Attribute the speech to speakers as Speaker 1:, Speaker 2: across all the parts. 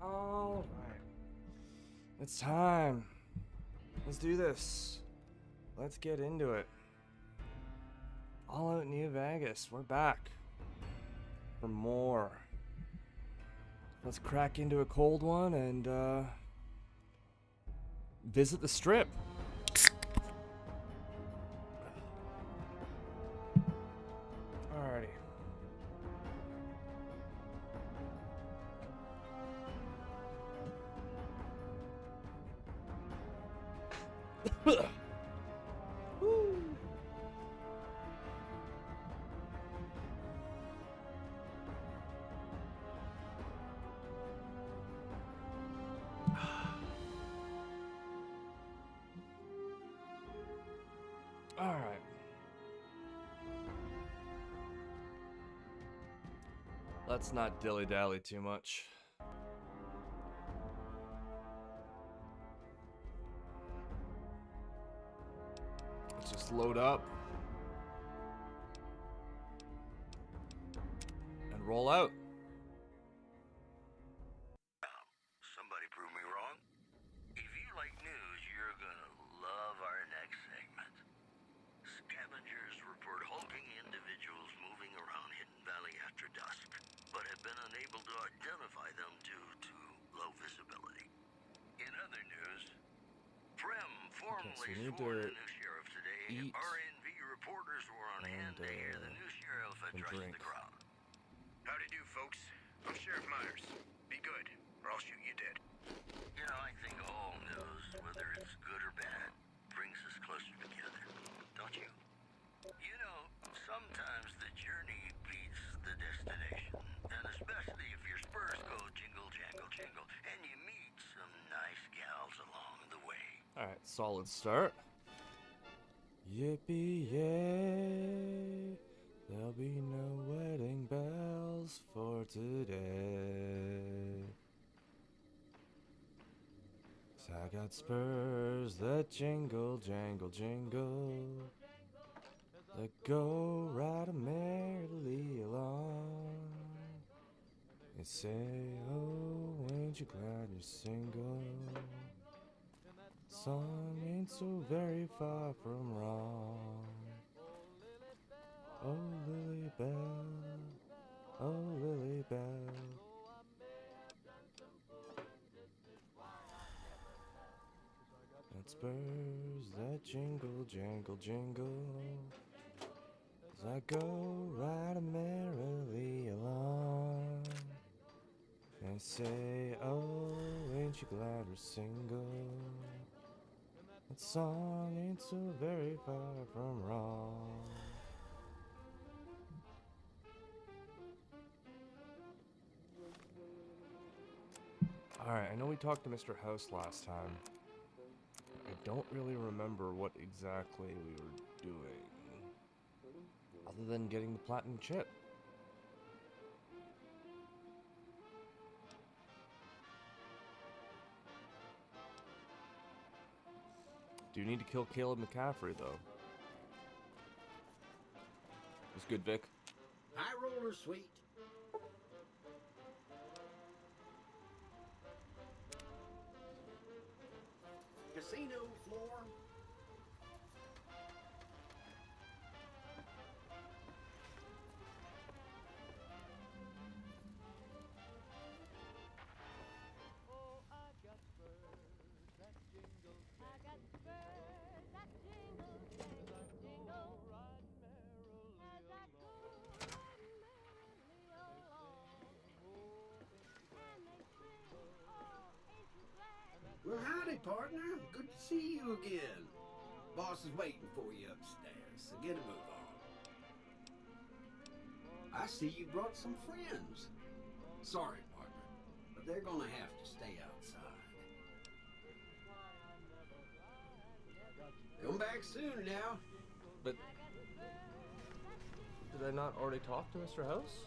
Speaker 1: All right. It's time. Let's do this. Let's get into it. All Out New Vegas. We're back for more. Let's crack into a cold one and visit the strip. Alrighty. Alright. Let's not dilly-dally too much. Let's just load up. And roll out.
Speaker 2: Somebody prove me wrong. If you like news, you're gonna love our next segment. Scavengers report hulking individuals moving around Hidden Valley after dusk, but have been unable to identify them due to low visibility. In other news, Prem formally
Speaker 1: we need
Speaker 2: sworn
Speaker 1: to
Speaker 2: a new sheriff today.
Speaker 1: eat
Speaker 2: RNV reporters were on hand to hear the new sheriff address
Speaker 1: drink.
Speaker 2: the crowd.
Speaker 3: Howdy do, folks. I'm Sheriff Myers. Be good, or I'll shoot you dead.
Speaker 2: You know, I think all news, whether it's good or bad, brings us closer together. Don't you? You know, sometimes the journey beats the destination. And especially if your spurs go jingle, jangle, jingle, and you meet some nice gals along the way.
Speaker 1: Alright, solid start. Yippee-yay, there'll be no wedding bells for today. 'Cause I got spurs that jingle, jangle, jingle, that go right merrily along. They say, oh, ain't you glad you're single? Song ain't so very far from wrong. Oh, Lily Bell, oh, Lily Bell. And spurs that jingle, jangle, jingle, as I go right merrily along. They say, oh, ain't you glad you're single? That song ain't so very far from wrong. Alright, I know we talked to Mr. House last time. I don't really remember what exactly we were doing, other than getting the platinum chip. Do you need to kill Caleb McCaffrey, though? It's good, Vic.
Speaker 4: High roller, sweet. Casino floor. Well, howdy, partner. Good to see you again. Boss is waiting for you upstairs, so get a move on. I see you brought some friends. Sorry, partner, but they're gonna have to stay outside. Come back soon now.
Speaker 1: But did I not already talk to Mr. House?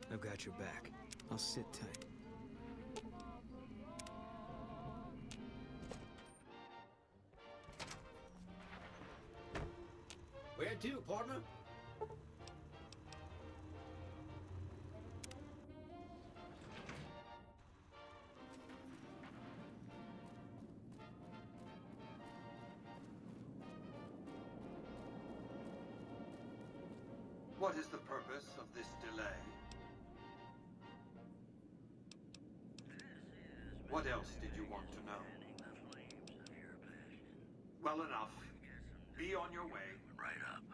Speaker 5: I've got your back. I'll sit tight.
Speaker 4: glad to, partner.
Speaker 6: What is the purpose of this delay? What else did you want to know? Well enough. Be on your way.
Speaker 2: Right up.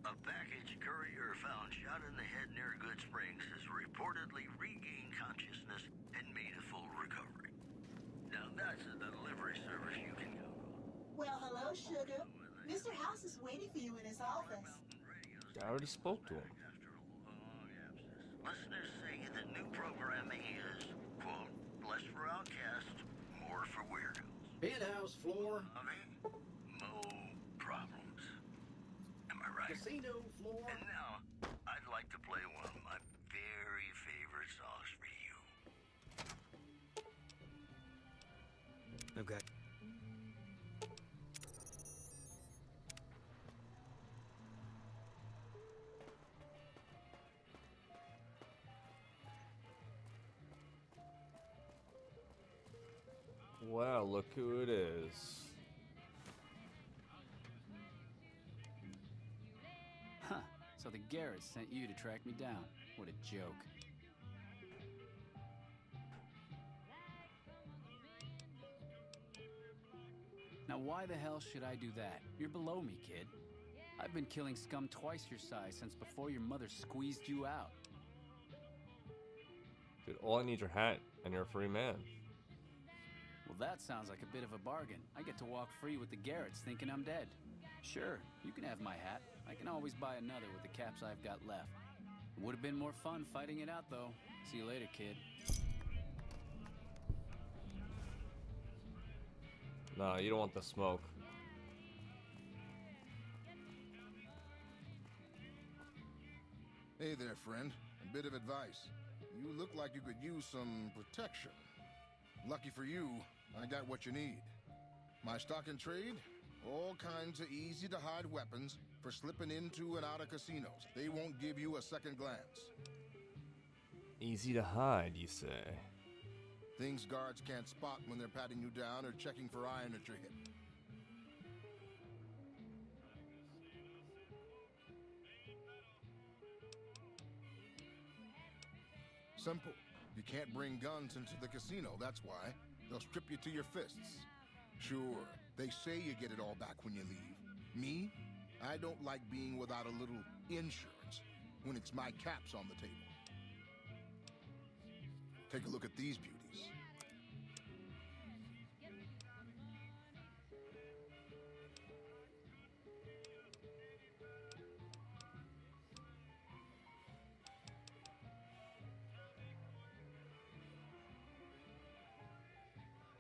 Speaker 2: A package courier found shot in the head near Good Springs has reportedly regained consciousness and made a full recovery. Now that's a delivery service you can count on.
Speaker 7: Well, hello, Sugar. Mr. House is waiting for you in his office.
Speaker 1: I already spoke to him.
Speaker 2: After a long absence, listeners say the new programming is, quote, less for outcasts, more for weirdos.
Speaker 4: Penthouse floor,
Speaker 2: I mean, no problems. Am I right?
Speaker 4: casino floor.
Speaker 2: And now, I'd like to play one of my very favorite songs for you.
Speaker 5: I've got...
Speaker 1: Wow, look who it is.
Speaker 8: Huh. So the Garretts sent you to track me down. What a joke. Now why the hell should I do that? You're below me, kid. I've been killing scum twice your size since before your mother squeezed you out.
Speaker 1: Dude, all I need is your hat, and you're a free man.
Speaker 8: Well, that sounds like a bit of a bargain. I get to walk free with the Garretts thinking I'm dead. Sure, you can have my hat. I can always buy another with the caps I've got left. It would have been more fun fighting it out, though. See you later, kid.
Speaker 1: Nah, you don't want the smoke.
Speaker 9: Hey there, friend. A bit of advice. You look like you could use some protection. Lucky for you, I got what you need. My stock and trade? All kinds of easy-to-hide weapons for slipping into and out of casinos. They won't give you a second glance.
Speaker 1: Easy to hide, you say?
Speaker 9: Things guards can't spot when they're patting you down or checking for iron at your hip. Simple. You can't bring guns into the casino, that's why. They'll strip you to your fists. Sure, they say you get it all back when you leave. Me? I don't like being without a little insurance when it's my caps on the table. Take a look at these beauties.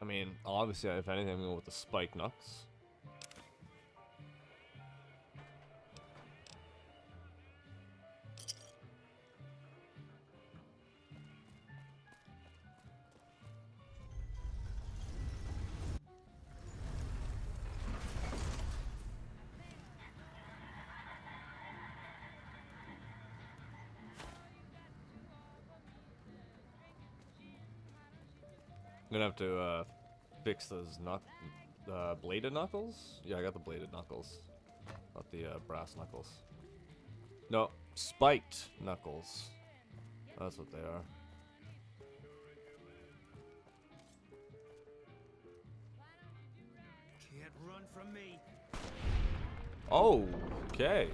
Speaker 1: I mean, obviously, if anything, I'm going with the spike knucks. I'm gonna have to fix those bladed knuckles. Yeah, I got the bladed knuckles, not the brass knuckles. No, spiked knuckles. That's what they are.
Speaker 5: Can't run from me.
Speaker 1: Oh, okay.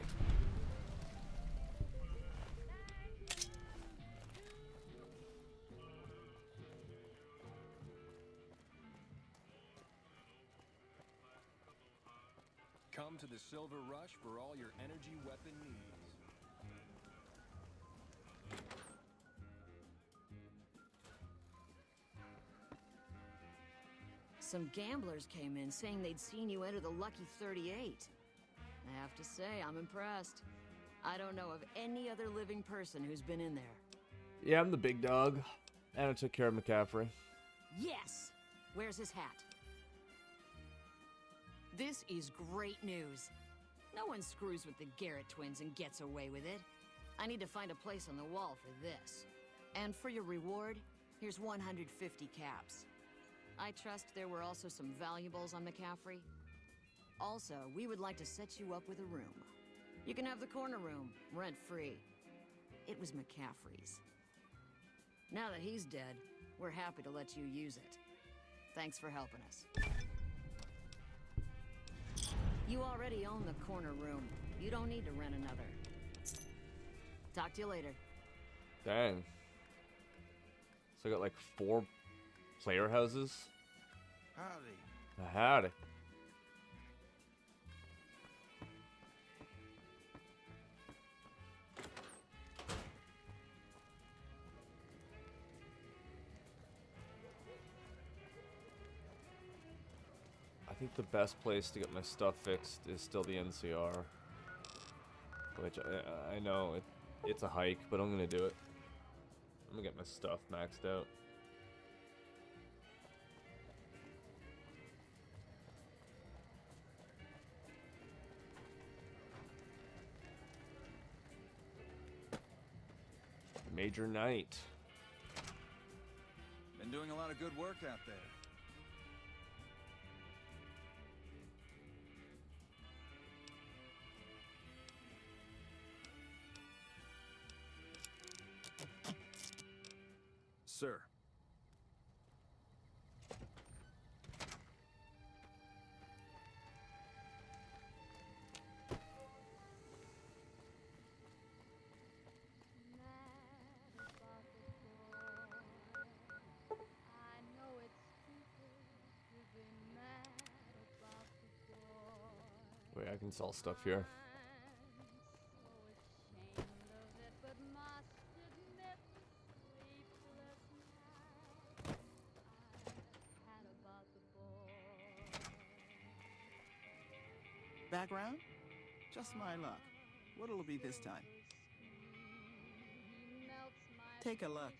Speaker 10: Come to the Silver Rush for all your energy weapon needs.
Speaker 11: Some gamblers came in saying they'd seen you enter the Lucky 38. I have to say, I'm impressed. I don't know of any other living person who's been in there.
Speaker 1: Yeah, I'm the big dog. And I took care of McCaffrey.
Speaker 11: Yes! Where's his hat? This is great news. No one screws with the Garrett twins and gets away with it. I need to find a place on the wall for this. And for your reward, here's 150 caps. I trust there were also some valuables on McCaffrey. Also, we would like to set you up with a room. You can have the corner room, rent-free. It was McCaffrey's. Now that he's dead, we're happy to let you use it. Thanks for helping us. You already own the corner room. You don't need to rent another. Talk to you later.
Speaker 1: Dang. So I got like 4 player houses.
Speaker 12: Howdy.
Speaker 1: Howdy. I think the best place to get my stuff fixed is still the NCR. Which I know it's a hike, but I'm gonna do it. I'm gonna get my stuff maxed out. Major night.
Speaker 12: Been doing a lot of good work out there. Sir.
Speaker 1: Wait, I can sell stuff here.
Speaker 13: Background? Just my luck. What'll it be this time? Take a look.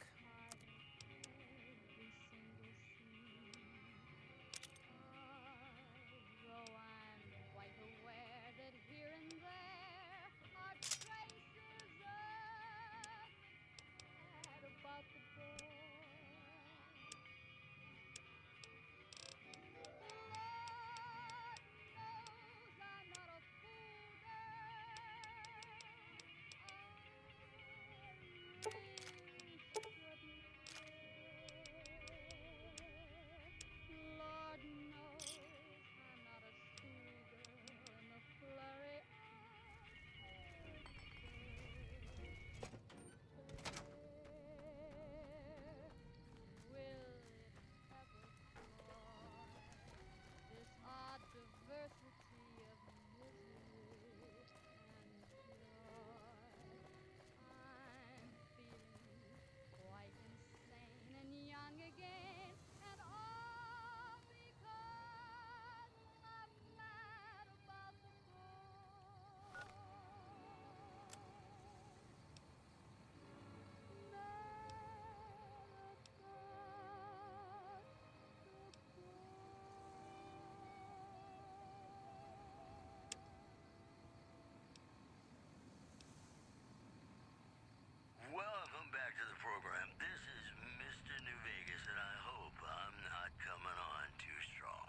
Speaker 2: Welcome back to the program. This is Mr. New Vegas, and I hope I'm not coming on too strong.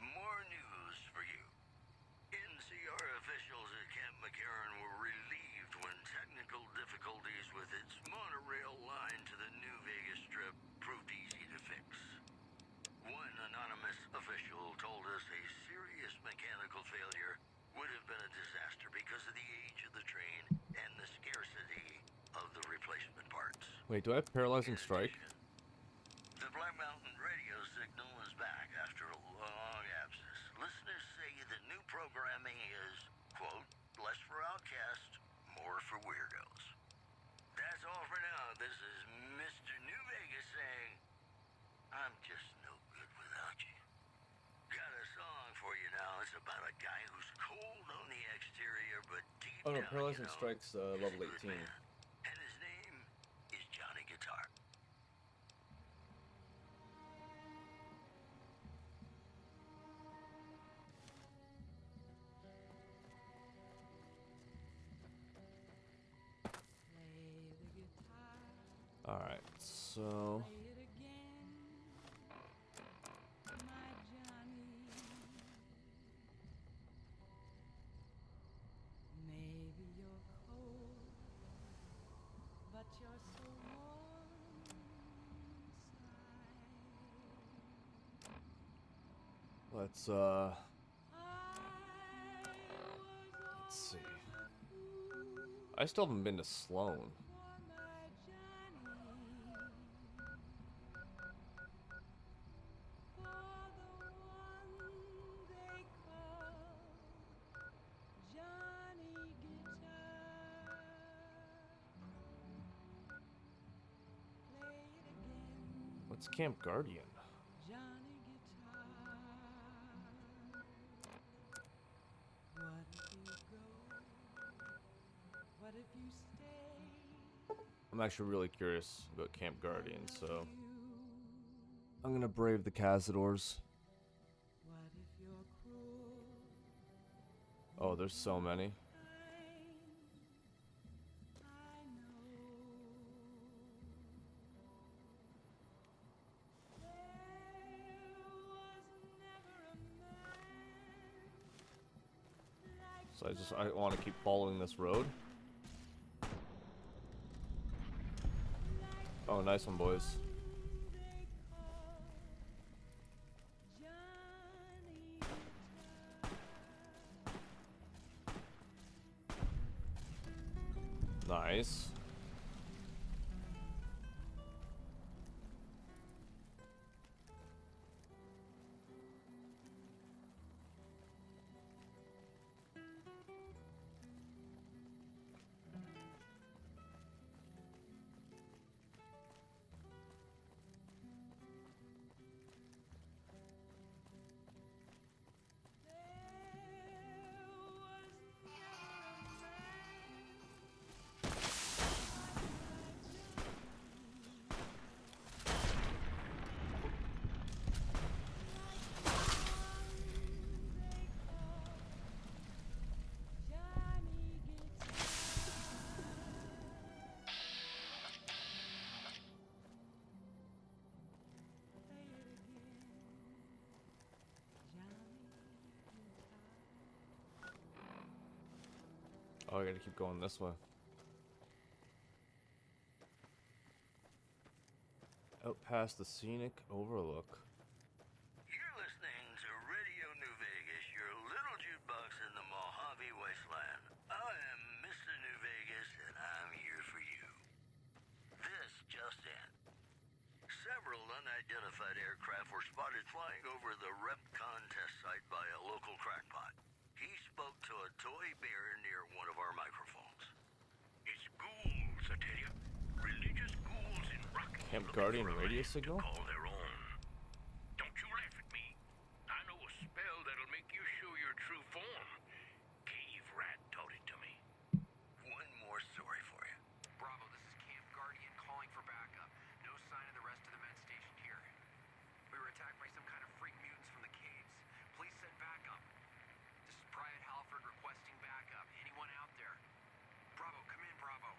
Speaker 2: More news for you. NCR officials at Camp McCarran were relieved when technical difficulties with its monorail line to the New Vegas Strip proved easy to fix. One anonymous official told us a serious mechanical failure would have been a disaster because of the age of the train and the scarcity of the replacement parts.
Speaker 1: Wait, do I have paralyzing strike?
Speaker 2: The Black Mountain radio signal is back after a long absence. Listeners say the new programming is, quote, less for outcasts, more for weirdos. That's all for now. This is Mr. New Vegas saying, I'm just no good without you. Got a song for you now. It's about a guy who's cold on the exterior, but deep
Speaker 1: Oh no,
Speaker 2: down,
Speaker 1: paralyzing strike's level 18.
Speaker 2: and his name is Johnny Guitar.
Speaker 1: So let's see. I still haven't been to Sloan. What's Camp Guardian? I'm actually really curious about Camp Guardian, so I'm gonna brave the Cazadors. Oh, there's so many. So I want to keep following this road. Oh, nice one, boys. Nice. Oh, I gotta keep going this way. Out past the scenic overlook.
Speaker 2: You're listening to Radio New Vegas, your little jukebox in the Mojave Wasteland. I am Mr. New Vegas, and I'm here for you. This just in. Several unidentified aircraft were spotted flying over the REPCON test site by a local crackpot. He spoke to a toy bear near one of our microphones. It's ghouls, I tell you. Religious ghouls in Rocky.
Speaker 1: Camp Guardian radio signal?
Speaker 2: Call their own. Don't you laugh at me. I know a spell that'll make you show your true form. Cave Rat taught it to me. One more story for you.
Speaker 3: Bravo, this is Camp Guardian calling for backup. No sign of the rest of the men stationed here. We were attacked by some kind of freak mutants from the caves. Please send backup. This is Private Halford requesting backup. Anyone out there? Bravo, come in, Bravo.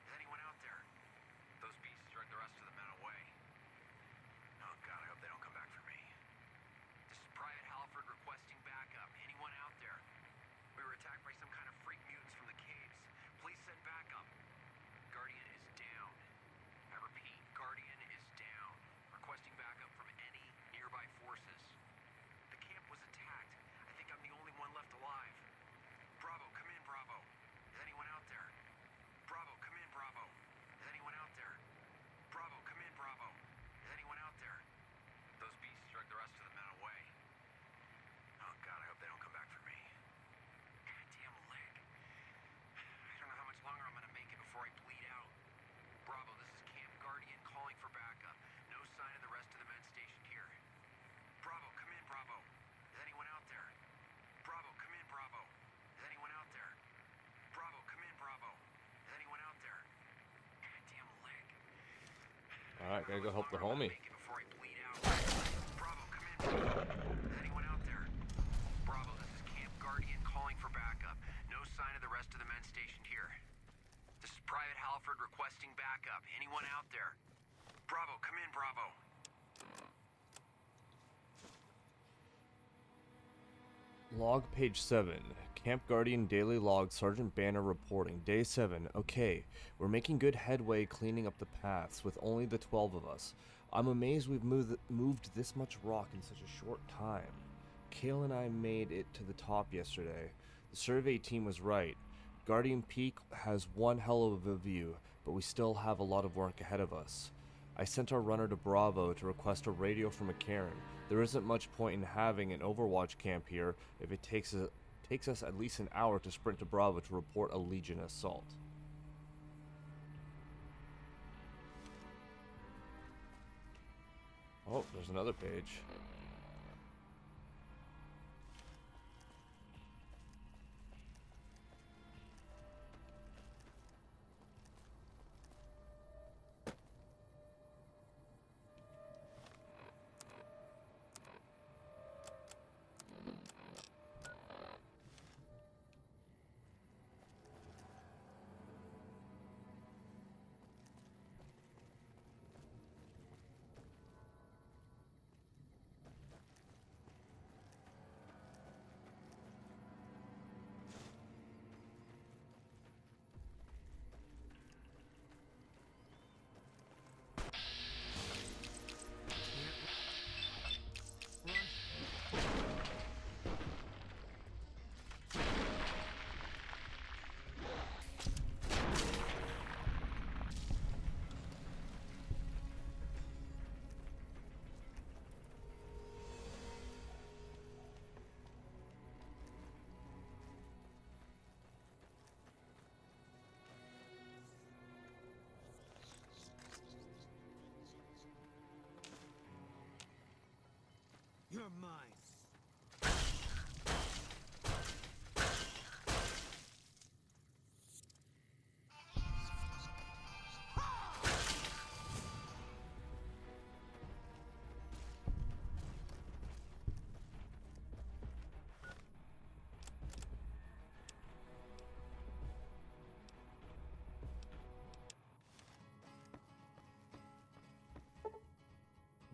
Speaker 3: Is anyone out there? Those beasts drug the rest of the men away. Oh, God, I hope they don't come back for me. This is Private Halford requesting backup. Anyone out there? We were attacked by some kind of freak mutants from the caves. Please send backup. Guardian is down. I repeat, Guardian is down. Requesting backup from any nearby forces. The camp was attacked. I think I'm the only one left alive. Bravo, come in, Bravo. Is anyone out there? Bravo, come in, Bravo. Is anyone out there? Bravo, come in, Bravo. Is anyone out there? Those beasts drug the rest of the men away. Oh, God, I hope they don't come back for me. Goddamn leg. I don't know how much longer I'm gonna make it before I bleed out. Bravo, this is Camp Guardian calling for backup. No sign of the rest of the men stationed here. Bravo, come in, Bravo. Is anyone out there? Bravo, come in, Bravo. Is anyone out there? Bravo, come in, Bravo. Is anyone out there? Goddamn leg.
Speaker 1: Alright, gotta go help the homie.
Speaker 3: Before I bleed out. Bravo, come in, Bravo. Is anyone out there? Bravo, this is Camp Guardian calling for backup. No sign of the rest of the men stationed here. This is Private Halford requesting backup. Anyone out there? Bravo, come in, Bravo.
Speaker 1: Log page 7. Camp Guardian Daily Log, Sergeant Banner reporting. Day 7. Okay, we're making good headway cleaning up the paths with only the 12 of us. I'm amazed we've moved this much rock in such a short time. Kale and I made it to the top yesterday. The survey team was right. Guardian Peak has one hell of a view, but we still have a lot of work ahead of us. I sent our runner to Bravo to request a radio from McCarran. There isn't much point in having an Overwatch camp here if it takes us at least an hour to sprint to Bravo to report a Legion assault. Oh, there's another page.
Speaker 5: You're mine.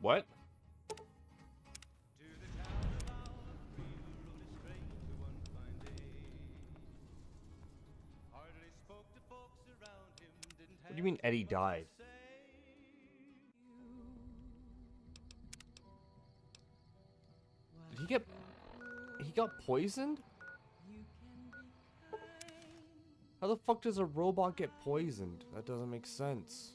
Speaker 1: What? What do you mean Eddie died? Did he got poisoned? How the fuck does a robot get poisoned? That doesn't make sense.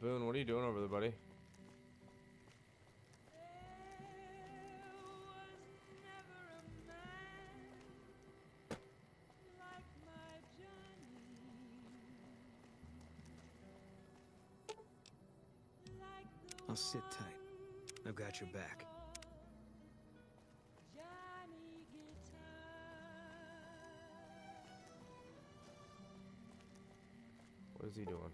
Speaker 1: Boone, what are you doing over there, buddy?
Speaker 5: I'll sit tight. I've got your back.
Speaker 1: What is he doing?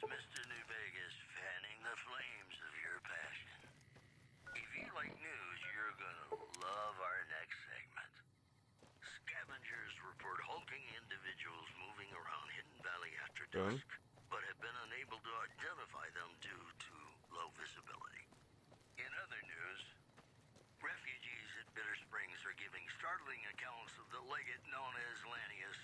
Speaker 2: Mr. New Vegas, fanning the flames of your passion. If you like news, you're gonna love our next segment. Scavengers report hulking individuals moving around Hidden Valley after dusk, but have been unable to identify them due to low visibility. In other news, refugees at Bitter Springs are giving startling accounts of the legate known as Lanius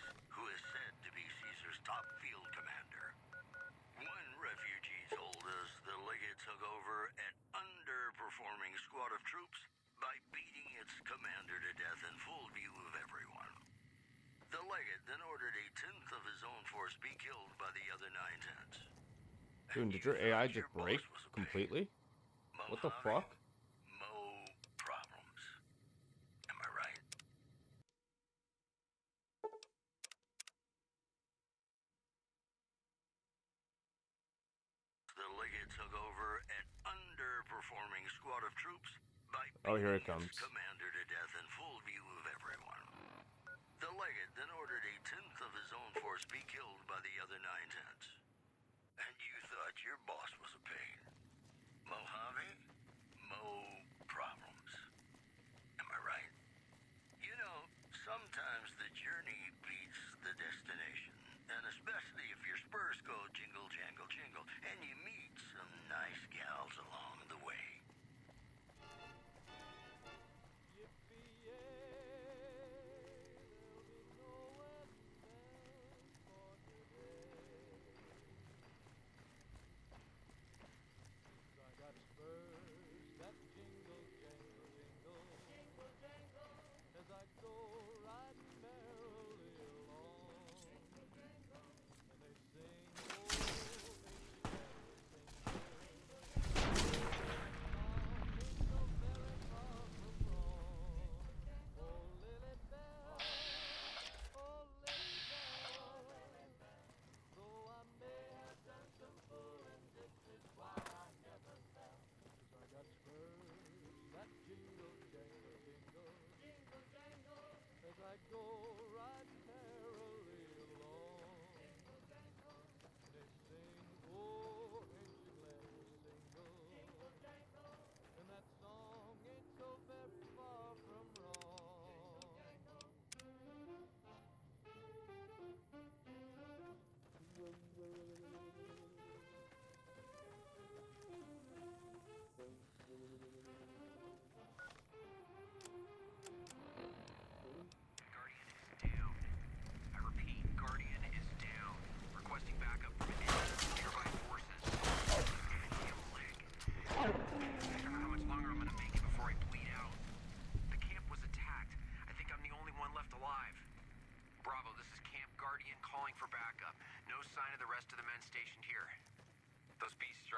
Speaker 2: force be killed by the other 9/10.
Speaker 1: Dude, did your AI just break completely? What the fuck?
Speaker 2: Mo problems. Am I right? The Legate took over an underperforming squad of troops by
Speaker 1: Oh, here it
Speaker 2: beating
Speaker 1: comes.
Speaker 2: its commander to death in full view of everyone. The Legate then ordered a 10th of his own force be killed by the other 9/10. And you thought your boss was a pain. Mojave? Mo problems. Am I right? You know, sometimes the journey beats the destination. And especially if your spurs go jingle, jangle, jingle, and you meet some nice gals along the way.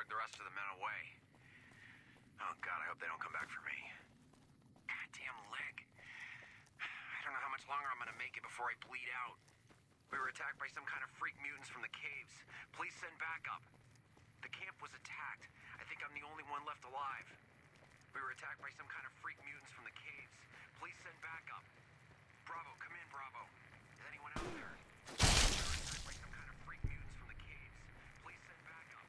Speaker 3: The rest of the men away. Oh God, I hope they don't come back for me. Goddamn leg. I don't know how much longer I'm gonna make it before I bleed out. We were attacked by some kind of freak mutants from the caves. Please send backup. The camp was attacked. I think I'm the only one left alive. We were attacked by some kind of freak mutants from the caves. Please send backup. Bravo, come in, Bravo. Is anyone out there? We were attacked by some kind of freak mutants from the caves. Please send backup.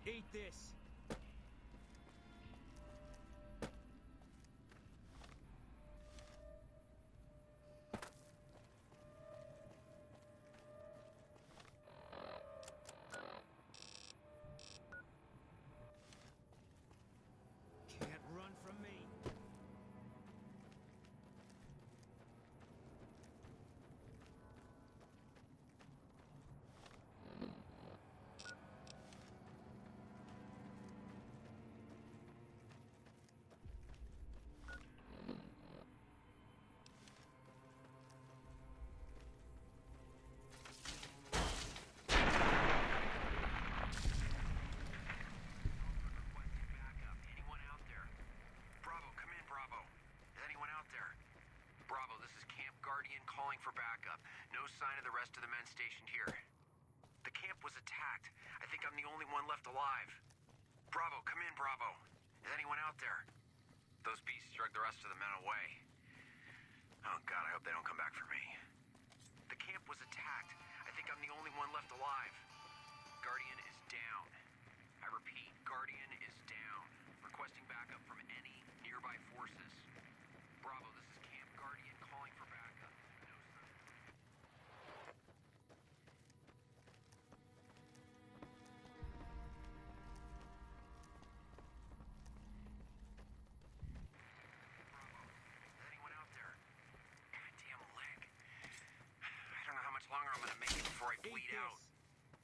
Speaker 5: Eat this. Can't run from me.
Speaker 3: Calling for backup. No sign of the rest of the men stationed here. The camp was attacked. I think I'm the only one left alive. Bravo, come in, Bravo. Is anyone out there? Those beasts drug the rest of the men away. Oh God, I hope they don't come back for me. The camp was attacked. I think I'm the only one left alive. Guardian is down. I repeat, Guardian is down. Requesting backup from any nearby forces. Bravo, this is Camp Guardian calling for backup. No sign. Bravo, is anyone out there? Goddamn leg. I don't know how much longer I'm gonna make it before I bleed out.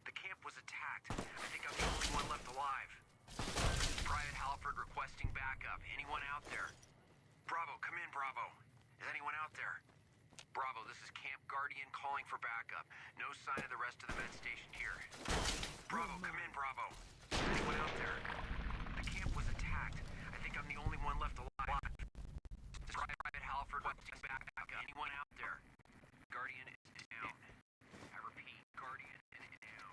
Speaker 3: The camp was attacked. I think I'm the only one left alive. Private Halford requesting backup. Anyone out there? Bravo, come in, Bravo. Is anyone out there? Bravo, this is Camp Guardian calling for backup. No sign of the rest of the med station here. Bravo, come in, Bravo. Is anyone out there? The camp was attacked. I think I'm the only one left alive. This is Private Halford requesting backup. Anyone out there? Guardian is down. I repeat, Guardian is down.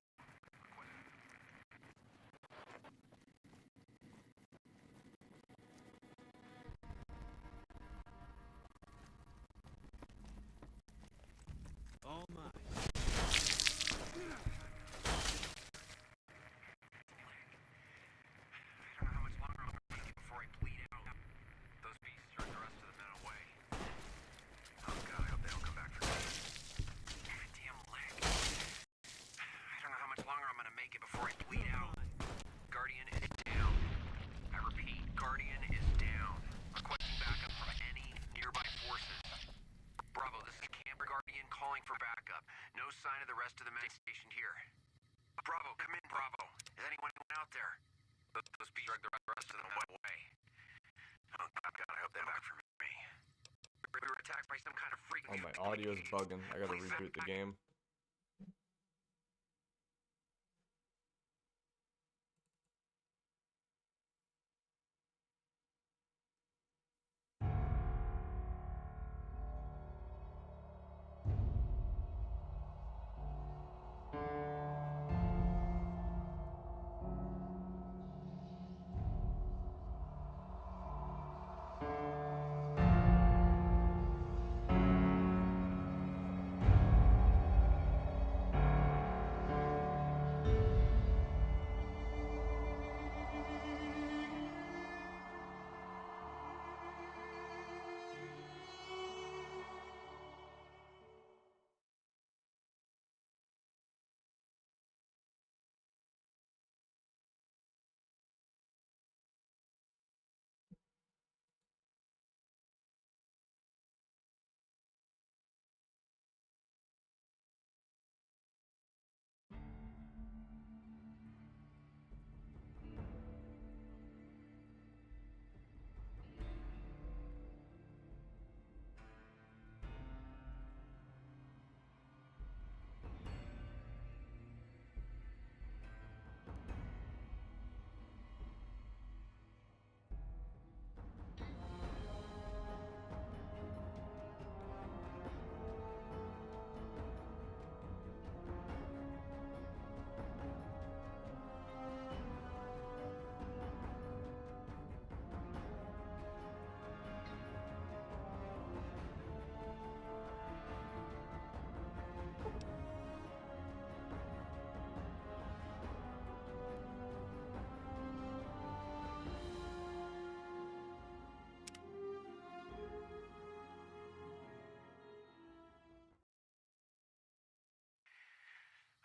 Speaker 5: All mine.
Speaker 3: I don't know how much longer I'm gonna make it before I bleed out. Those beasts drug the rest of the men away. Oh God, I hope they don't come back for me. Goddamn leg. I don't know how much longer I'm gonna make it before I bleed out. Guardian is down. I repeat, Guardian is down. Requesting backup from any nearby forces. Bravo, this is Camp Guardian calling for backup. No sign of the rest of the med station here. Bravo, come in, Bravo. Is anyone out there? Those beasts drug the rest of them away. Oh God, I hope they come back for me. We were attacked by some kind of freak.
Speaker 1: Oh, my audio's bugging. I gotta reboot the game.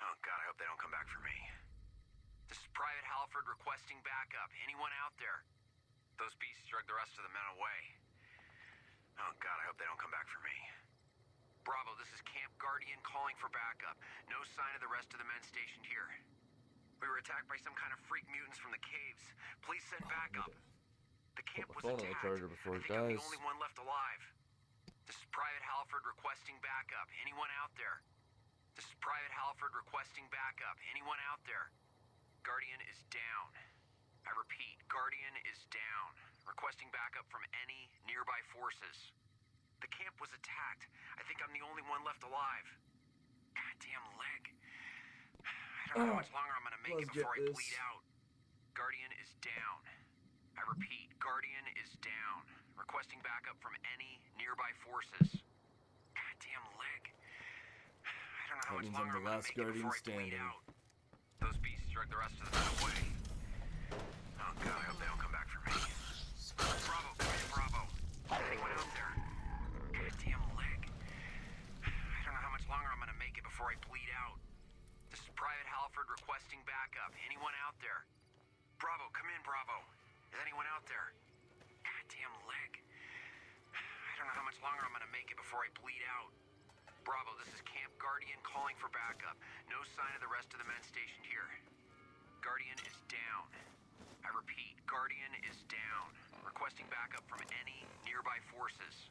Speaker 3: Oh God, I hope they don't come back for me. This is Private Halford requesting backup. Anyone out there? Those beasts drug the rest of the men away. Oh God, I hope they don't come back for me. Bravo, this is Camp Guardian calling for backup. No sign of the rest of the men stationed here. We were attacked by some kind of freak mutants from the caves. Please send backup. The camp was
Speaker 1: Put my phone on the
Speaker 3: attacked.
Speaker 1: charger before
Speaker 3: I
Speaker 1: it
Speaker 3: think I'm the
Speaker 1: dies.
Speaker 3: only one left alive. This is Private Halford requesting backup. Anyone out there? This is Private Halford requesting backup. Anyone out there? Guardian is down. I repeat, Guardian is down. Requesting backup from any nearby forces. The camp was attacked. I think I'm the only one left alive. Goddamn leg. I don't know how much longer I'm gonna make it
Speaker 1: let's get
Speaker 3: before I
Speaker 1: this.
Speaker 3: bleed out. Guardian is down. I repeat, Guardian is down. Requesting backup from any nearby forces. Goddamn leg. I don't know how much longer I'm gonna make it before I bleed out. Those beasts drug the rest of the men away. Oh god, I hope they don't come back for me. Bravo, come in, Bravo. Is anyone out there? Goddamn leg. I don't know how much longer I'm gonna make it before I bleed out. This is Private Halford requesting backup. Anyone out there? Bravo, come in, Bravo. Is anyone out there? Goddamn leg. I don't know how much longer I'm gonna make it before I bleed out. Bravo, this is Camp Guardian calling for backup. No sign of the rest of the men stationed here. Guardian is down. I repeat, Guardian is down. Requesting backup from any nearby forces.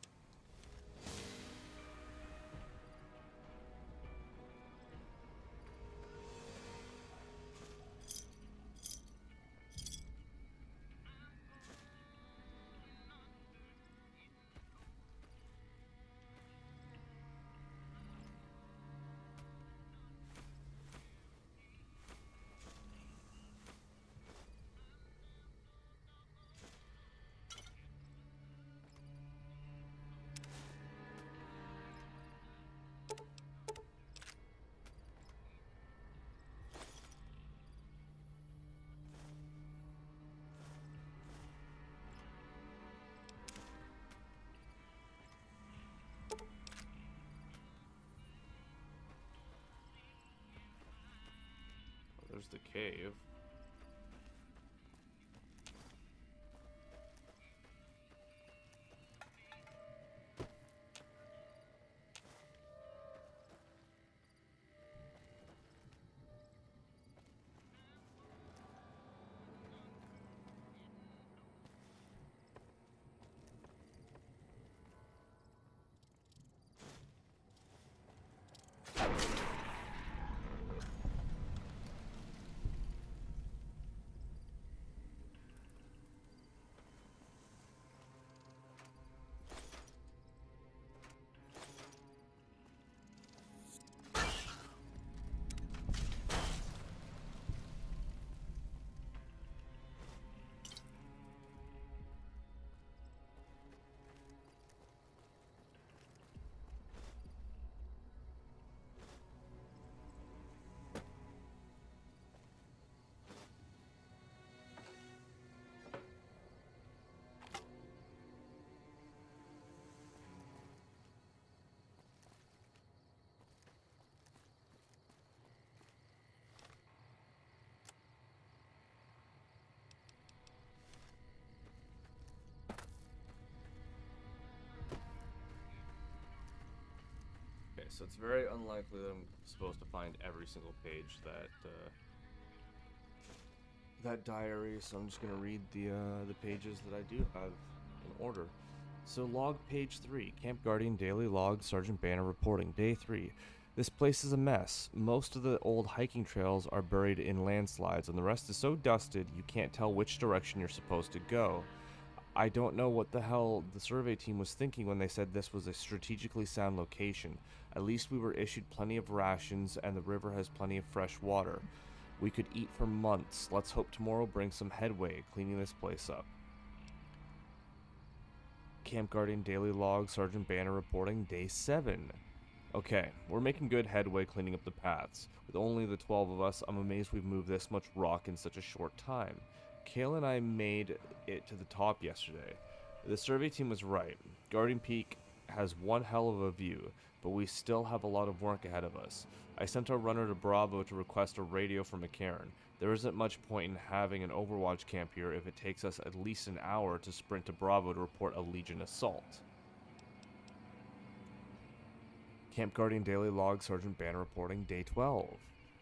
Speaker 1: There's the cave. Okay, so it's very unlikely that I'm supposed to find every single page that diary, so I'm just gonna read the pages that I do have in order. So log page 3, Camp Guardian Daily Log, Sergeant Banner reporting, day 3. This place is a mess. Most of the old hiking trails are buried in landslides, and the rest is so dusted you can't tell which direction you're supposed to go. I don't know what the hell the survey team was thinking when they said this was a strategically sound location. At least we were issued plenty of rations, and the river has plenty of fresh water. We could eat for months. Let's hope tomorrow brings some headway cleaning this place up. Camp Guardian Daily Log, Sergeant Banner reporting, day 7. Okay, we're making good headway cleaning up the paths. With only the 12 of us, I'm amazed we've moved this much rock in such a short time. Kale and I made it to the top yesterday. The survey team was right. Guardian Peak has one hell of a view, but we still have a lot of work ahead of us. I sent our runner to Bravo to request a radio from McCarran. There isn't much point in having an Overwatch camp here if it takes us at least an hour to sprint to Bravo to report a Legion assault. Camp Guardian Daily Log, Sergeant Banner reporting, day 12.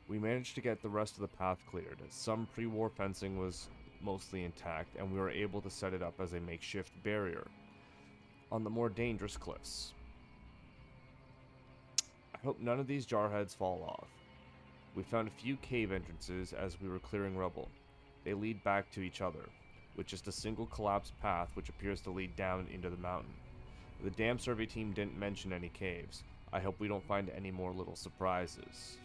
Speaker 1: We managed to get the rest of the path cleared. Some pre-war fencing was mostly intact, and we were able to set it up as a makeshift barrier on the more dangerous cliffs. I hope none of these jarheads fall off. We found a few cave entrances as we were clearing rubble. They lead back to each other, with just a single collapsed path which appears to lead down into the mountain. The damn survey team didn't mention any caves. I hope we don't find any more little surprises.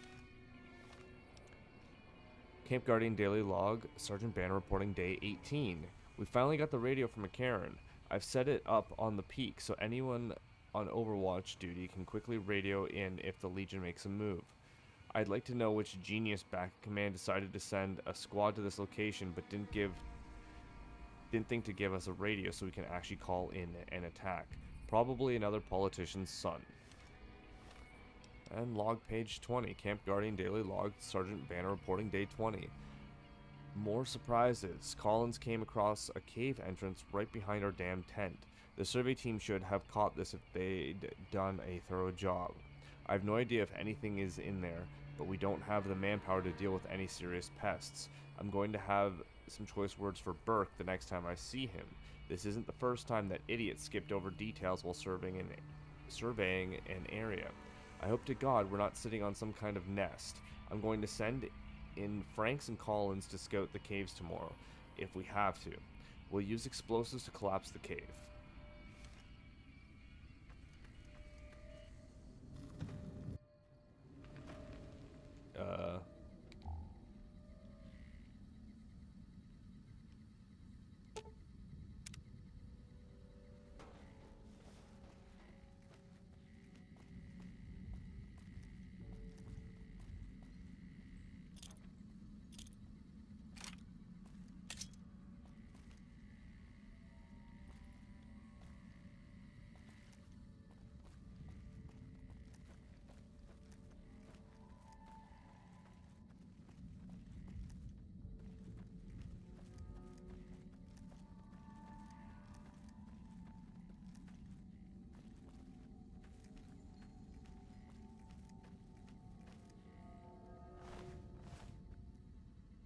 Speaker 1: Camp Guardian Daily Log, Sergeant Banner reporting, day 18. We finally got the radio from McCarran. I've set it up on the peak so anyone on Overwatch duty can quickly radio in if the Legion makes a move. I'd like to know which genius back at command decided to send a squad to this location but didn't think to give us a radio so we can actually call in and attack. Probably another politician's son. And log page 20. Camp Guardian Daily Log. Sergeant Banner reporting day 20. More surprises. Collins came across a cave entrance right behind our damn tent. The survey team should have caught this if they'd done a thorough job. I have no idea if anything is in there, but we don't have the manpower to deal with any serious pests. I'm going to have some choice words for Burke the next time I see him. This isn't the first time that idiots skipped over details while surveying an area. I hope to God we're not sitting on some kind of nest. I'm going to send in Franks and Collins to scout the caves tomorrow, if we have to. We'll use explosives to collapse the cave.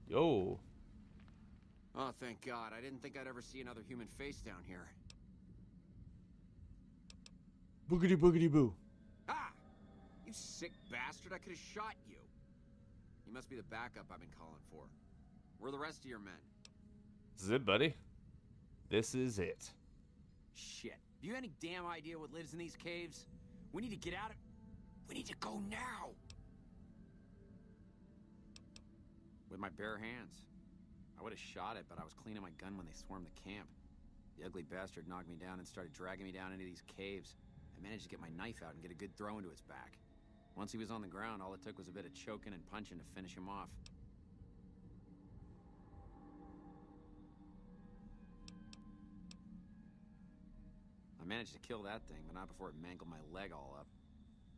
Speaker 1: Yo.
Speaker 3: Oh, thank God. I didn't think I'd ever see another human face down here.
Speaker 1: Boogity boogity boo.
Speaker 3: Ah! You sick bastard. I could have shot you. You must be the backup I've been calling for. Where are the rest of your men?
Speaker 1: This is it, buddy. This is it.
Speaker 3: Shit. Do you have any damn idea what lives in these caves? We need to get out of... We need to go now! With my bare hands. I would have shot it, but I was cleaning my gun when they swarmed the camp. The ugly bastard knocked me down and started dragging me down into these caves. I managed to get my knife out and get a good throw into his back. Once he was on the ground, all it took was a bit of choking and punching to finish him off. I managed to kill that thing, but not before it mangled my leg all up.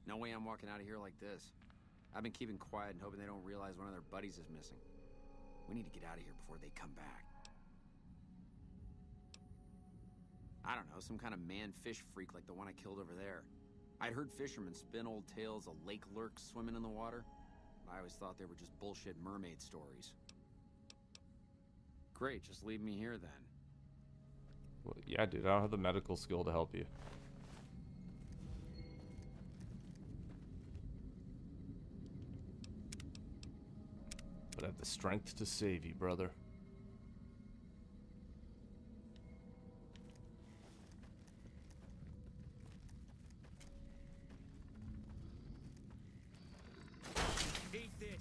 Speaker 3: No way I'm walking out of here like this. I've been keeping quiet and hoping they don't realize one of their buddies is missing. We need to get out of here before they come back. I don't know, some kind of man-fish freak like the one I killed over there. I'd heard fishermen spin old tales of lake lurks swimming in the water. I always thought they were just bullshit mermaid stories. Great, just leave me here then.
Speaker 1: Well, yeah, dude, I don't have the medical skill to help you. But I have the strength to save you, brother.
Speaker 3: Eat this!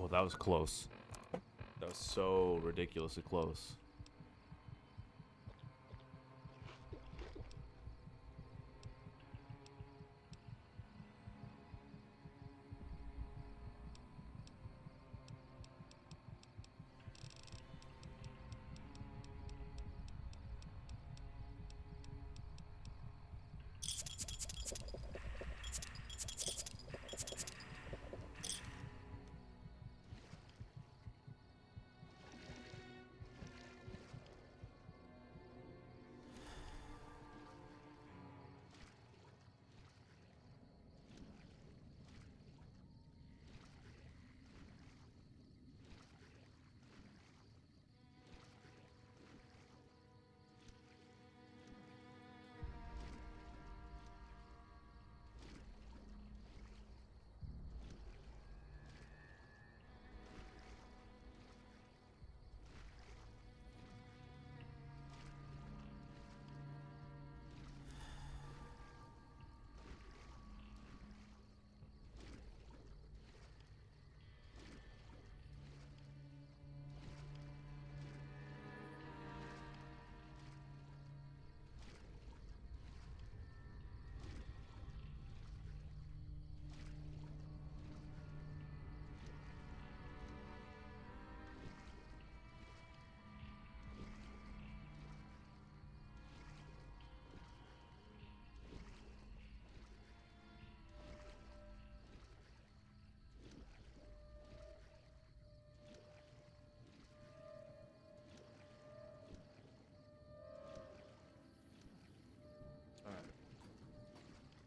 Speaker 1: that was close. That was so ridiculously close.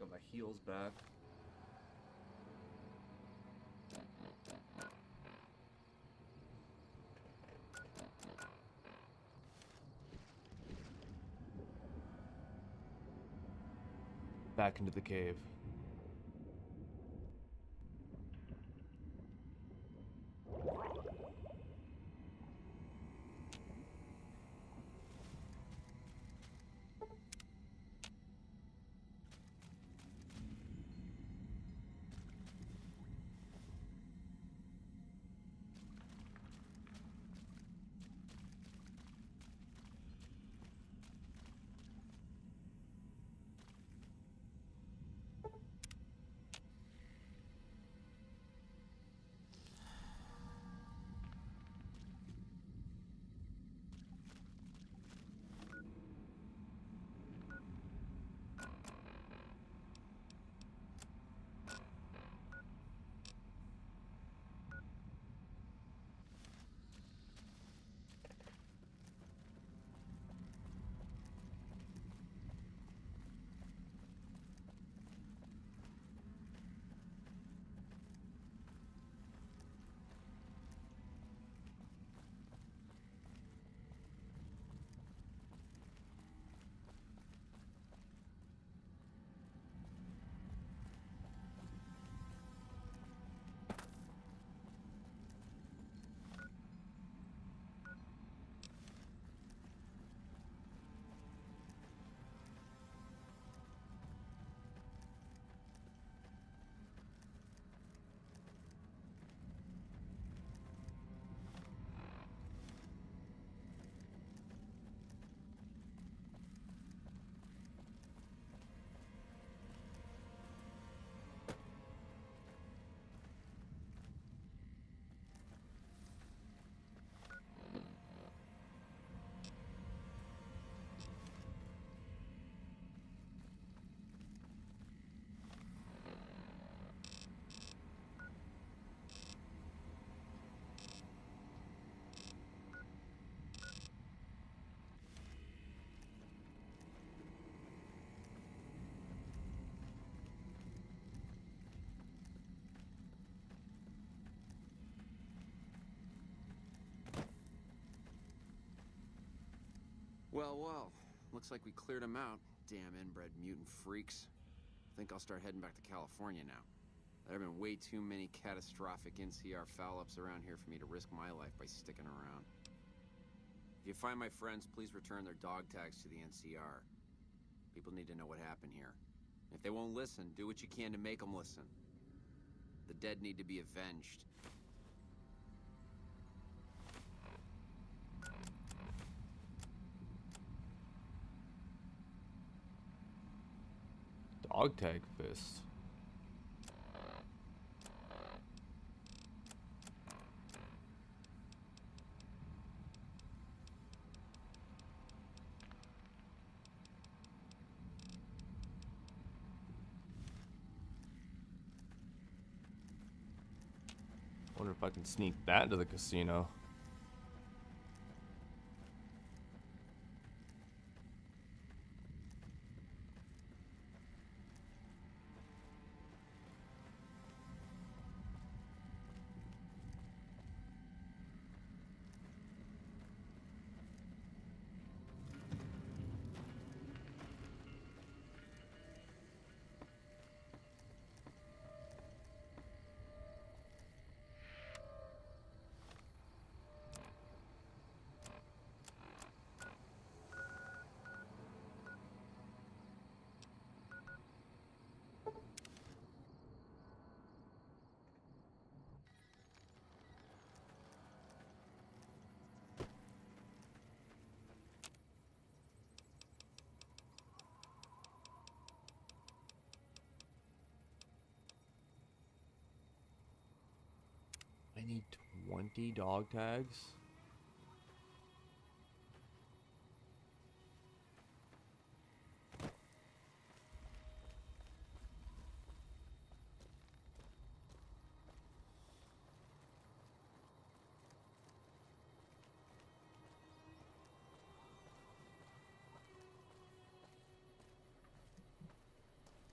Speaker 1: Got my heels back. Back into the cave.
Speaker 3: Well, well. Looks like we cleared them out. Damn inbred mutant freaks. Think I'll start heading back to California now. There have been way too many catastrophic NCR foul-ups around here for me to risk my life by sticking around. If you find my friends, please return their dog tags to the NCR. People need to know what happened here. If they won't listen, do what you can to make them listen. The dead need to be avenged.
Speaker 1: Dog tag fist. Wonder if I can sneak that to the casino. I need 20 dog tags.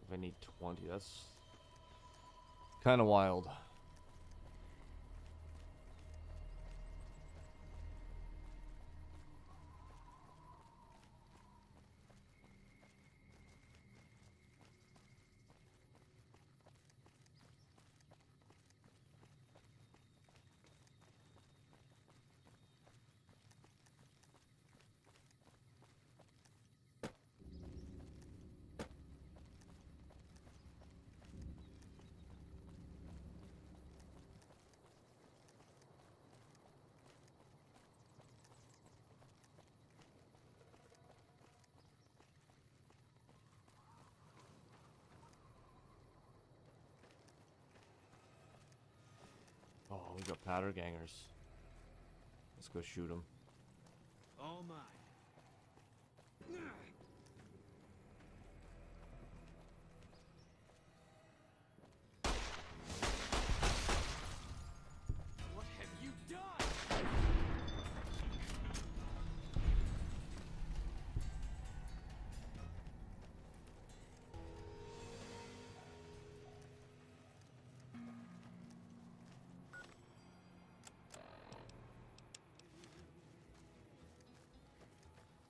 Speaker 1: If I need 20, that's kind of wild. Oh, we got powder gangers. Let's go shoot them.
Speaker 5: All mine.
Speaker 10: What have you done?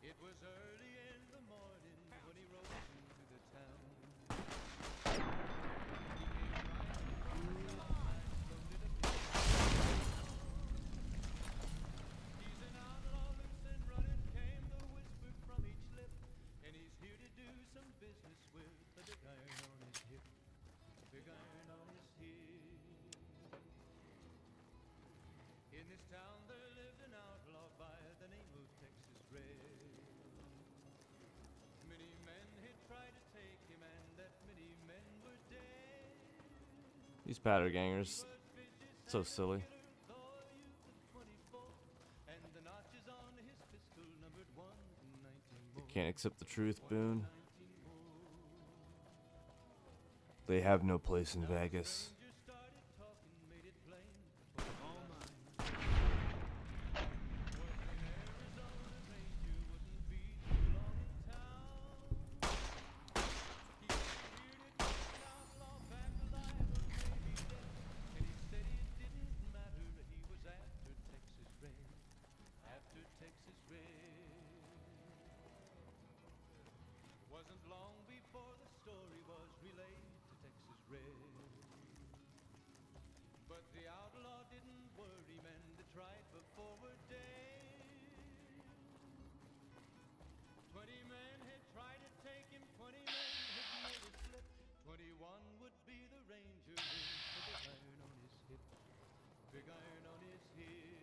Speaker 14: It was early in the morning when he rode into the town. He's an outlaw, loose and running, came the whisper from each lip. And he's here to do some business with a big iron on his hip. Big iron on his hip. In this town there lived an outlaw by the name of Texas Red. Many men had tried to take him, and that many men were dead.
Speaker 1: These powder gangers, so silly.
Speaker 14: And the notches on his pistol numbered 1 and 19 more.
Speaker 1: They can't accept the truth, Boone. They have no place in Vegas.
Speaker 14: Wasn't long before the story was relayed to Texas Red. But the outlaw didn't worry, men that tried before were dead. 20 men had tried to take him, 20 men had made it slip. 21 would be the ranger with the big iron on his hip. Big iron on his hip.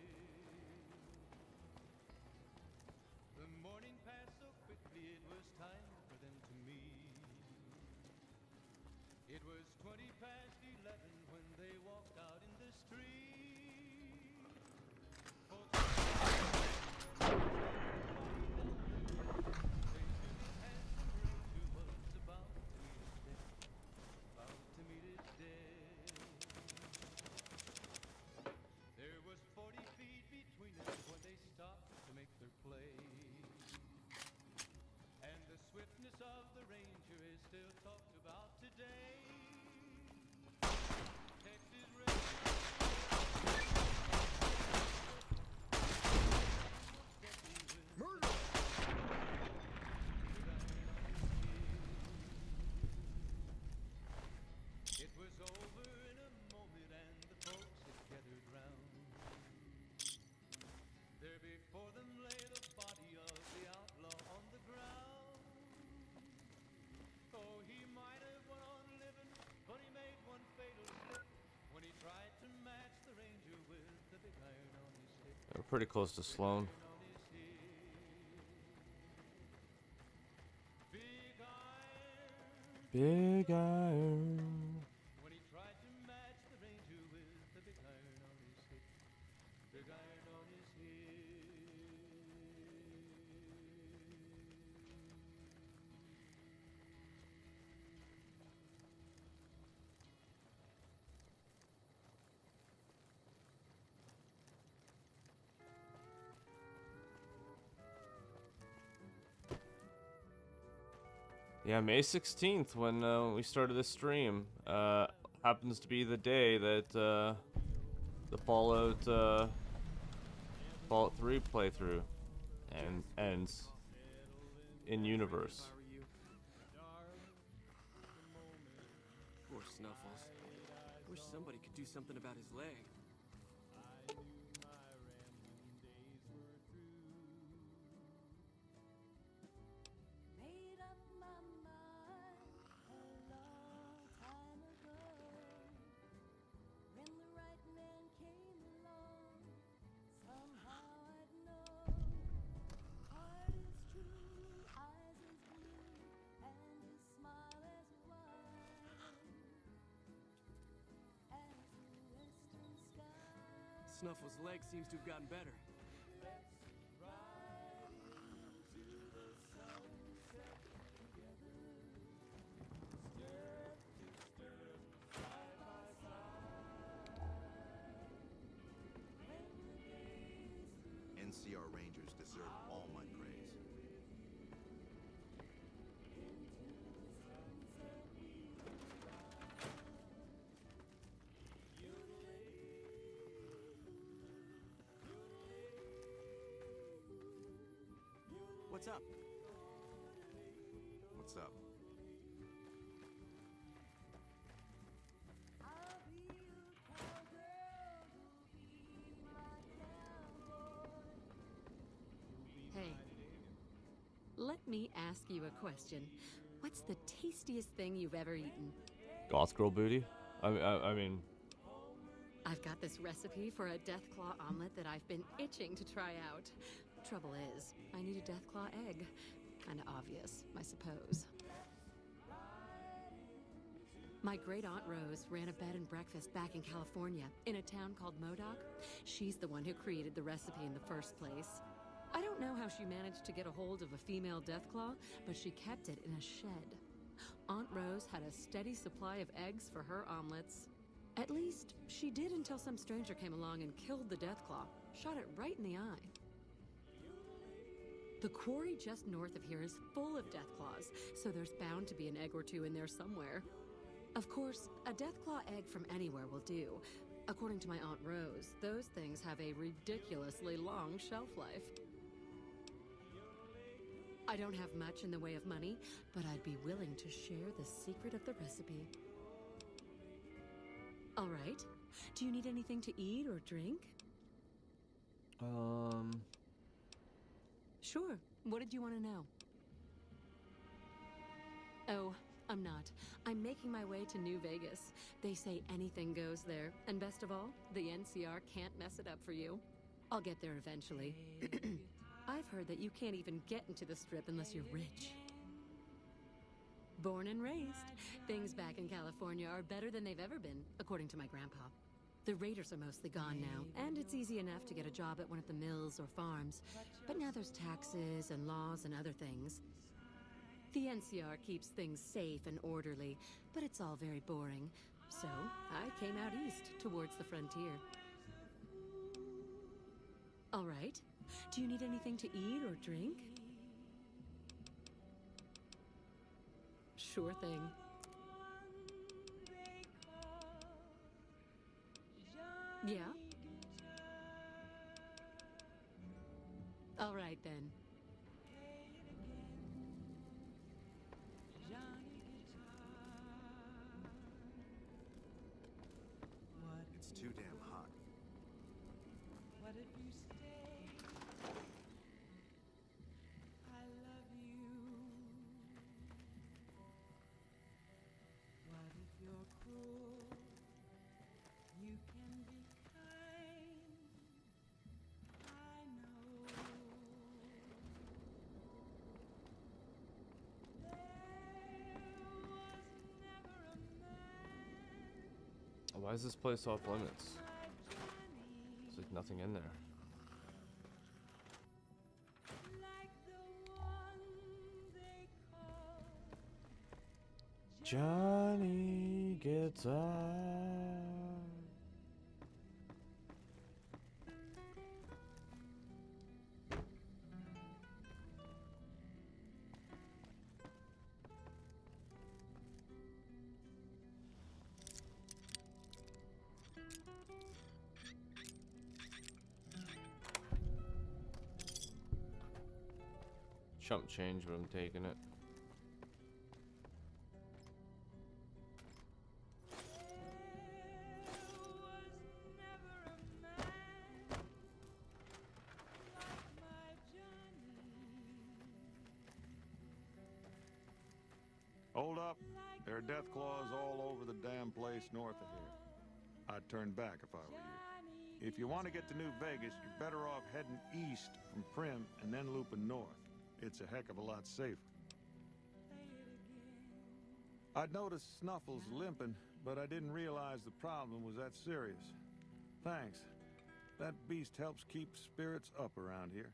Speaker 14: The morning passed so quickly it was time for them to meet. It was 20 past 11 when they walked out in the street. Folks were about to meet his death. There was 40 feet between them when they stopped to make their play. And the swiftness of the Ranger is still talked about today. Texas
Speaker 12: Murder!
Speaker 14: It was over in a moment and the folks had gathered round. There before them lay the body of the outlaw on the ground. Oh, he might have went on living, but he made one fatal slip when he tried to match the Ranger with the big iron on his hip.
Speaker 1: We're pretty close to Sloan. Big iron.
Speaker 14: When he tried to match the Ranger with the big iron on his hip. Big iron on his hip.
Speaker 1: Yeah, May 16th when we started this stream happens to be the day that the Fallout 3 playthrough ends in universe.
Speaker 15: Poor Snuffles. Wish somebody could do something about his leg. Snuffles' leg seems to have gotten better.
Speaker 16: NCR Rangers deserve all my praise.
Speaker 15: What's up?
Speaker 16: What's up?
Speaker 17: Hey, let me ask you a question. What's the tastiest thing you've ever eaten?
Speaker 1: Goth girl booty? I mean...
Speaker 17: I've got this recipe for a Deathclaw omelet that I've been itching to try out. Trouble is, I need a Deathclaw egg. Kinda obvious, I suppose. My great-aunt Rose ran a bed and breakfast back in California, in a town called Modoc. She's the one who created the recipe in the first place. I don't know how she managed to get a hold of a female Deathclaw, but she kept it in a shed. Aunt Rose had a steady supply of eggs for her omelets. At least, she did until some stranger came along and killed the Deathclaw, shot it right in the eye. The quarry just north of here is full of Deathclaws, so there's bound to be an egg or two in there somewhere. Of course, a Deathclaw egg from anywhere will do. According to my Aunt Rose, those things have a ridiculously long shelf life. I don't have much in the way of money, but I'd be willing to share the secret of the recipe. All right. Do you need anything to eat or drink? Sure. What did you want to know? Oh, I'm not. I'm making my way to New Vegas. They say anything goes there. And best of all, the NCR can't mess it up for you. I'll get there eventually. I've heard that you can't even get into the Strip unless you're rich. Born and raised. Things back in California are better than they've ever been, according to my grandpa. The raiders are mostly gone now, and it's easy enough to get a job at one of the mills or farms. But now there's taxes and laws and other things. The NCR keeps things safe and orderly, but it's all very boring. So, I came out east, towards the frontier. All right. Do you need anything to eat or drink? Sure thing. Yeah? All right, then.
Speaker 16: It's too damn hot.
Speaker 14: What if you stay? I love you. What if you're cruel? You can be kind. I know.
Speaker 1: Why is this place off limits? There's like nothing in there. Johnny Guitar. Chump change, but I'm taking it.
Speaker 12: Hold up. There are death claws all over the damn place north of here. I'd turn back if I were you. If you want to get to New Vegas, you're better off heading east from Primm and then looping north. It's a heck of a lot safer. I'd noticed Snuffles limping, but I didn't realize the problem was that serious. Thanks. That beast helps keep spirits up around here.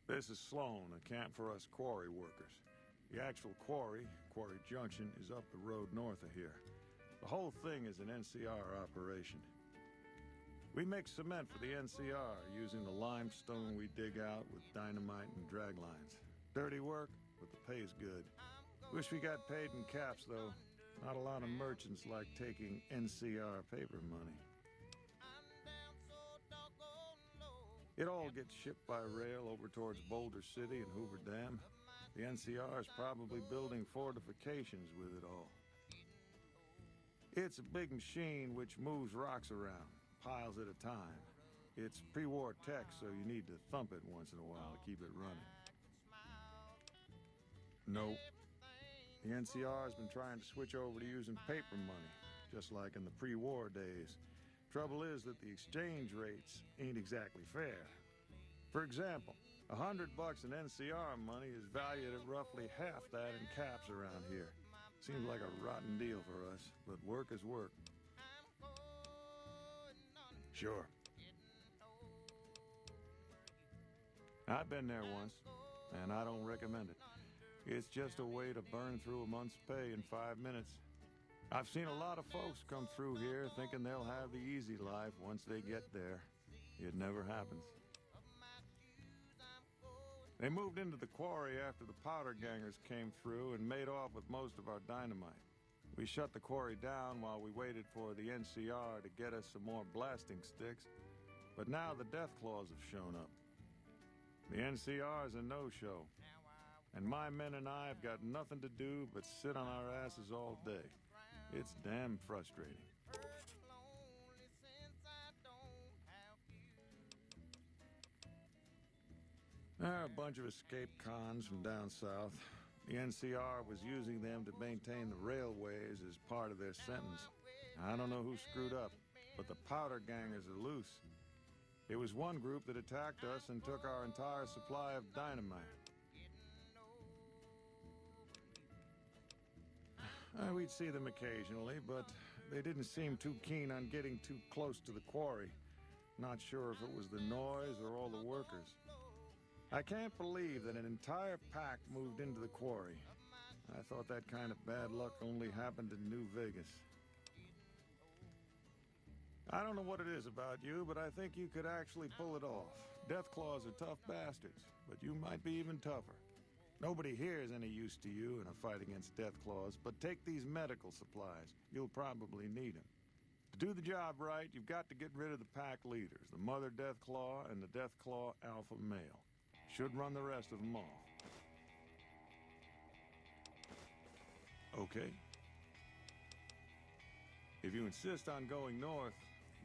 Speaker 12: This is Sloan, a camp for us quarry workers. The actual quarry, Quarry Junction, is up the road north of here. The whole thing is an NCR operation. We make cement for the NCR using the limestone we dig out with dynamite and drag lines. Dirty work, but the pay's good. Wish we got paid in caps, though. Not a lot of merchants like taking NCR paper money. It all gets shipped by rail over towards Boulder City and Hoover Dam. The NCR is probably building fortifications with it all. It's a big machine which moves rocks around, piles at a time. It's pre-war tech, so you need to thump it once in a while to keep it running. Nope. The NCR has been trying to switch over to using paper money, just like in the pre-war days. Trouble is that the exchange rates ain't exactly fair. For example, $100 in NCR money is valued at roughly half that in caps around here. Seems like a rotten deal for us, but work is work. Sure. I've been there once, and I don't recommend it. It's just a way to burn through a month's pay in 5 minutes. I've seen a lot of folks come through here thinking they'll have the easy life once they get there. It never happens. They moved into the quarry after the powder gangers came through and made off with most of our dynamite. We shut the quarry down while we waited for the NCR to get us some more blasting sticks, but now the death claws have shown up. The NCR is a no-show, and my men and I have got nothing to do but sit on our asses all day. It's damn frustrating. There are a bunch of escaped cons from down south. The NCR was using them to maintain the railways as part of their sentence. I don't know who screwed up, but the powder gangers are loose. It was one group that attacked us and took our entire supply of dynamite. We'd see them occasionally, but they didn't seem too keen on getting too close to the quarry. Not sure if it was the noise or all the workers. I can't believe that an entire pack moved into the quarry. I thought that kind of bad luck only happened in New Vegas. I don't know what it is about you, but I think you could actually pull it off. Deathclaws are tough bastards, but you might be even tougher. Nobody here is any use to you in a fight against Deathclaws, but take these medical supplies. You'll probably need them. To do the job right, you've got to get rid of the pack leaders, the Mother Deathclaw and the Deathclaw Alpha Male. Should run the rest of them off. Okay. If you insist on going north,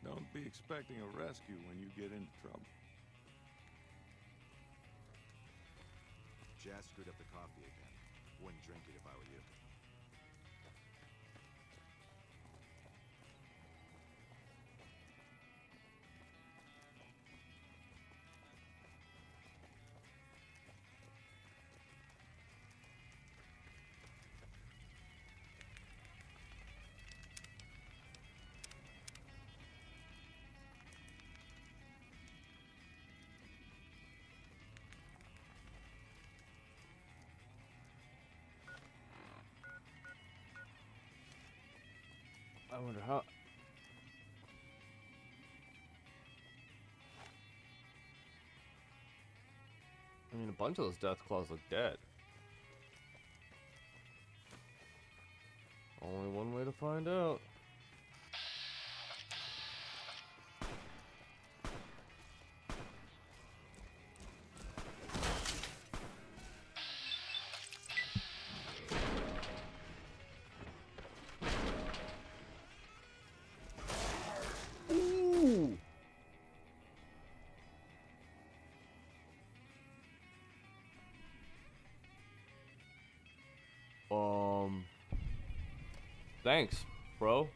Speaker 12: don't be expecting a rescue when you get into trouble.
Speaker 16: Jazz screwed up the coffee again. Wouldn't drink it if I were you.
Speaker 1: I wonder how... I mean, a bunch of those Deathclaws look dead. Only one way to find out. Thanks, bro.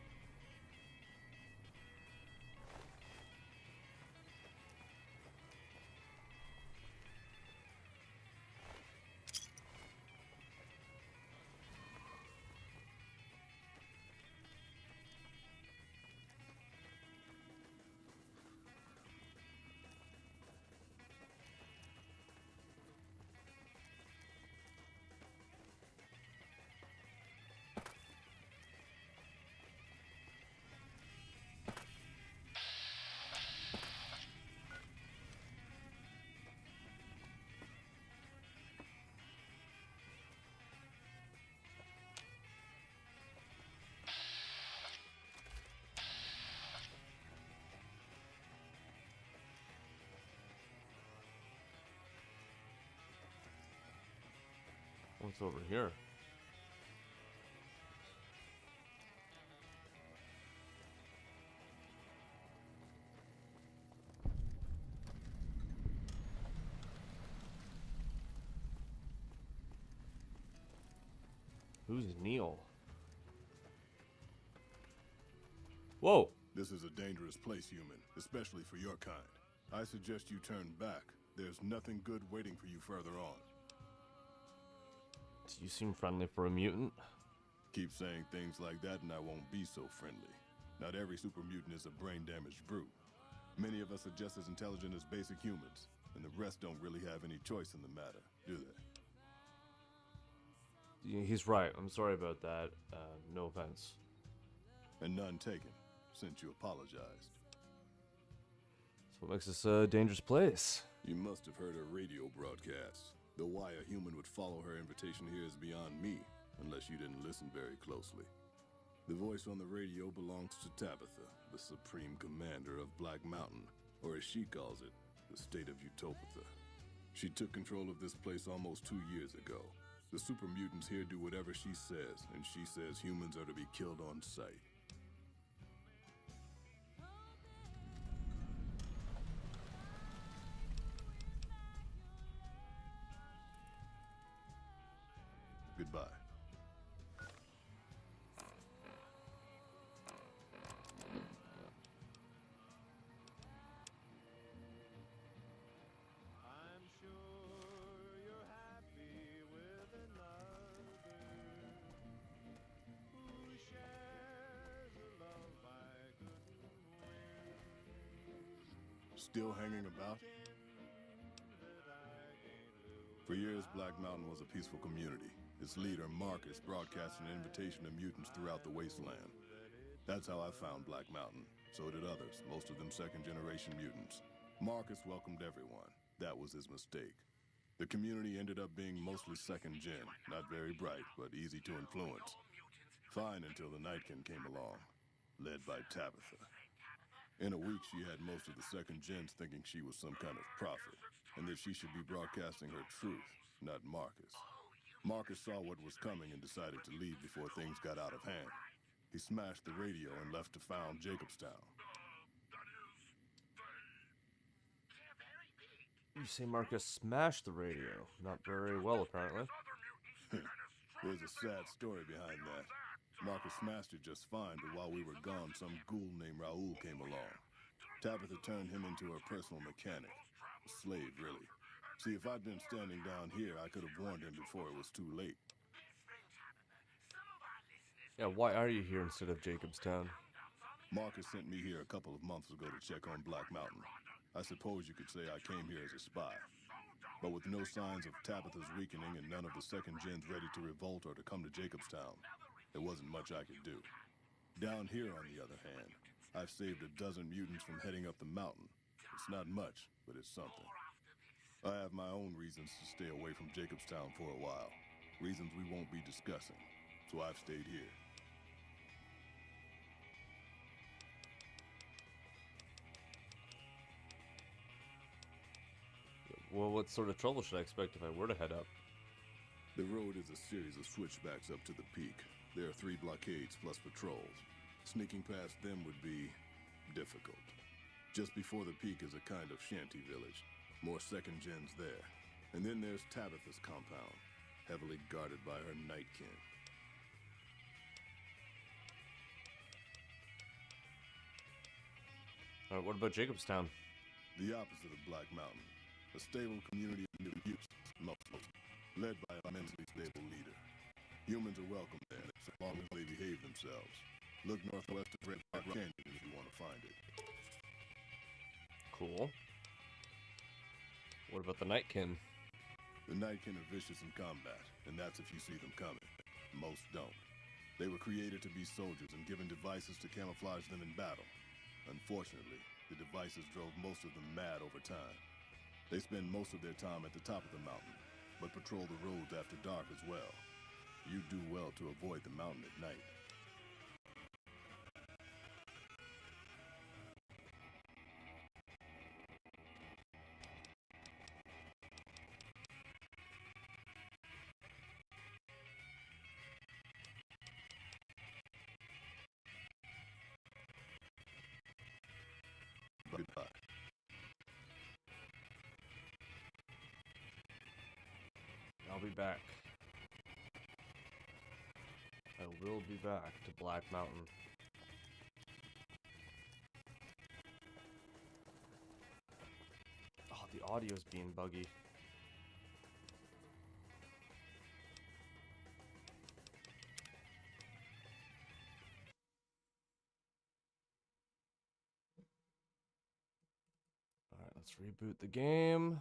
Speaker 1: What's over here? Who's Neil? Whoa!
Speaker 18: This is a dangerous place, human, especially for your kind. I suggest you turn back. There's nothing good waiting for you further on.
Speaker 1: You seem friendly for a mutant.
Speaker 18: Keep saying things like that and I won't be so friendly. Not every super mutant is a brain-damaged brute. Many of us are just as intelligent as basic humans, and the rest don't really have any choice in the matter, do they?
Speaker 1: He's right. I'm sorry about that. No offense.
Speaker 18: And none taken, since you apologized.
Speaker 1: That's what makes this a dangerous place.
Speaker 18: You must have heard her radio broadcast. Though why a human would follow her invitation here is beyond me, unless you didn't listen very closely. The voice on the radio belongs to Tabitha, the supreme commander of Black Mountain, or as she calls it, the state of Utopia. She took control of this place almost 2 years ago. The super mutants here do whatever she says, and she says humans are to be killed on sight. Goodbye.
Speaker 14: I'm sure you're happy with another.
Speaker 18: Still hanging about? For years, Black Mountain was a peaceful community. Its leader, Marcus, broadcast an invitation to mutants throughout the wasteland. That's how I found Black Mountain. So did others, most of them second-generation mutants. Marcus welcomed everyone. That was his mistake. The community ended up being mostly second-gen, not very bright, but easy to influence. Fine until the Nightkin came along, led by Tabitha. In a week, she had most of the second-gens thinking she was some kind of prophet, and that she should be broadcasting her truth, not Marcus. Marcus saw what was coming and decided to leave before things got out of hand. He smashed the radio and left to found Jacobstown.
Speaker 1: You say Marcus smashed the radio. Not very well, apparently.
Speaker 18: There's a sad story behind that. Marcus smashed it just fine, but while we were gone, some ghoul named Raoul came along. Tabitha turned him into her personal mechanic. A slave, really. See, if I'd been standing down here, I could have warned him before it was too late.
Speaker 1: Yeah, why are you here instead of Jacobstown?
Speaker 18: Marcus sent me here a couple of months ago to check on Black Mountain. I suppose you could say I came here as a spy. But with no signs of Tabitha's weakening and none of the second gens ready to revolt or to come to Jacobstown, there wasn't much I could do. Down here, on the other hand, I've saved a dozen mutants from heading up the mountain. It's not much, but it's something. I have my own reasons to stay away from Jacobstown for a while. Reasons we won't be discussing. So I've stayed here.
Speaker 1: Well, what sort of trouble should I expect if I were to head up?
Speaker 18: The road is a series of switchbacks up to the peak. There are 3 blockades plus patrols. Sneaking past them would be difficult. Just before the peak is a kind of shanty village. More second gens there. And then there's Tabitha's compound, heavily guarded by her Nightkin.
Speaker 1: Alright, what about Jacobstown?
Speaker 18: The opposite of Black Mountain. A stable community of mutants, mostly, led by an immensely stable leader. Humans are welcome there, so long as they behave themselves. Look northwest of Red Rock Canyon if you want to find it.
Speaker 1: Cool. What about the Nightkin?
Speaker 18: The Nightkin are vicious in combat, and that's if you see them coming. Most don't. They were created to be soldiers and given devices to camouflage them in battle. Unfortunately, the devices drove most of them mad over time. They spend most of their time at the top of the mountain, but patrol the roads after dark as well. You do well to avoid the mountain at night. Goodbye.
Speaker 1: I'll be back. I will be back to Black Mountain. Oh, the audio's being buggy. Alright, let's reboot the game.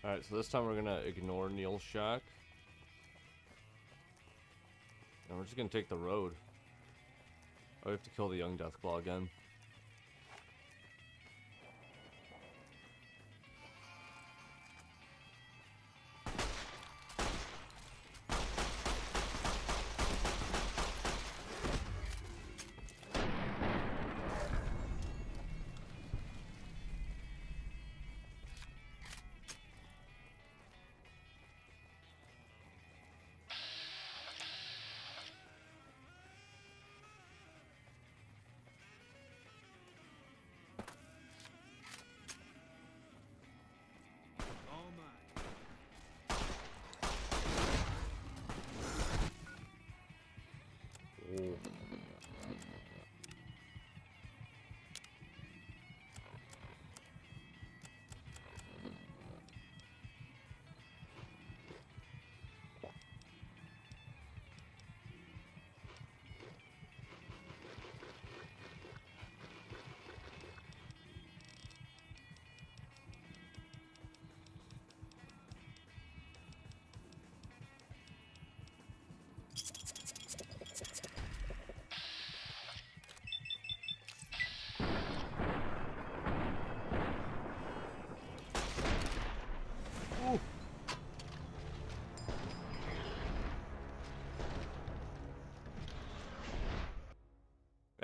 Speaker 1: Alright, so this time we're gonna ignore Neil Shack. And we're just gonna take the road. Oh, we have to kill the young Deathclaw again.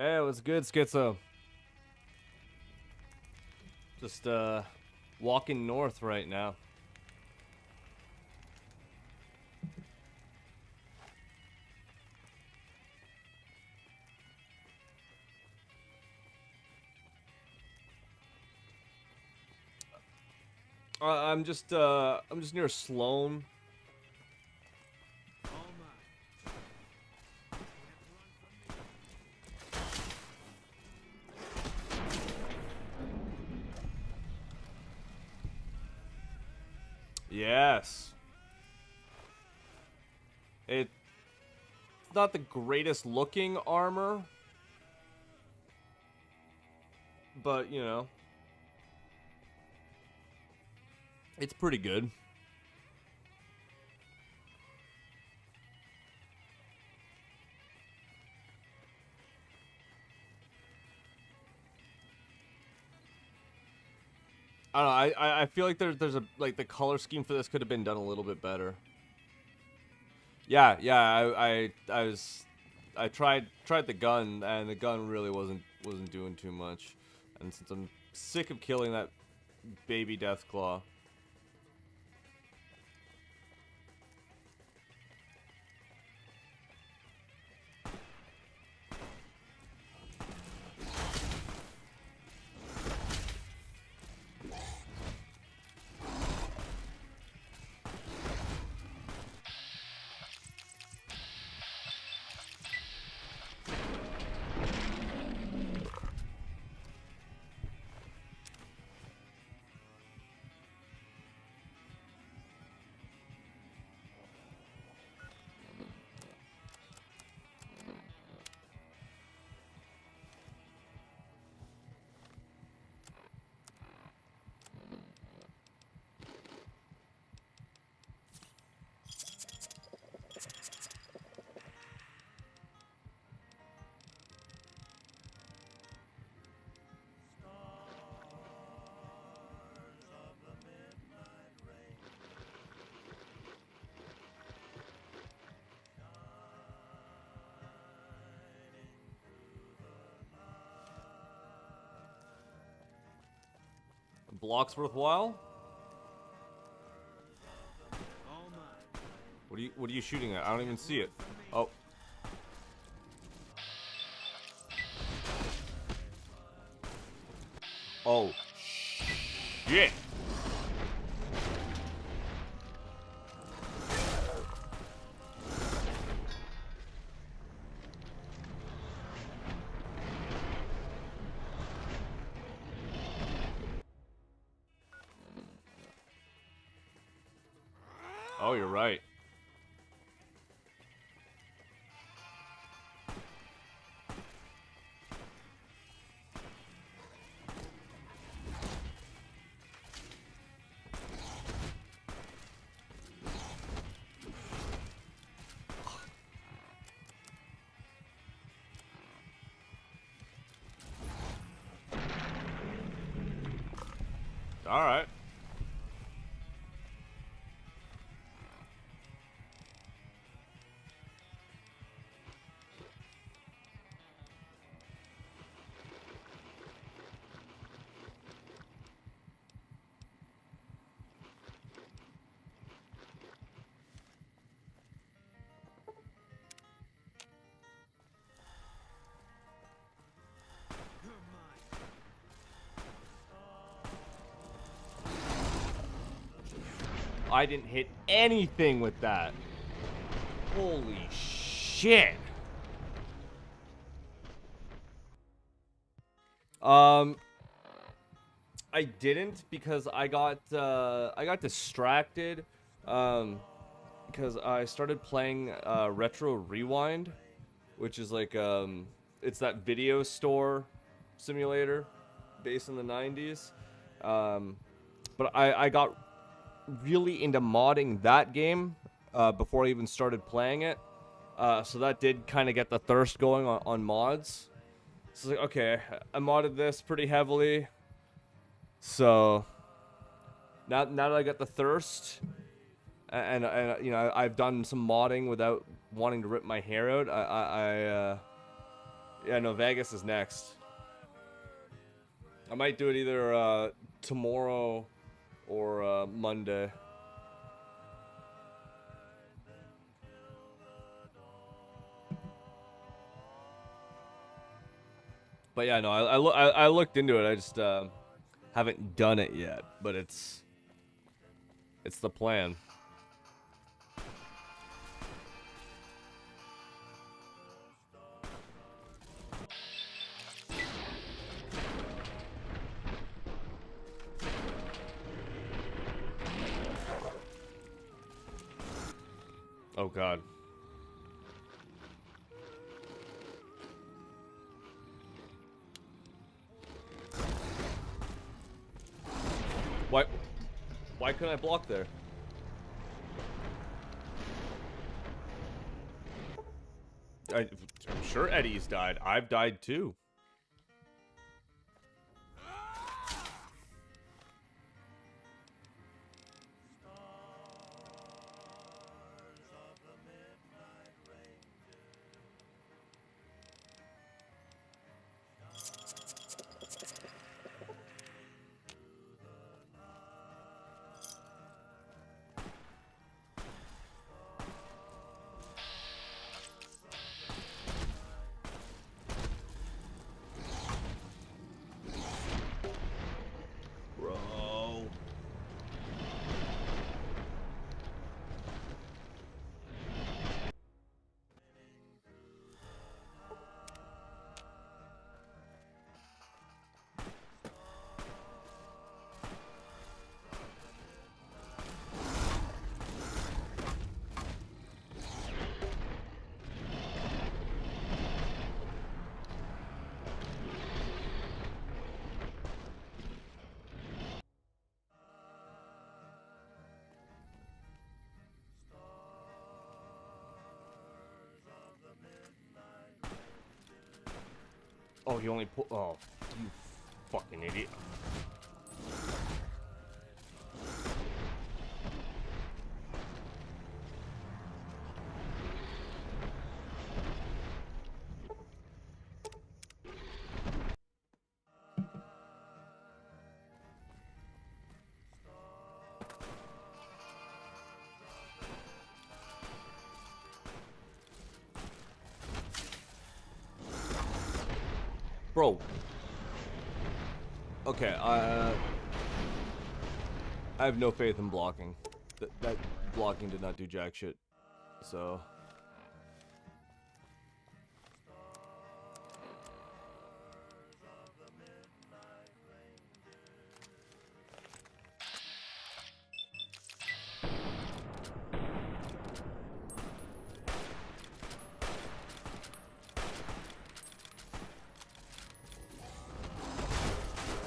Speaker 1: Hey, what's good, Schizo? Just, walking north right now. I'm just near Sloan. Yes. It's not the greatest looking armor, but you know, it's pretty good. I don't know, I feel like there's a, like, the color scheme for this could have been done a little bit better. Yeah, I tried the gun, and the gun really wasn't doing too much. And since I'm sick of killing that baby Deathclaw. Blocks worthwhile? What are you shooting at? I don't even see it. Oh. Oh. Shit. Oh, you're right. All right. I didn't hit anything with that. Holy shit. I didn't because I got distracted because I started playing Retro Rewind, which is like it's that video store simulator based in the 90s. But I got really into modding that game before I even started playing it. So that did kind of get the thirst going on mods. So it's like, okay, I modded this pretty heavily. So now that I got the thirst, and you know, I've done some modding without wanting to rip my hair out. Yeah, no, Vegas is next. I might do it either tomorrow or Monday. But yeah, no, I looked into it. I just haven't done it yet, but it's the plan. Oh God. Why couldn't I block there? I'm sure Eddie's died. I've died too. Oh, he only put. Oh, you fucking idiot. Bro. Okay, I have no faith in blocking. That blocking did not do jack shit. So.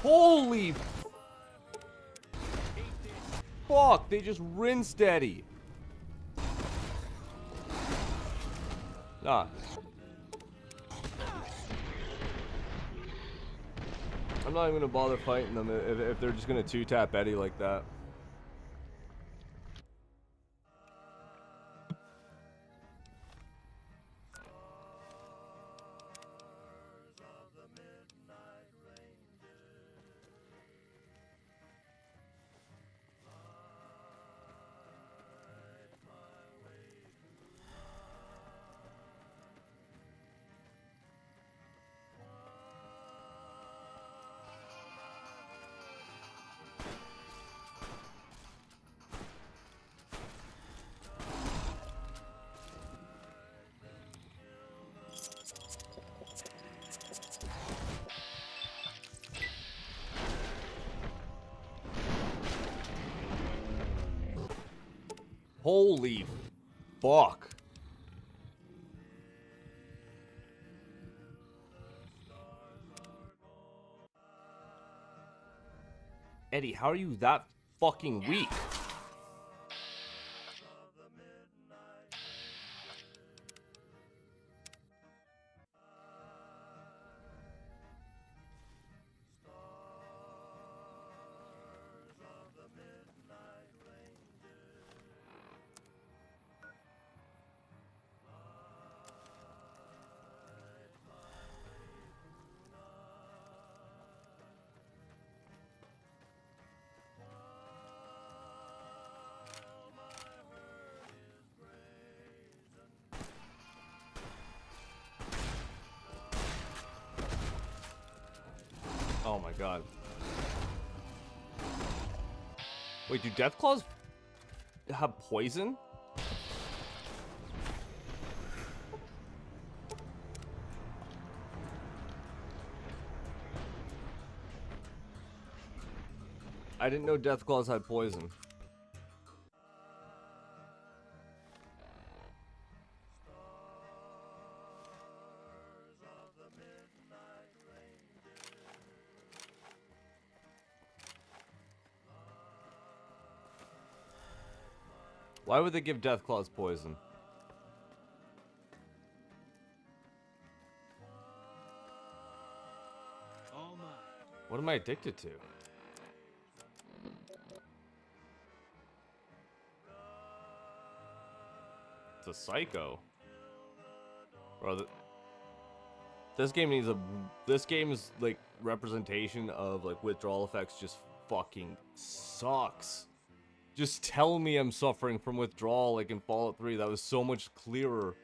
Speaker 1: Holy fuck, they just rinsed Eddie. Nah. I'm not even gonna bother fighting them if they're just gonna two-tap Eddie like that. Holy fuck. Eddie, how are you that fucking weak? Oh my god. Wait, do Deathclaws have poison? I didn't know Deathclaws had poison. Why would they give Deathclaws poison?
Speaker 5: All mine.
Speaker 1: What am I addicted to? It's a psycho. Bro, this game needs a... This game's, like, representation of, like, withdrawal effects just fucking sucks. Just tell me I'm suffering from withdrawal like in Fallout 3. That was so much clearer.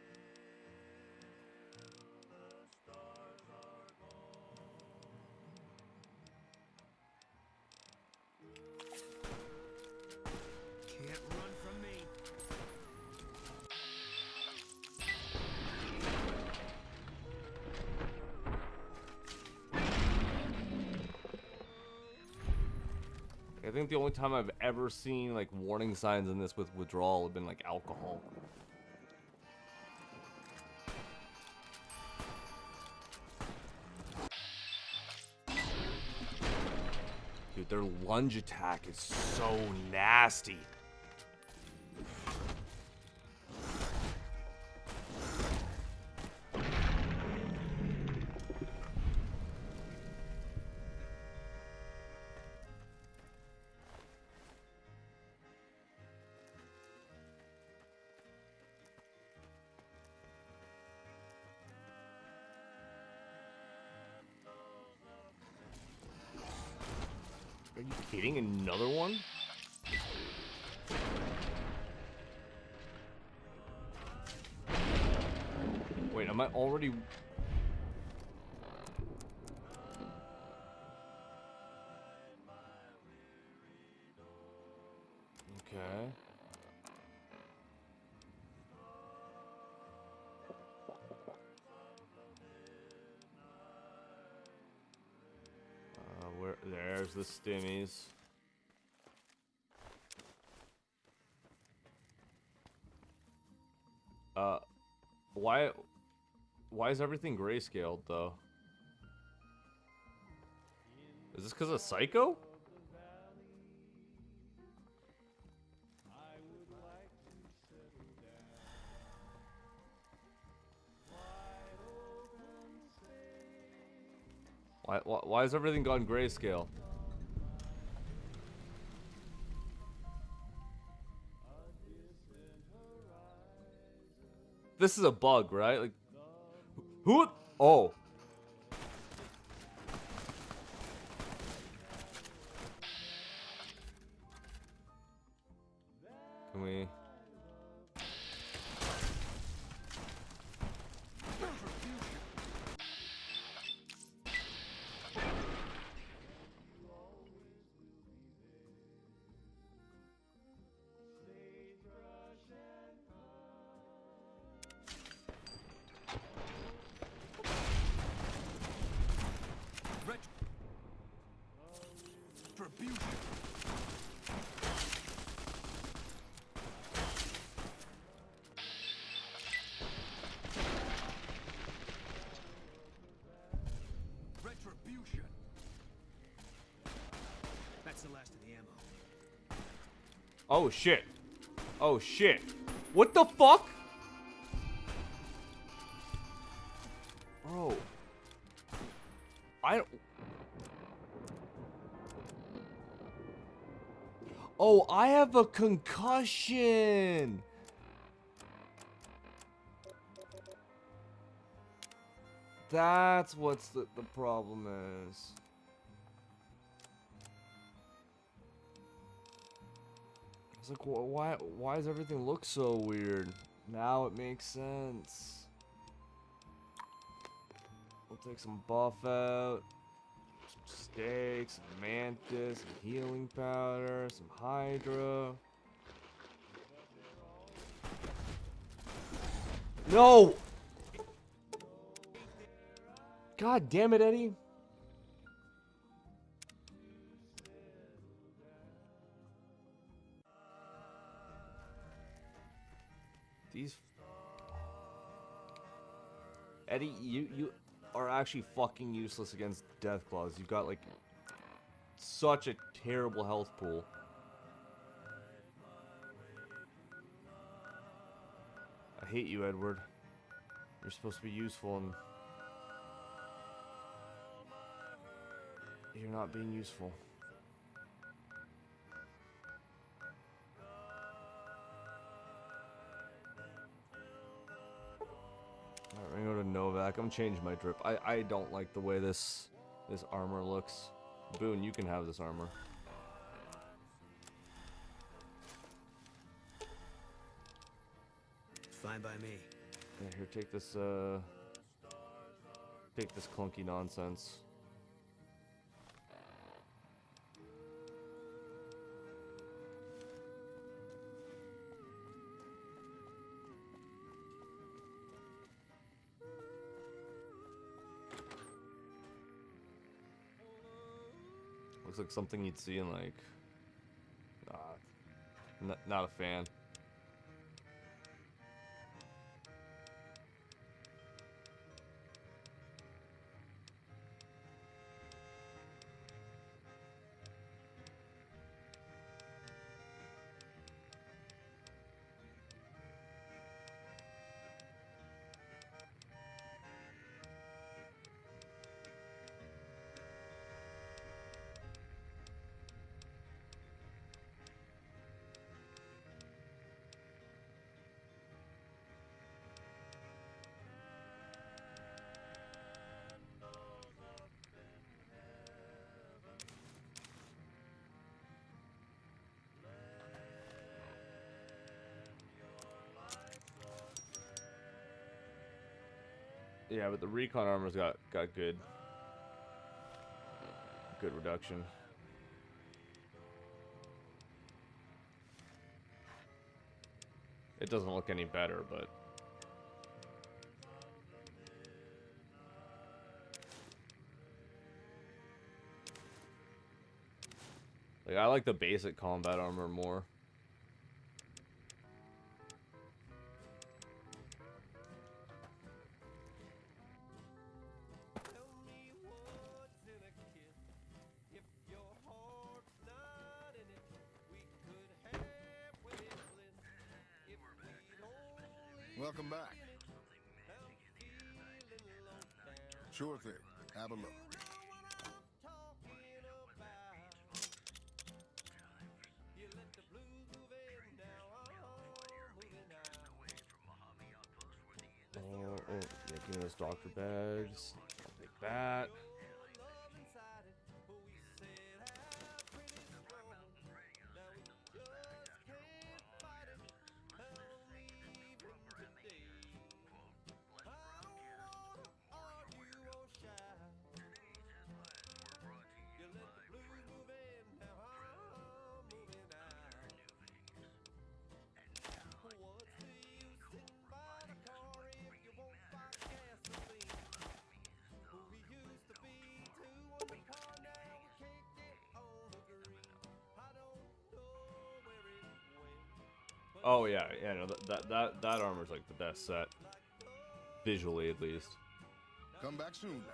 Speaker 5: Can't run from me.
Speaker 1: I think the only time I've ever seen like warning signs in this with withdrawal have been like alcohol. Dude, their lunge attack is so nasty. Are you kidding? Another one? Wait, am I already... Okay. There's the stimmies. Why is everything grayscaled though? Is this because of Psycho? Why has everything gone grayscale? This is a bug, right? Like, who? Oh. Can we?
Speaker 5: Retribution. That's the last of the ammo.
Speaker 1: Oh shit. Oh shit. What the fuck? Bro. I don't... Oh, I have a concussion. That's what's the problem is. It's like, why does everything look so weird? Now it makes sense. We'll take some buff out, some steak, some mantis, some healing powder, some hydra. No! God damn it, Eddie. These... Eddie, you are actually fucking useless against Deathclaws. You've got, like, such a terrible health pool. I hate you, Edward. You're supposed to be useful and... you're not being useful. Alright, we're gonna go to Novak. I'm changing my drip. I don't like the way this armor looks. Boone, you can have this armor.
Speaker 5: Fine by me.
Speaker 1: Yeah, here, take this clunky nonsense. Looks like something you'd see in, like, not a fan. Yeah, but the recon armor's got good reduction. It doesn't look any better, but like, I like the basic combat armor more.
Speaker 9: Welcome back. Sure thing. Have a look.
Speaker 1: Oh, making those doctor bags. I'll take that. Oh yeah, yeah, no, that armor's like the best set, visually at least.
Speaker 9: Come back soon now.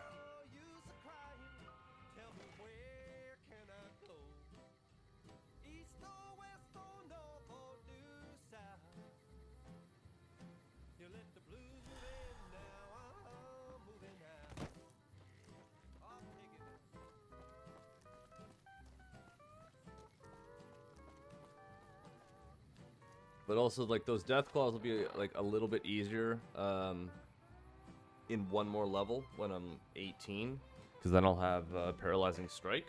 Speaker 1: But also, like, those death claws will be like a little bit easier in one more level when I'm 18, because then I'll have paralyzing strike.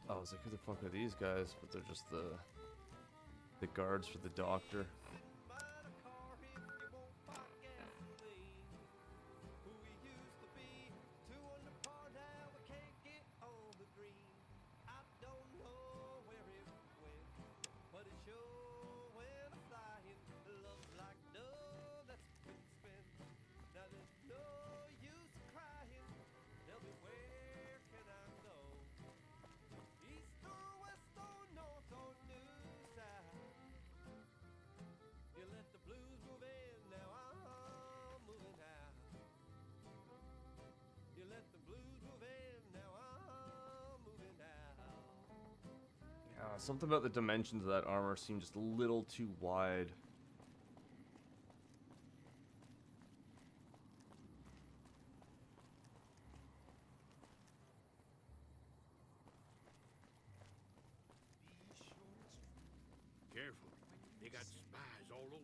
Speaker 1: I was like, who the fuck are these guys? But they're just the guards for the doctor. Something about the dimensions of that armor seemed just a little too wide.
Speaker 19: Careful. They got spies all over.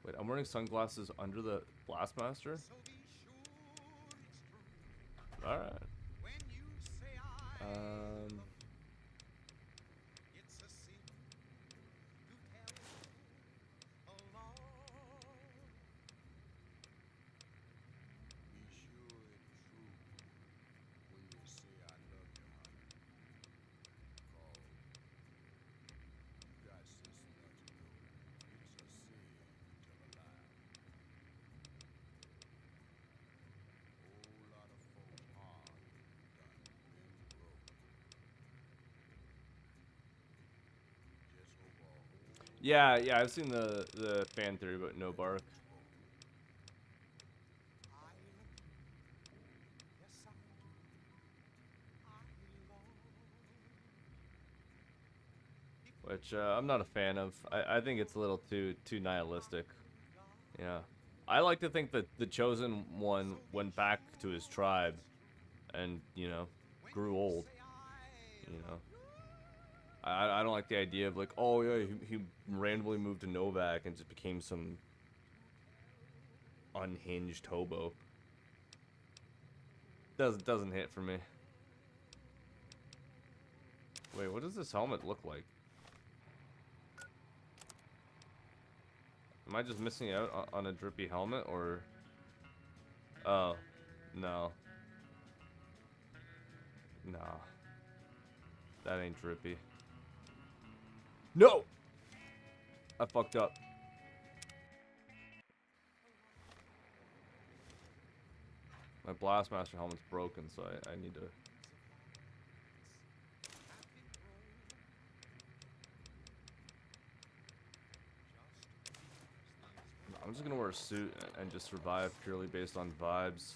Speaker 1: Wait, I'm wearing sunglasses under the Blastmaster? Alright. Yeah, I've seen the fan theory about no bark. Which I'm not a fan of. I think it's a little too nihilistic. Yeah. I like to think that the Chosen One went back to his tribe and, you know, grew old. You know. I don't like the idea of like, oh yeah, he randomly moved to Novak and just became some unhinged hobo. Doesn't hit for me. Wait, what does this helmet look like? Am I just missing out on a drippy helmet, or? Oh, no. Nah. That ain't drippy. No! I fucked up. My Blastmaster helmet's broken, so I need to... I'm just gonna wear a suit and just survive purely based on vibes.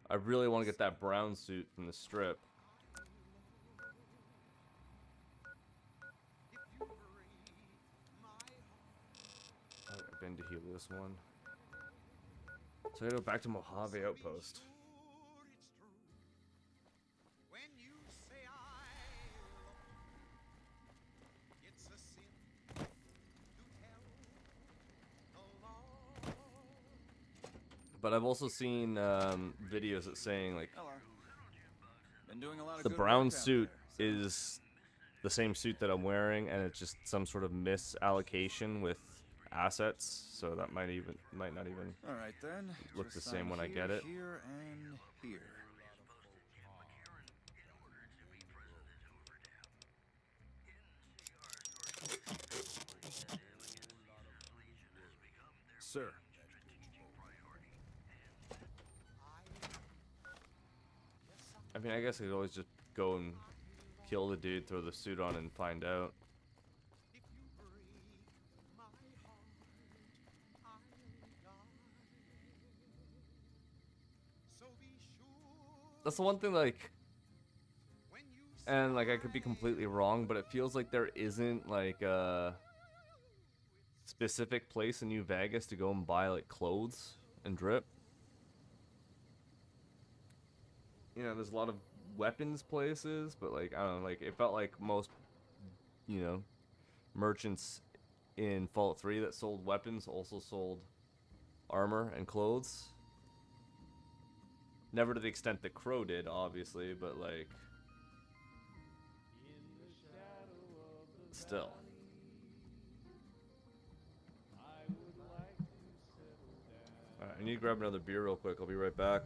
Speaker 1: I really want to get that brown suit from the strip. I've been to Helios 1. So I gotta go back to Mojave Outpost. But I've also seen videos that saying like
Speaker 20: Been doing a lot of
Speaker 1: the
Speaker 20: good
Speaker 1: brown
Speaker 20: work out
Speaker 1: suit is the same suit that I'm wearing, and it's just some sort of misallocation with assets, so that might not even
Speaker 20: All right then.
Speaker 1: look
Speaker 20: Just
Speaker 1: the same
Speaker 20: sign
Speaker 1: when I
Speaker 20: here,
Speaker 1: get it.
Speaker 20: Here and here.
Speaker 12: Sir.
Speaker 1: I mean, I guess I could always just go and kill the dude, throw the suit on, and find out. That's the one thing, like, and like I could be completely wrong, but it feels like there isn't like a specific place in New Vegas to go and buy like clothes and drip. You know, there's a lot of weapons places, but like I don't know, like it felt like most, you know, merchants in Fallout 3 that sold weapons also sold armor and clothes. Never to the extent that Crow did, obviously, but like still. Alright, I need to grab another beer real quick. I'll be right back.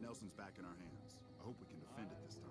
Speaker 21: Nelson's back in our hands. I hope we can defend it this time.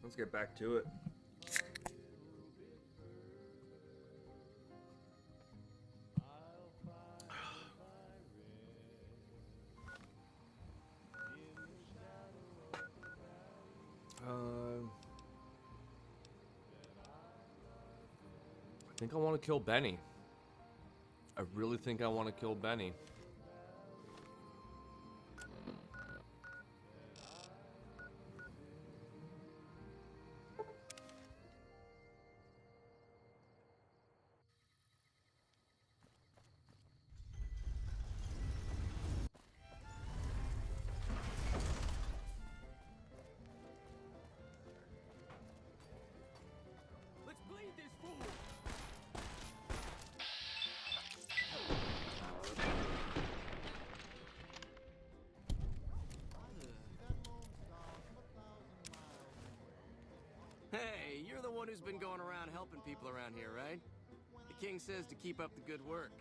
Speaker 21: Let's get back to it. I think I want to kill Benny. I really think I want to kill Benny.
Speaker 15: one who's been going around helping people around here, right? The king says to keep up the good work.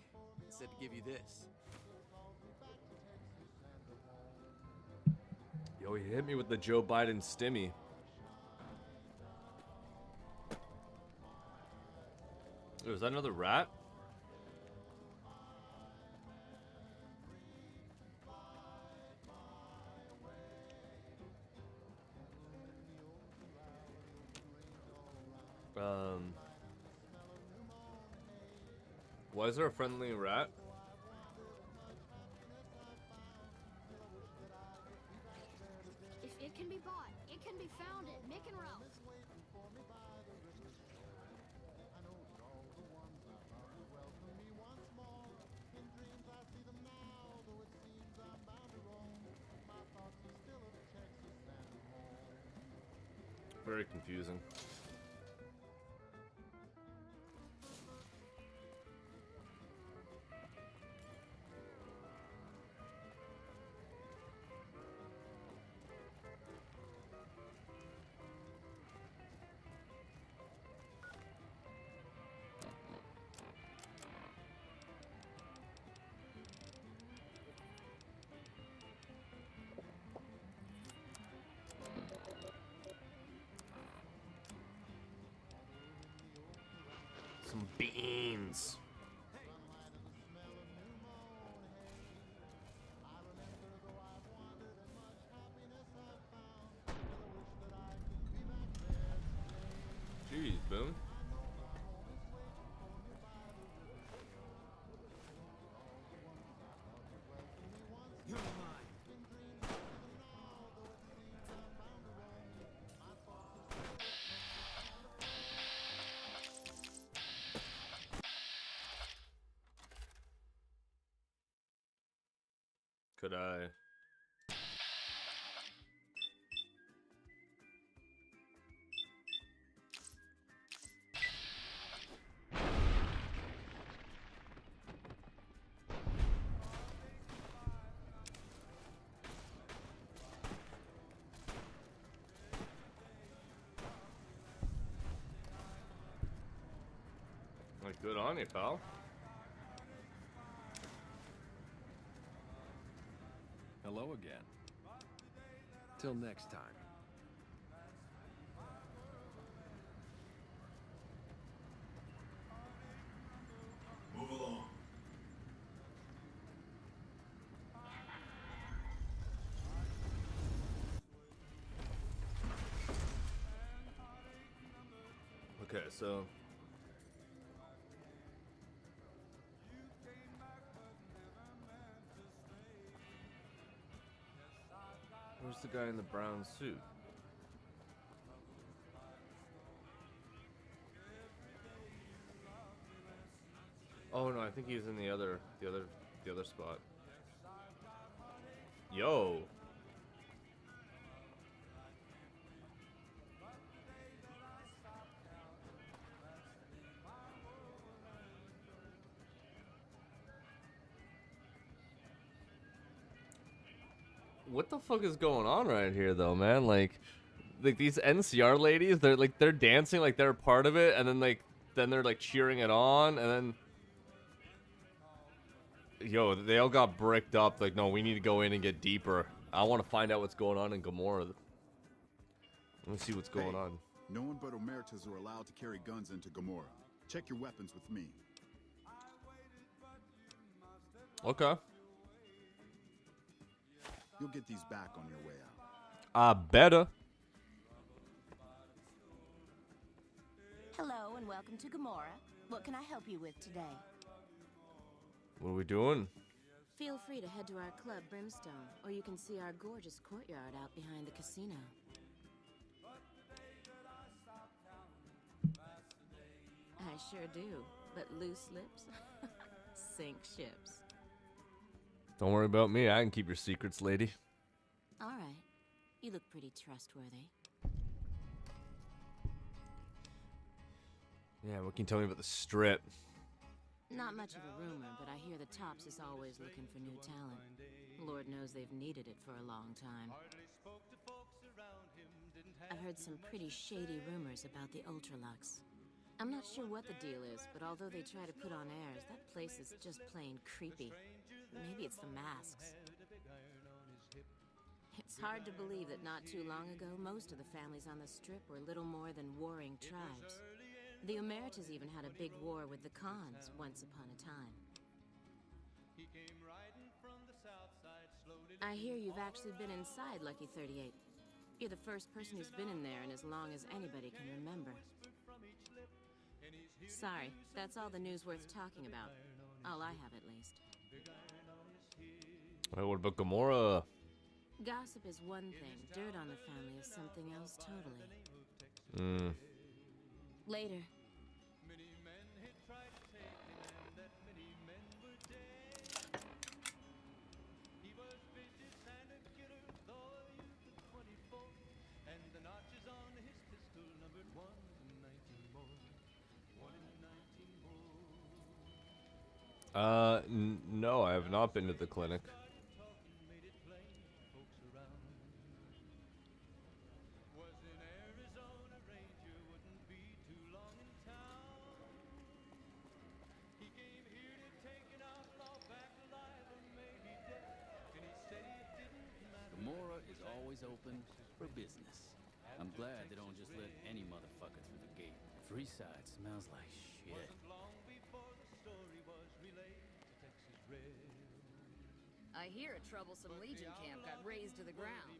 Speaker 15: He said to give you this.
Speaker 21: Yo, he hit me with the Joe Biden stimmy. Wait, was that another rat? Was there a friendly rat?
Speaker 6: If it can be bought, it can be found at Mick and Ralph's.
Speaker 21: Very confusing. Some beans. Jeez, Boone. Could I? Like, good on you, pal.
Speaker 10: Hello again. Till next time.
Speaker 18: Move along.
Speaker 21: Okay, so where's the guy in the brown suit? Oh no, I think he's in the other spot. Yo. What the fuck is going on right here, though, man? Like these NCR ladies, they're dancing like they're a part of it, and then they're like cheering it on, and then yo, they all got bricked up. Like, no, we need to go in and get deeper. I want to find out what's going on in Gamora. Let me see what's going on.
Speaker 22: No one but Omertas are allowed to carry guns into Gamora. Check your weapons with me.
Speaker 21: Okay.
Speaker 22: You'll get these back on your way out.
Speaker 21: I better.
Speaker 23: Hello and welcome to Gamora. What can I help you with today?
Speaker 21: What are we doing?
Speaker 23: Feel free to head to our club, Brimstone, or you can see our gorgeous courtyard out behind the casino. I sure do, but loose lips sink ships.
Speaker 21: Don't worry about me. I can keep your secrets, lady.
Speaker 23: All right. You look pretty trustworthy.
Speaker 21: Yeah, what can you tell me about the strip?
Speaker 23: Not much of a rumor, but I hear the Tops is always looking for new talent. Lord knows they've needed it for a long time. I've heard some pretty shady rumors about the Ultralux. I'm not sure what the deal is, but although they try to put on airs, that place is just plain creepy. Maybe it's the masks. It's hard to believe that not too long ago, most of the families on the Strip were little more than warring tribes. The Emeritus even had a big war with the Khans once upon a time. I hear you've actually been inside Lucky 38. You're the first person who's been in there in as long as anybody can remember. Sorry, that's all the news worth talking about. All I have, at least.
Speaker 21: Alright, what about Gamora?
Speaker 23: Gossip is one thing. Dirt on the family is something else totally. Later.
Speaker 21: No, I have not been to the clinic.
Speaker 4: Gamora is always open for business. I'm glad they don't just let any motherfucker through the gate. Freeside smells like shit.
Speaker 11: I hear a troublesome Legion camp got razed to the ground.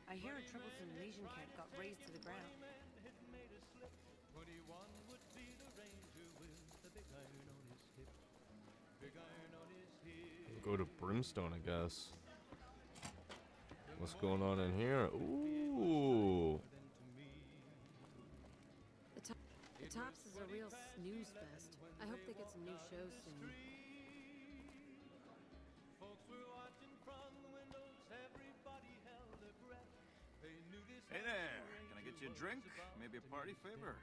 Speaker 23: I hear a troublesome Legion camp got razed to the ground.
Speaker 21: Go to Brimstone, I guess. What's going on in here? Ooh.
Speaker 17: The Tops is a real snooze fest. I hope they get some new shows soon.
Speaker 20: Hey there, can I get you a drink? Maybe a party favor?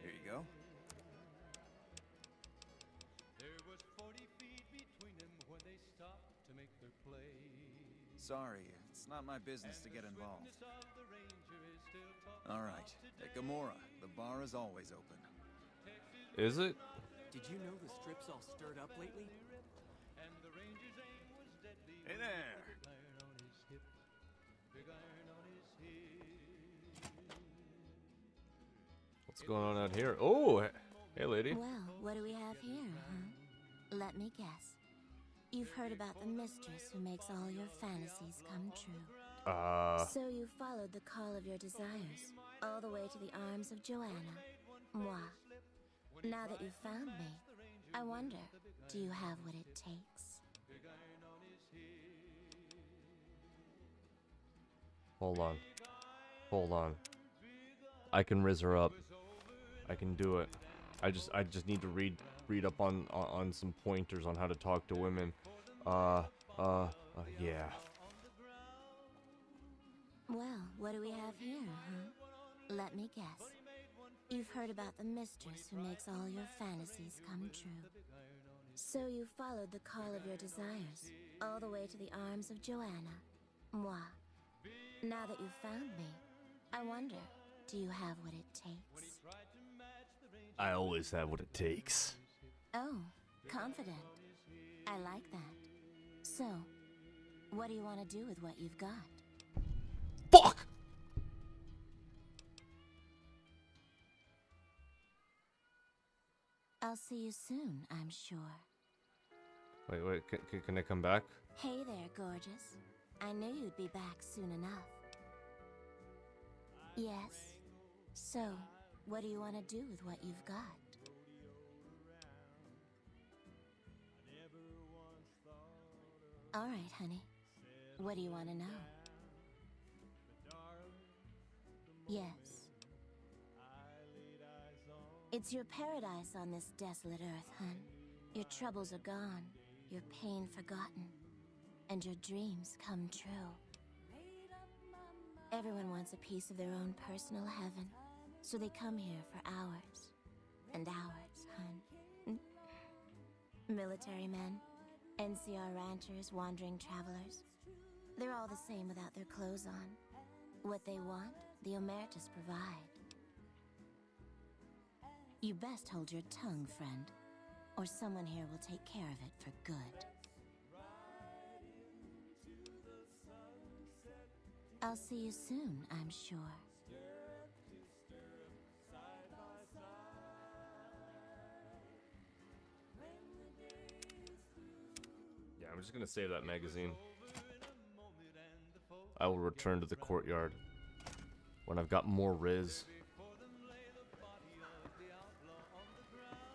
Speaker 20: Here you go. Sorry, it's not my business to get involved. All right, at Gamora, the bar is always open.
Speaker 21: Is it?
Speaker 15: Did you know the Strip's all stirred up lately?
Speaker 20: Hey there!
Speaker 21: What's going on out here? Oh, hey, lady.
Speaker 23: Well, what do we have here, huh? Let me guess. You've heard about the mistress who makes all your fantasies come true. So you followed the call of your desires, all the way to the arms of Joanna. Moi. Now that you've found me, I wonder, do you have what it takes?
Speaker 21: Hold on. Hold on. I can riz her up. I can do it. I just need to read up on some pointers on how to talk to women. Yeah.
Speaker 23: Well, what do we have here, huh? Let me guess. You've heard about the mistress who makes all your fantasies come true. So you followed the call of your desires, all the way to the arms of Joanna. Moi. Now that you've found me, I wonder, do you have what it takes?
Speaker 21: I always have what it takes.
Speaker 23: Oh, confident. I like that. So, what do you want to do with what you've got?
Speaker 21: Fuck!
Speaker 23: I'll see you soon, I'm sure.
Speaker 21: Wait, can I come back?
Speaker 23: Hey there, gorgeous. I knew you'd be back soon enough. Yes. So, what do you want to do with what you've got? All right, honey. What do you want to know? Yes. It's your paradise on this desolate earth, hun. Your troubles are gone, your pain forgotten, and your dreams come true. Everyone wants a piece of their own personal heaven, so they come here for hours and hours, hun. Military men, NCR ranchers, wandering travelers. They're all the same without their clothes on. What they want, the Omertas provide. You best hold your tongue, friend, or someone here will take care of it for good. I'll see you soon, I'm sure.
Speaker 21: Yeah, I'm just gonna save that magazine. I will return to the courtyard when I've got more Riz.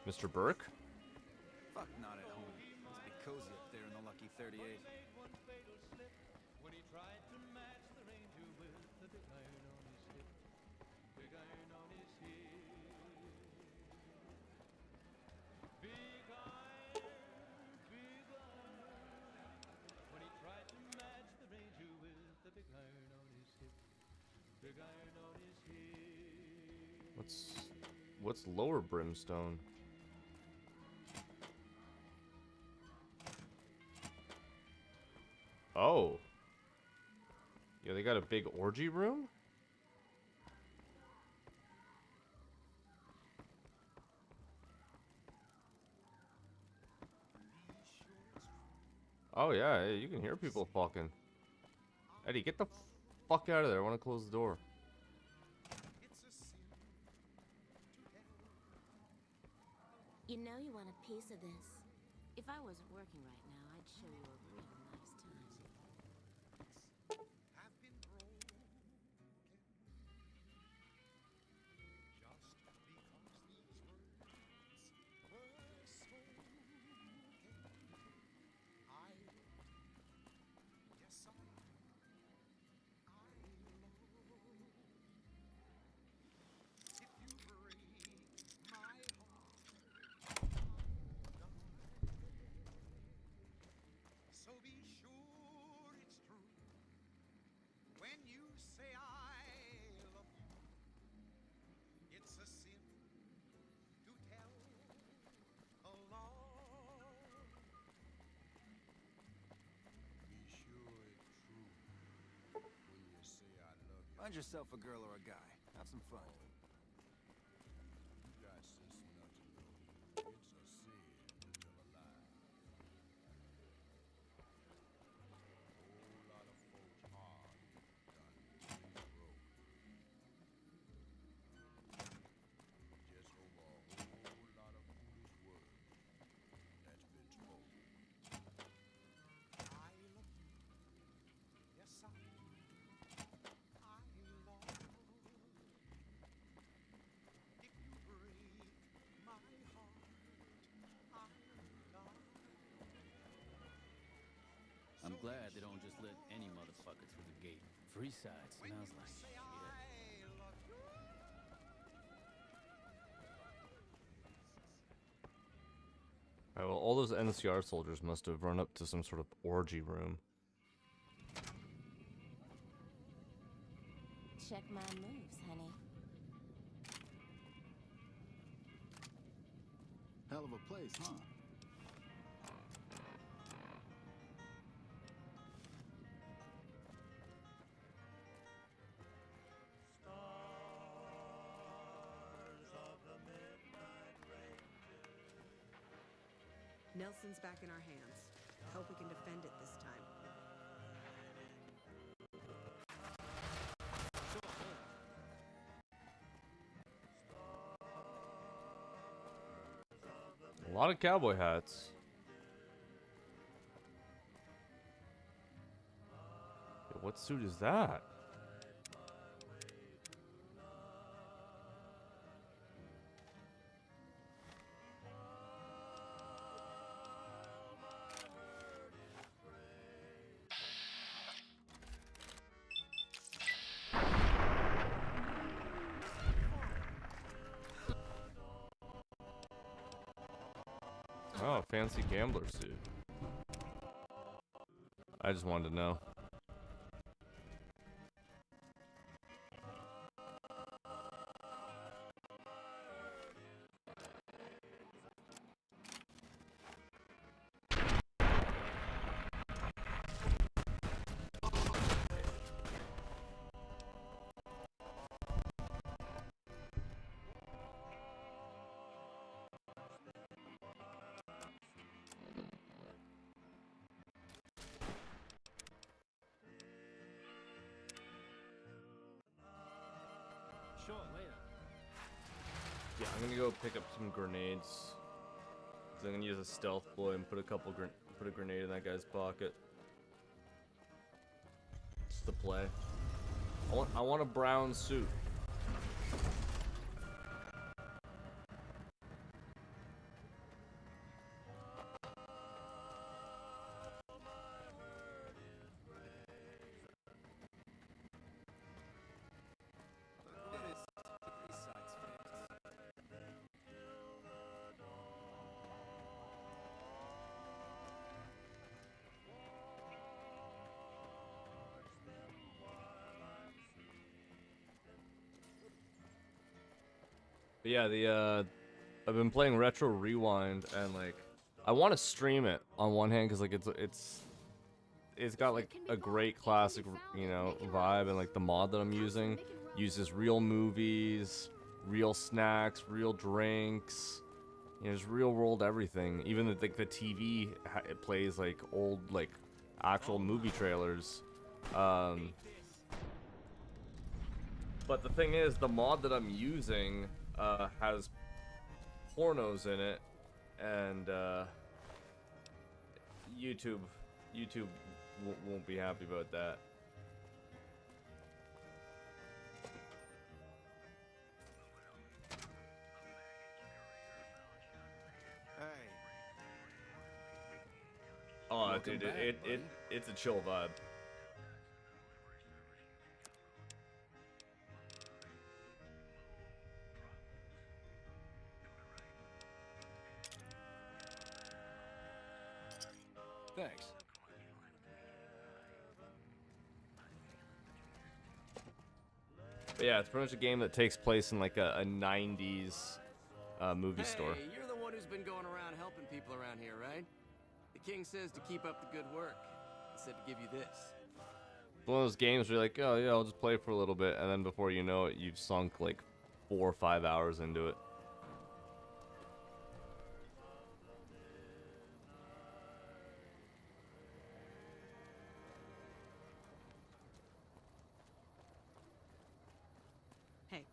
Speaker 21: Mr. Burke?
Speaker 7: Fuck not at home. Must be cozy up there in the Lucky 38.
Speaker 21: What's Lower Brimstone? Oh. Yeah, they got a big orgy room? Oh yeah, you can hear people fucking. Eddie, get the fuck out of there. I want to close the door.
Speaker 23: You know you want a piece of this. If I wasn't working right now, I'd show you a real nice time.
Speaker 14: So be sure it's true when you say I love you. It's a sin to tell a lie. Be sure it's true when you say I love you.
Speaker 7: Find yourself a girl or a guy. Have some fun.
Speaker 14: You got sense enough to know it's a sin to tell a lie. Whole lot of folks hard done been broke. Just over a whole lot of foolish words that's been spoken. I love you. Yes, I do. I love. If you break my heart, I love.
Speaker 4: I'm glad they don't just let any motherfucker through the gate. Freeside smells like shit.
Speaker 21: Alright, well, all those NCR soldiers must have run up to some sort of orgy room.
Speaker 23: Check my moves, honey.
Speaker 22: Hell of a place, huh?
Speaker 8: Nelson's back in our hands. Hope we can defend it this time.
Speaker 21: A lot of cowboy hats. Yo, what suit is that? Oh, fancy gambler suit. I just wanted to know.
Speaker 4: Sure, later.
Speaker 21: Yeah, I'm gonna go pick up some grenades. So I'm gonna use a stealth boy and put a grenade in that guy's pocket. It's the play. I want a brown suit. But yeah, I've been playing Retro Rewind, and like, I want to stream it on one hand because like it's got like a great classic, you know, vibe, and like the mod that I'm using uses real movies, real snacks, real drinks, you know, just real world everything. Even the TV it plays like old like actual movie trailers. But the thing is, the mod that I'm using has pornos in it, and YouTube won't be happy about that.
Speaker 7: Hey.
Speaker 21: Oh, dude, it's a chill vibe.
Speaker 10: Thanks.
Speaker 21: But yeah, it's pretty much a game that takes place in like a 90s movie store.
Speaker 15: Hey, you're the one who's been going around helping people around here, right? The king says to keep up the good work. He said to give you this.
Speaker 21: One of those games where you're like, oh yeah, I'll just play for a little bit, and then before you know it, you've sunk like 4 or 5 hours into it.
Speaker 8: Hey.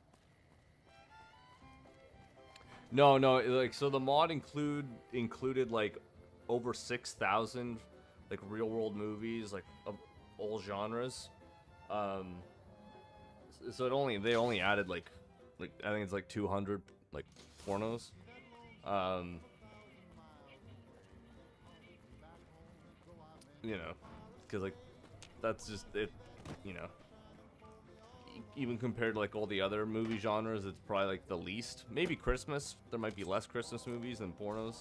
Speaker 21: No, like, so the mod included like over 6,000 like real world movies, like of all genres. So they only added like I think it's like 200 like pornos. You know, because like that's just it, you know. Even compared to like all the other movie genres, it's probably like the least. Maybe Christmas, there might be less Christmas movies than pornos.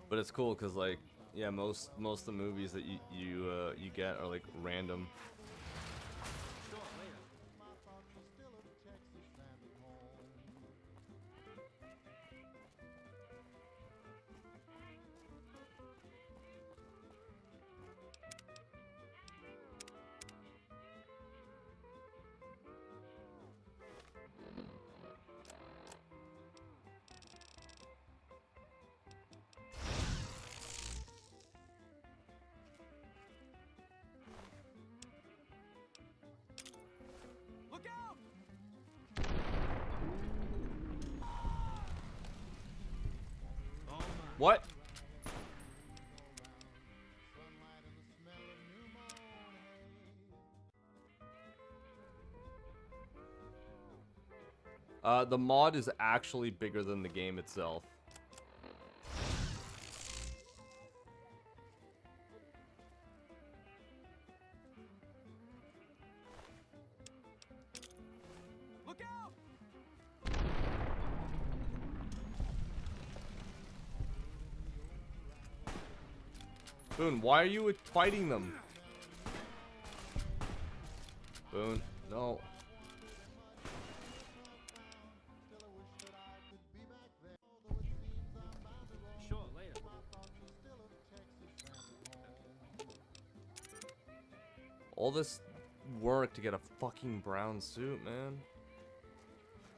Speaker 21: But it's cool because like, yeah, most of the movies that you get are like random.
Speaker 7: Look out!
Speaker 21: What? The mod is actually bigger than the game itself.
Speaker 7: Look out!
Speaker 21: Boone, why are you fighting them? Boone, no.
Speaker 4: Sure, later.
Speaker 21: All this work to get a fucking brown suit, man.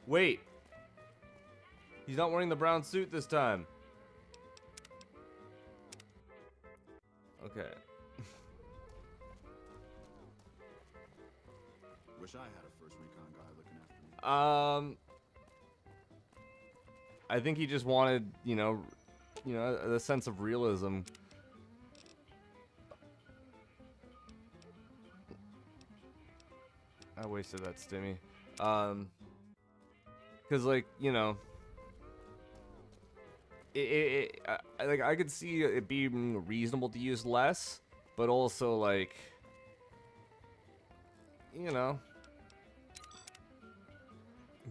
Speaker 21: Wait. He's not wearing the brown suit this time. Okay.
Speaker 22: Wish I had a first recon guy looking after me.
Speaker 21: I think he just wanted, you know, the sense of realism. I wasted that stimmy. Cause like, you know, like I could see it being reasonable to use less, but also like, you know,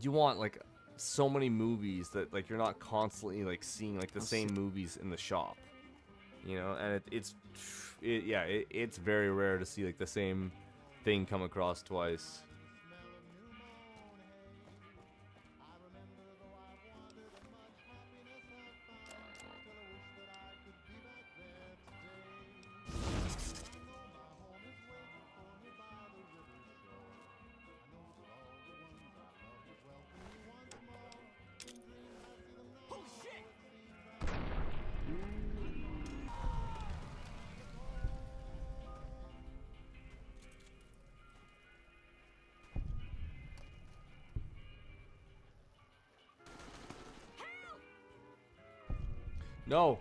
Speaker 21: you want like so many movies that like you're not constantly like seeing like the same movies in the shop, you know, and it's very rare to see like the same thing come across twice. No.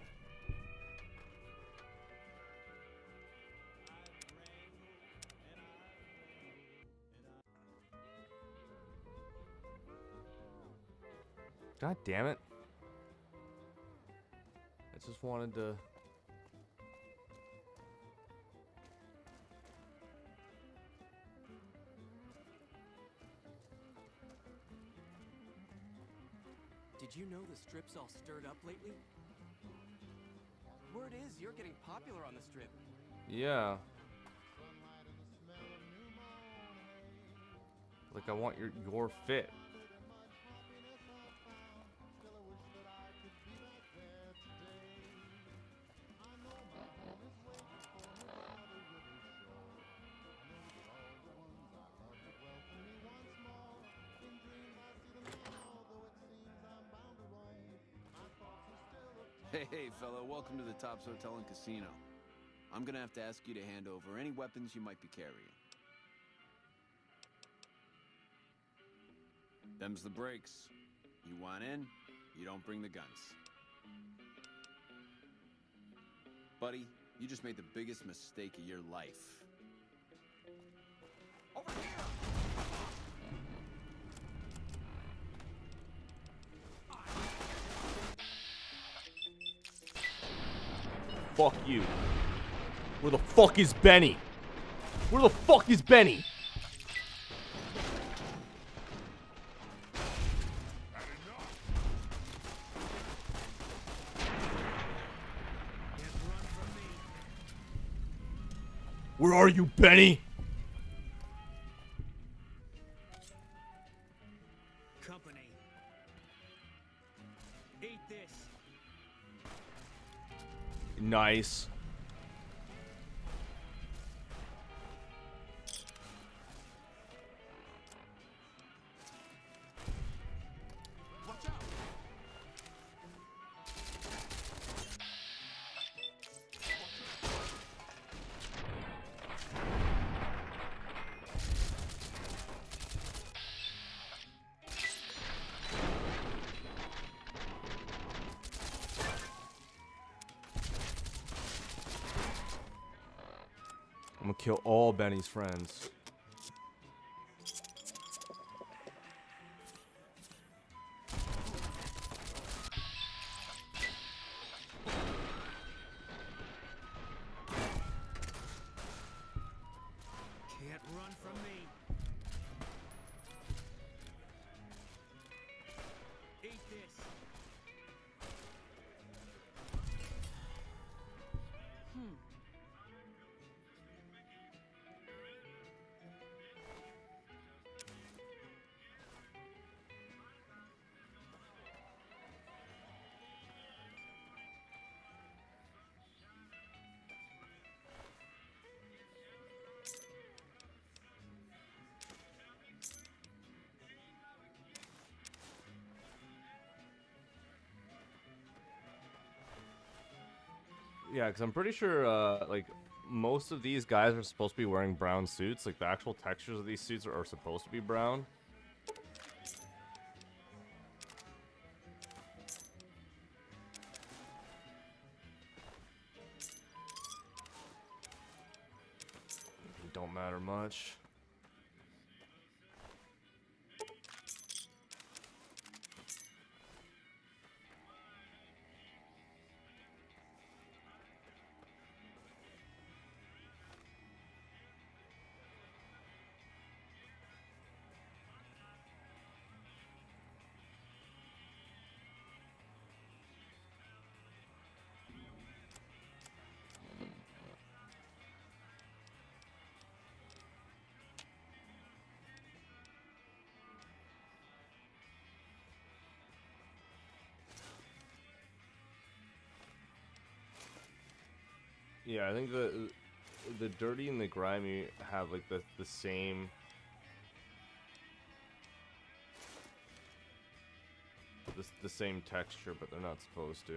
Speaker 21: God damn it. I just wanted to...
Speaker 15: Did you know the strip's all stirred up lately? Word is you're getting popular on the strip.
Speaker 21: Yeah. Like I want your fit.
Speaker 20: Hey, fella, welcome to the Tops Hotel and Casino. I'm gonna have to ask you to hand over any weapons you might be carrying. Them's the breaks. You want in, you don't bring the guns. Buddy, you just made the biggest mistake of your life. Over here!
Speaker 21: Fuck you. Where the fuck is Benny? Where the fuck is Benny? Where are you, Benny?
Speaker 5: Company. Eat this.
Speaker 21: Nice.
Speaker 20: Watch out!
Speaker 21: I'm gonna kill all Benny's friends.
Speaker 5: Can't run from me. Eat this.
Speaker 21: Yeah, because I'm pretty sure, like, most of these guys are supposed to be wearing brown suits. Like, the actual textures of these suits are supposed to be brown. Don't matter much. Yeah, I think the dirty and the grimy have like the same the same texture, but they're not supposed to.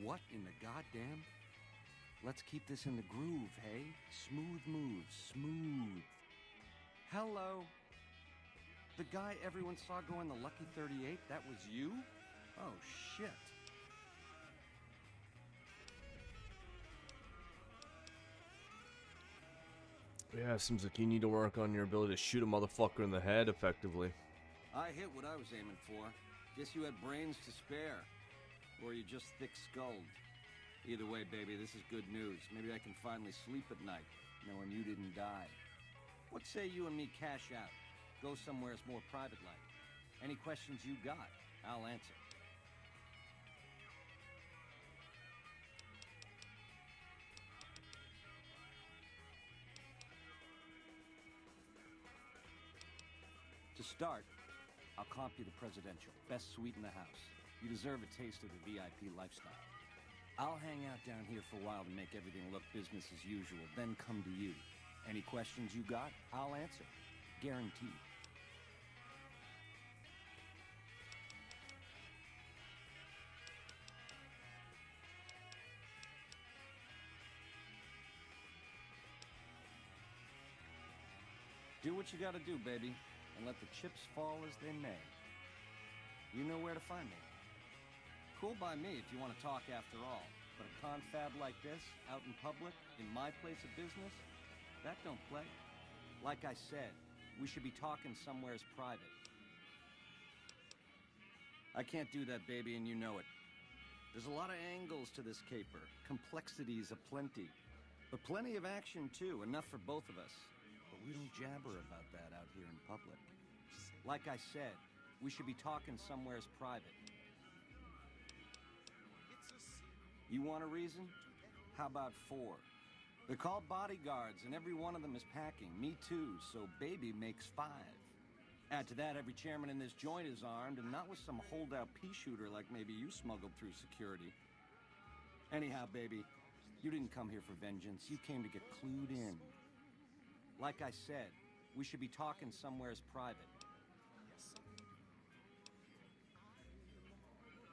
Speaker 2: What in the goddamn? Let's keep this in the groove, hey? Smooth moves, smooth. Hello? The guy everyone saw go in the Lucky 38, that was you? Oh, shit.
Speaker 21: Yeah, seems like you need to work on your ability to shoot a motherfucker in the head effectively.
Speaker 2: I hit what I was aiming for. Guess you had brains to spare. Or you just thick-skulled. Either way, baby, this is good news. Maybe I can finally sleep at night, knowing you didn't die. What say you and me cash out? Go somewhere more private-like. Any questions you got, I'll answer. To start, I'll comp you the presidential. Best suite in the house. You deserve a taste of the VIP lifestyle. I'll hang out down here for a while to make everything look business as usual, then come to you. Any questions you got, I'll answer. Guaranteed. Do what you gotta do, baby, and let the chips fall as they may. You know where to find me. Cool by me if you want to talk after all, but a confab like this, out in public, in my place of business, that don't play. Like I said, we should be talking somewheres private. I can't do that, baby, and you know it. There's a lot of angles to this caper, complexities aplenty, but plenty of action too, enough for both of us. But we don't jabber about that out here in public. Like I said, we should be talking somewheres private. You want a reason? How about 4? They're called bodyguards, and every one of them is packing. Me too, so baby makes 5. Add to that, every chairman in this joint is armed, and not with some holdout pea shooter like maybe you smuggled through security. Anyhow, baby, you didn't come here for vengeance. You came to get clued in. Like I said, we should be talking somewheres private.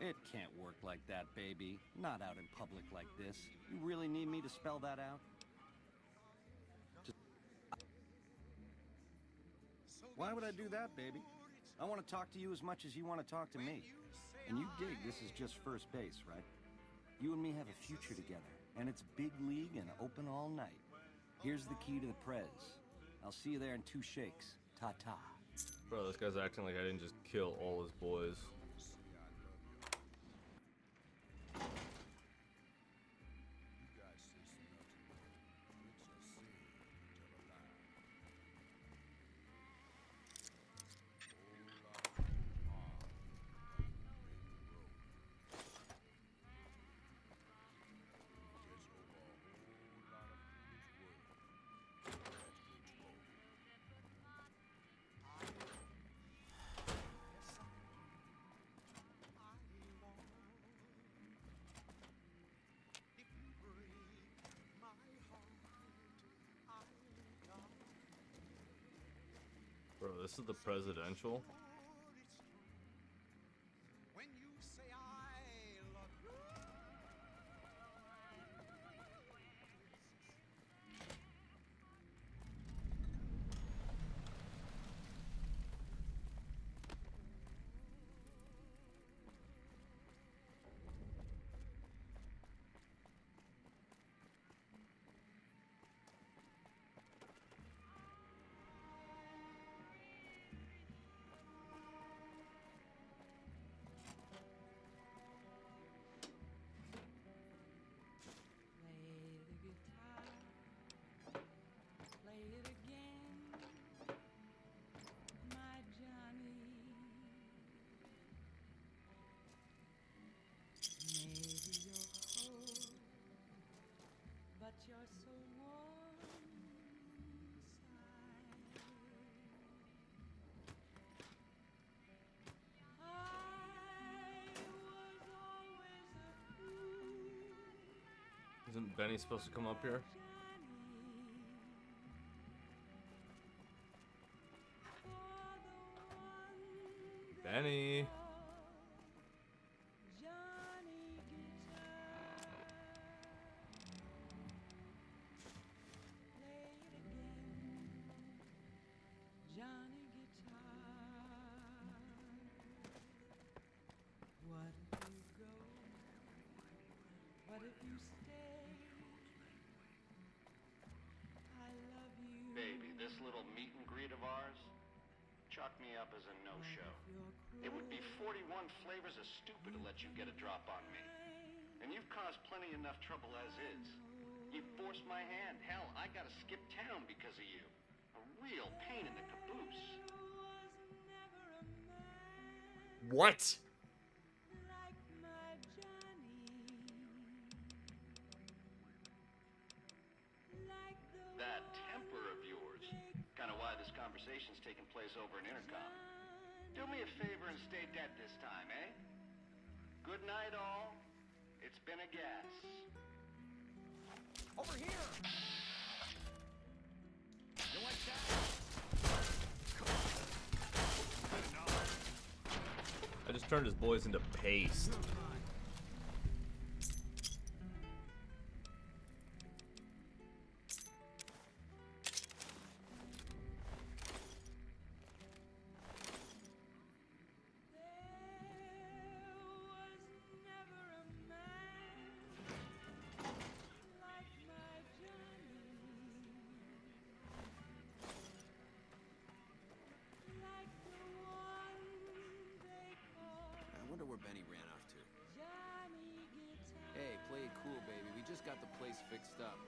Speaker 2: It can't work like that, baby. Not out in public like this. You really need me to spell that out? Why would I do that, baby? I want to talk to you as much as you want to talk to me. And you dig this is just first base, right? You and me have a future together, and it's big league and open all night. Here's the key to the Prez. I'll see you there in 2 shakes. Ta-ta.
Speaker 21: Bro, this guy's acting like I didn't just kill all his boys. Oh, this is the presidential. Isn't Benny supposed to come up here? Benny.
Speaker 2: Baby, this little meet and greet of ours, chalk me up as a no-show. It would be 41 flavors of stupid to let you get a drop on me. And you've caused plenty enough trouble as is. You forced my hand. Hell, I gotta skip town because of you. A real pain in the caboose.
Speaker 21: What?
Speaker 2: That temper of yours. Kind of why this conversation's taking place over an intercom. Do me a favor and stay dead this time, eh? Good night, all. It's been a gas.
Speaker 7: Over here! You like that?
Speaker 21: I just turned his boys into paste.
Speaker 20: I wonder where Benny ran off to. Hey, play it cool, baby. We just got the place fixed up.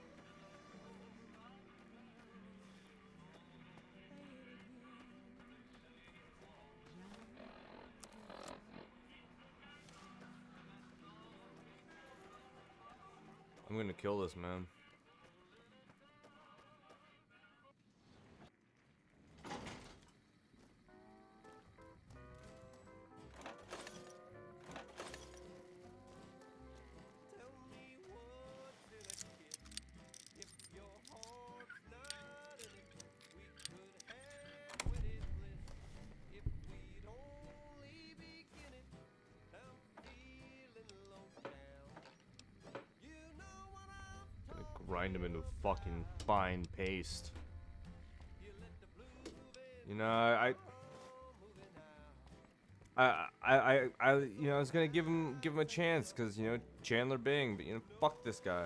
Speaker 21: I'm gonna kill this man. Grind him into fucking fine paste. You know, I you know, I was gonna give him a chance because, you know, Chandler Bing, but, you know, fuck this guy.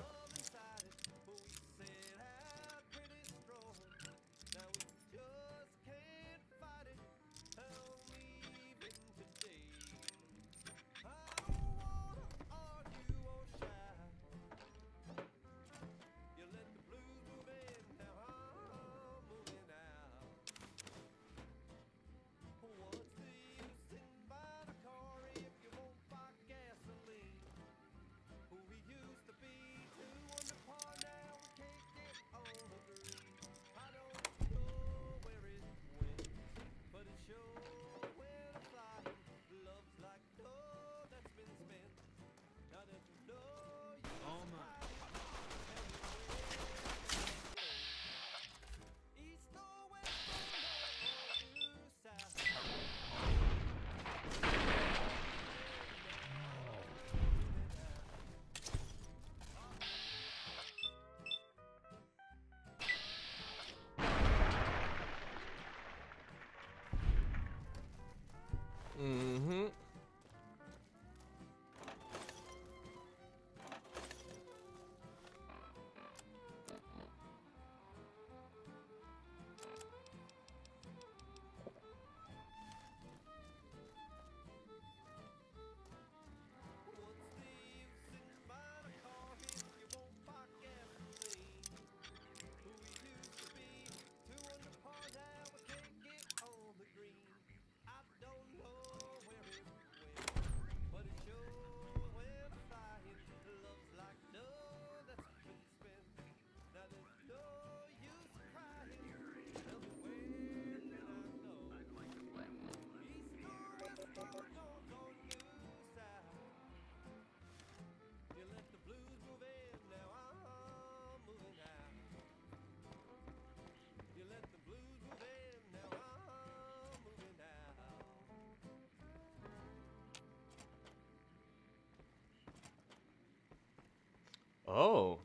Speaker 21: Oh.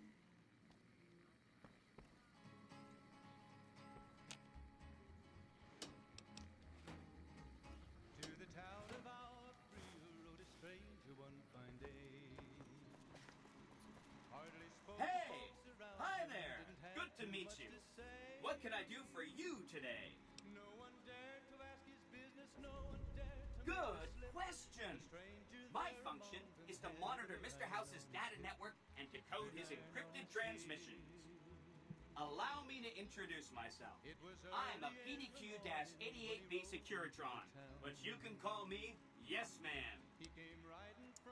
Speaker 14: To the town of our Priya rode a stranger one fine day. Hardly spoke to
Speaker 3: Hey!
Speaker 14: folks around
Speaker 3: Hi
Speaker 14: him,
Speaker 3: there!
Speaker 14: didn't have
Speaker 3: Good to
Speaker 14: too
Speaker 3: meet
Speaker 14: much
Speaker 3: you.
Speaker 14: to say.
Speaker 3: What can I do for you today?
Speaker 14: No one dared to ask his business, no one dared to
Speaker 3: Good
Speaker 14: make a slip.
Speaker 3: question.
Speaker 14: The stranger
Speaker 3: My
Speaker 14: there
Speaker 3: function
Speaker 14: moaned
Speaker 3: is
Speaker 14: and
Speaker 3: to monitor
Speaker 14: handed
Speaker 3: Mr.
Speaker 14: the
Speaker 3: House's data network and decode his encrypted transmissions. Allow me to introduce myself. I'm a PDQ-88B Securitron, but you can call me Yes Man.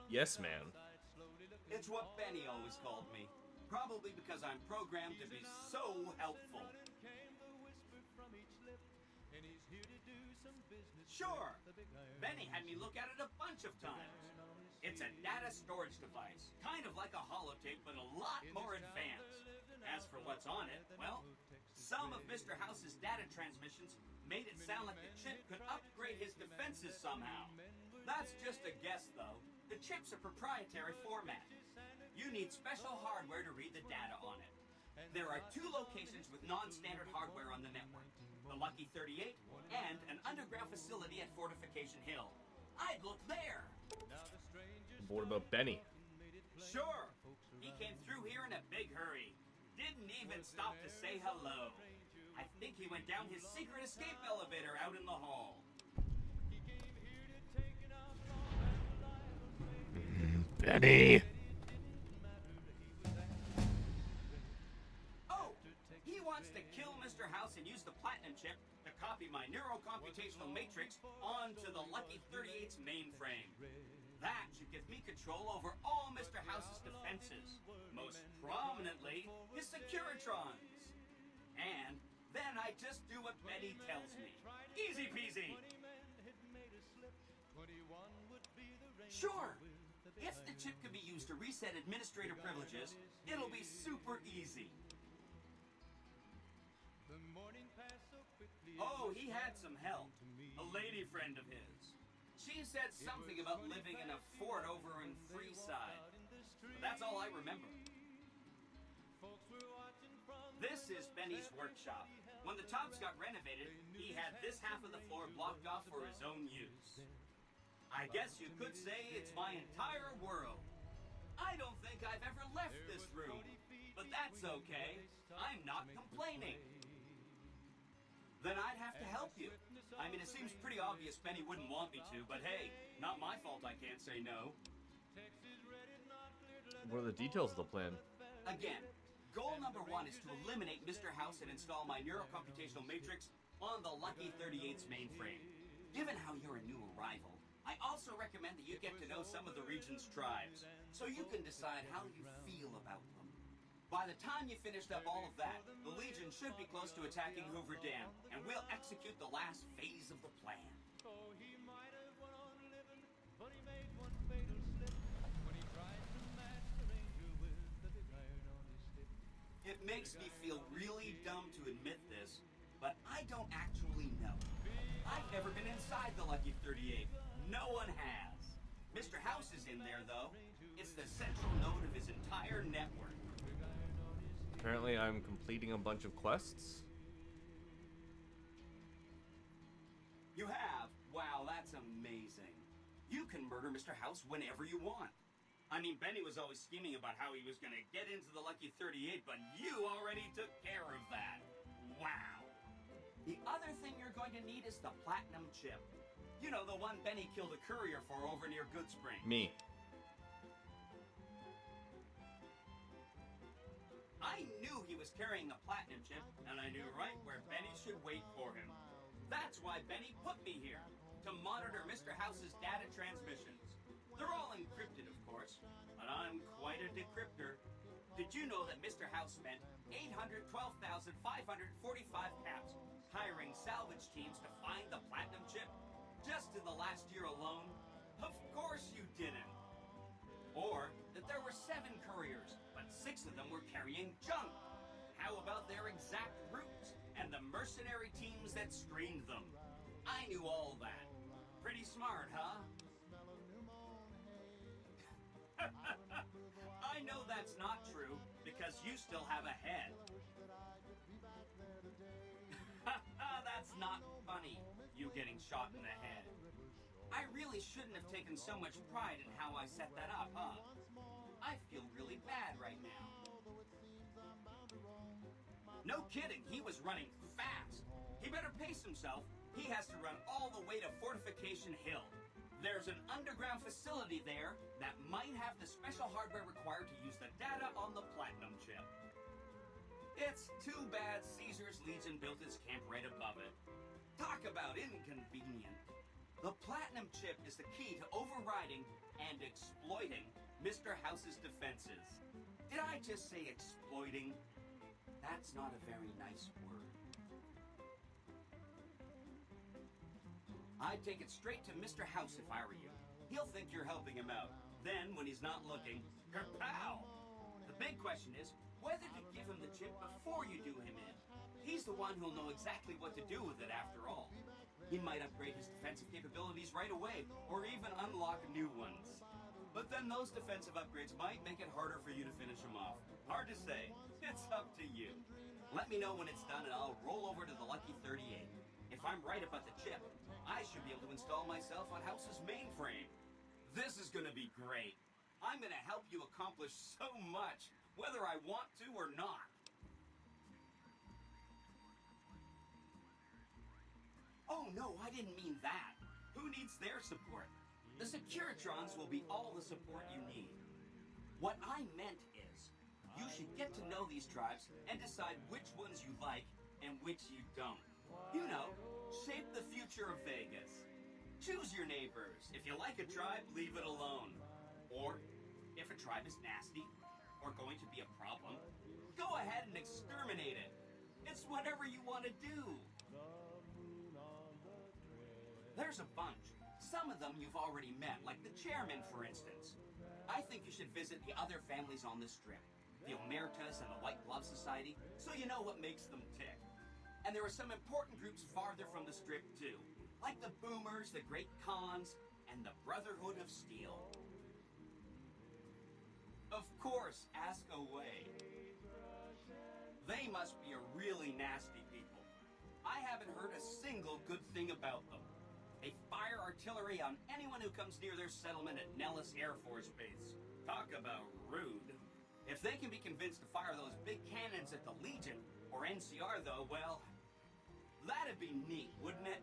Speaker 21: Yes, man.
Speaker 3: It's what Benny always called me. Probably because I'm programmed to be so helpful. Sure, Benny had me look at it a bunch of times. It's a data storage device, kind of like a holotape, but a lot more advanced. As for what's on it, well, some of Mr. House's data transmissions made it sound like the chip could upgrade his defenses somehow. That's just a guess, though. The chip's a proprietary format. You need special hardware to read the data on it. There are 2 locations with non-standard hardware on the network. The Lucky 38 and an underground facility at Fortification Hill. I'd look there.
Speaker 21: What about Benny?
Speaker 3: Sure. He came through here in a big hurry. Didn't even stop to say hello. I think he went down his secret escape elevator out in the hall.
Speaker 21: Benny!
Speaker 3: Oh, he wants to kill Mr. House and use the Platinum chip to copy my neurocomputational matrix onto the Lucky 38's mainframe. That should give me control over all Mr. House's defenses, most prominently his Securitrons. And then I just do what Benny tells me. Easy peasy. Sure. If the chip can be used to reset administrator privileges, it'll be super easy. Oh, he had some help. A lady friend of his. She said something about living in a fort over in Freeside. But that's all I remember. This is Benny's workshop. When the tops got renovated, he had this half of the floor blocked off for his own use. I guess you could say it's my entire world. I don't think I've ever left this room, but that's okay. I'm not complaining. Then I'd have to help you. I mean, it seems pretty obvious Benny wouldn't want me to, but hey, not my fault I can't say no.
Speaker 21: What are the details of the plan?
Speaker 3: Again, goal number 1 is to eliminate Mr. House and install my neurocomputational matrix on the Lucky 38's mainframe. Given how you're a new arrival, I also recommend that you get to know some of the region's tribes, so you can decide how you feel about them. By the time you finished up all of that, the Legion should be close to attacking Hoover Dam, and we'll execute the last phase of the plan. It makes me feel really dumb to admit this, but I don't actually know. I've never been inside the Lucky 38. No one has. Mr. House is in there, though. It's the central node of his entire network.
Speaker 21: Apparently I'm completing a bunch of quests.
Speaker 3: You have? Wow, that's amazing. You can murder Mr. House whenever you want. I mean, Benny was always scheming about how he was going to get into the Lucky 38, but you already took care of that. Wow. The other thing you're going to need is the Platinum chip. You know, the one Benny killed a courier for over near Goodspring.
Speaker 21: Me.
Speaker 3: I knew he was carrying the Platinum chip, and I knew right where Benny should wait for him. That's why Benny put me here, to monitor Mr. House's data transmissions. They're all encrypted, of course, but I'm quite a decryptor. Did you know that Mr. House spent 812,545 caps hiring salvage teams to find the Platinum chip? Just in the last year alone? Of course you didn't. Or that there were 7 couriers, but 6 of them were carrying junk. How about their exact routes and the mercenary teams that screened them? I knew all that. Pretty smart, huh? I know that that's not true, because you still have a head. That's not funny, you getting shot in the head. I really shouldn't have taken so much pride in how I set that up, huh? I feel really bad right now. No kidding, he was running fast. He better pace himself. He has to run all the way to Fortification Hill. There's an underground facility there that might have the special hardware required to use the data on the Platinum chip. It's too bad Caesar's Legion built its camp right above it. Talk about inconvenient. The Platinum chip is the key to overriding and exploiting Mr. House's defenses. Did I just say exploiting? That's not a very nice word. I'd take it straight to Mr. House if I were you. He'll think you're helping him out. Then, when he's not looking, kerpow! The big question is whether to give him the chip before you do him in. He's the one who'll know exactly what to do with it after all. He might upgrade his defensive capabilities right away, or even unlock new ones. But then those defensive upgrades might make it harder for you to finish him off. Hard to say. It's up to you. Let me know when it's done and I'll roll over to the Lucky 38. If I'm right about the chip, I should be able to install myself on House's mainframe. This is gonna be great. I'm gonna help you accomplish so much, whether I want to or not. Oh no, I didn't mean that. Who needs their support? The Securitrons will be all the support you need. What I meant is, you should get to know these tribes and decide which ones you like and which you don't. You know, shape the future of Vegas. Choose your neighbors. If you like a tribe, leave it alone. Or, if a tribe is nasty, or going to be a problem, go ahead and exterminate it. It's whatever you want to do. There's a bunch. Some of them you've already met, like the chairman, for instance. I think you should visit the other families on this strip, the Omertas and the White Glove Society, so you know what makes them tick. And there are some important groups farther from the strip, too, like the Boomers, the Great Khans, and the Brotherhood of Steel. Of course, ask away. They must be a really nasty people. I haven't heard a single good thing about them. They fire artillery on anyone who comes near their settlement at Nellis Air Force Base. Talk about rude. If they can be convinced to fire those big cannons at the Legion, or NCR though, well, that'd be neat, wouldn't it?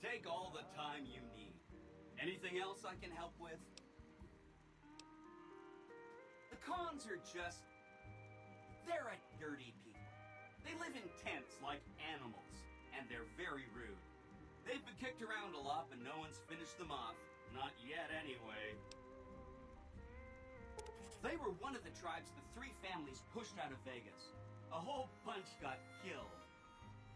Speaker 3: Take all the time you need. Anything else I can help with? The Khans are just... they're a dirty people. They live in tents like animals, and they're very rude. They've been kicked around a lot, but no one's finished them off. Not yet, anyway. They were one of the tribes the three families pushed out of Vegas. A whole bunch got killed.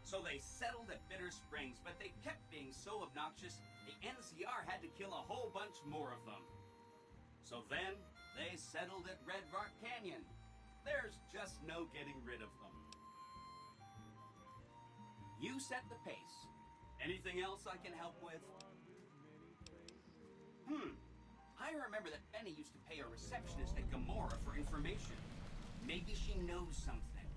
Speaker 3: So they settled at Bitter Springs, but they kept being so obnoxious, the NCR had to kill a whole bunch more of them. So then, they settled at Red Rock Canyon. There's just no getting rid of them. You set the pace. Anything else I can help with? I remember that Benny used to pay a receptionist at Gamora for information. Maybe she knows something.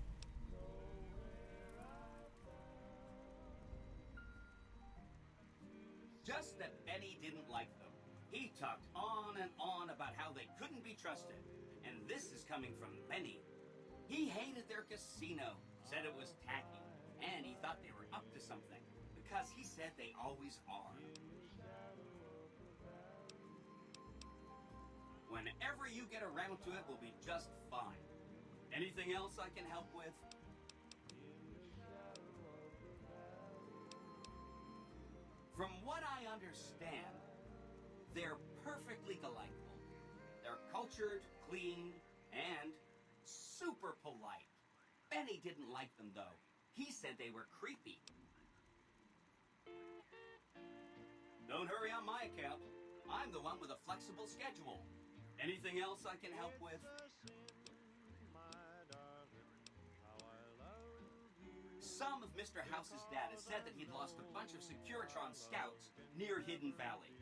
Speaker 3: Just that Benny didn't like them. He talked on and on about how they couldn't be trusted. And this is coming from Benny. He hated their casino, said it was tacky, and he thought they were up to something, because he said they always are. Whenever you get around to it, will be just fine. Anything else I can help with? From what I understand, they're perfectly delightful. They're cultured, clean, and super polite. Benny didn't like them, though. He said they were creepy. Don't hurry on my account. I'm the one with a flexible schedule. Anything else I can help with? Some of Mr. House's data said that he'd lost a bunch of Securitron scouts near Hidden Valley.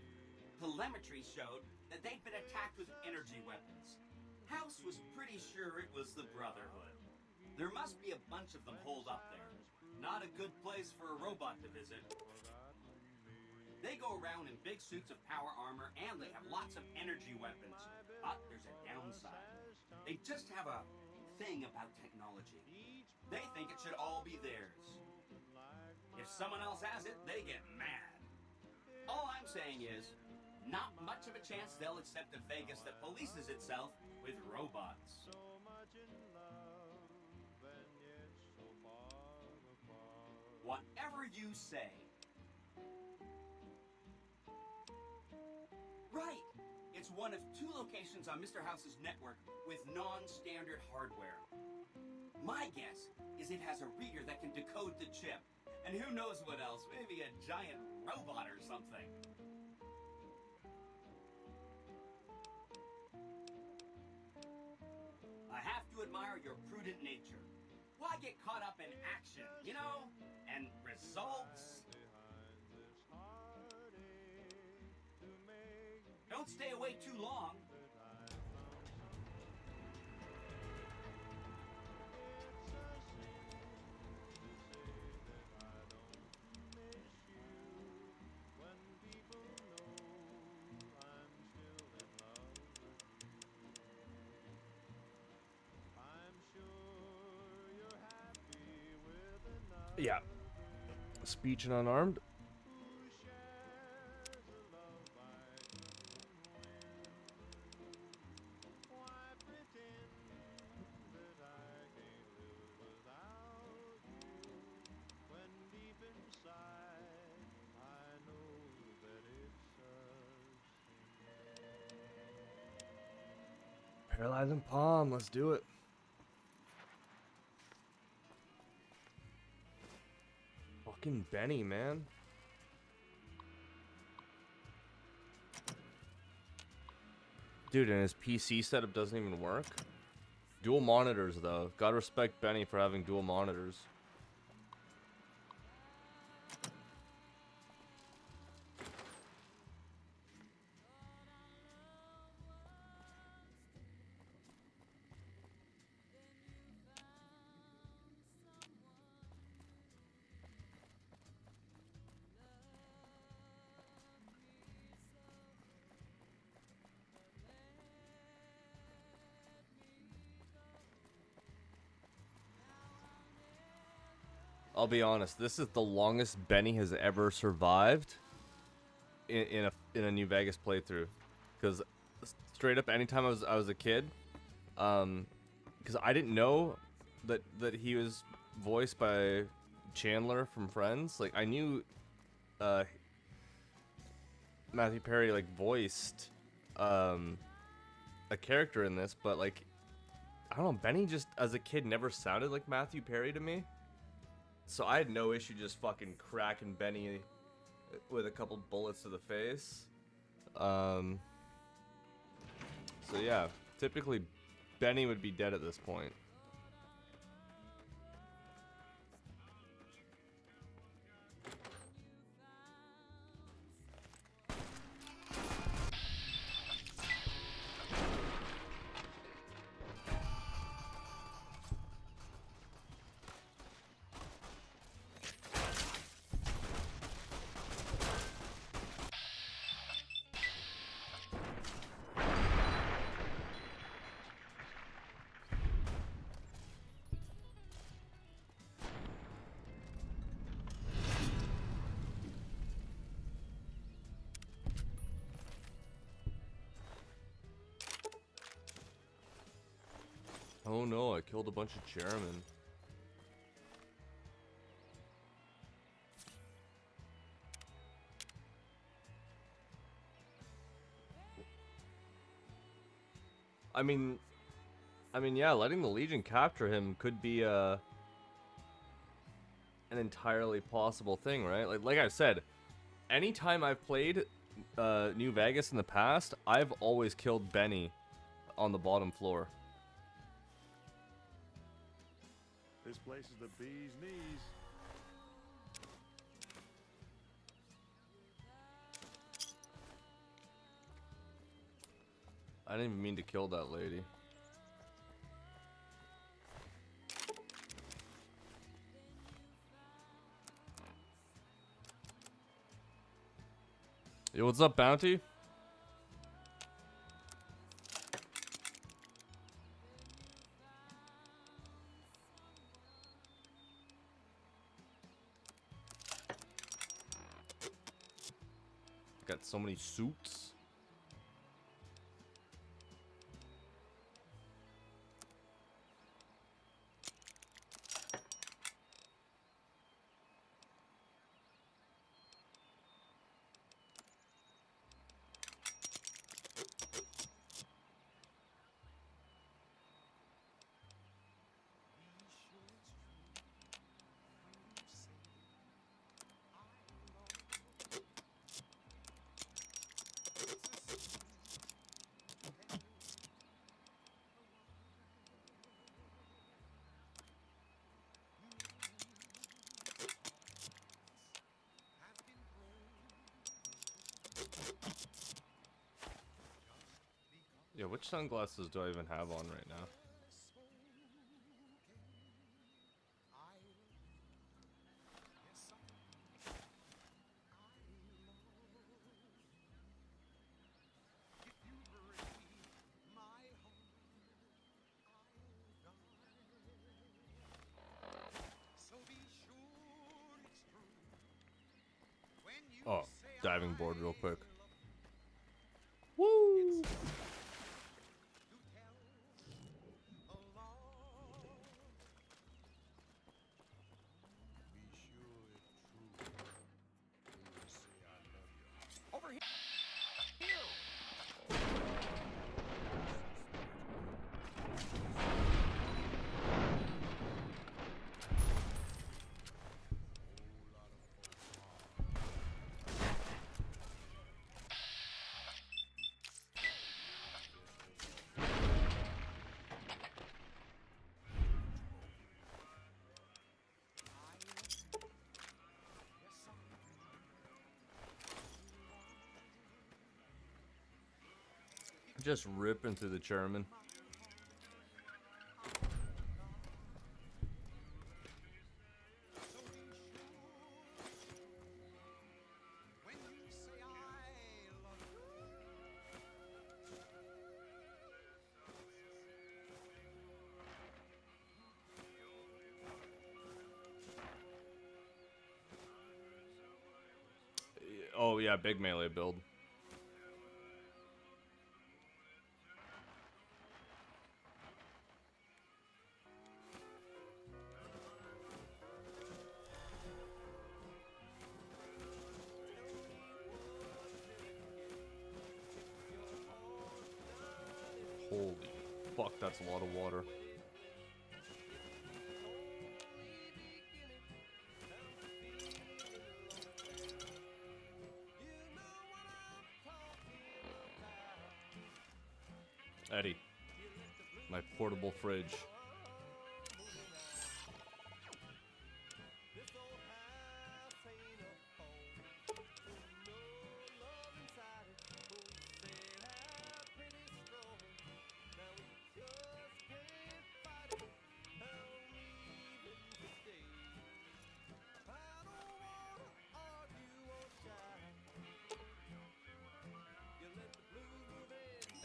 Speaker 3: Telemetry showed that they'd been attacked with energy weapons. House was pretty sure it was the Brotherhood. There must be a bunch of them holed up there. Not a good place for a robot to visit. They go around in big suits of power armor, and they have lots of energy weapons. But there's a downside. They just have a thing about technology. They think it should all be theirs. If someone else has it, they get mad. All I'm saying is, not much of a chance they'll accept a Vegas that polices itself with robots. Whatever you say. Right! It's one of 2 locations on Mr. House's network with non-standard hardware. My guess is it has a reader that can decode the chip. And who knows what else, maybe a giant robot or something. I have to admire your prudent nature. Why get caught up in action, you know? And results? Don't stay away too long.
Speaker 21: Yeah. Speech and unarmed.
Speaker 1: Paralyzing palm, let's do it. Fucking Benny, man. Dude, and his PC setup doesn't even work. Dual monitors, though. Gotta respect Benny for having dual monitors. I'll be honest, this is the longest Benny has ever survived in a New Vegas playthrough, because straight up, anytime I was a kid, because I didn't know that he was voiced by Chandler from Friends. Like, I knew Matthew Perry like voiced a character in this, but like, I don't know, Benny just as a kid never sounded like Matthew Perry to me. So I had no issue just fucking cracking Benny with a couple bullets to the face. So yeah, typically Benny would be dead at this point. Oh no, I killed a bunch of chairmen. I mean, yeah, letting the Legion capture him could be an entirely possible thing, right? Like I said, anytime I've played New Vegas in the past, I've always killed Benny on the bottom floor.
Speaker 12: This place is the bee's knees.
Speaker 21: I didn't even mean to kill that lady. Yo, what's up, Bounty? Got so many suits. Yeah, which sunglasses do I even have on right now? Oh, diving board real quick. Woo!
Speaker 14: Over here.
Speaker 21: Just ripping through the chairman. Oh yeah, big melee build. Holy fuck, that's a lot of water. Eddie, my portable fridge.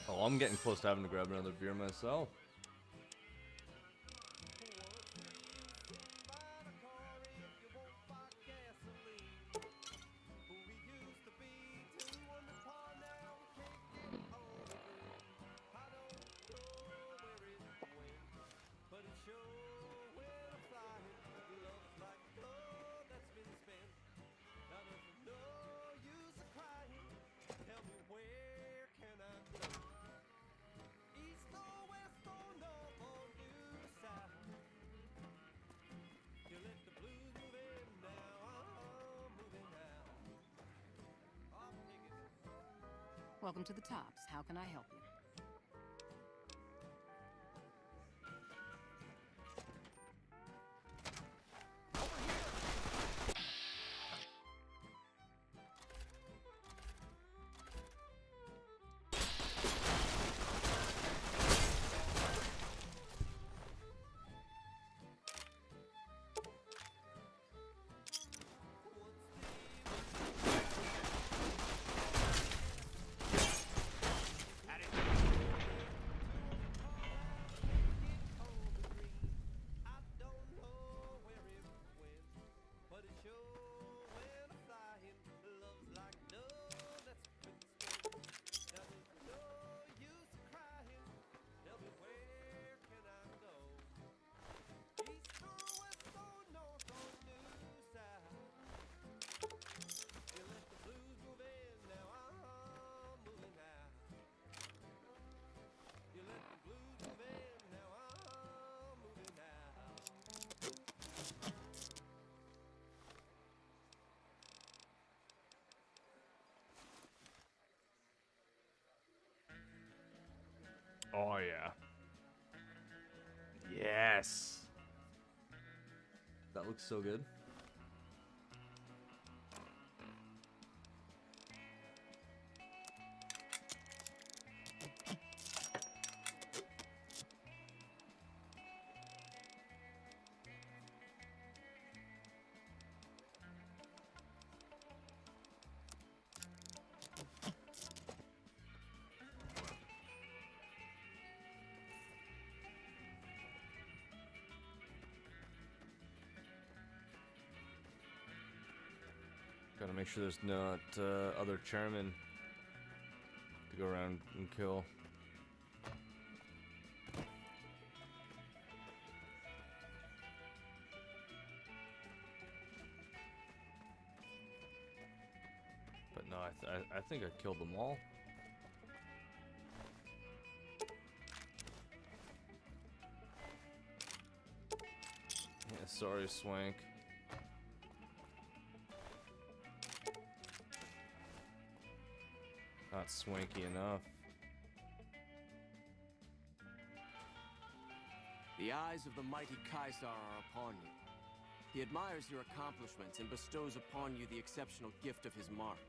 Speaker 21: Oh, I'm getting close to having to grab another beer myself.
Speaker 9: Welcome to the Tops. How can I help you?
Speaker 1: Oh, yeah. Yes.
Speaker 21: That looks so good. Gotta make sure there's not other chairmen to go around and kill. But no, I think I killed them all. Yeah, sorry, Swank. Not swanky enough.
Speaker 15: The eyes of the mighty Caesar are upon you. He admires your accomplishments and bestows upon you the exceptional gift of his mark.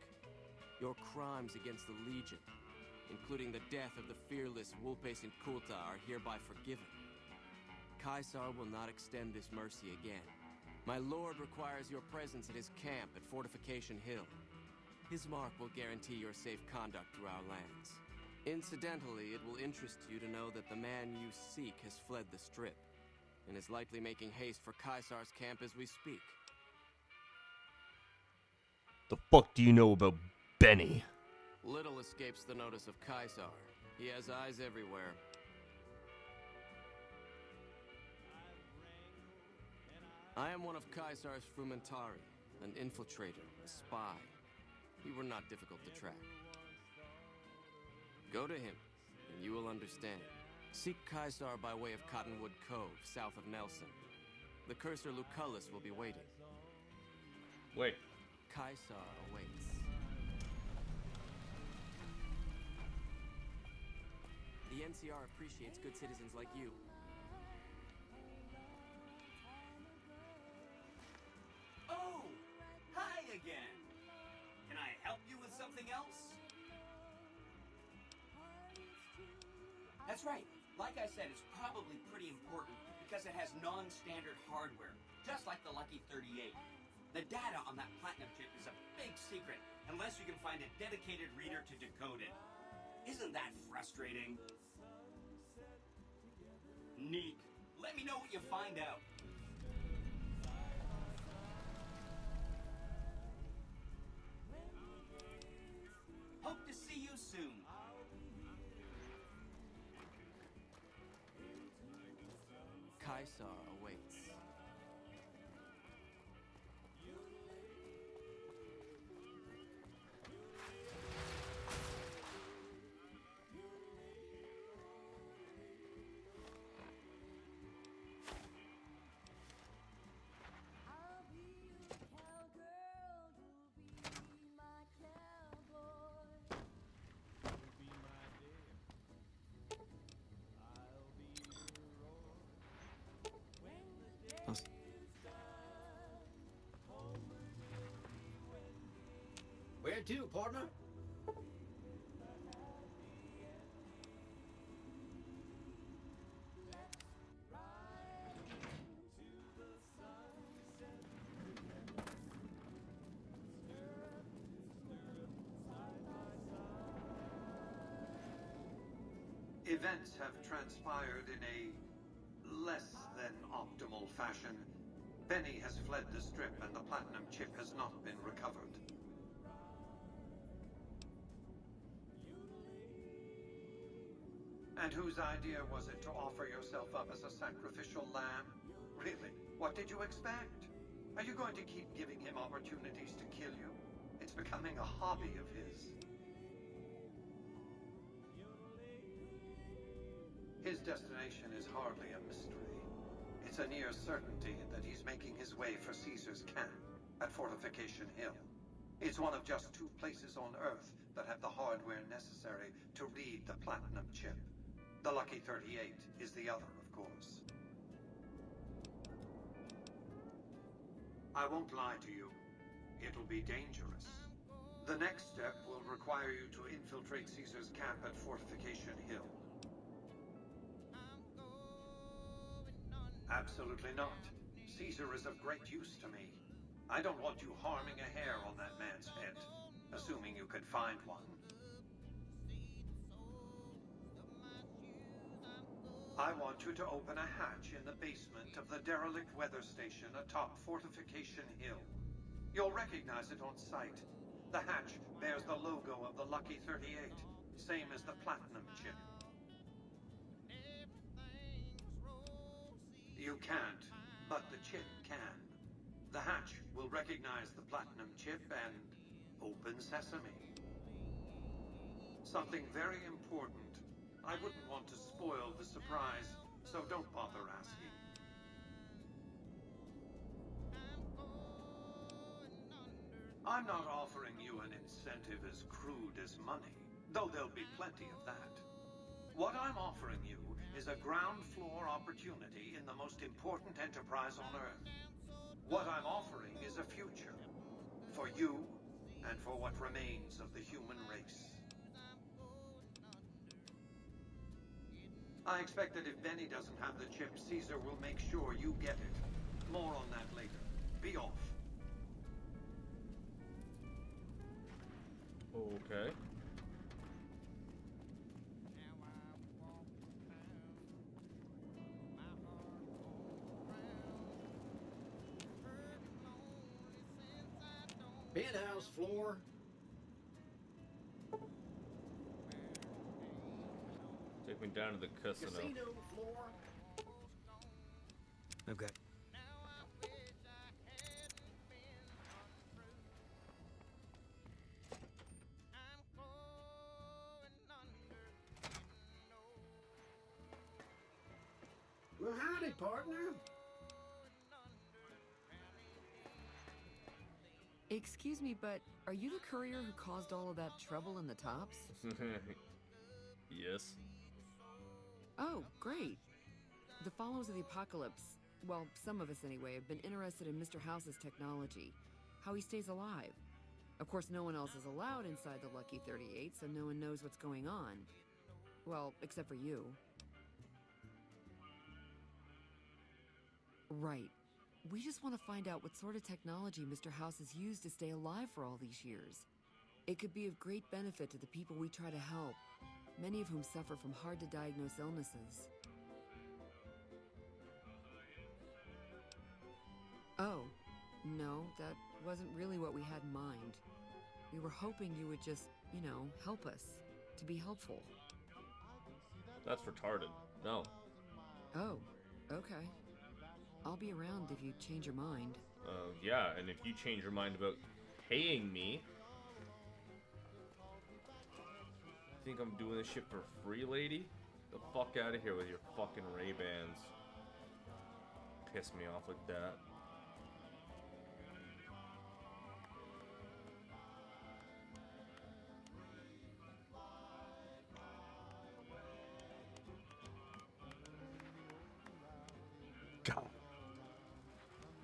Speaker 15: Your crimes against the Legion, including the death of the fearless Vulpes Inculta, are hereby forgiven. Caesar will not extend this mercy again. My lord requires your presence at his camp at Fortification Hill. His mark will guarantee your safe conduct through our lands. Incidentally, it will interest you to know that the man you seek has fled the Strip, and is likely making haste for Caesar's camp as we speak.
Speaker 21: The fuck do you know about Benny?
Speaker 15: Little escapes the notice of Caesar. He has eyes everywhere. I am one of Caesar's Frumentari, an infiltrator, a spy. You were not difficult to track. Go to him, and you will understand. Seek Caesar by way of Cottonwood Cove, south of Nelson. The cursor Lucullus will be waiting.
Speaker 21: Wait.
Speaker 15: Caesar awaits. The NCR appreciates good citizens like you.
Speaker 3: Oh! Hi again! Can I help you with something else? That's right. Like I said, it's probably pretty important because it has non-standard hardware, just like the Lucky 38. The data on that platinum chip is a big secret unless you can find a dedicated reader to decode it. Isn't that frustrating? Neat. Let me know what you find out. Hope to see you soon.
Speaker 15: Caesar awaits.
Speaker 20: Where to, partner?
Speaker 13: Events have transpired in a less than optimal fashion. Benny has fled the Strip and the Platinum chip has not been recovered. And whose idea was it to offer yourself up as a sacrificial lamb? Really? What did you expect? Are you going to keep giving him opportunities to kill you? It's becoming a hobby of his. His destination is hardly a mystery. It's a near certainty that he's making his way for Caesar's camp at Fortification Hill. It's one of just 2 places on Earth that have the hardware necessary to read the Platinum chip. The Lucky 38 is the other, of course. I won't lie to you. It'll be dangerous. The next step will require you to infiltrate Caesar's camp at Fortification Hill. Absolutely not. Caesar is of great use to me. I don't want you harming a hair on that man's head, assuming you could find one. I want you to open a hatch in the basement of the derelict weather station atop Fortification Hill. You'll recognize it on sight. The hatch bears the logo of the Lucky 38, same as the Platinum chip. You can't, but the chip can. The hatch will recognize the Platinum chip and open sesame. Something very important. I wouldn't want to spoil the surprise, so don't bother asking. I'm not offering you an incentive as crude as money, though there'll be plenty of that. What I'm offering you is a ground floor opportunity in the most important enterprise on Earth. What I'm offering is a future. For you, and for what remains of the human race. I expect that if Benny doesn't have the chip, Caesar will make sure you get it. More on that later. Be off.
Speaker 21: Okay.
Speaker 6: Penthouse floor.
Speaker 21: Take me down to the casino.
Speaker 6: Casino floor.
Speaker 5: I've got.
Speaker 6: Well, howdy, partner.
Speaker 9: Excuse me, but are you the courier who caused all of that trouble in the tops?
Speaker 21: Yes.
Speaker 9: Oh, great. The followers of the apocalypse, well, some of us anyway, have been interested in Mr. House's technology, how he stays alive. Of course, no one else is allowed inside the Lucky 38, so no one knows what's going on. Well, except for you. Right. We just want to find out what sort of technology Mr. House has used to stay alive for all these years. It could be of great benefit to the people we try to help, many of whom suffer from hard-to-diagnose illnesses. Oh, no, that wasn't really what we had in mind. We were hoping you would just, you know, help us, to be helpful.
Speaker 21: That's retarded. No.
Speaker 9: Oh, okay. I'll be around if you change your mind.
Speaker 21: Yeah, and if you change your mind about paying me... Think I'm doing this shit for free, lady? The fuck out of here with your fucking Ray-Bans. Piss me off like that. God.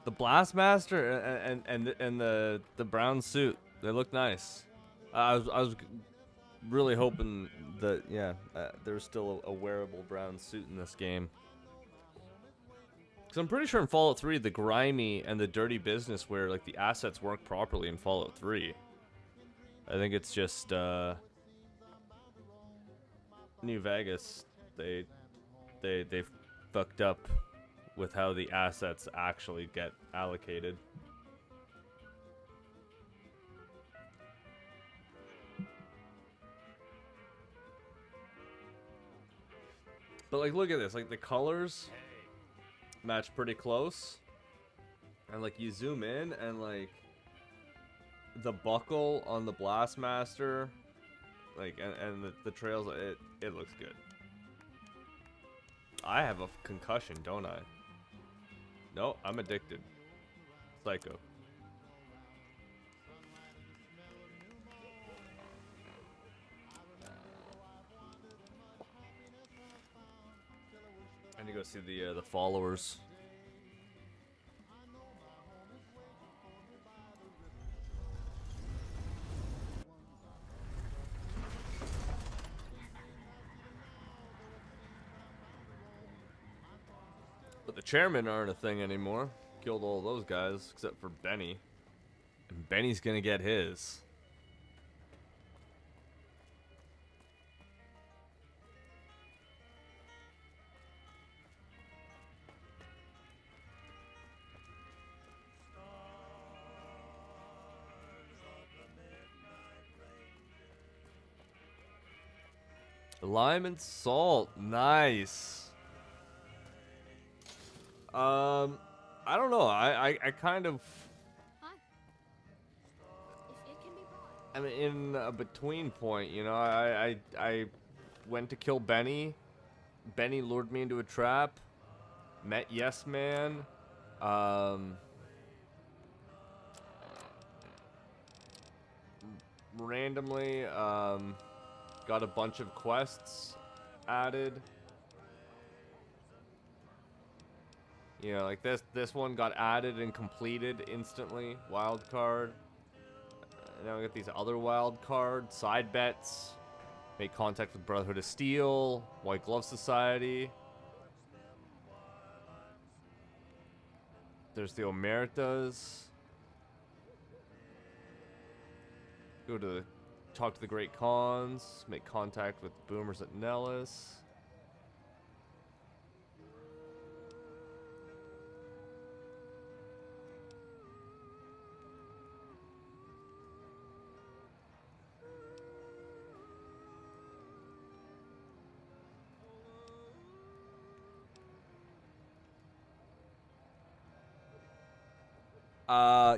Speaker 21: The Blastmaster and the brown suit, they look nice. I was really hoping that, yeah, there was still a wearable brown suit in this game. Because I'm pretty sure in Fallout 3, the grimy and the dirty business where, like, the assets work properly in Fallout 3. I think it's just, New Vegas, they fucked up with how the assets actually get allocated. But, like, look at this. Like, the colors match pretty close. And, like, you zoom in and, like, the buckle on the Blastmaster, like, and the trails, it looks good. I have a concussion, don't I? No, I'm addicted. Psycho. to go see the followers. But the chairmen aren't a thing anymore. Killed all those guys except for Benny. And Benny's gonna get his. Lime and salt, nice. I don't know. I kind of. I'm in a between point, you know. I went to kill Benny. Benny lured me into a trap. Met Yes Man. Randomly, got a bunch of quests added. You know, like this one got added and completed instantly. Wild card. Now we got these other wild cards, side bets. Make contact with Brotherhood of Steel, White Glove Society. There's the Omertas. Go to talk to the Great Khans. Make contact with the Boomers at Nellis.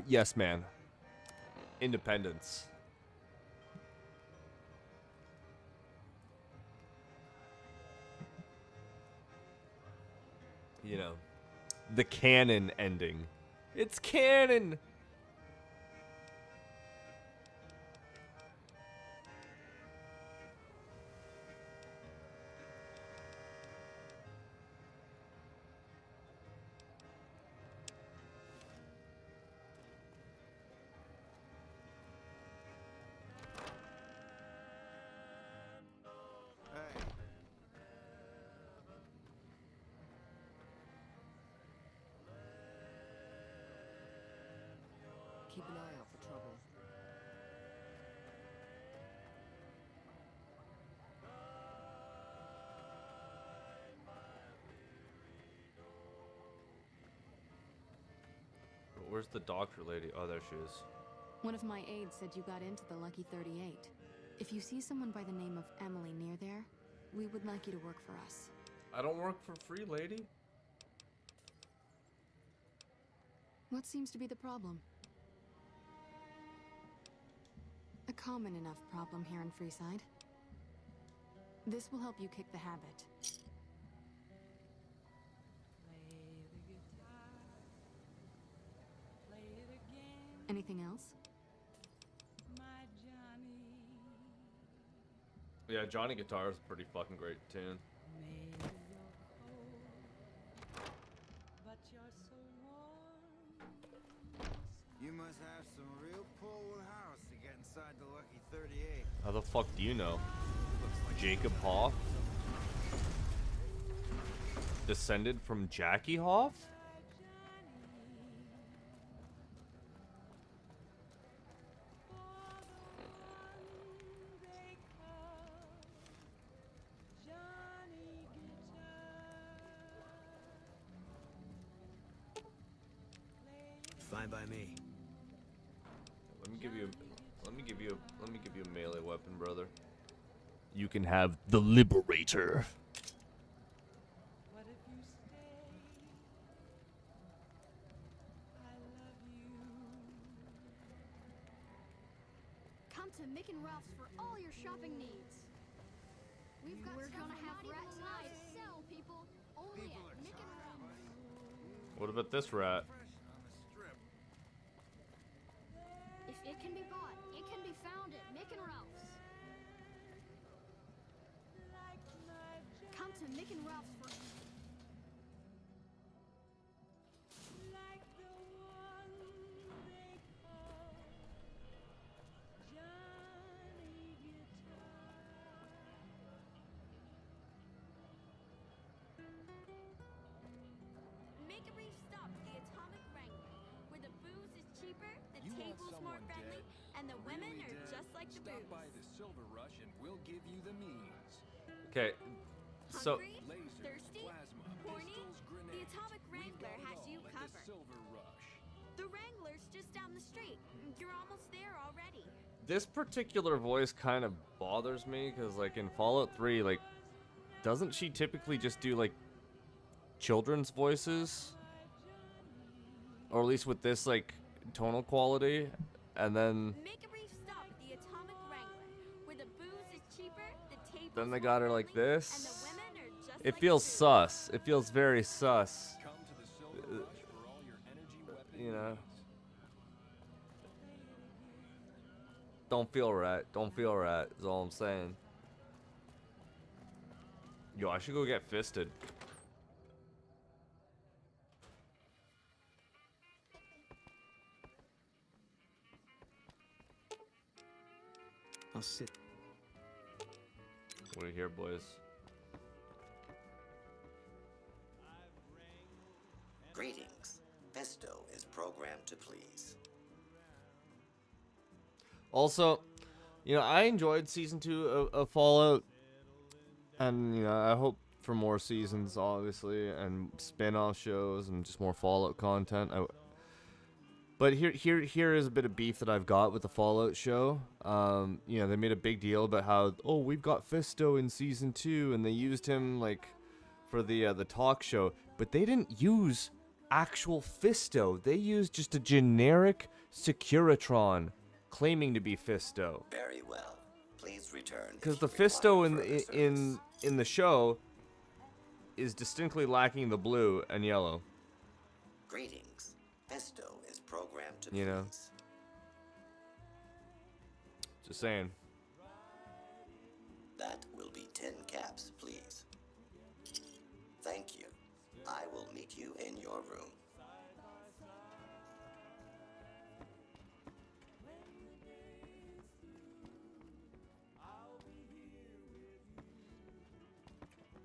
Speaker 21: Yes, man. Independence. You know, the canon ending. It's canon!
Speaker 9: Keep an eye out for trouble. Where's the doctor lady? Oh, there she is.
Speaker 16: One of my aides said you got into the Lucky 38. If you see someone by the name of Emily near there, we would like you to work for us.
Speaker 21: I don't work for free, lady.
Speaker 16: What seems to be the problem? A common enough problem here in Freeside. This will help you kick the habit. Anything else?
Speaker 21: Yeah, Johnny Guitar is a pretty fucking great tune.
Speaker 7: You must have some real pull with house to get inside the Lucky 38.
Speaker 21: How the fuck do you know? Jacob Hoff? Descended from Jackie Hoff?
Speaker 5: Fine by me.
Speaker 21: Let me give you a melee weapon, brother. You can have the Liberator.
Speaker 18: Come to Mick and Ralph's for all your shopping needs. We're gonna have rat tonight to sell, people. Only at Mick and Ralph's.
Speaker 21: What about this rat?
Speaker 18: If it can be bought, it can be found at Mick and Ralph's. Come to Mick and Ralph's for... table's more friendly, and the women are just like the
Speaker 10: Stop
Speaker 18: booze.
Speaker 10: by the Silver Rush and we'll give you the means.
Speaker 21: Okay, so
Speaker 18: Hungry? Thirsty? Horny? The Atomic Wrangler has you covered.
Speaker 10: Silver Rush.
Speaker 18: The Wrangler's just down the street. You're almost there already.
Speaker 21: this particular voice kind of bothers me because, like, in Fallout 3, like, doesn't she typically just do like children's voices? Or at least with this like tonal quality, and then
Speaker 18: Make a brief stop at the Atomic Wrangler, where the booze is cheaper, the tables
Speaker 21: then they
Speaker 18: more
Speaker 21: got her like
Speaker 18: friendly, and the
Speaker 21: this.
Speaker 18: women are just
Speaker 21: It
Speaker 18: like
Speaker 21: feels
Speaker 18: the booze.
Speaker 21: sus. It feels very sus.
Speaker 10: Come to the Silver Rush for all your energy weapon
Speaker 21: You know.
Speaker 10: needs.
Speaker 21: Don't feel right. Don't feel right. Is all I'm saying. Yo, I should go get fisted.
Speaker 5: I'll sit.
Speaker 21: What do you hear, boys?
Speaker 11: Greetings. Fisto is programmed to please.
Speaker 21: Also, you know, I enjoyed season 2 of Fallout, and you know, I hope for more seasons, obviously, and spin-off shows and just more Fallout content. But here is a bit of beef that I've got with the Fallout show. You know, they made a big deal about how, oh, we've got Fisto in season 2, and they used him like for the talk show, but they didn't use actual Fisto. They used just a generic Securitron claiming to be Fisto.
Speaker 11: Very well. Please return.
Speaker 21: Because the Fisto in the show is distinctly lacking the blue and yellow.
Speaker 11: Greetings. Fisto is programmed to
Speaker 21: You know.
Speaker 11: please.
Speaker 21: Just saying.
Speaker 11: That will be 10 caps, please. Thank you. I will meet you in your room.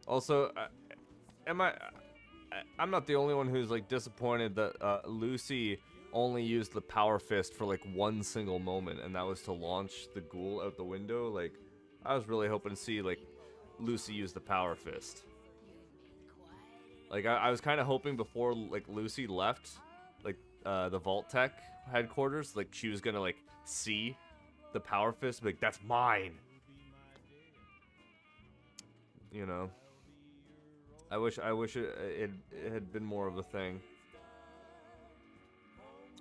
Speaker 21: Also, I'm not the only one who's like disappointed that Lucy only used the power fist for like one single moment, and that was to launch the ghoul out the window. Like, I was really hoping to see like Lucy use the power fist. Like, I was kind of hoping before like Lucy left like the Vault Tech headquarters, like she was gonna like see the power fist, and be like, that's mine. You know. I wish it had been more of a thing.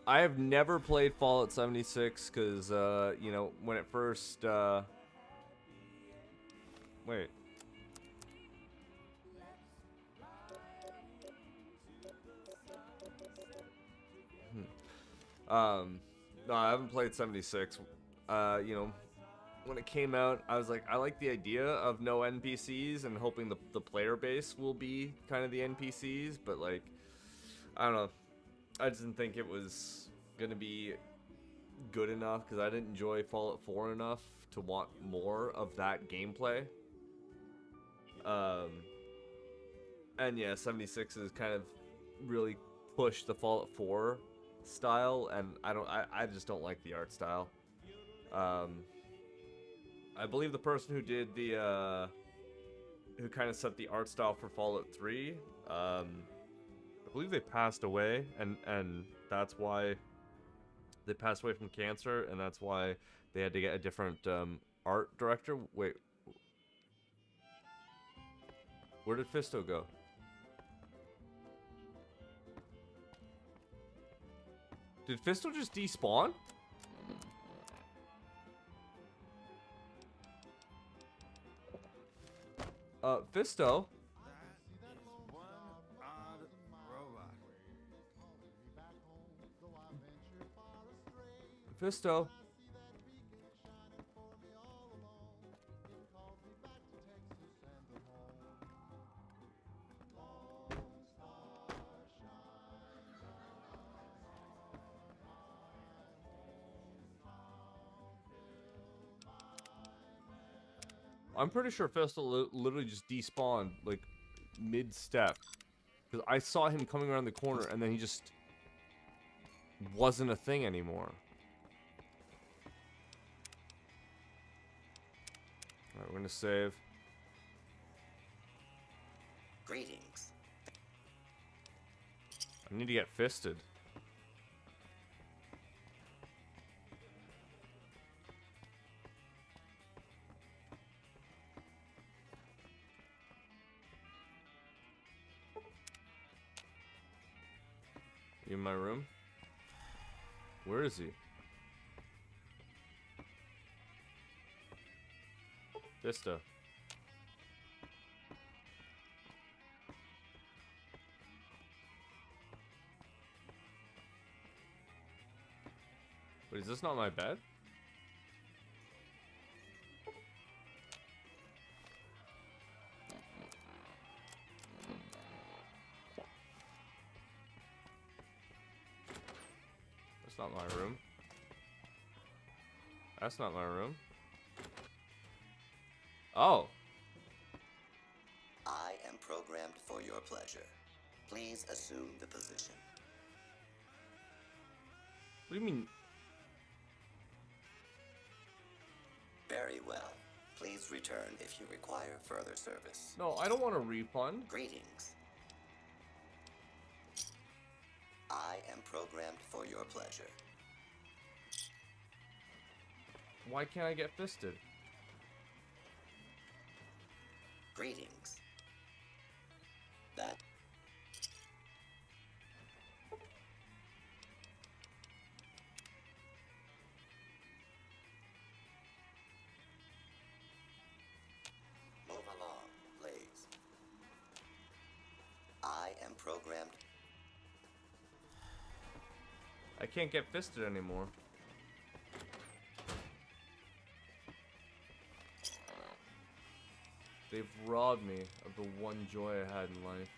Speaker 21: I have never played Fallout 76 because, you know, when it first, wait. No, I haven't played 76. You know, when it came out, I was like, I like the idea of no NPCs and hoping the player base will be kind of the NPCs, but like, I don't know. I just didn't think it was gonna be good enough because I didn't enjoy Fallout 4 enough to want more of that gameplay. And yeah, 76 is kind of really pushed the Fallout 4 style, and I just don't like the art style. I believe the person who did the, who kind of set the art style for Fallout 3, I believe they passed away, and that's why they passed away from cancer, and that's why they had to get a different art director. Wait, where did Fisto go? Did Fisto just despawn? Fisto? Fisto? I'm pretty sure Fisto literally just despawned, like, mid-step. Because I saw him coming around the corner, and then he just wasn't a thing anymore. Alright, we're gonna save.
Speaker 11: Greetings.
Speaker 21: I need to get fisted. You in my room? Where is he? Vista. Wait, is this not my bed? That's not my room. That's not my room. Oh.
Speaker 11: I am programmed for your pleasure. Please assume the position.
Speaker 21: What do you mean?
Speaker 11: Very well. Please return if you require further service.
Speaker 21: No, I don't want a refund.
Speaker 11: Greetings. I am programmed for your pleasure.
Speaker 21: Why can't I get fisted?
Speaker 11: Greetings. That. Move along, please. I am programmed.
Speaker 21: I can't get fisted anymore. They've robbed me of the one joy I had in life.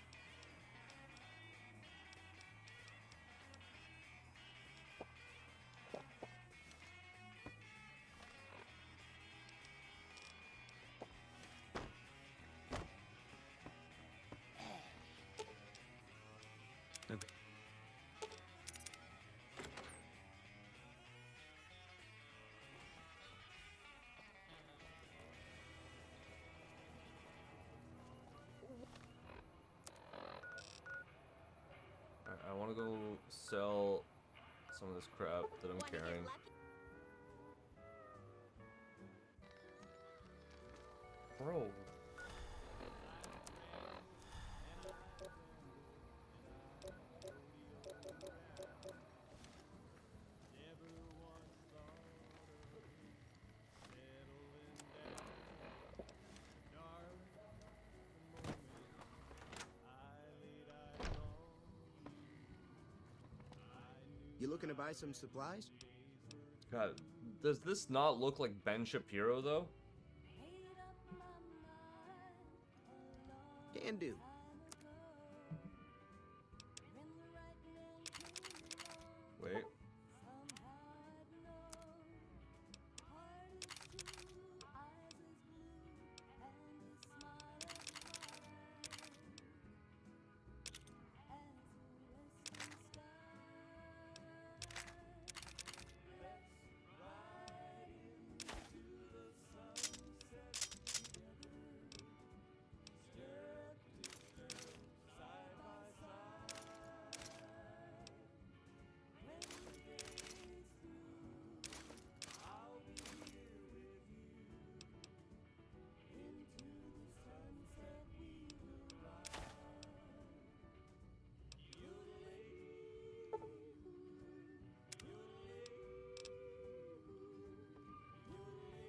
Speaker 21: I want to go sell some of this crap that I'm carrying. Bro.
Speaker 5: You looking to buy some supplies?
Speaker 21: God, does this not look like Ben Shapiro though?
Speaker 5: Can do.
Speaker 21: Wait.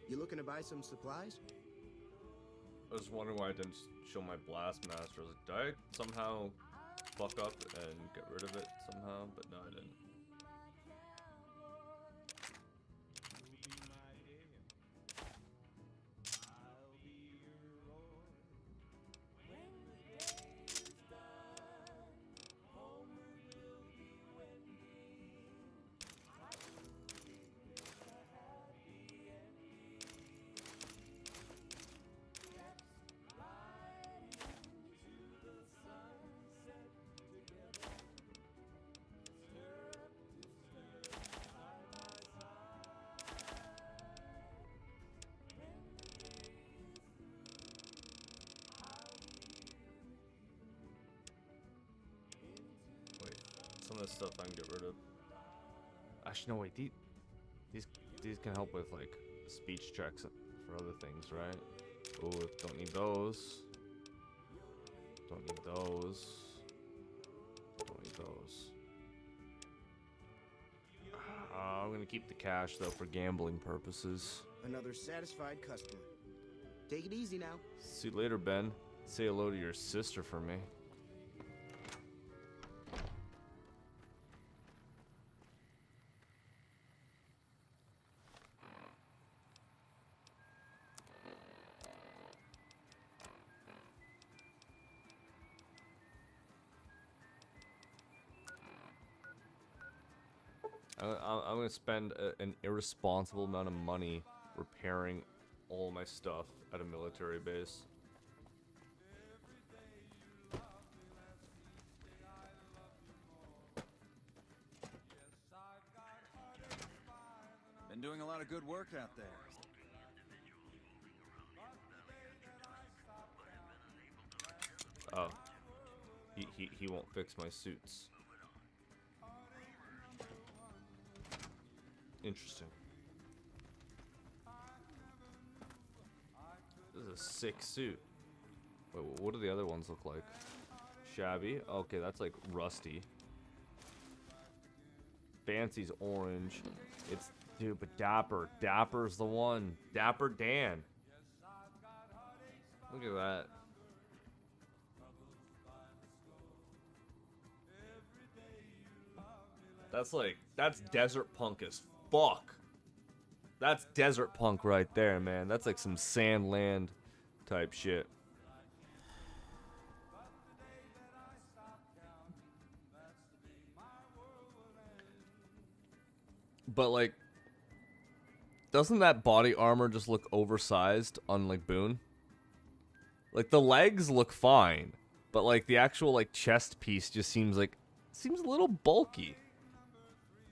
Speaker 5: You looking to buy some supplies?
Speaker 21: I was wondering why I didn't show my blast master. I was like, did I somehow fuck up and get rid of it somehow? But no, I didn't. of this stuff I can get rid of. Actually, no, wait. These can help with, like, speech checks for other things, right? Oh, don't need those. Don't need those. Don't need those. I'm gonna keep the cash, though, for gambling purposes.
Speaker 17: Another satisfied customer. Take it easy now.
Speaker 21: See you later, Ben. Say hello to your sister for me. I'm gonna spend an irresponsible amount of money repairing all my stuff at a military base.
Speaker 7: Been doing a lot of good work out there.
Speaker 21: Oh. He won't fix my suits. Interesting. This is a sick suit. Wait, what do the other ones look like? Shabby? Okay, that's like rusty. Fancy's orange. It's, dude, but Dapper. Dapper's the one. Dapper Dan. Look at that. That's like, that's desert punk as fuck. That's desert punk right there, man. That's like some Sandland type shit. But like, doesn't that body armor just look oversized on like Boone? Like the legs look fine, but like the actual like chest piece just seems a little bulky.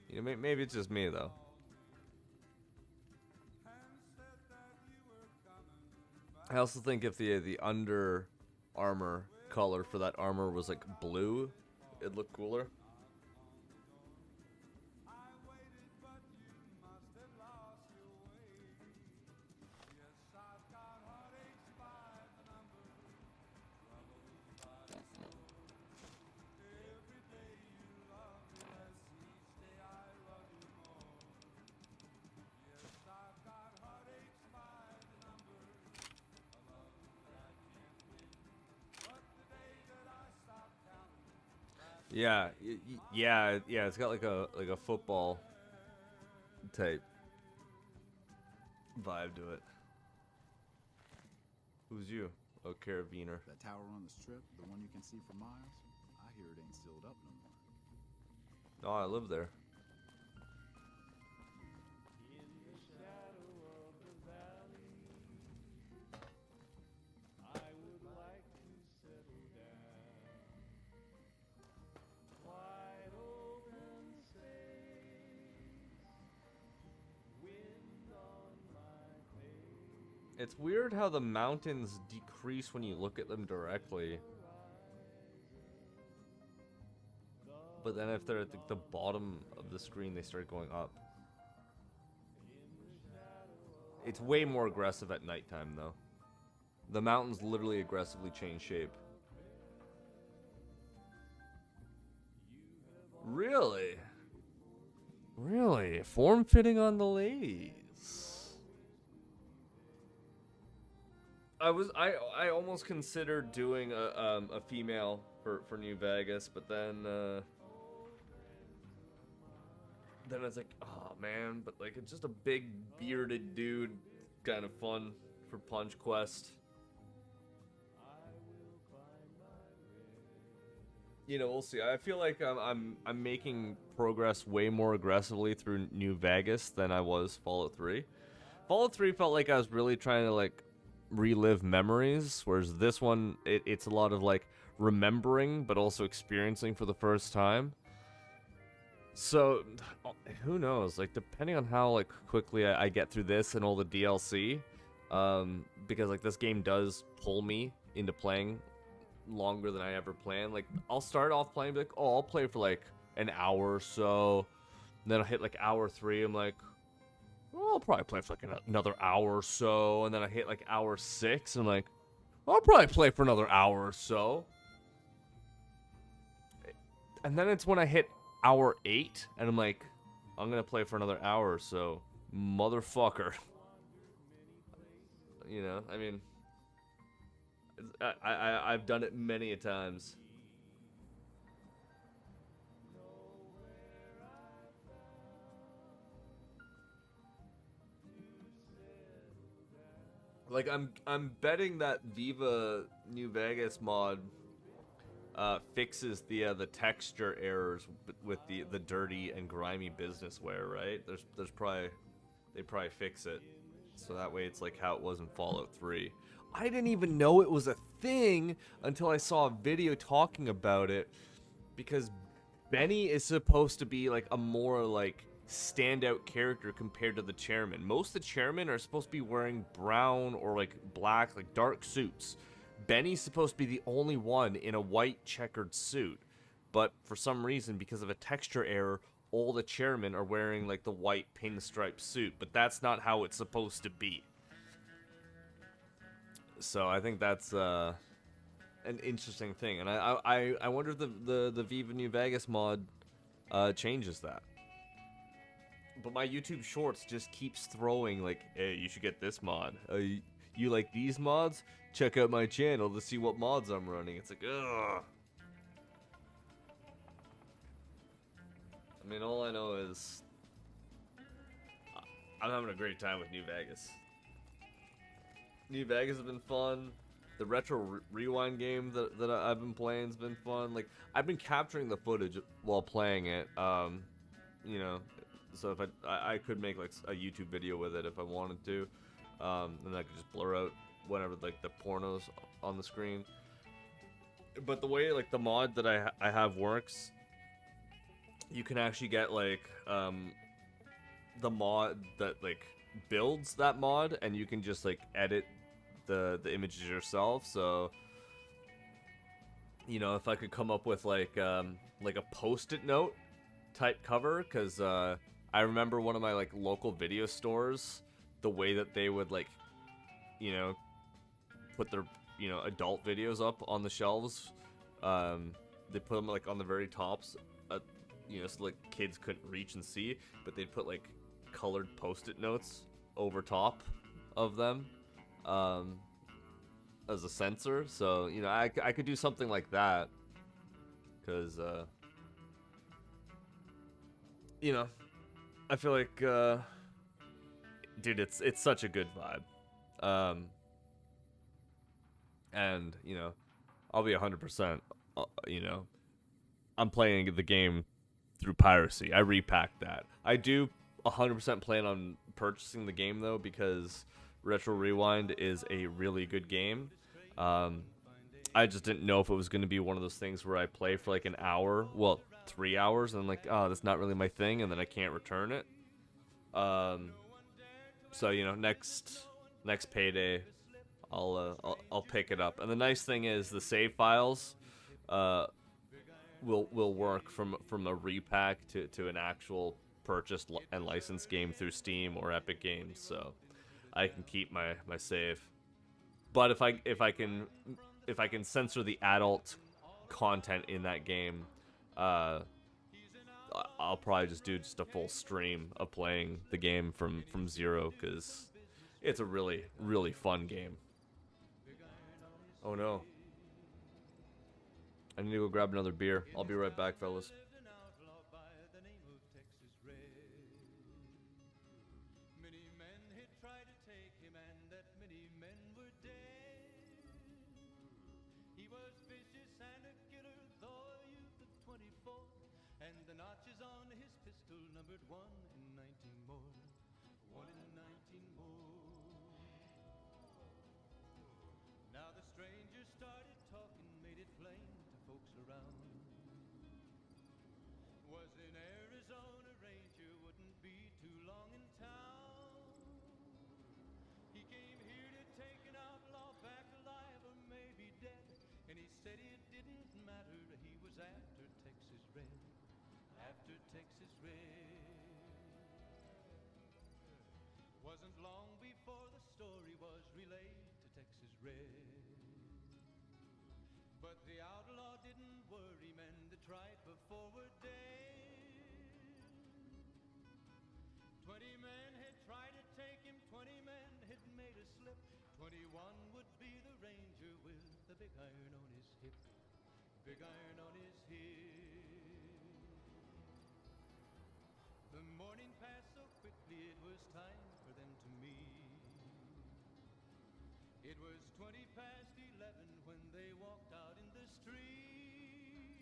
Speaker 21: You know, maybe it's just me though. I also think if the under armor color for that armor was like blue, it'd look cooler. Yeah, yeah. It's got like a football type vibe to it. Who's you? Oh, Carabiner.
Speaker 22: That tower on the strip, the one you can see for miles, I hear it ain't sealed up no more.
Speaker 21: Oh, I live there. It's weird how the mountains decrease when you look at them directly. But then if they're at the bottom of the screen, they start going up. It's way more aggressive at nighttime, though. The mountains literally aggressively change shape. Really? Really? Form-fitting on the ladies. I almost considered doing a female for New Vegas, but then it's like, oh man, but like it's just a big bearded dude, kind of fun for Punch Quest. You know, we'll see. I feel like I'm making progress way more aggressively through New Vegas than I was Fallout 3. Fallout 3 felt like I was really trying to like relive memories, whereas this one it's a lot of like remembering but also experiencing for the first time. So who knows, like depending on how like quickly I get through this and all the DLC, because like this game does pull me into playing longer than I ever planned. Like I'll start off playing, be like, oh, I'll play for like an hour or so. And then I'll hit like hour 3. I'm like, well, I'll probably play for like another hour or so. And then I hit like hour 6. And I'm like, I'll probably play for another hour or so. And then it's when I hit hour 8. And I'm like, I'm going to play for another hour or so. Motherfucker. You know, I mean, I've done it many a times. Like I'm betting that Viva New Vegas mod fixes the texture errors with the dirty and grimy businessware, right? There's probably they probably fix it so that way it's like how it was in Fallout 3. I didn't even know it was a thing until I saw a video talking about it, because Benny is supposed to be like a more like standout character compared to the chairman. Most of the chairmen are supposed to be wearing brown or like black, like dark suits. Benny's supposed to be the only one in a white checkered suit, but for some reason, because of a texture error, all the chairmen are wearing like the white pinstripe suit, but that's not how it's supposed to be. So I think that's an interesting thing, and I wonder if the Viva New Vegas mod changes that. But my YouTube Shorts just keeps throwing like, hey, you should get this mod. You like these mods? Check out my channel to see what mods I'm running. It's like, ugh. I mean, all I know is I'm having a great time with New Vegas. New Vegas has been fun. The Retro Rewind game that I've been playing has been fun. Like, I've been capturing the footage while playing it. You know, so if I could make like a YouTube video with it if I wanted to, and I could just blur out whenever like the pornos on the screen. But the way like the mod that I have works, you can actually get like the mod that like builds that mod, and you can just like edit the images yourself. So, you know, if I could come up with like a post-it note type cover, because I remember one of my like local video stores, the way that they would like, you know, put their, you know, adult videos up on the shelves, they put them like on the very tops, you know, so like kids couldn't reach and see, but they'd put like colored post-it notes over top of them as a censor. So, you know, I could do something like that, because you know, I feel like dude, it's such a good vibe. And you know, I'll be 100%, you know, I'm playing the game through piracy. I repacked that. I do 100% plan on purchasing the game though, because Retro Rewind is a really good game. I just didn't know if it was going to be one of those things where I play for like an hour, well, 3 hours, and I'm like, oh, that's not really my thing, and then I can't return it. So, you know, next payday, I'll pick it up. And the nice thing is the save files will work from a repack to an actual purchased and licensed game through Steam or Epic Games, so I can keep my save. But if I can censor the adult content in that game, I'll probably just do a full stream of playing the game from zero, because it's a really, really fun game. Oh no. I need to go grab another beer. I'll be right back, fellas.
Speaker 14: Wasn't long before the story was relayed to Texas Red. But the outlaw didn't worry men that tried before were dead. 20 men had tried to take him, 20 men had made a slip. 21 would be the ranger with the big iron on his hip. Big iron on his hip. The morning passed so quickly it was time for them to meet. It was 20 past 11 when they walked out in the street.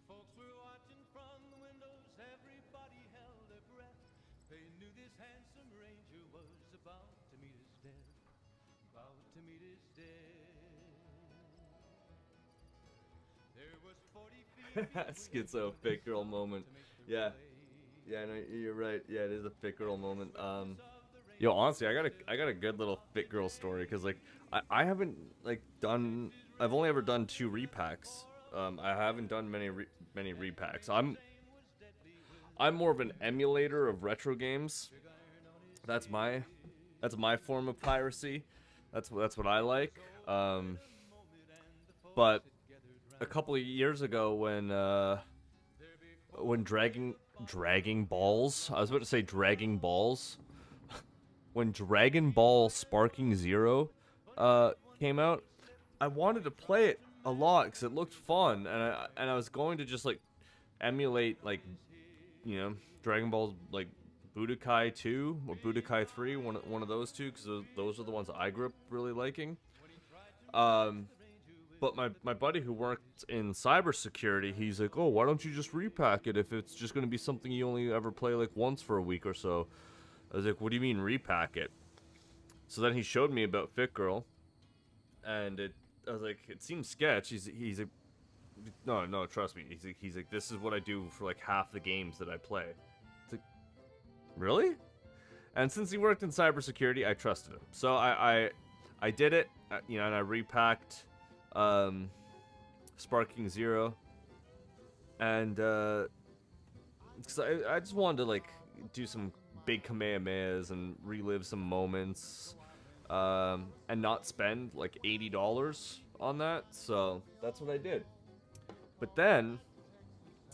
Speaker 14: Folks were watching from the windows, everybody held their breath. They knew this handsome ranger was about to meet his death. About to meet his death. There was 40 feet.
Speaker 21: Schizo fit girl moment. Yeah. Yeah, no, you're right. Yeah, it is a fit girl moment. Yo, honestly, I got a good little fit girl story because like I haven't like done. I've only ever done 2 repacks. I haven't done many repacks. I'm more of an emulator of retro games. That's my form of piracy. That's what I like. But a couple of years ago when dragging balls, I was about to say dragging balls. When Dragon Ball Sparking Zero came out, I wanted to play it a lot because it looked fun, and I was going to just like emulate like, you know, Dragon Ball like Budokai 2 or Budokai 3, one of those two, because those are the ones I grew up really liking. But my buddy who worked in cybersecurity, he's like, oh, why don't you just repack it if it's just going to be something you only ever play like once for a week or so? I was like, what do you mean repack it? So then he showed me about Fit Girl, and I was like, it seems sketch. He's like, no, trust me. He's like, this is what I do for like half the games that I play. It's like, really? And since he worked in cybersecurity, I trusted him. So I did it, you know, and I repacked Sparking Zero, and because I just wanted to like do some big Kamehamehas and relive some moments, and not spend like $80 on that. So that's what I did. But then,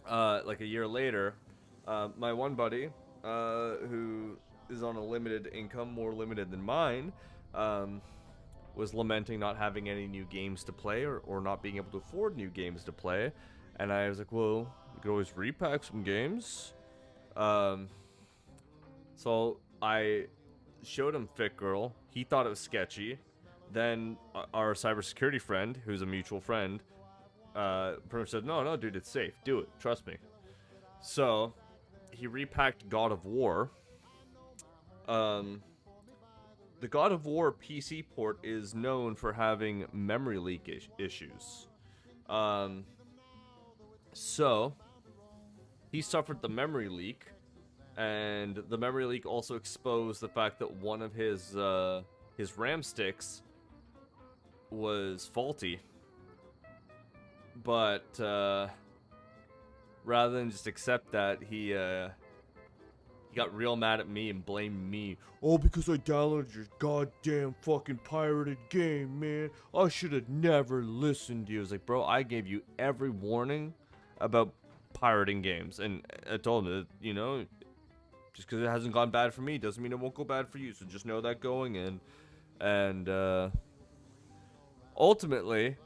Speaker 21: like a year later, my one buddy, who is on a limited income, more limited than mine, was lamenting not having any new games to play or not being able to afford new games to play. And I was like, well, you could always repack some games. So I showed him Fit Girl. He thought it was sketchy. Then our cybersecurity friend, who's a mutual friend, pretty much said, no, dude, it's safe. Do it. Trust me. So he repacked God of War. The God of War PC port is known for having memory leak issues. So he suffered the memory leak, and the memory leak also exposed the fact that one of his RAM sticks was faulty. But rather than just accept that, he got real mad at me and blamed me. Oh, because I downloaded your goddamn fucking pirated game, man. I should have never listened to you. I was like, bro, I gave you every warning about pirating games. And I told him that, you know, just because it hasn't gone bad for me doesn't mean it won't go bad for you. So just know that going in. And ultimately,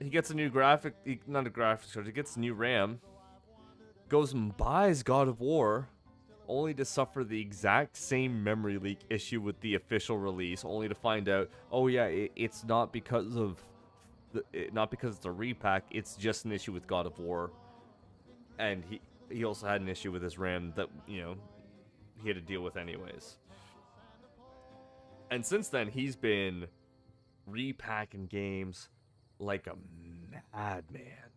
Speaker 21: he gets a new not a graphics card, he gets a new RAM. Goes and buys God of War, only to suffer the exact same memory leak issue with the official release, only to find out, oh yeah, it's not because of not because it's a repack, it's just an issue with God of War. And he also had an issue with his RAM that, you know, he had to deal with anyways. And since then, he's been repacking games like a madman.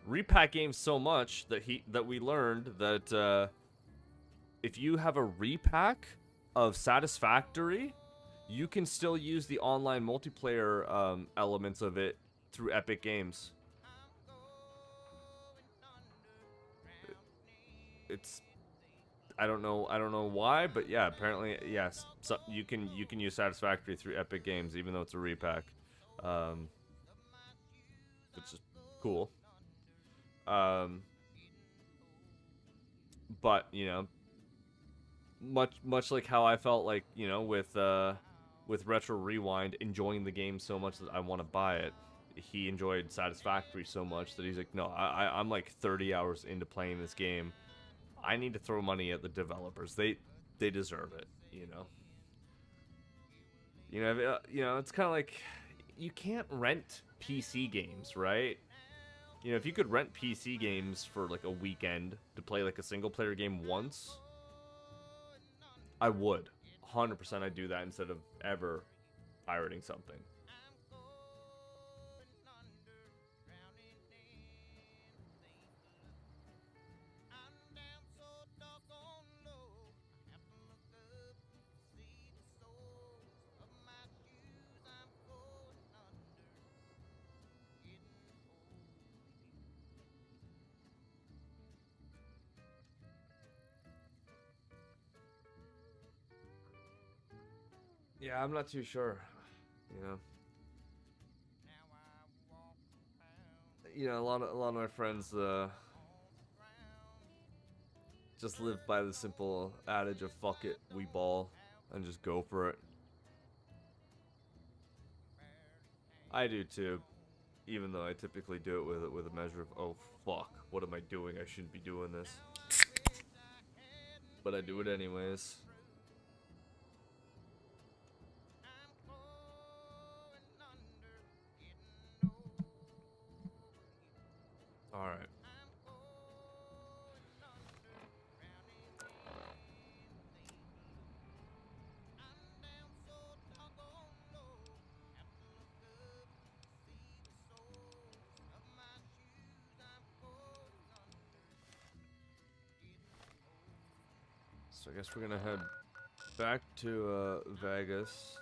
Speaker 21: Repack games so much that we learned that if you have a repack of Satisfactory, you can still use the online multiplayer elements of it through Epic Games. it's I don't know why, but yeah, apparently yes, so you can use Satisfactory through Epic Games even though it's a repack, which is cool. But you know, much like how I felt like, you know, with Retro Rewind, enjoying the game so much that I want to buy it. He enjoyed Satisfactory so much that he's like, no, I'm like 30 hours into playing this game. I need to throw money at the developers. They deserve it, you know. You know, it's kind of like you can't rent PC games, right? You know, if you could rent PC games for like a weekend to play like a single player game once, I would. 100% I'd do that instead of ever pirating something. Yeah, I'm not too sure, you know. You know, a lot of my friends just live by the simple adage of fuck it, we ball, and just go for it. I do too, even though I typically do it with a measure of, oh fuck, what am I doing? I shouldn't be doing this. But I do it anyways. Alright. So I guess we're gonna head back to Vegas.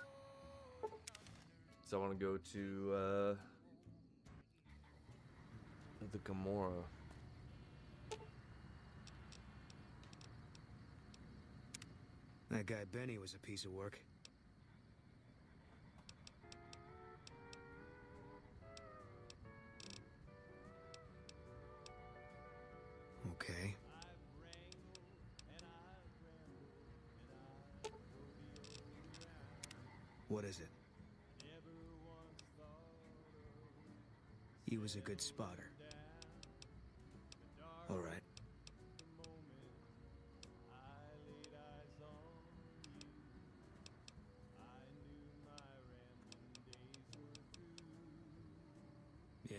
Speaker 21: So I want to go to the Gamora.
Speaker 17: That guy Benny was a piece of work. Okay. What is it? He was a good spotter. All right. Yeah.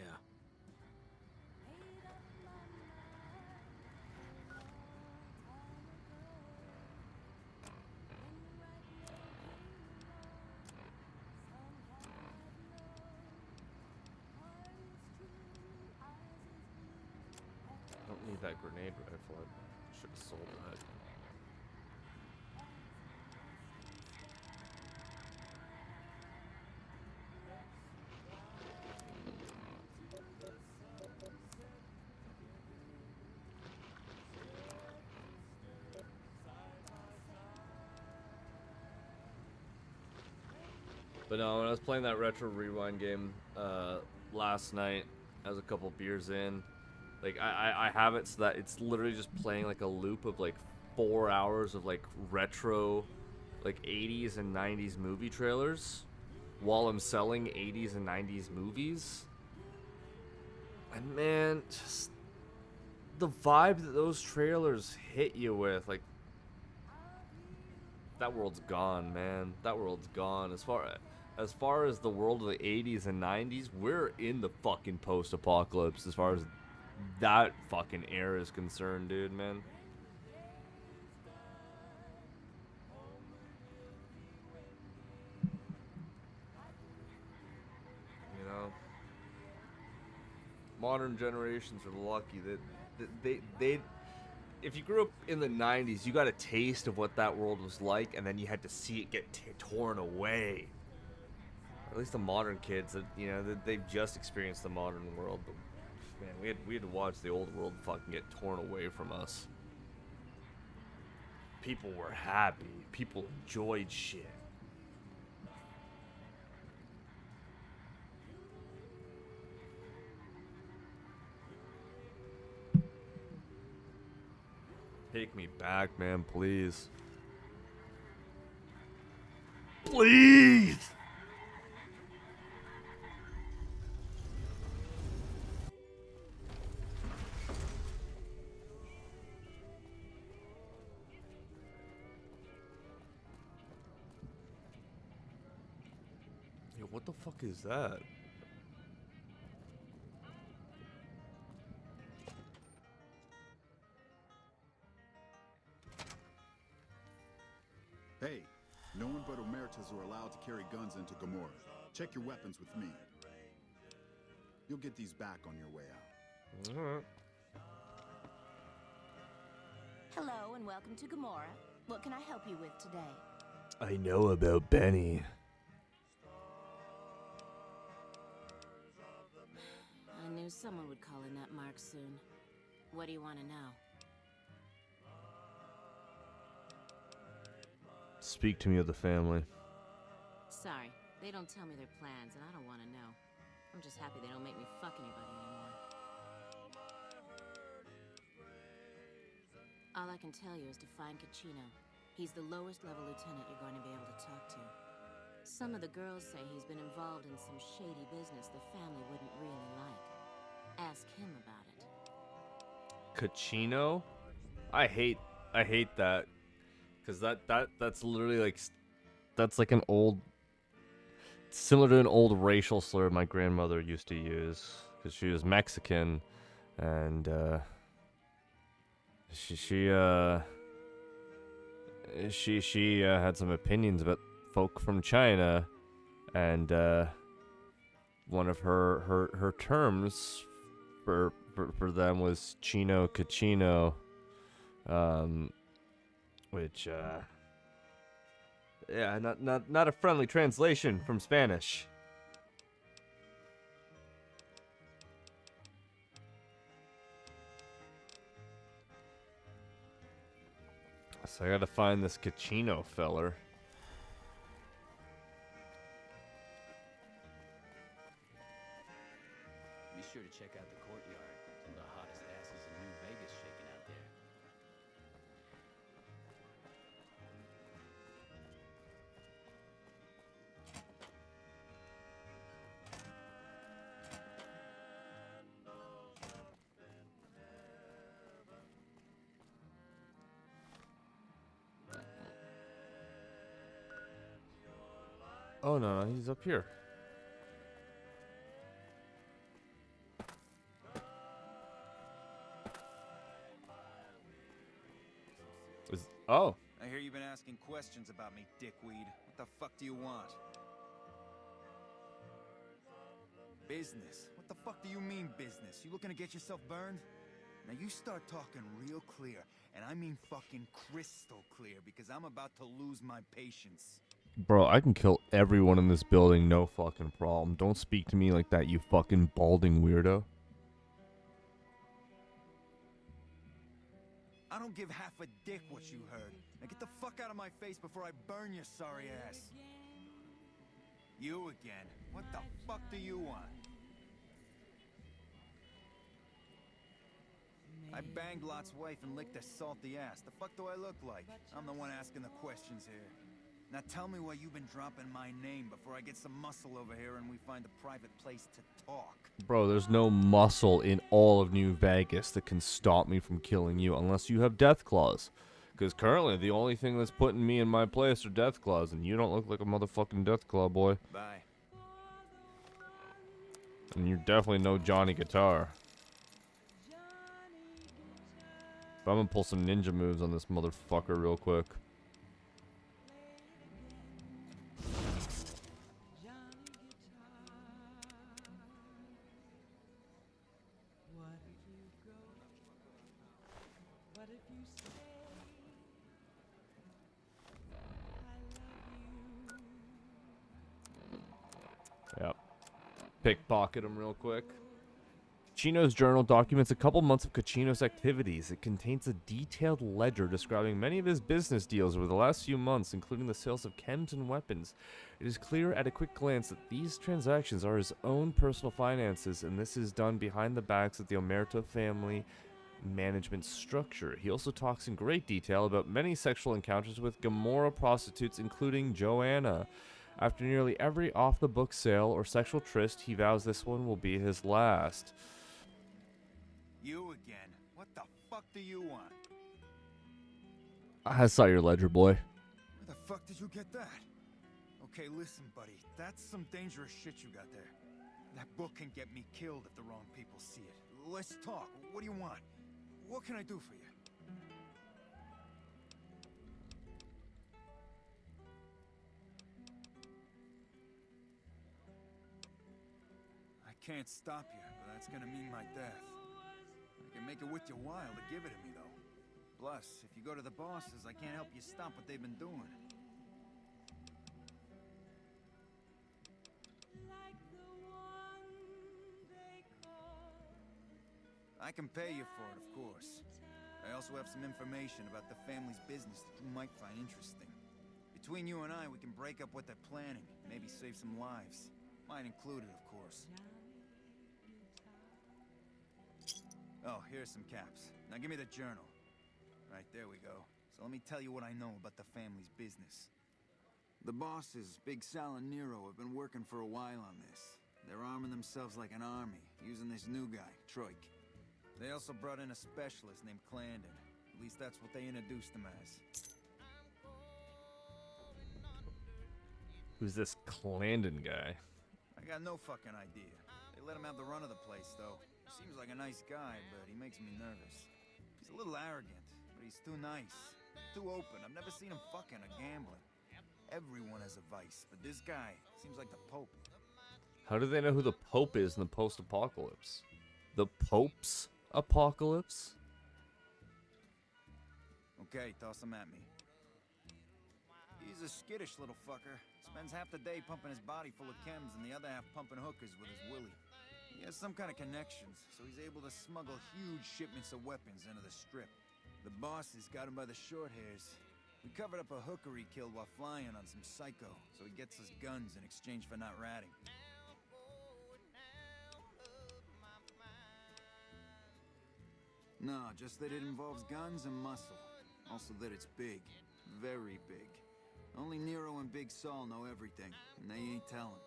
Speaker 21: I don't need that grenade rifle. I should have sold that. But no, when I was playing that Retro Rewind game last night, I was a couple beers in. Like, I have it so that it's literally just playing like a loop of like 4 hours of like retro, like 80s and 90s movie trailers while I'm selling 80s and 90s movies. And man, just the vibe that those trailers hit you with, like, that world's gone, man. That world's gone. As far as the world of the 80s and 90s, we're in the fucking post-apocalypse as far as that fucking era is concerned, dude, man. You know, modern generations are lucky that they if you grew up in the 90s, you got a taste of what that world was like, and then you had to see it get torn away. Or at least the modern kids, that you know, they've just experienced the modern world, but man, we had to watch the old world fucking get torn away from us.
Speaker 1: People were happy. People enjoyed shit. Take me back, man, please. Please! Yo, what the fuck is that?
Speaker 22: Hey, no one but Omertas are allowed to carry guns into Gamora. Check your weapons with me. You'll get these back on your way out.
Speaker 1: Alright.
Speaker 8: Hello and welcome to Gamora. What can I help you with today?
Speaker 1: I know about Benny.
Speaker 8: I knew someone would call in that mark soon. What do you want to know?
Speaker 1: Speak to me of the family.
Speaker 8: Sorry, they don't tell me their plans, and I don't want to know. I'm just happy they don't make me fuck anybody anymore. All I can tell you is to find Kachino. He's the lowest level lieutenant you're going to be able to talk to. Some of the girls say he's been involved in some shady business the family wouldn't really like. Ask him about it.
Speaker 1: Kachino? I hate that. Cause that's literally like, that's like an old, similar to an old racial slur my grandmother used to use. Cause she was Mexican, and she had some opinions about folk from China, and one of her terms for them was chino cachino, which yeah, not a friendly translation from Spanish. So I gotta find this Kachino feller.
Speaker 4: Be sure to check out the courtyard. Some of the hottest asses in New Vegas shaking out there.
Speaker 1: Oh no, he's up here. Oh.
Speaker 7: I hear you've been asking questions about me, dickweed. What the fuck do you want? Business? What the fuck do you mean business? You looking to get yourself burned? Now you start talking real clear, and I mean fucking crystal clear, because I'm about to lose my patience.
Speaker 1: Bro, I can kill everyone in this building, no fucking problem. Don't speak to me like that, you fucking balding weirdo.
Speaker 7: I don't give half a dick what you heard. Now get the fuck out of my face before I burn your sorry ass. You again? What the fuck do you want? I banged Lot's wife and licked her salty ass. The fuck do I look like? I'm the one asking the questions here. Now tell me why you've been dropping my name before I get some muscle over here and we find a private place to talk.
Speaker 1: Bro, there's no muscle in all of New Vegas that can stop me from killing you unless you have death claws. Because currently the only thing that's putting me in my place are death claws, and you don't look like a motherfucking death claw boy.
Speaker 7: Bye.
Speaker 1: And you're definitely no Johnny Guitar. But I'm gonna pull some ninja moves on this motherfucker real quick. Yep. Pickpocket him real quick.
Speaker 21: Kachino's journal documents a couple months of Kachino's activities. It contains a detailed ledger describing many of his business deals over the last few months, including the sales of chems and weapons. It is clear at a quick glance that these transactions are his own personal finances, and this is done behind the backs of the Omerta family management structure. He also talks in great detail about many sexual encounters with Gomorrah prostitutes, including Joanna. After nearly every off-the-book sale or sexual tryst, he vows this one will be his last.
Speaker 7: You again? What the fuck do you want?
Speaker 21: I saw your ledger, boy.
Speaker 7: Where the fuck did you get that? Okay, listen, buddy. That's some dangerous shit you got there. That book can get me killed if the wrong people see it. Let's talk. What do you want? What can I do for you? I can't stop you, but that's gonna mean my death. I can make it worth your while to give it to me, though. Plus, if you go to the bosses, I can't help you stop what they've been doing. I can pay you for it, of course. I also have some information about the family's business that you might find interesting. Between you and I, we can break up what they're planning, maybe save some lives. Mine included, of course. Oh, here's some caps. Now give me the journal. Right, there we go. So let me tell you what I know about the family's business. The bosses, Big Sal and Nero, have been working for a while on this. They're arming themselves like an army, using this new guy, Troik. They also brought in a specialist named Clandon. At least that's what they introduced him as.
Speaker 21: Who's this Clandon guy?
Speaker 7: I got no fucking idea. They let him have the run of the place, though. Seems like a nice guy, but he makes me nervous. He's a little arrogant, but he's too nice. Too open. I've never seen him fucking or gambling. Everyone has a vice, but this guy seems like the Pope.
Speaker 21: How do they know who the Pope is in the post-apocalypse? The Pope's apocalypse?
Speaker 7: Okay, toss him at me. He's a skittish little fucker. Spends half the day pumping his body full of chems and the other half pumping hookers with his willy. He has some kind of connections, so he's able to smuggle huge shipments of weapons into the Strip. The bosses got him by the short hairs. We covered up a hooker he killed while flying on some psycho, so he gets us guns in exchange for not ratting. No, just that it involves guns and muscle. Also that it's big. Very big. Only Nero and Big Saul know everything, and they ain't telling.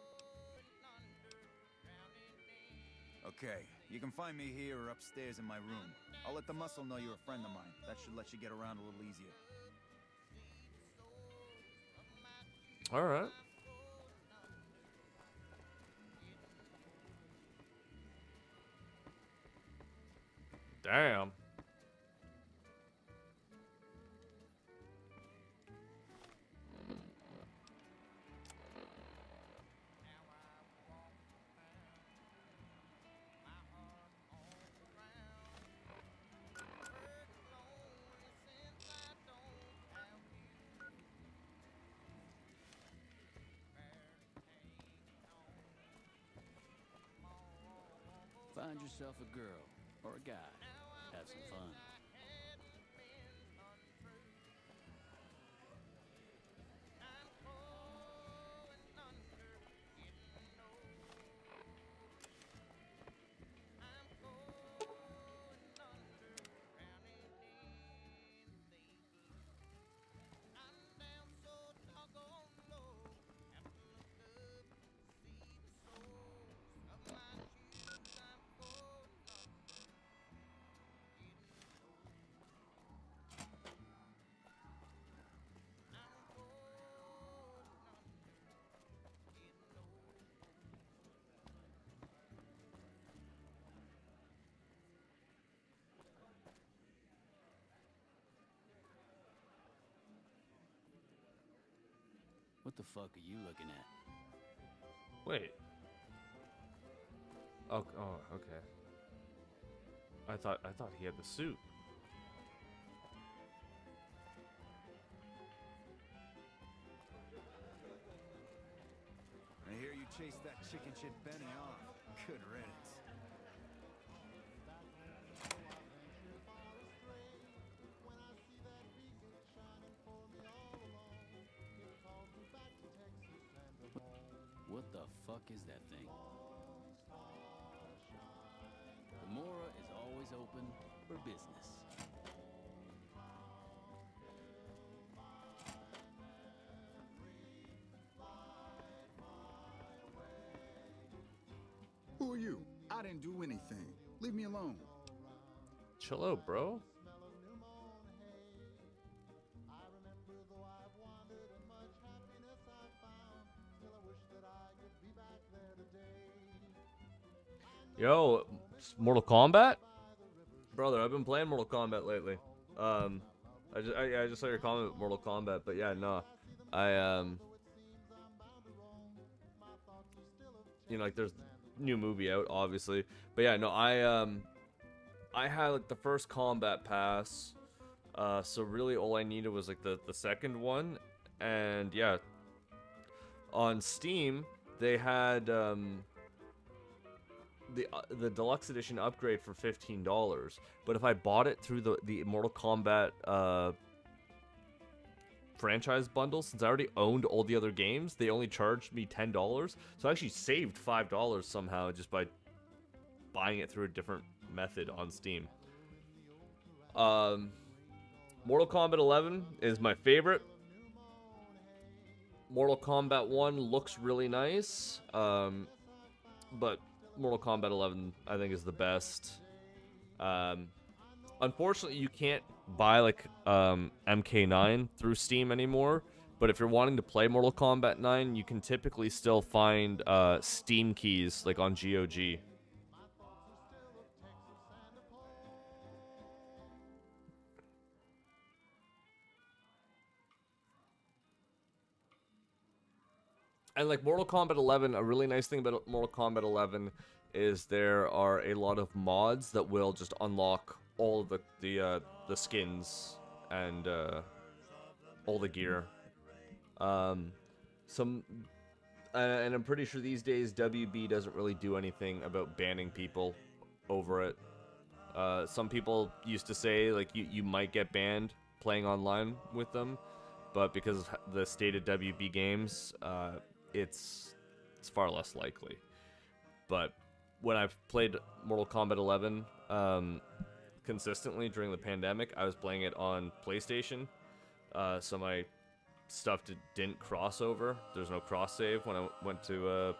Speaker 7: Okay, you can find me here or upstairs in my room. I'll let the muscle know you're a friend of mine. That should let you get around a little easier.
Speaker 21: Alright. Damn.
Speaker 4: Find yourself a girl or a guy. Have some fun. What the fuck are you looking at?
Speaker 21: Wait. Oh, okay. I thought he had the suit.
Speaker 7: I hear you chased that chicken shit Benny off. Good riddance.
Speaker 4: fuck is that thing? Gamora is always open for business.
Speaker 22: Who are you? I didn't do anything. Leave me alone.
Speaker 21: Chill out, bro. Yo, Mortal Kombat? Brother, I've been playing Mortal Kombat lately. I just saw your comment about Mortal Kombat, but yeah, no. You know, like there's new movie out, obviously. But yeah, no, I had like the first combat pass. So really all I needed was like the second one. And yeah, on Steam, they had the deluxe edition upgrade for $15, but if I bought it through the Mortal Kombat franchise bundle, since I already owned all the other games, they only charged me $10. So I actually saved $5 somehow just by buying it through a different method on Steam. Mortal Kombat 11 is my favorite. Mortal Kombat 1 looks really nice, but Mortal Kombat 11 I think is the best. Unfortunately, you can't buy like MK9 through Steam anymore, but if you're wanting to play Mortal Kombat 9, you can typically still find Steam keys like on GOG. And like Mortal Kombat 11, a really nice thing about Mortal Kombat 11 is there are a lot of mods that will just unlock all of the skins and all the gear. And I'm pretty sure these days WB doesn't really do anything about banning people over it. Some people used to say like you might get banned playing online with them, but because of the state of WB games, it's far less likely. But when I've played Mortal Kombat 11 consistently during the pandemic, I was playing it on PlayStation, so my stuff didn't cross over. There's no cross save when I went to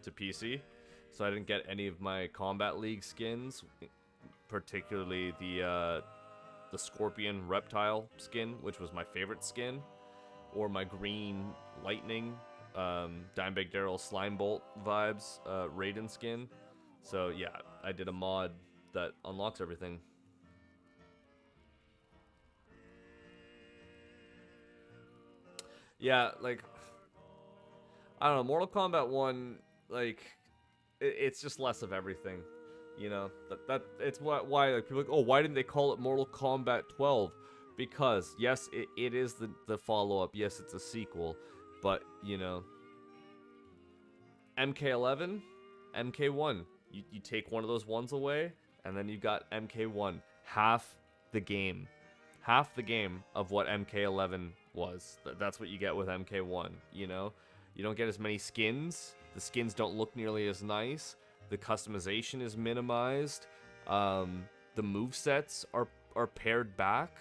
Speaker 21: PC, so I didn't get any of my Combat League skins, particularly the Scorpion Reptile skin, which was my favorite skin, or my Green Lightning Dimebag Daryl Slimebolt vibes Raiden skin. So yeah, I did a mod that unlocks everything. Yeah, like I don't know, Mortal Kombat 1, like it's just less of everything, you know. That it's why like people are like, oh, why didn't they call it Mortal Kombat 12? Because yes, it is the follow-up. Yes, it's a sequel, but you know, MK11, MK1. You take one of those ones away, and then you got MK1. Half the game of what MK11 was. That's what you get with MK1, you know? You don't get as many skins. The skins don't look nearly as nice. The customization is minimized. The movesets are pared back.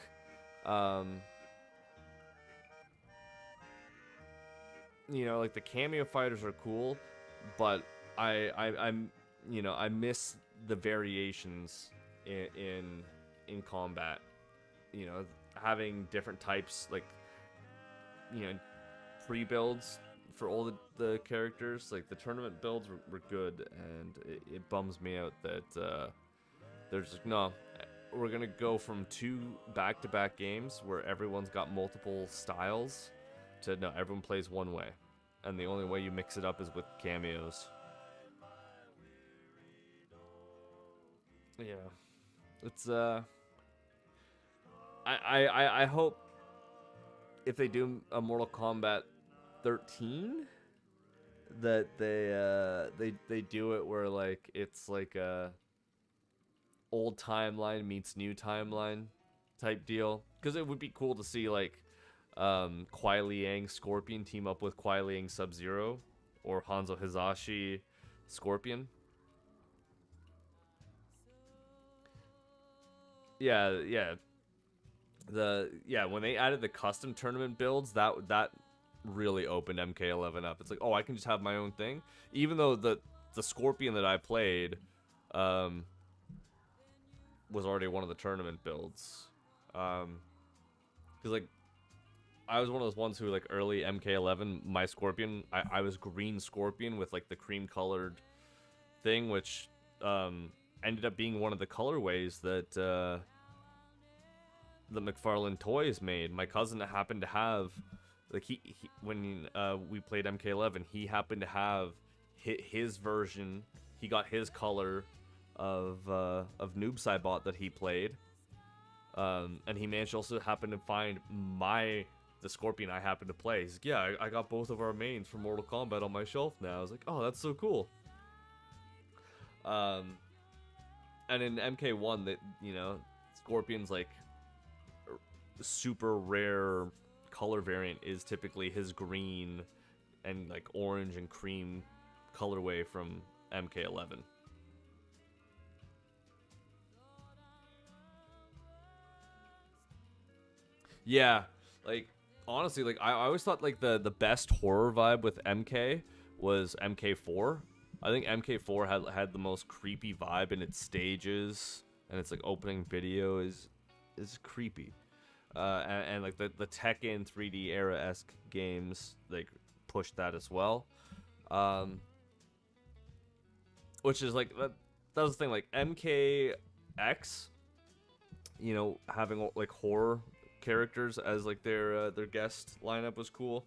Speaker 21: You know, like the cameo fighters are cool, but I'm you know, I miss the variations in combat. You know, having different types, like, you know, pre-builds for all the characters. Like the tournament builds were good, and it bums me out that there's like, no, we're gonna go from 2 back-to-back games where everyone's got multiple styles to no, everyone plays one way, and the only way you mix it up is with cameos. Yeah, it's I hope if they do a Mortal Kombat 13 that they do it where like it's like a old timeline meets new timeline type deal, because it would be cool to see like Kuai Liang Scorpion team up with Kuai Liang Sub-Zero or Hanzo Hizashi Scorpion. Yeah. When they added the custom tournament builds, that really opened MK11 up. It's like, oh, I can just have my own thing, even though the Scorpion that I played was already one of the tournament builds. Because like I was one of those ones who, like, early MK11, my Scorpion, I was green Scorpion with like the cream colored thing, which ended up being one of the colorways that the McFarlane Toys made. My cousin happened to have, like, he when we played MK11, he happened to have his version. He got his color of Noob Saibot that he played, and he managed to also happen to find the Scorpion I happened to play. He's like, yeah, I got both of our mains from Mortal Kombat on my shelf now. I was like, oh, that's so cool. And in MK1, that, you know, Scorpion's like super rare color variant is typically his green and like orange and cream colorway from MK11. Yeah, like honestly, like I always thought like the best horror vibe with MK was MK4. I think MK4 had the most creepy vibe in its stages, and its like opening video is creepy. And like the Tekken 3D era-esque games like pushed that as well. Which is like that was the thing, like MKX, you know, having like horror characters as like their guest lineup was cool.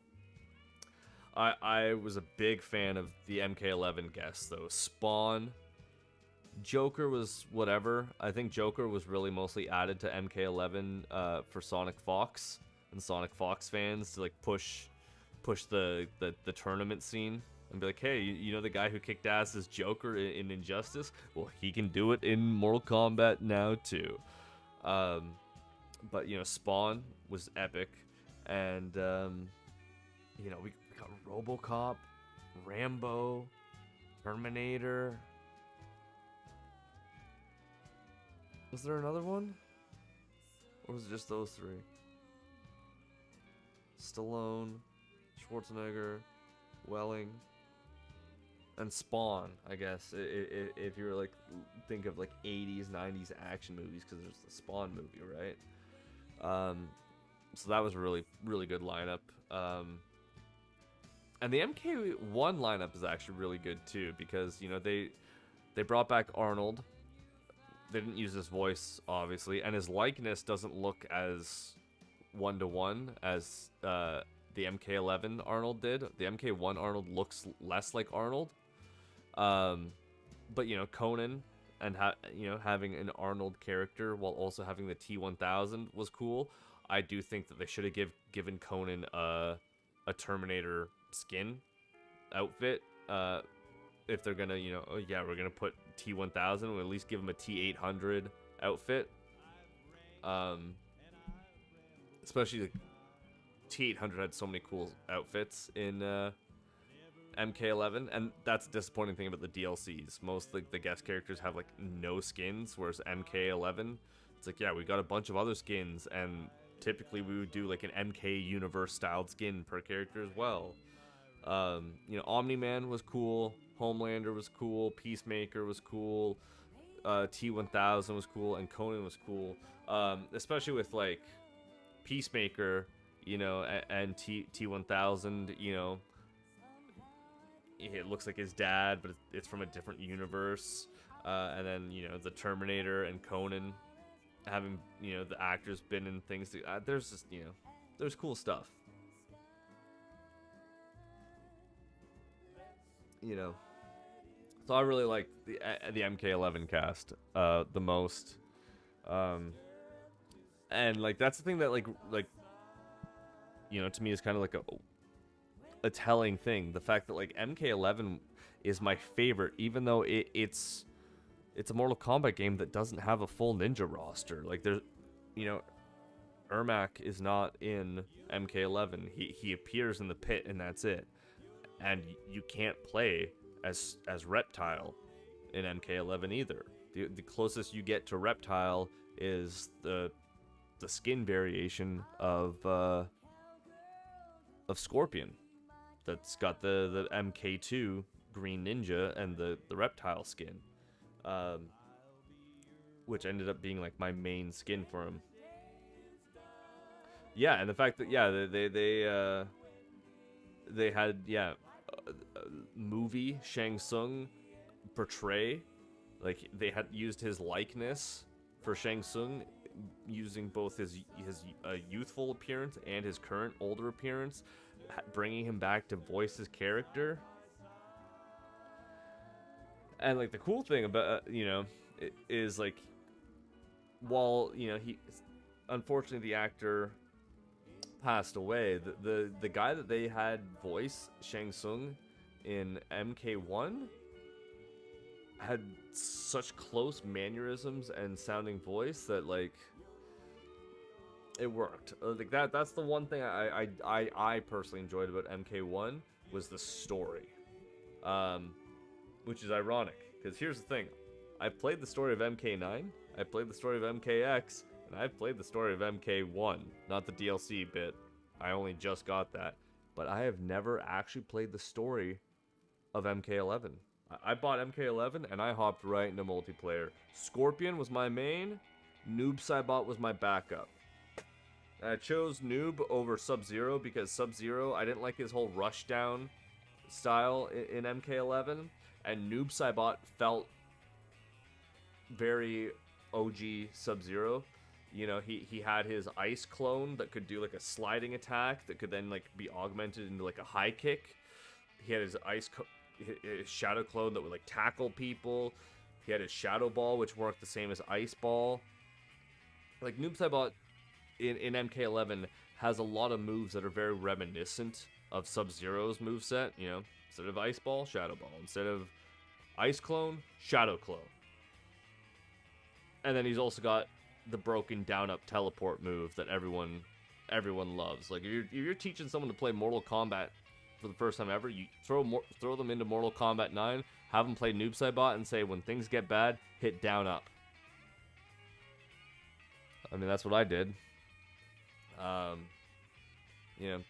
Speaker 21: I was a big fan of the MK11 guests though. Spawn, Joker was whatever. I think Joker was really mostly added to MK11 for Sonic Fox and Sonic Fox fans to like push the tournament scene and be like, hey, you know the guy who kicked ass is Joker in Injustice? Well, he can do it in Mortal Kombat now too. But you know, Spawn was epic, and you know, we got RoboCop, Rambo, Terminator. Was there another one? Or was it just those three? Stallone, Schwarzenegger, Welling, and Spawn, I guess, if you were like, think of like 80s, 90s action movies, because there's the Spawn movie, right? So that was a really, really good lineup. And the MK1 lineup is actually really good too, because, you know, they brought back Arnold. They didn't use his voice, obviously, and his likeness doesn't look as one-to-one as the MK11 Arnold did. The MK1 Arnold looks less like Arnold. But, you know, Conan and you know, having an Arnold character while also having the T-1000 was cool. I do think that they should have given Conan a Terminator skin outfit. If they're gonna, you know, oh yeah, we're gonna put T-1000, we'll at least give him a T-800 outfit. Especially the T-800 had so many cool outfits in MK11, and that's the disappointing thing about the DLCs. Most like the guest characters have like no skins, whereas MK11, it's like, yeah, we got a bunch of other skins, and typically we would do like an MK universe styled skin per character as well. You know, Omni-Man was cool, Homelander was cool, Peacemaker was cool, T-1000 was cool, and Conan was cool. Especially with like Peacemaker, you know, and T-1000, you know, it looks like his dad, but it's from a different universe. And then, you know, the Terminator and Conan having, you know, the actors been in things. There's just, you know, there's cool stuff. You know, so I really like the MK11 cast the most. And like that's the thing that like you know, to me is kind of like a telling thing. The fact that like MK11 is my favorite, even though it's a Mortal Kombat game that doesn't have a full ninja roster. Like there's, you know, Ermac is not in MK11. He appears in the pit and that's it. and you can't play as Reptile in MK11 either. The closest you get to Reptile is the skin variation of Scorpion. That's got the MK2 Green Ninja and the Reptile skin, which ended up being like my main skin for him. Yeah, and the fact that they had movie Shang Tsung portray, like they had used his likeness for Shang Tsung, using both his youthful appearance and his current older appearance, bringing him back to voice his character. And like the cool thing about is like, while he unfortunately the actor passed away, the guy that they had voice Shang Tsung in MK1 had such close mannerisms and sounding voice that like it worked. Like that's the one thing I personally enjoyed about MK1 was the story, which is ironic because here's the thing: I've played the story of MK9, I played the story of MKX, and I've played the story of MK1, not the DLC bit. I only just got that, but I have never actually played the story of MK11. I bought MK11 and I hopped right into multiplayer. Scorpion was my main, Noob Saibot was my backup. And I chose Noob over Sub-Zero because Sub-Zero, I didn't like his whole rushdown style in MK11, and Noob Saibot felt very OG Sub-Zero. He had his ice clone that could do like a sliding attack that could then like be augmented into like a high kick. He had his his shadow clone that would like tackle people. He had his shadow ball, which worked the same as ice ball. Like Noob Saibot in MK11 has a lot of moves that are very reminiscent of Sub-Zero's moveset. Instead of ice ball, shadow ball. Instead of ice clone, shadow clone. And then he's also got the broken down up teleport move that everyone loves. Like if you're teaching someone to play Mortal Kombat for the first time ever, you throw them into Mortal Kombat 9, have them play Noob Saibot, and say when things get bad, hit down up. I mean, that's what I did. But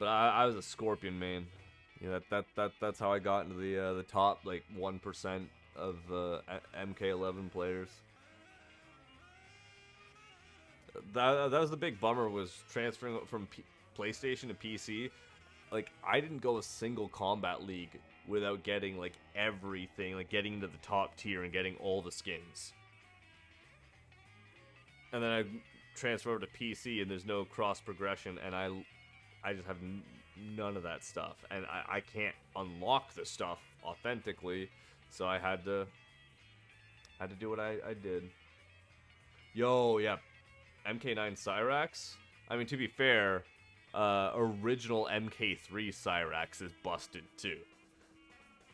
Speaker 21: I was a Scorpion main. That's how I got into the top like 1% of MK11 players. That was the big bummer, was transferring from PlayStation to PC. Like, I didn't go a single combat league without getting like everything, like getting into the top tier and getting all the skins. And then I transfer over to PC and there's no cross progression, and I just have none of that stuff, and I can't unlock the stuff authentically, so I had to do what I did. Yo, yeah. MK9 Cyrax. I mean, to be fair, original MK3 Cyrax is busted too.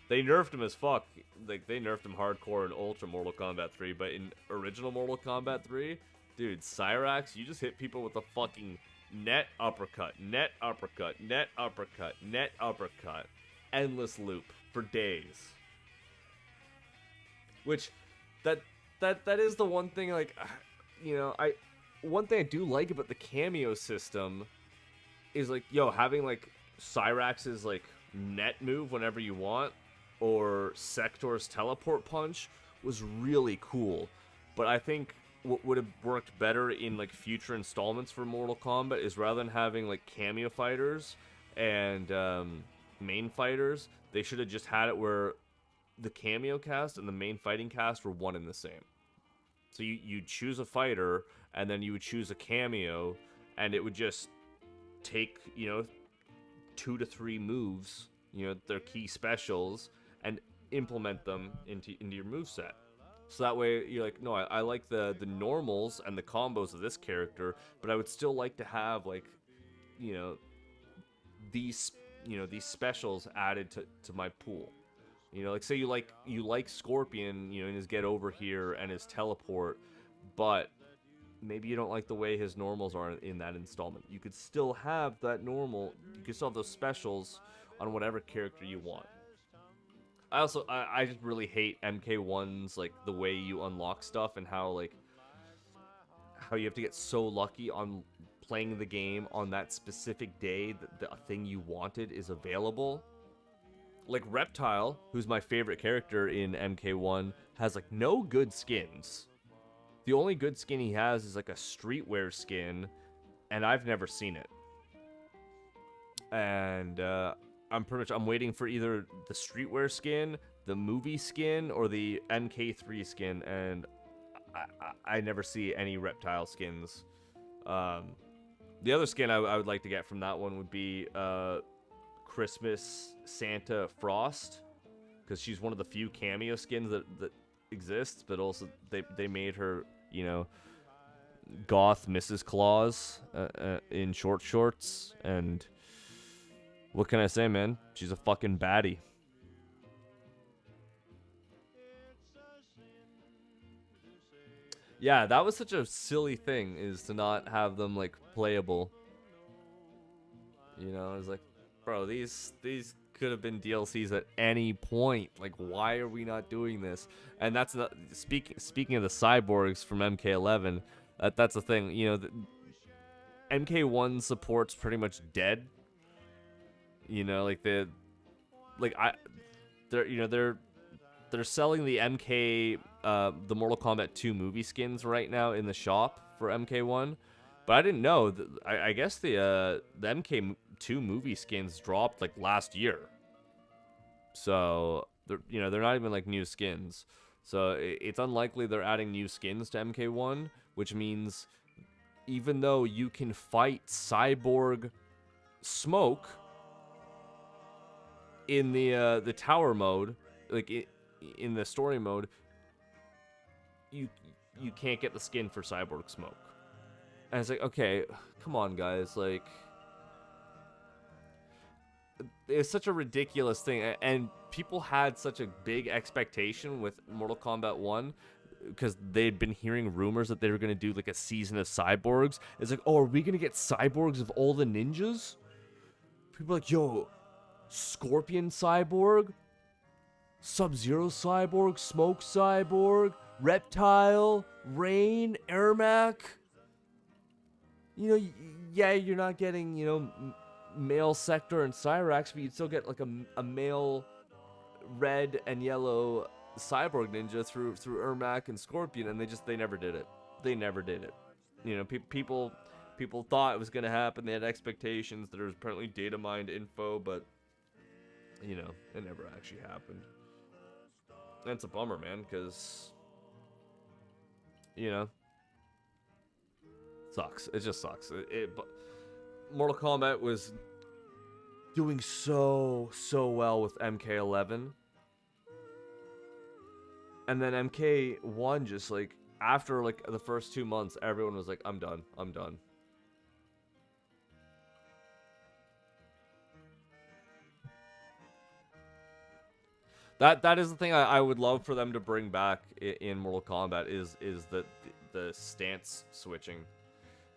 Speaker 21: They nerfed him as fuck. Like, they nerfed him hardcore in Ultra Mortal Kombat 3, but in original Mortal Kombat 3, dude, Cyrax, you just hit people with a fucking net uppercut, net uppercut, net uppercut, net uppercut. Endless loop for days. Which, that is the one thing, like, one thing I do like about the cameo system is, like, having, like, Cyrax's, like, net move whenever you want, or Sector's teleport punch was really cool. But I think what would have worked better in, like, future installments for Mortal Kombat is, rather than having, like, cameo fighters and main fighters, they should have just had it where the cameo cast and the main fighting cast were one and the same. So you choose a fighter, and then you would choose a cameo, and it would just take, 2 to 3 moves, their key specials, and implement them into your moveset. So that way, you're like, no, I like the normals and the combos of this character, but I would still like to have, like, these specials added to my pool. Like, say you like Scorpion, in his get over here and his teleport, but maybe you don't like the way his normals are in that installment. You could still have that normal, you could still have those specials on whatever character you want. I just really hate MK1's like the way you unlock stuff and how you have to get so lucky on playing the game on that specific day that the thing you wanted is available. Like Reptile, who's my favorite character in MK1, has like no good skins. The only good skin he has is like a streetwear skin, and I've never seen it. And I'm waiting for either the streetwear skin, the movie skin, or the MK3 skin, and I never see any Reptile skins. The other skin I would like to get from that one would be Christmas Santa Frost, because she's one of the few cameo skins that exists, but also they made her, you know, goth Mrs. Claus in short shorts, and what can I say, man? She's a fucking baddie. Yeah, that was such a silly thing, is to not have them like playable. You know, it's like, bro, these could have been DLCs at any point. Like, why are we not doing this? And that's not speaking of the cyborgs from MK11. That's the thing. You know, MK1 support's pretty much dead. You know, like they're selling the the Mortal Kombat 2 movie skins right now in the shop for MK1, but I didn't know that. I guess the MK2 movie skins dropped like last year, so they're not even like new skins. So it's unlikely they're adding new skins to MK1, which means even though you can fight Cyborg Smoke in the tower mode, like in the story mode, you can't get the skin for Cyborg Smoke. And it's like, okay, come on, guys, like, it's such a ridiculous thing, and people had such a big expectation with Mortal Kombat 1 because they'd been hearing rumors that they were going to do like a season of cyborgs. It's like, oh, are we going to get cyborgs of all the ninjas? People are like, yo, Scorpion Cyborg, Sub-Zero Cyborg, Smoke Cyborg, Reptile, Rain, Ermac. You know, yeah, you're not getting, you know, male Sector and Cyrax, but you'd still get like a male red and yellow cyborg ninja through Ermac and Scorpion, and they never did it. They never did it. You know, people thought it was gonna happen. They had expectations. There was apparently data mined info, but you know, it never actually happened. And it's a bummer, man, because you know, sucks. It just sucks. Mortal Kombat was doing so well with MK11, and then MK1 just like after like the first 2 months, everyone was like, I'm done. That is the thing I would love for them to bring back in Mortal Kombat is the stance switching,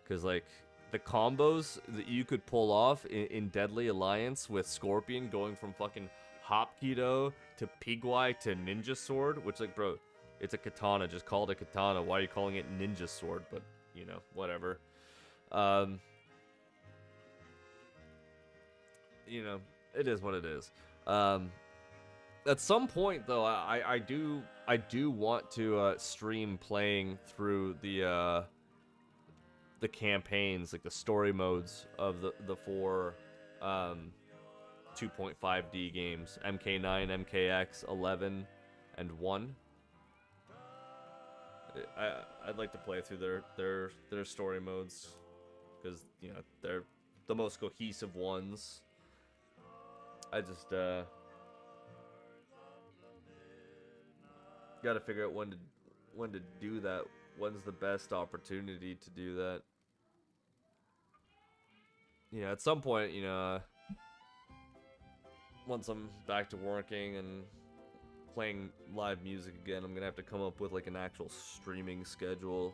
Speaker 21: because like the combos that you could pull off in Deadly Alliance with Scorpion, going from fucking Hapkido to Pigwai to Ninja Sword, which like, bro, it's a katana, just call it a katana. Why are you calling it Ninja Sword? But you know, whatever. You know, it is what it is. At some point, though, I do want to stream playing through the campaigns, like the story modes of the four 2.5D games: MK9, MKX, 11, and 1. I'd like to play through their story modes, because you know they're the most cohesive ones. I just got to figure out when to do that. When's the best opportunity to do that? You know, at some point, you know, once I'm back to working and playing live music again, I'm gonna have to come up with like an actual streaming schedule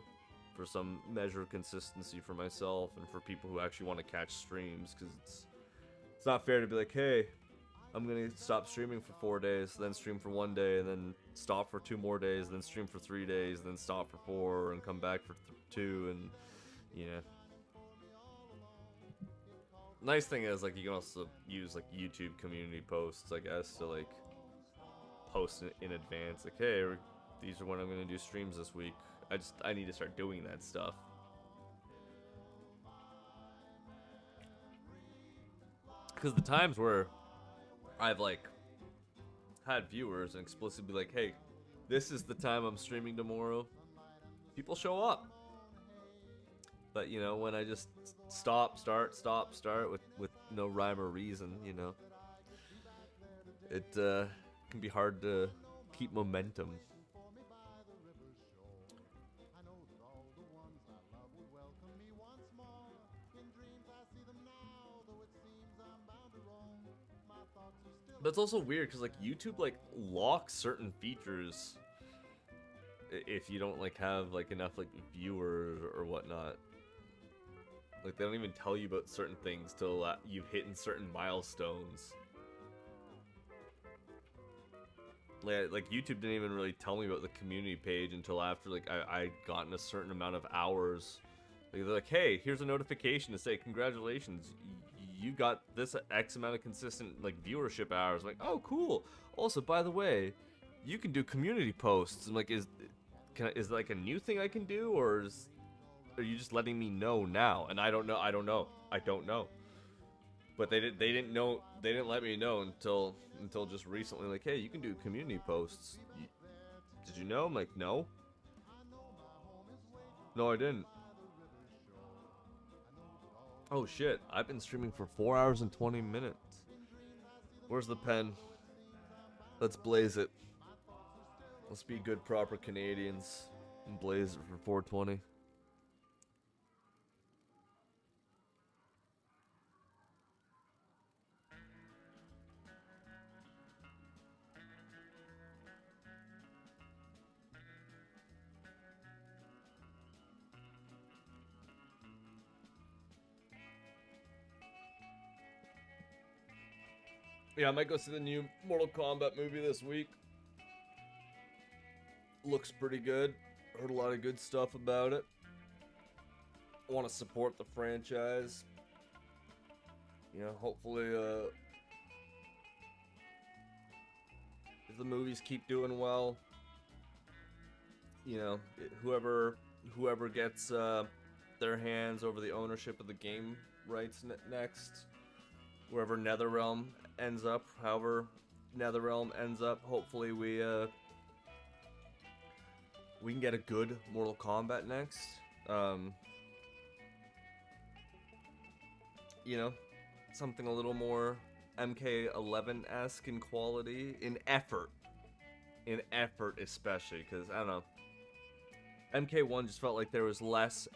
Speaker 21: for some measure of consistency for myself and for people who actually want to catch streams, because it's not fair to be like, hey, I'm gonna stop streaming for 4 days, then stream for 1 day, and then stop for 2 more days, then stream for 3 days, then stop for 4, and come back for 2, and yeah. Nice thing is, like, you can also use like YouTube community posts, I guess, to like post in advance, like, hey, these are when I'm gonna do streams this week. I need to start doing that stuff. Because the times where I've like had viewers and explicitly be like, hey, this is the time I'm streaming tomorrow, people show up. But you know, when I just start with no rhyme or reason, you know, it can be hard to keep momentum. But it's also weird because like YouTube like locks certain features if you don't like have like enough like viewers or whatnot. Like they don't even tell you about certain things till you've hit certain milestones. Like YouTube didn't even really tell me about the community page until after like I'd gotten a certain amount of hours. Like, they're like, hey, here's a notification to say congratulations, you got this X amount of consistent like viewership hours. I'm like, oh cool. Also, by the way, you can do community posts. I'm like, is it like a new thing I can do, or are you just letting me know now? And I don't know. But they didn't know. They didn't let me know until just recently. Like, hey, you can do community posts. Did you know? I'm like, no. No, I didn't. Oh shit, I've been streaming for 4 hours and 20 minutes. Where's the pen? Let's blaze it. Let's be good, proper Canadians and blaze it for 420. Yeah, I might go see the new Mortal Kombat movie this week. Looks pretty good. Heard a lot of good stuff about it. I want to support the franchise. You know, hopefully, if the movies keep doing well, you know, whoever gets their hands over the ownership of the game rights next, wherever NetherRealm ends up, however NetherRealm ends up, hopefully we can get a good Mortal Kombat next. You know, something a little more MK11-esque in quality, in effort especially, because I don't know, MK1 just felt like there was less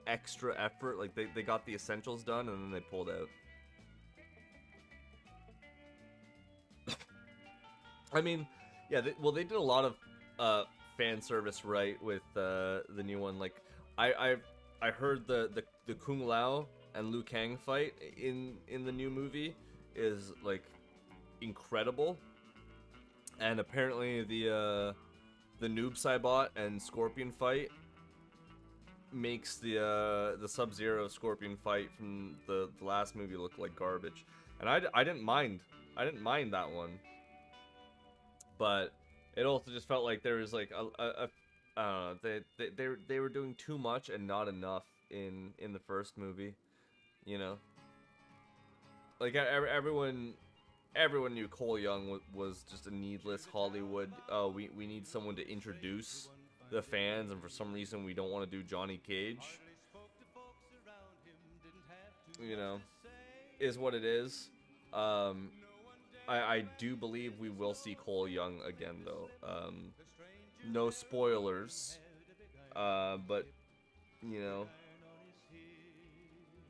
Speaker 21: extra effort. Like they got the essentials done and then they pulled out. I mean, yeah, they did a lot of fan service right with the new one. Like I heard the Kung Lao and Liu Kang fight in the new movie is like incredible, and apparently the Noob Saibot and Scorpion fight makes the Sub-Zero Scorpion fight from the last movie look like garbage, and I didn't mind that one. But it also just felt like there was like they were doing too much and not enough in the first movie, you know. Like everyone knew Cole Young was just a needless Hollywood. Oh, we need someone to introduce the fans, and for some reason we don't want to do Johnny Cage. You know, is what it is. I do believe we will see Cole Young again, though. No spoilers, but, you know,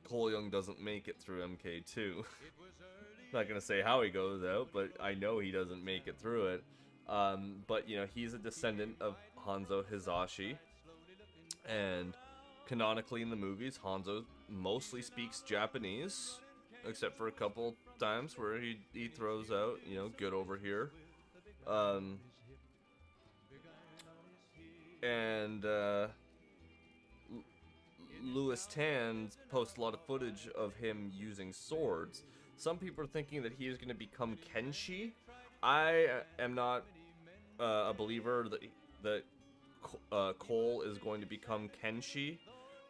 Speaker 21: Cole Young doesn't make it through MK2. Not gonna say how he goes out, but I know he doesn't make it through it. But, you know, he's a descendant of Hanzo Hasashi, and canonically in the movies, Hanzo mostly speaks Japanese. except for a couple times where he throws out, you know, good over here. Louis Tan posts a lot of footage of him using swords. Some people are thinking that he is going to become Kenshi. I am not a believer that Cole is going to become Kenshi.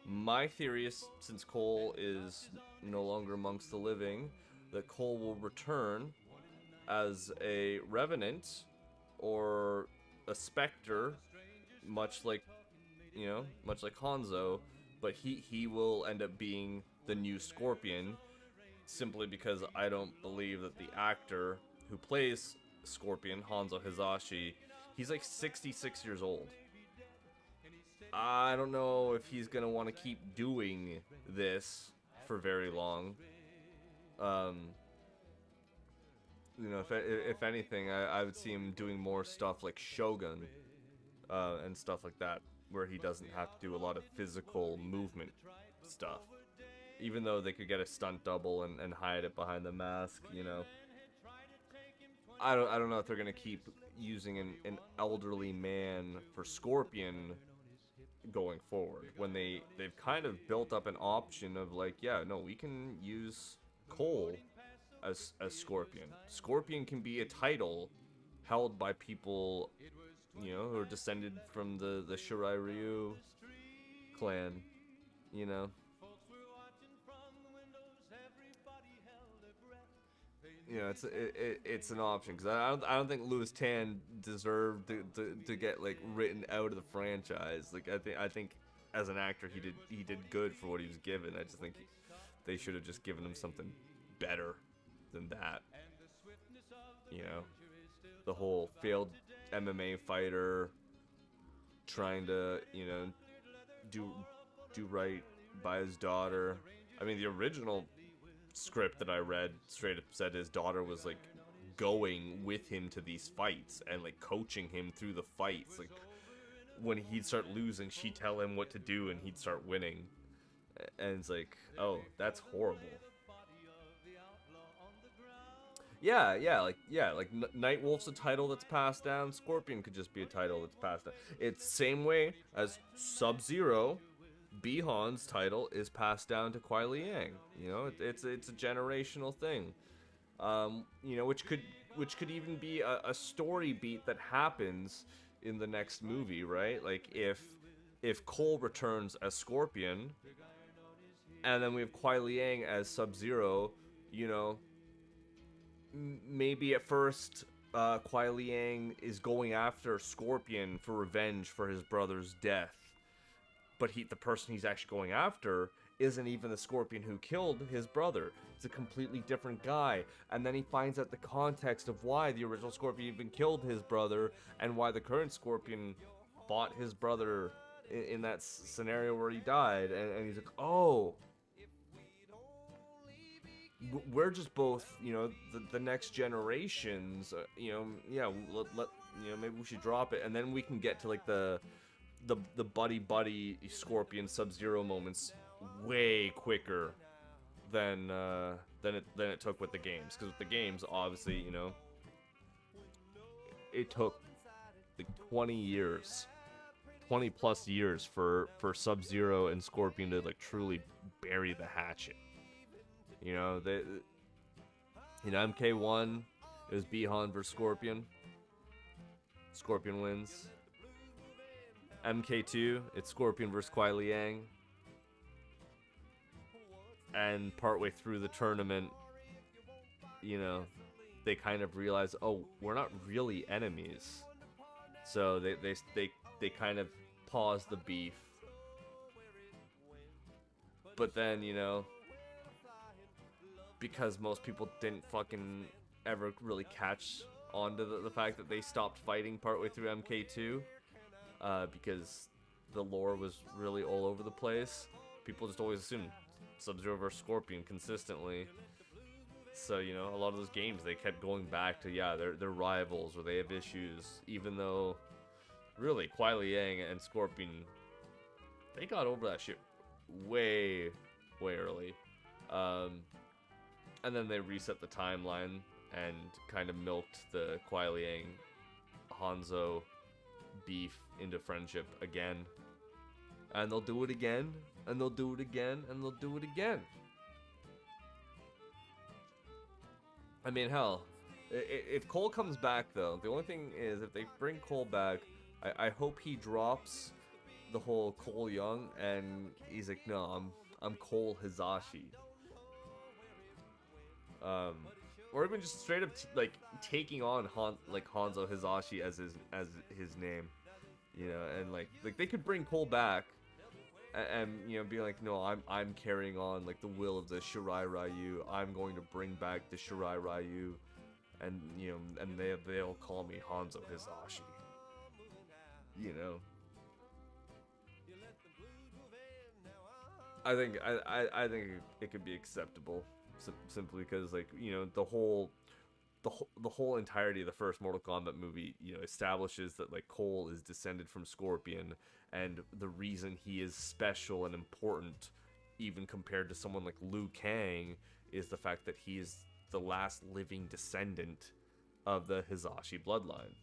Speaker 21: My theory is, since Cole is no longer amongst the living, that Cole will return as a revenant or a specter, much like Hanzo, but he will end up being the new Scorpion, simply because I don't believe that the actor who plays Scorpion, Hanzo Hasashi, he's like 66 years old. I don't know if he's gonna want to keep doing this for very long. You know, if anything, I would see him doing more stuff like Shogun and stuff like that, where he doesn't have to do a lot of physical movement stuff. Even though they could get a stunt double and hide it behind the mask, you know. I don't know if they're gonna keep using an elderly man for Scorpion going forward, when they've kind of built up an option of like, yeah, no, we can use Cole as Scorpion. Scorpion can be a title held by people, you know, who are descended from the Shirai Ryu clan, you know. You know, it's an option, because I don't think Louis Tan deserved to get like written out of the franchise. Like I think as an actor he did good for what he was given. I just think they should have just given him something better than that. You know, the whole failed MMA fighter trying to, you know, do right by his daughter. I mean, the original script that I read straight up said his daughter was like going with him to these fights and like coaching him through the fights. Like when he'd start losing, she'd tell him what to do and he'd start winning. And it's like, oh, that's horrible. Yeah, like Nightwolf's a title that's passed down. Scorpion could just be a title that's passed down. It's same way as Sub-Zero. Bi-Han's title is passed down to Kuai Liang. You know, it's a generational thing. You know, which could even be a story beat that happens in the next movie, right? Like if Cole returns as Scorpion, and then we have Kuai Liang as Sub-Zero, you know, maybe at first Kuai Liang is going after Scorpion for revenge for his brother's death. But the person he's actually going after isn't even the Scorpion who killed his brother. It's a completely different guy. And then he finds out the context of why the original Scorpion even killed his brother, and why the current Scorpion fought his brother in that scenario where he died. And he's like, oh, we're just both, you know, the next generations, you know, yeah, you know, maybe we should drop it. And then we can get to like the buddy Scorpion Sub-Zero moments way quicker than it took with the games. Because with the games, obviously, you know, it took like 20 plus years for Sub-Zero and Scorpion to like truly bury the hatchet. You know, MK1, it was Bi-Han versus Scorpion. Scorpion wins. MK2, it's Scorpion versus Kuai Liang. And partway through the tournament, you know, they kind of realize, oh, we're not really enemies. So they kind of pause the beef. But then, you know, because most people didn't fucking ever really catch on to the fact that they stopped fighting partway through MK2, because the lore was really all over the place. People just always assumed Sub-Zero versus Scorpion consistently. So, you know, a lot of those games, they kept going back to, yeah, they're rivals, or they have issues, even though, really, Kuai Liang and Scorpion, they got over that shit way early. And then they reset the timeline and kind of milked the Kuai Liang Hanzo beef into friendship again. And they'll do it again, and they'll do it again, and they'll do it again. I mean, hell, if Cole comes back, though, the only thing is, if they bring Cole back, I hope he drops the whole Cole Young, and he's like, no, I'm Cole Hizashi. Or even just straight up like taking on Hanzo Hizashi as his name, you know, and like they could bring Cole back, and you know, be like, no, I'm carrying on like the will of the Shirai Ryu. I'm going to bring back the Shirai Ryu, and you know, and they'll call me Hanzo Hizashi. You know, I think it could be acceptable. Simply because, like, you know, the whole entirety of the first Mortal Kombat movie, you know, establishes that like Cole is descended from Scorpion, and the reason he is special and important, even compared to someone like Liu Kang, is the fact that he is the last living descendant of the Hizashi bloodline.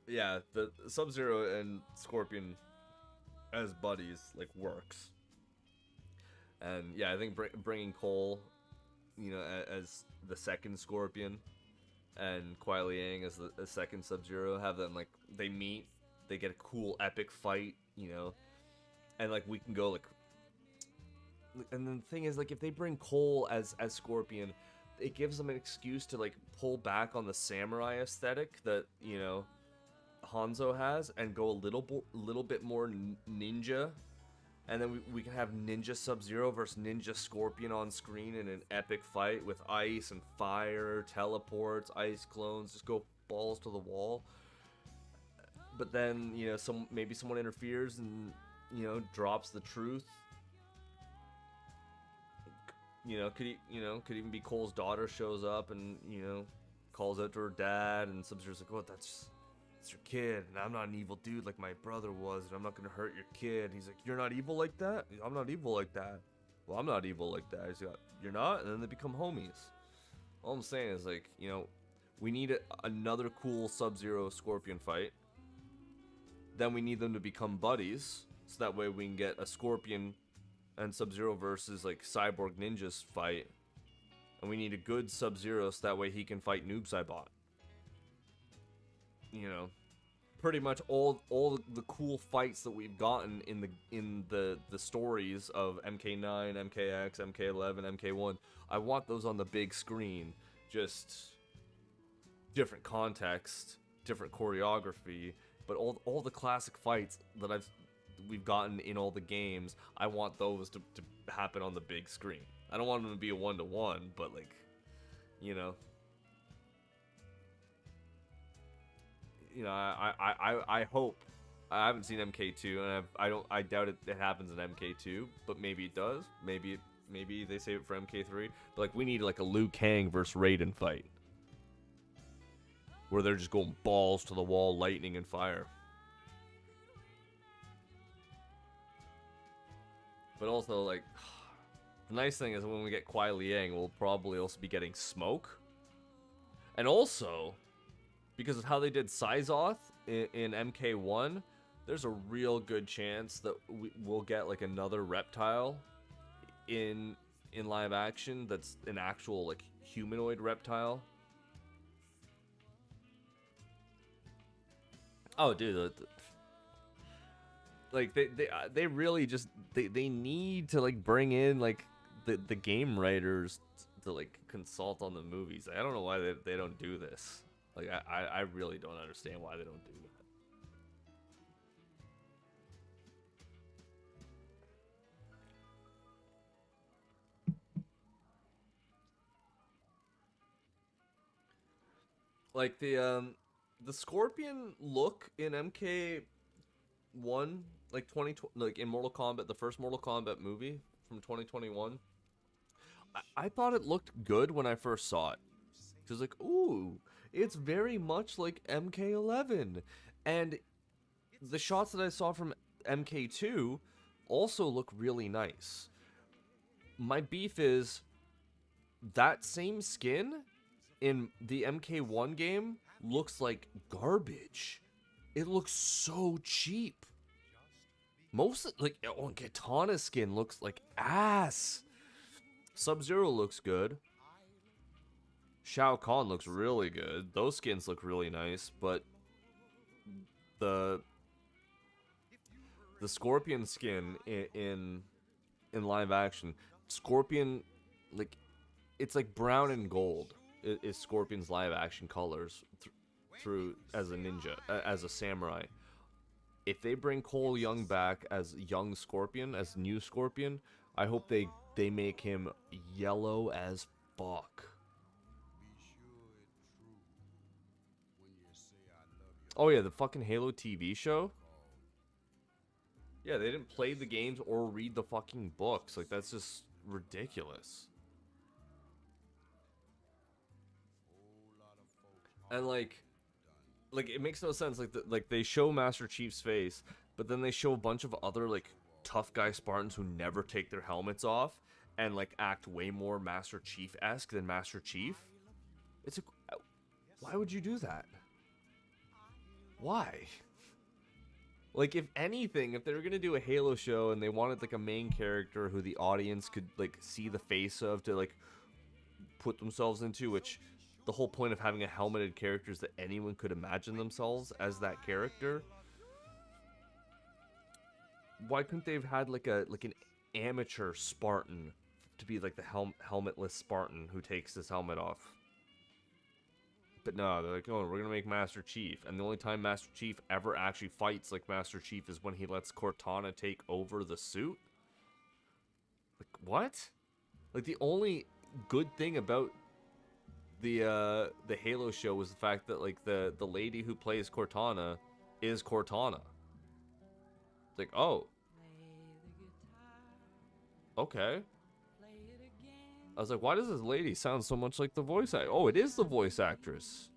Speaker 21: Yeah, the Sub-Zero and Scorpion as buddies like works, and yeah, I think bringing Cole, you know, as the second Scorpion, and Kuai Liang as the second Sub-Zero, have them like they meet, they get a cool epic fight, you know, and like we can go like, and the thing is, like, if they bring Cole as Scorpion, it gives them an excuse to like pull back on the samurai aesthetic that, you know, Hanzo has, and go a little bit more ninja, and then we can have Ninja Sub-Zero versus Ninja Scorpion on screen in an epic fight with ice and fire, teleports, ice clones, just go balls to the wall. But then, you know, maybe someone interferes and, you know, drops the truth. You know, could even be Cole's daughter shows up and, you know, calls out to her dad, and Sub-Zero's like, oh, that's your kid, and I'm not an evil dude like my brother was, and I'm not gonna hurt your kid. He's like, you're not evil like that? I'm not evil like that. Well, I'm not evil like that. He's like, you're not? And then they become homies. All I'm saying is, like, you know, we need another cool Sub-Zero Scorpion fight. Then we need them to become buddies, so that way we can get a Scorpion and Sub-Zero versus like Cyborg Ninjas fight. And we need a good Sub-Zero, so that way he can fight Noob Saibot. You know, pretty much all the cool fights that we've gotten in the stories of MK9, MKX, MK11, MK1. I want those on the big screen. Just different context, different choreography, but all the classic fights that we've gotten in all the games, I want those to happen on the big screen. I don't want them to be a 1-to-1, but like, you know. You know, I hope. I haven't seen MK2, and I doubt it happens in MK2, but maybe it does. Maybe they save it for MK3. But like, we need like a Liu Kang versus Raiden fight, where they're just going balls to the wall, lightning and fire. But also, like, the nice thing is when we get Kuai Liang, we'll probably also be getting Smoke, and also, because of how they did Syzoth in MK1, there's a real good chance that we'll get like another reptile in live action that's an actual like humanoid reptile. Oh, dude, like they really just they need to like bring in like the game writers to like consult on the movies. I don't know why they don't do this. Like, I really don't understand why they don't do that. Like, the Scorpion look in MK1, like, like, in Mortal Kombat, the first Mortal Kombat movie from 2021, I thought it looked good when I first saw it. It was like, ooh, it's very much like MK11, and the shots that I saw from MK2 also look really nice. My beef is that same skin in the MK1 game looks like garbage. It looks so cheap. Most like Katana skin looks like ass. Sub-Zero looks good. Shao Kahn looks really good. Those skins look really nice, but the Scorpion skin in live action, Scorpion, like, it's like brown and gold is Scorpion's live action colors through as a ninja, as a samurai. If they bring Cole Young back as young Scorpion, as new Scorpion, I hope they make him yellow as fuck. Oh yeah, the fucking Halo TV show. Yeah, they didn't play the games or read the fucking books. Like, that's just ridiculous. And like it makes no sense. Like they show Master Chief's face, but then they show a bunch of other like tough guy Spartans who never take their helmets off and like act way more Master Chief-esque than Master Chief. Why would you do that? Why? Like, if anything, if they were gonna do a Halo show and they wanted like a main character who the audience could like see the face of to like put themselves into, which the whole point of having a helmeted character is that anyone could imagine themselves as that character. Why couldn't they have had like an amateur Spartan to be like the helmetless Spartan who takes his helmet off? But no, they're like, oh, we're gonna make Master Chief, and the only time Master Chief ever actually fights like Master Chief is when he lets Cortana take over the suit. Like, what? Like, the only good thing about the Halo show was the fact that like the lady who plays Cortana is Cortana. It's like, oh, okay. I was like, why does this lady sound so much like the voice actor? Oh, it is the voice actress.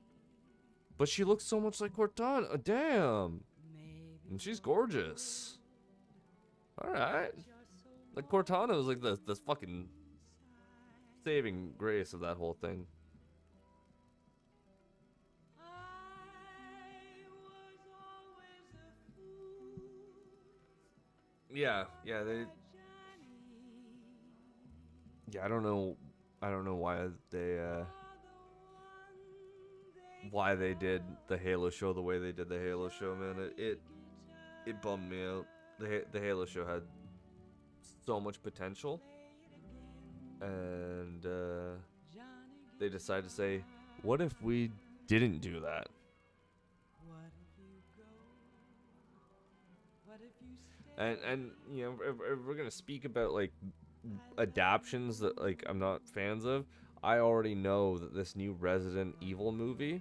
Speaker 21: But she looks so much like Cortana. Oh, damn. And she's gorgeous. Alright. Like, Cortana was like the fucking saving grace of that whole thing. Yeah, they... Yeah, I don't know why they did the Halo show the way they did the Halo show, man. It bummed me out. The Halo show had so much potential, and they decided to say, what if we didn't do that? And you know, if we're gonna speak about like adaptions that like I'm not fans of, I already know that this new Resident Evil movie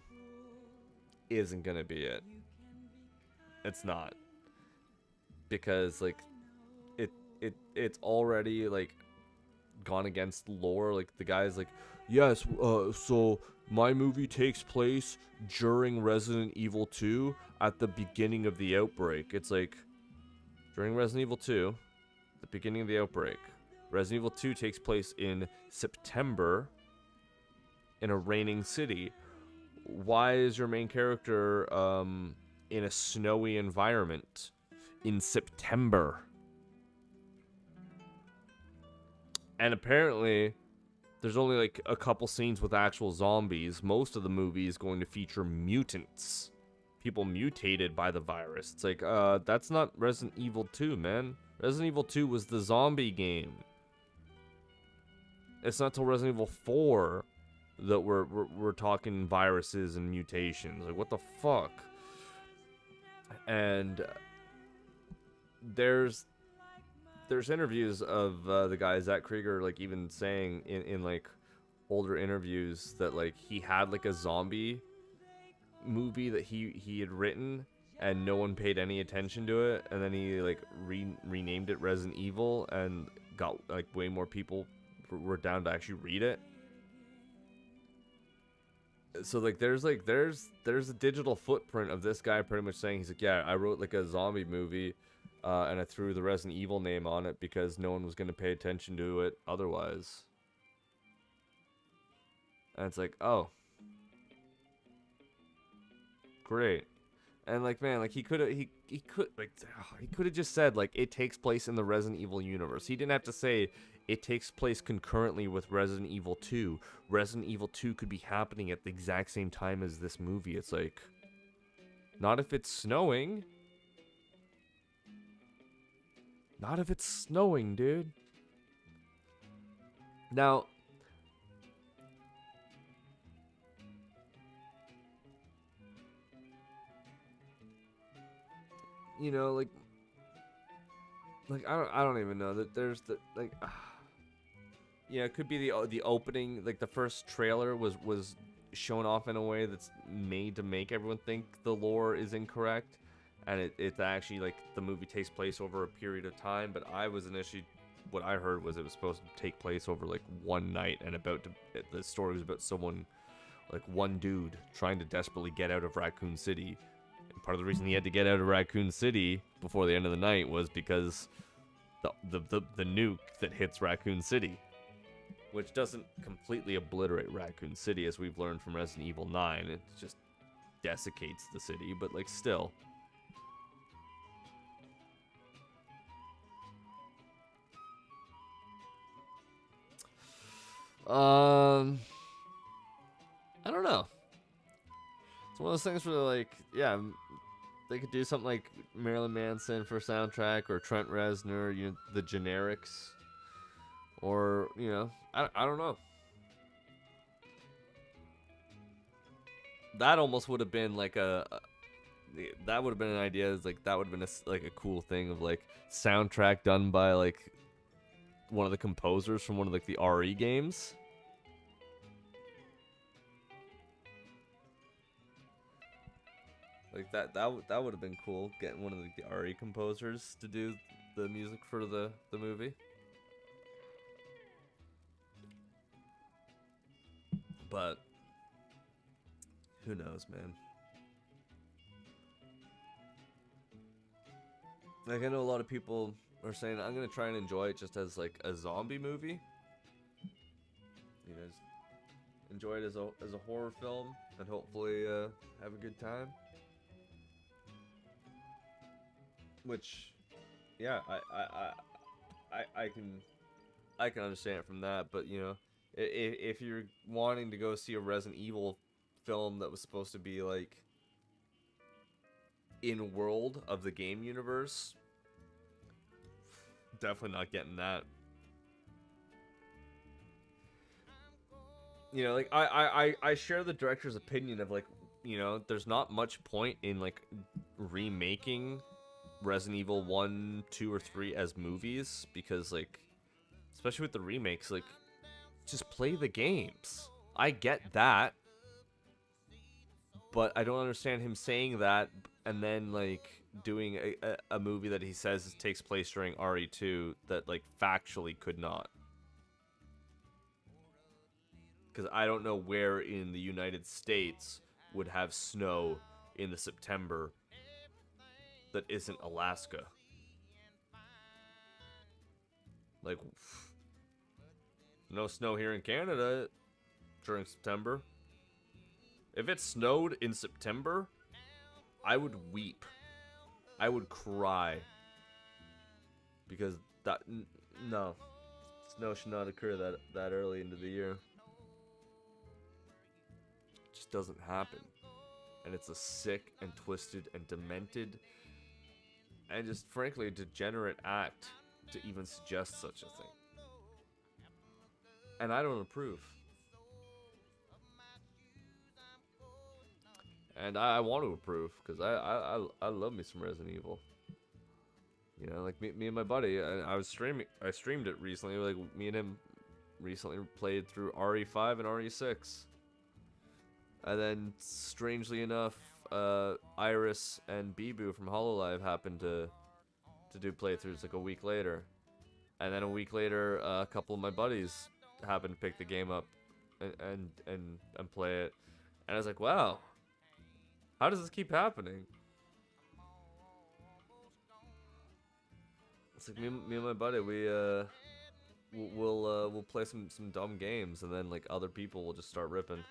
Speaker 21: isn't gonna be it. It's not, because like it's already like gone against lore. Like, the guy's like, yes, so my movie takes place during Resident Evil 2 at the beginning of the outbreak. It's like, during Resident Evil 2, the beginning of the outbreak. Resident Evil 2 takes place in September in a raining city. Why is your main character in a snowy environment in September? And apparently there's only like a couple scenes with actual zombies. Most of the movie is going to feature mutants. People mutated by the virus. It's like, that's not Resident Evil 2, man. Resident Evil 2 was the zombie game. It's not till Resident Evil 4 that we're talking viruses and mutations. Like, what the fuck? And there's interviews of the guy Zach Krieger, like, even saying in like older interviews that like he had like a zombie movie that he had written and no one paid any attention to it, and then he like renamed it Resident Evil and got like way more people were down to actually read it. so like there's a digital footprint of this guy pretty much saying, he's like, yeah, I wrote like a zombie movie, and I threw the Resident Evil name on it because no one was gonna pay attention to it otherwise. And it's like, oh, great. And like, man, like he could have just said like it takes place in the Resident Evil universe. He didn't have to say it takes place concurrently with Resident Evil 2. Resident Evil 2 could be happening at the exact same time as this movie. It's like, not if it's snowing. Not if it's snowing, dude. Now, you know, like I don't even know that there's the like yeah, it could be the opening, like the first trailer was shown off in a way that's made to make everyone think the lore is incorrect, and it's actually like the movie takes place over a period of time. But I was initially, what I heard was it was supposed to take place over like one night, and the story was about someone, like one dude trying to desperately get out of Raccoon City. And part of the reason he had to get out of Raccoon City before the end of the night was because the nuke that hits Raccoon City, which doesn't completely obliterate Raccoon City, as we've learned from Resident Evil 9. It just desiccates the city, but like still. I don't know. It's one of those things where like, yeah, they could do something like Marilyn Manson for soundtrack, or Trent Reznor, you know, the generics, or, you know, I don't know. That almost would have been like that would have been an idea. Is like that would have been like a cool thing of like soundtrack done by like one of the composers from one of like the RE games. Like that would have been cool, getting one of the RE composers to do the music for the movie. But who knows, man? Like, I know a lot of people are saying I'm gonna try and enjoy it just as like a zombie movie. You know, just enjoy it as a horror film, and hopefully have a good time. Which, yeah, I can understand it from that, but you know, if you're wanting to go see a Resident Evil film that was supposed to be like in world of the game universe, definitely not getting that. You know, like I share the director's opinion of like, you know, there's not much point in like remaking Resident Evil 1, 2, or 3 as movies, because like, especially with the remakes, like, just play the games. I get that, but I don't understand him saying that and then like doing a movie that he says takes place during RE2 that like factually could not. Because I don't know where in the United States would have snow in the September that isn't Alaska. Like, no snow here in Canada during September. If it snowed in September, I would weep. I would cry. Because no. Snow should not occur that early into the year. It just doesn't happen. And it's a sick and twisted and demented and just frankly a degenerate act to even suggest such a thing. And I don't approve. And I want to approve, because I love me some Resident Evil. You know, like me and my buddy, I streamed it recently. Like me and him recently played through RE5 and RE6. And then strangely enough, Iris and Bibu from HoloLive happened to do playthroughs like a week later. And then a week later, a couple of my buddies happened to pick the game up and play it. And I was like, wow, how does this keep happening? It's like me and my buddy, we'll play some dumb games, and then like other people will just start ripping.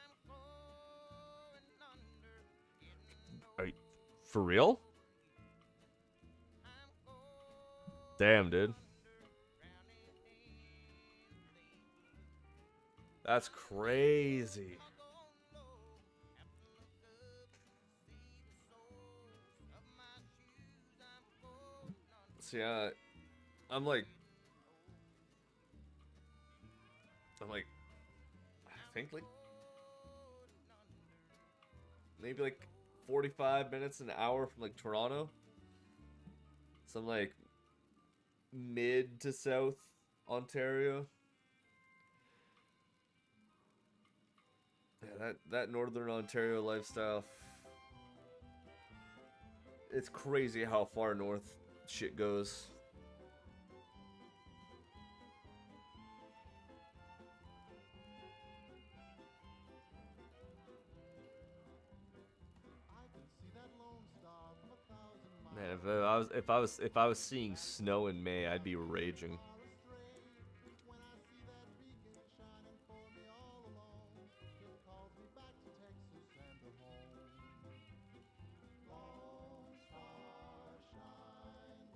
Speaker 21: Are you for real? Damn, dude. That's crazy. See, I'm like, I think like maybe like 45 minutes, an hour from like Toronto. Some like mid to south Ontario. Yeah, that northern Ontario lifestyle. It's crazy how far north shit goes. Man, if I was seeing snow in May, I'd be raging.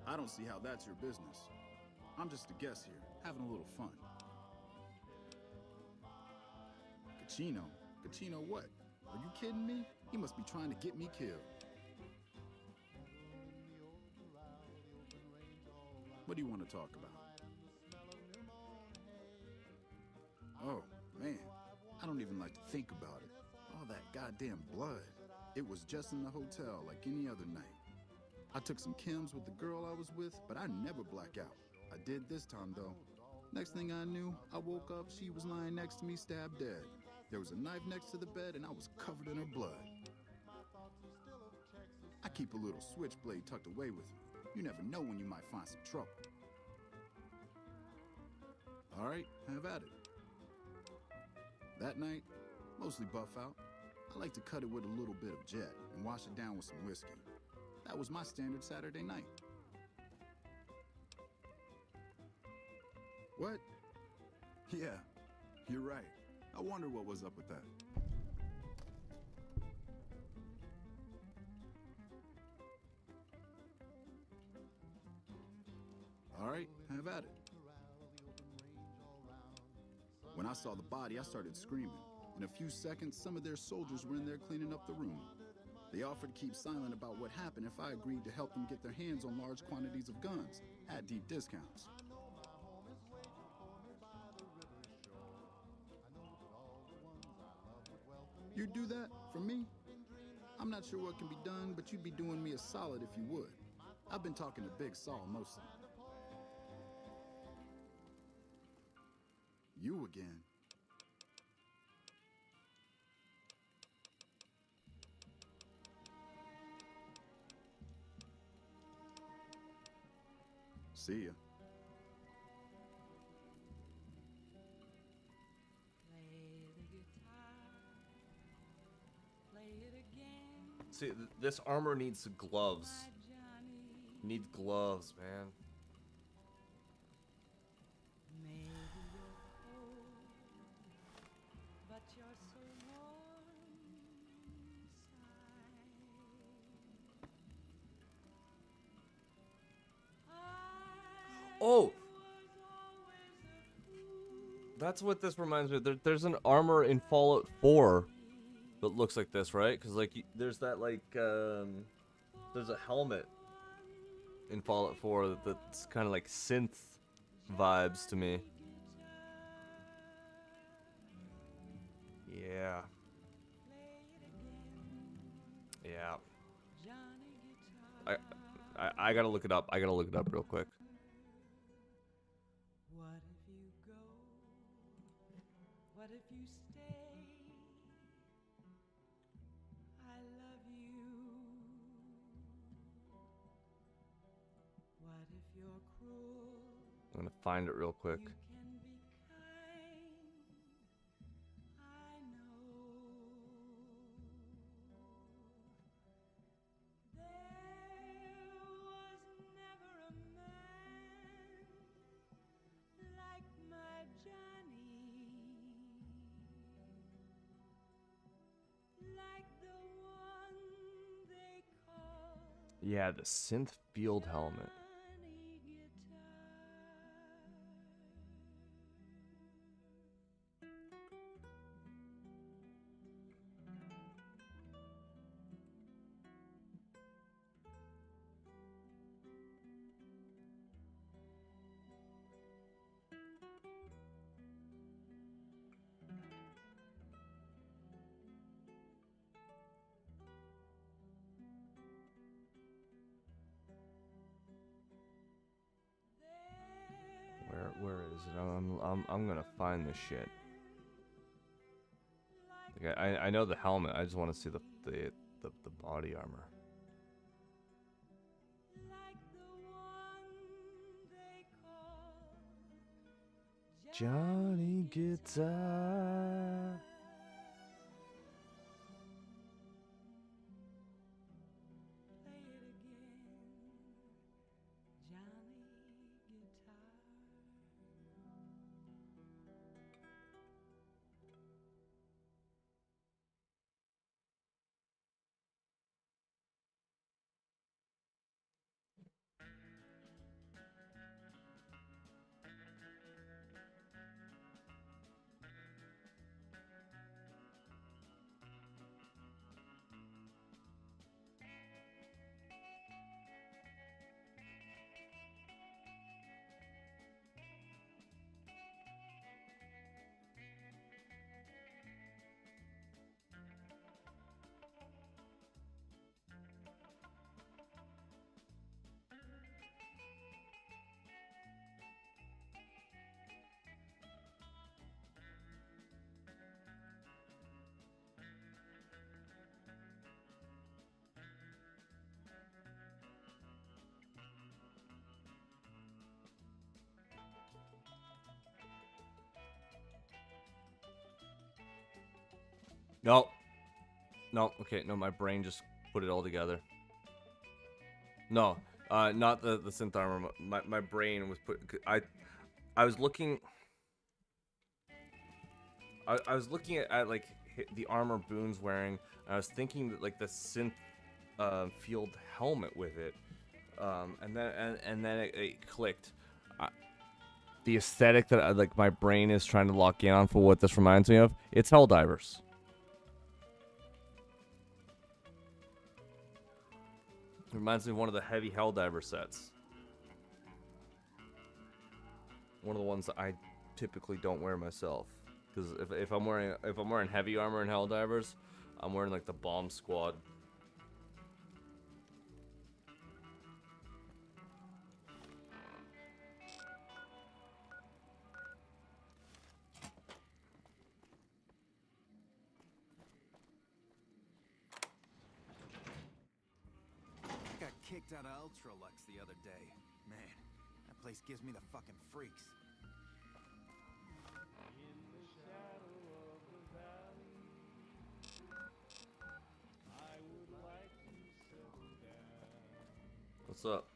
Speaker 22: I don't see how that's your business. I'm just a guest here, having a little fun. Kachino? Kachino what? Are you kidding me? He must be trying to get me killed. What do you want to talk about? Oh, man. I don't even like to think about it. All that goddamn blood. It was just in the hotel like any other night. I took some chems with the girl I was with, but I never black out. I did this time, though. Next thing I knew, I woke up, she was lying next to me, stabbed dead. There was a knife next to the bed, and I was covered in her blood. I keep a little switchblade tucked away with me. You never know when you might find some trouble. All right, have at it. That night, mostly buff out. I like to cut it with a little bit of jet and wash it down with some whiskey. That was my standard Saturday night. What? Yeah, you're right. I wonder what was up with that. All right, have at it. When I saw the body, I started screaming. In a few seconds, some of their soldiers were in there cleaning up the room. They offered to keep silent about what happened if I agreed to help them get their hands on large quantities of guns at deep discounts. You'd do that for me? I'm not sure what can be done, but you'd be doing me a solid if you would. I've been talking to Big Saul mostly. You again. See ya.
Speaker 21: See, this armor needs gloves. Needs gloves, man. Oh! That's what this reminds me of. There's an armor in Fallout 4 that looks like this, right? Because, like, there's that, like, there's a helmet in Fallout 4 that's kind of like synth vibes to me. Yeah. Yeah. I gotta look it up. I gotta look it up real quick.
Speaker 14: What if you go? What if you stay? I love you. What if you're cruel?
Speaker 21: I'm gonna find it real quick.
Speaker 14: You can be kind. I know.
Speaker 21: Yeah, the synth field helmet. Where is it? I'm gonna find this shit. Like I know the helmet. I just want to see the body armor. Johnny Guitar. No. No, okay, no, my brain just put it all together. No, not the synth armor. My brain was put. I was looking. I was looking at like the armor Boone's wearing. And I was thinking that like the synth field helmet with it, and then it clicked. The aesthetic that like my brain is trying to lock in on for what this reminds me of. It's Helldivers. It reminds me of one of the heavy Helldiver sets. One of the ones that I typically don't wear myself, because if I'm wearing heavy armor in Helldivers, I'm wearing like the Bomb Squad.
Speaker 7: Kicked out of Ultralux the other day. Man, that place gives me the fucking freaks.
Speaker 21: What's up?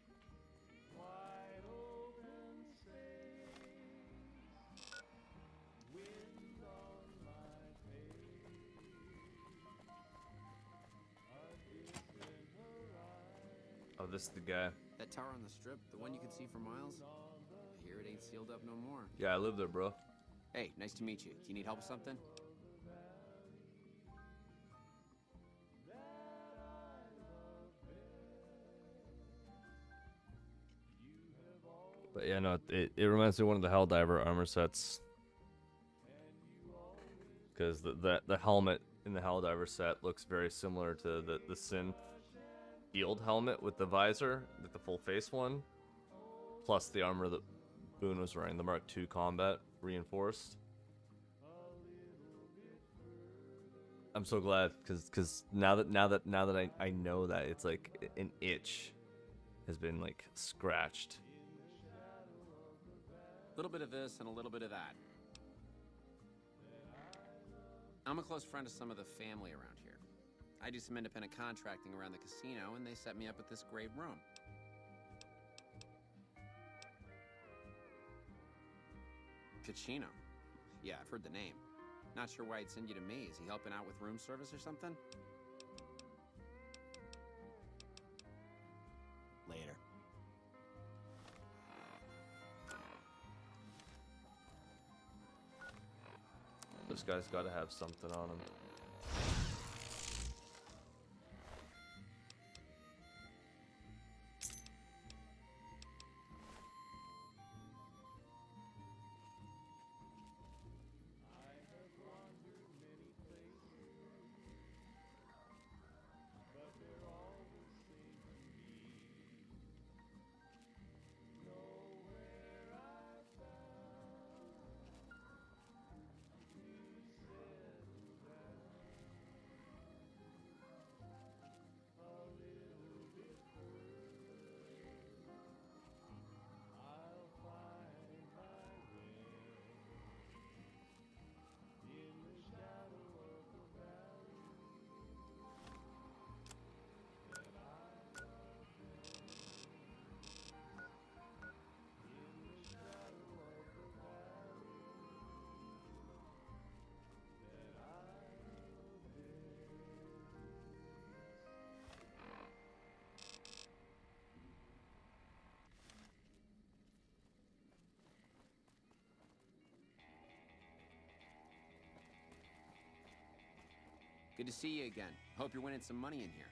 Speaker 21: Oh, this is the guy.
Speaker 20: That tower on the strip, the one you can see for miles? I hear it ain't sealed up no more.
Speaker 21: Yeah, I live there, bro.
Speaker 20: Hey, nice to meet you. Do you need help with something?
Speaker 21: But yeah, no, it reminds me of one of the Helldiver armor sets. Because the helmet in the Helldiver set looks very similar to the synth field helmet with the visor, with the full face one, plus the armor that Boone was wearing, the Mark II Combat reinforced. I'm so glad, because now that I know that, it's like an itch has been like scratched.
Speaker 20: A little bit of this and a little bit of that. I'm a close friend of some of the family around here. I do some independent contracting around the casino, and they set me up with this great room. Cachino. Yeah, I've heard the name. Not sure why he'd send you to me. Is he helping out with room service or something?
Speaker 21: guy's got to have something on him.
Speaker 20: Good to see you again. Hope you're winning some money in here.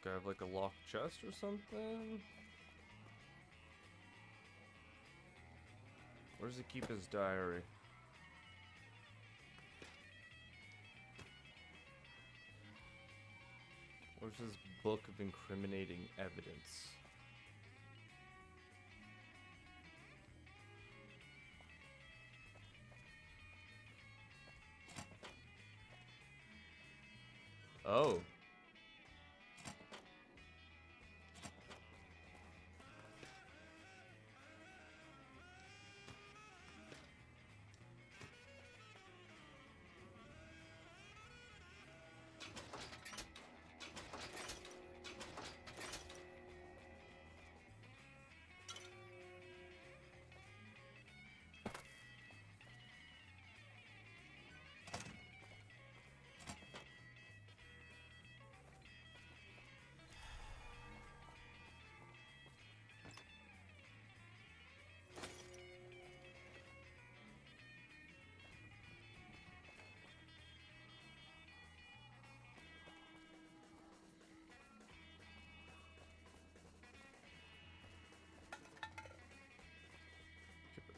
Speaker 21: Does this guy have like a locked chest or something? Where does he keep his diary? Where's his book of incriminating evidence? Oh.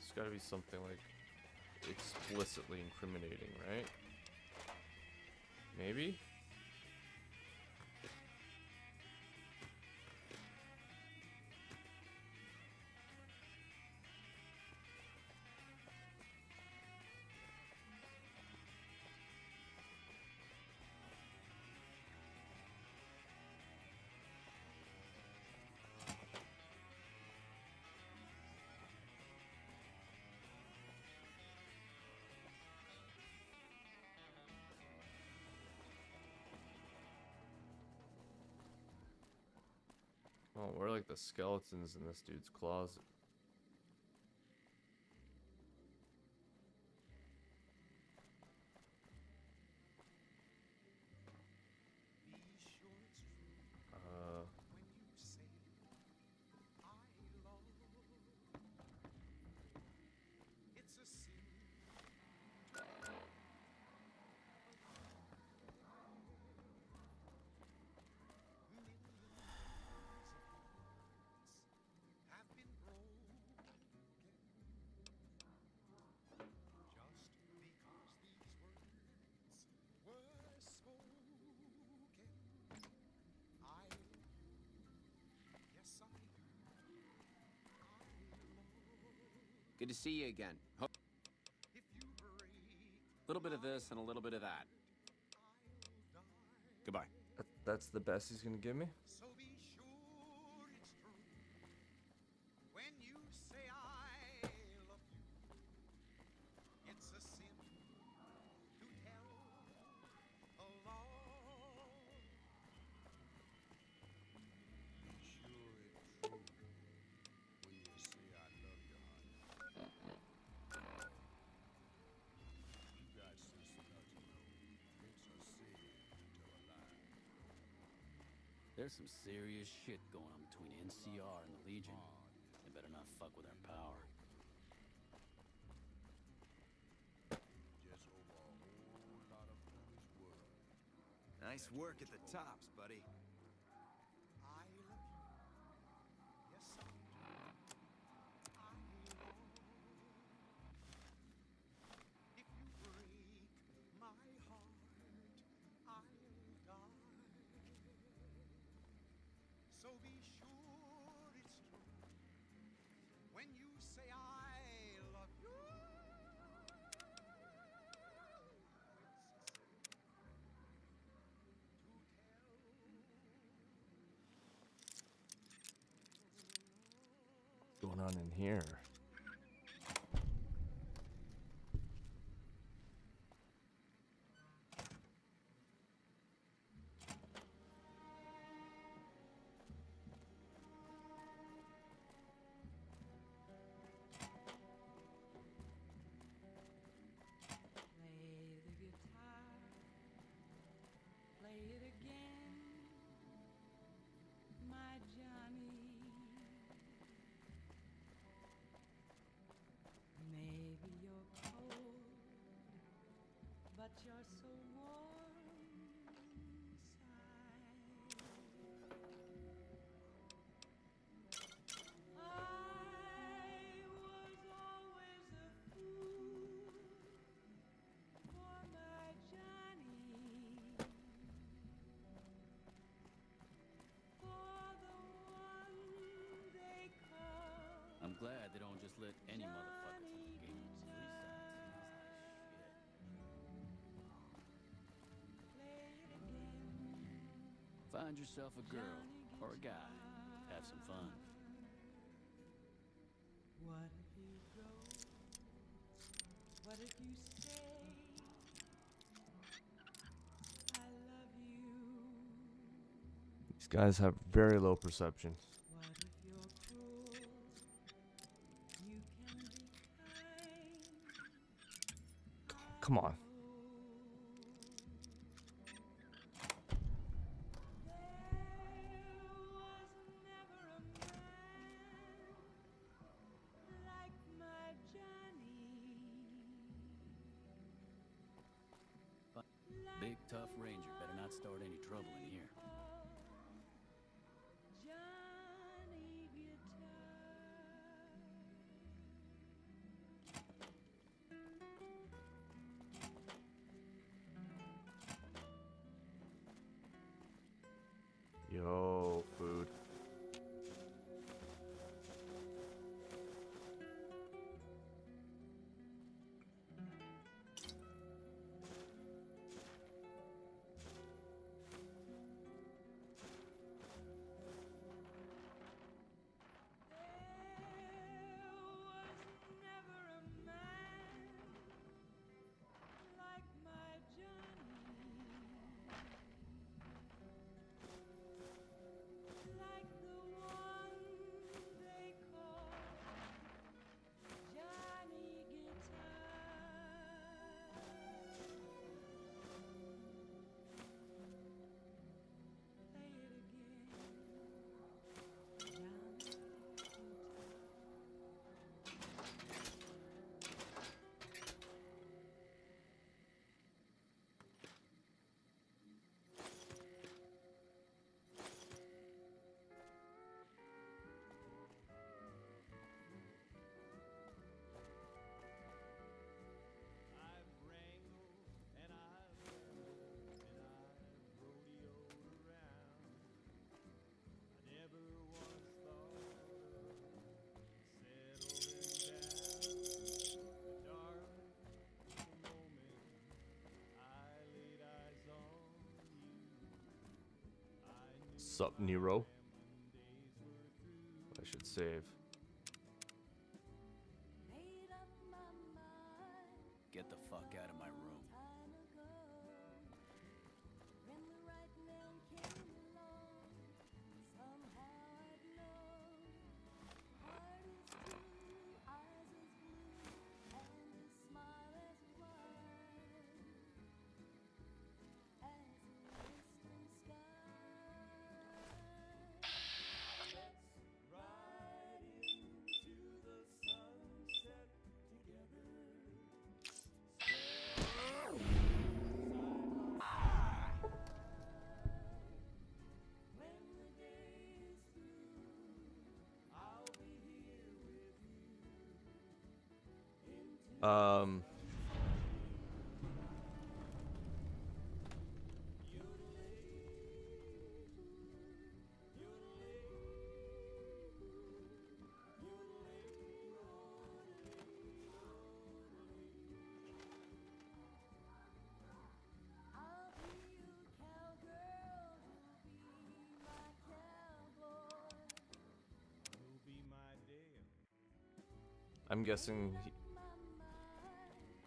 Speaker 21: It's gotta be something like explicitly incriminating, right? Maybe? Oh, where are like the skeletons in this dude's closet?
Speaker 20: Good to see you again. A little bit of this and a little bit of that. Goodbye.
Speaker 21: That's the best he's gonna give me?
Speaker 14: So be sure it's true when you say I
Speaker 4: There's some serious shit going on between NCR and the Legion. They better not fuck with our power.
Speaker 7: Nice work at the tops, buddy.
Speaker 14: So be sure it's true when you say I love you.
Speaker 21: What's going on in here?
Speaker 2: But you're so warm inside. I was always a fool for my Johnny, for the one they call.
Speaker 4: I'm glad they don't just let any motherfucker through the gate. Find yourself a girl or a guy. Have some fun.
Speaker 2: What if you go? What if you stay? I love you.
Speaker 21: These guys have very low perception.
Speaker 2: What if you're cruel? You can be kind.
Speaker 21: Come on.
Speaker 4: Big tough ranger better not start any trouble in here.
Speaker 2: Johnny Guitar.
Speaker 21: Yo, food. Sup, Nero? I should save.
Speaker 4: Get the fuck out of my room.
Speaker 21: Um. I'm guessing.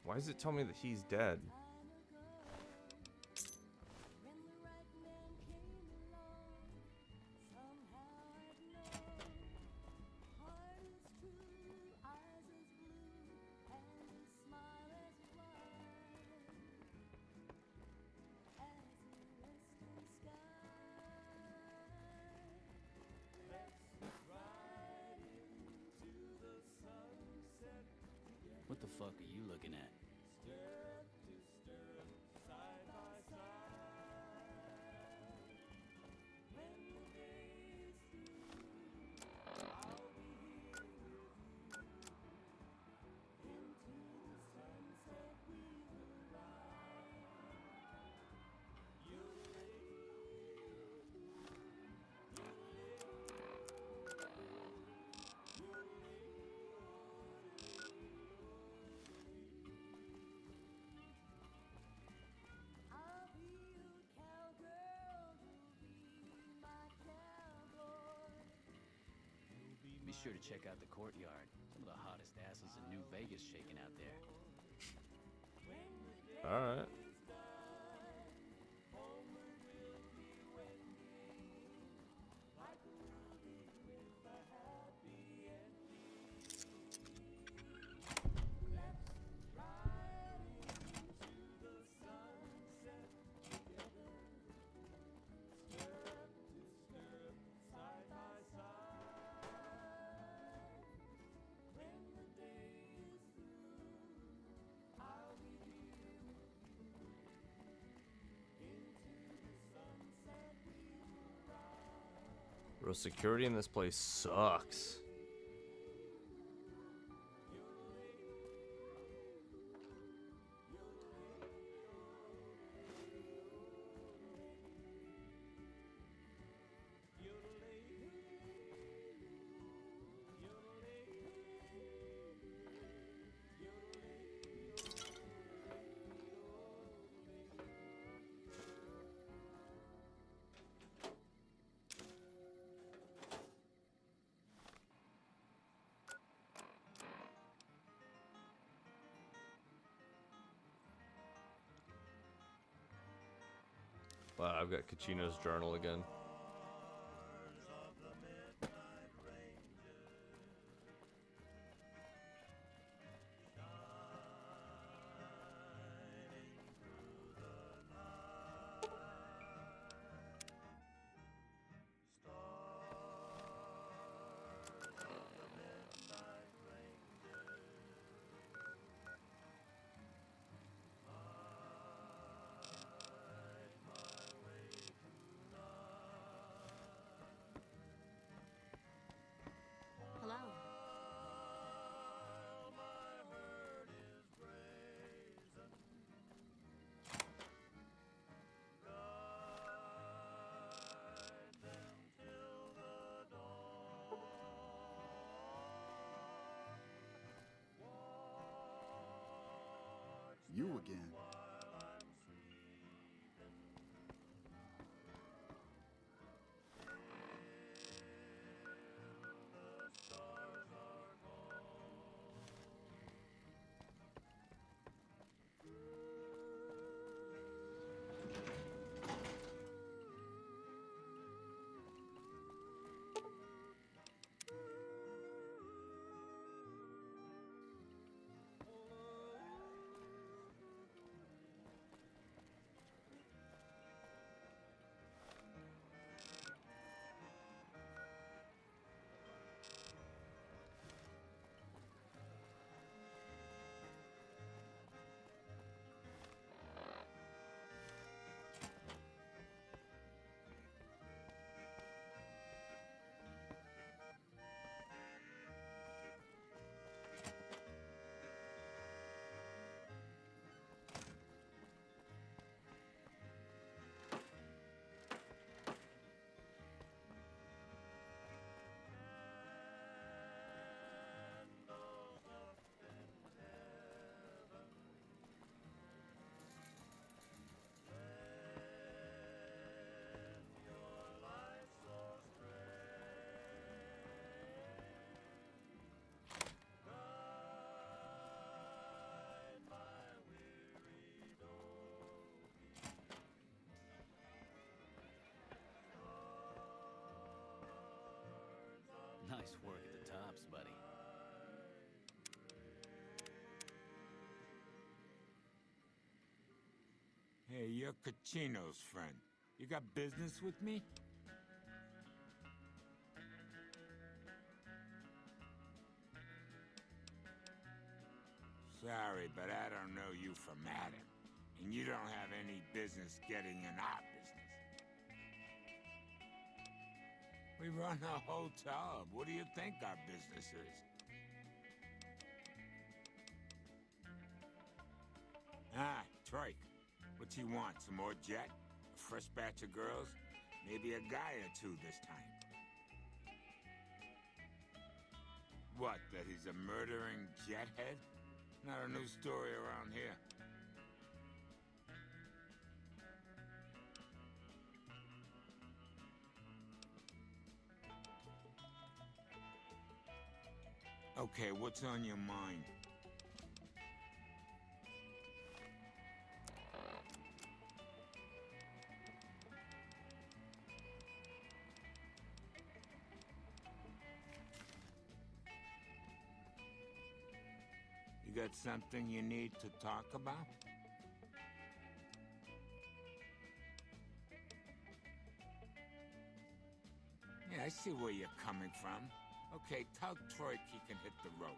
Speaker 21: Why does it tell me that he's dead?
Speaker 4: What the fuck are you looking at? Be sure to check out the courtyard. Some of the hottest asses in New Vegas shaking out there.
Speaker 21: All right. Bro, security in this place sucks. Wow, I've got Kachino's journal again.
Speaker 8: Hello.
Speaker 22: You again.
Speaker 12: Hey, you're Kachino's friend. You got business with me? Sorry, but I don't know you from Adam. And you don't have any business getting in our business. We run a hotel. What do you think our business is? Ah, Troik. What you want? Some more jet? A fresh batch of girls? Maybe a guy or two this time. What, that he's a murdering jethead? Not a new story around here. Okay, what's on your mind? You got something you need to talk about? Yeah, I see where you're coming from. Okay, tell Troik he can hit the road.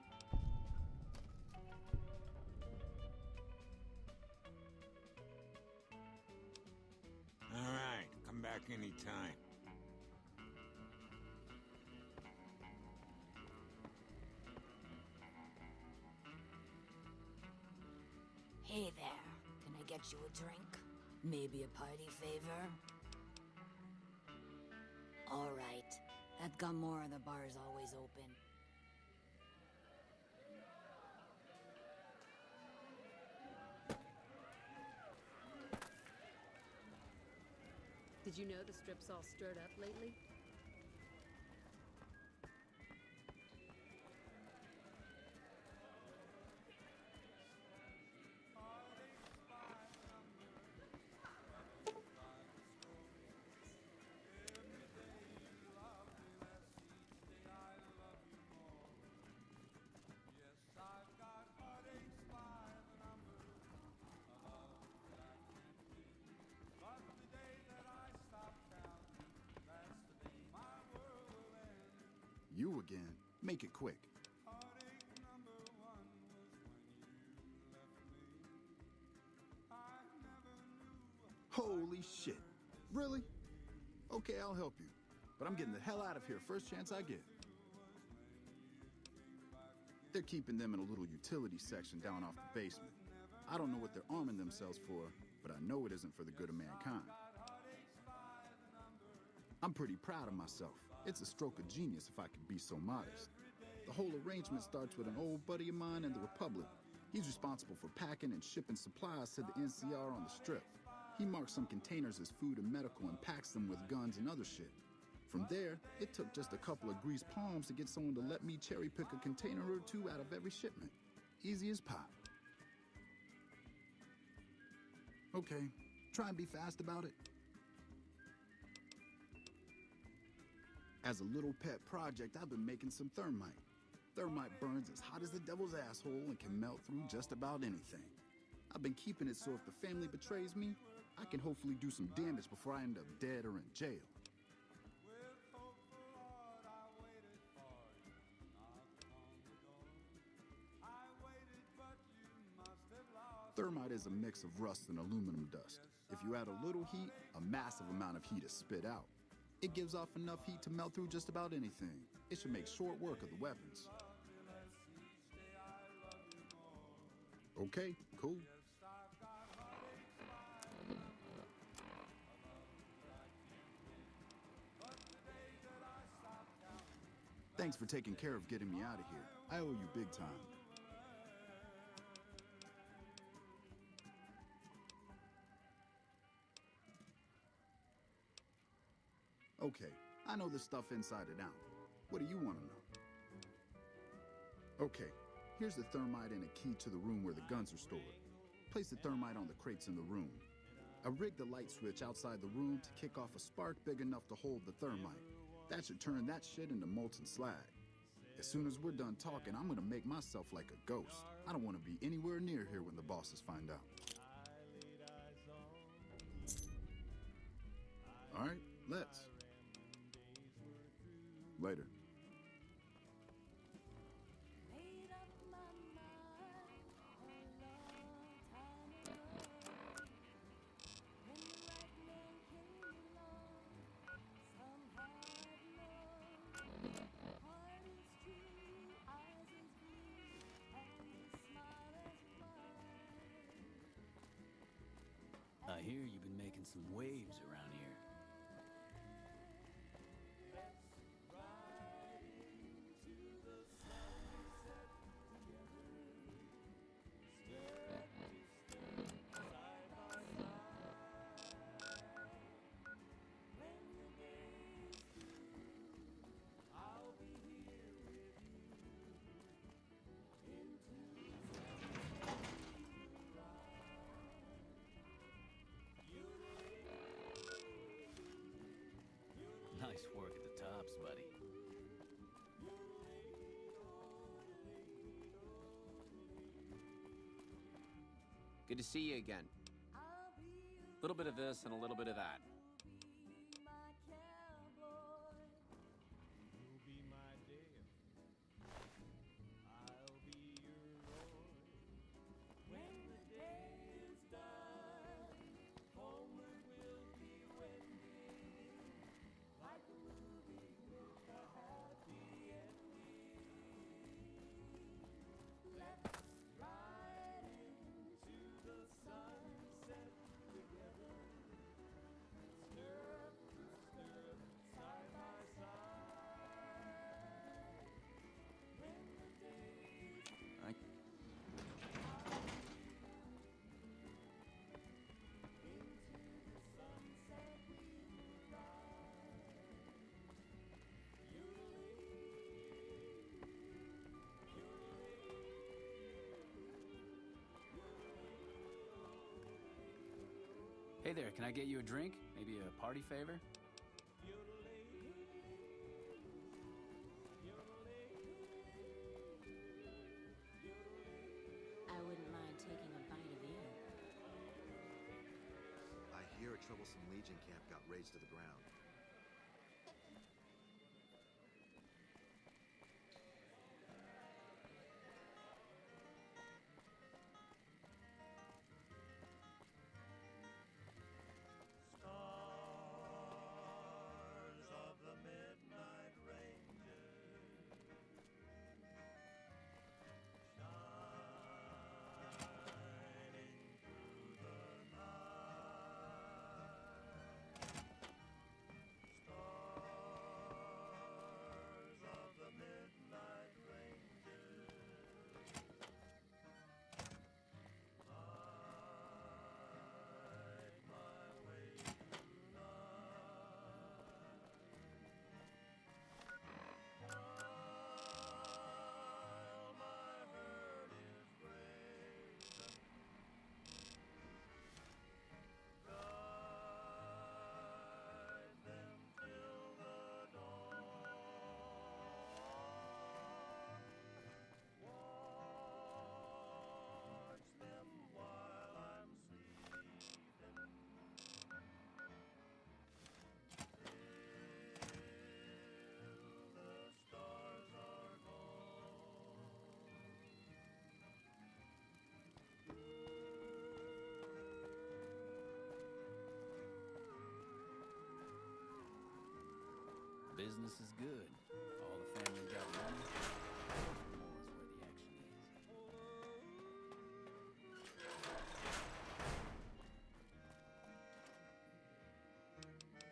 Speaker 12: All right, come back anytime.
Speaker 19: Hey there, can I get you a drink? Maybe a party favor? All right, at Gamora the bar is always open.
Speaker 23: Did you know the strip's all stirred up lately?
Speaker 22: You again. Make it quick. Holy shit. Really? Okay, I'll help you. But I'm getting the hell out of here first chance I get. They're keeping them in a little utility section down off the basement. I don't know what they're arming themselves for, but I know it isn't for the good of mankind. I'm pretty proud of myself. It's a stroke of genius if I could be so modest. The whole arrangement starts with an old buddy of mine in the Republic. He's responsible for packing and shipping supplies to the NCR on the Strip. He marks some containers as food and medical and packs them with guns and other shit. From there, it took just a couple of greased palms to get someone to let me cherry pick a container or two out of every shipment. Easy as pie. Okay, try and be fast about it. As a little pet project, I've been making some thermite. Thermite burns as hot as the devil's asshole and can melt through just about anything. I've been keeping it so if the family betrays me, I can hopefully do some damage before I end up dead or in jail. Thermite is a mix of rust and aluminum dust. If you add a little heat, a massive amount of heat is spit out. It gives off enough heat to melt through just about anything. It should make short work of the weapons. Okay, cool. Thanks for taking care of getting me out of here. I owe you big time. Okay, I know this stuff inside and out. What do you want to know? Okay, here's the thermite and a key to the room where the guns are stored. Place the thermite on the crates in the room. I rigged the light switch outside the room to kick off a spark big enough to hold the thermite. That should turn that shit into molten slag. As soon as we're done talking, I'm gonna make myself like a ghost. I don't want to be anywhere near here when the bosses find out. All right, let's. Later.
Speaker 4: I hear you've been making some waves around here. Nice work at the tops, buddy.
Speaker 20: Good to see you again. A little bit of this and a little bit of that.
Speaker 14: You'll be my Dale. I'll be your Roy. When the day is done, homeward we'll be wending, like a movie with a happy ending. Let's ride into the sunset together, stirrup to stirrup, side by side. When the day is
Speaker 7: I...
Speaker 4: Hey there, can I get you a drink? Maybe a party favor?
Speaker 8: I wouldn't mind taking a bite of you.
Speaker 3: I hear a troublesome Legion camp got razed to the ground.
Speaker 14: stars of the midnight ranges, shining through the night. Stars of the midnight ranges, light my way while my hurt is raging. Guide them till the dawn. Watch them while I'm sleeping. The stars are
Speaker 4: Business is good. All the family got money. More is where the action is.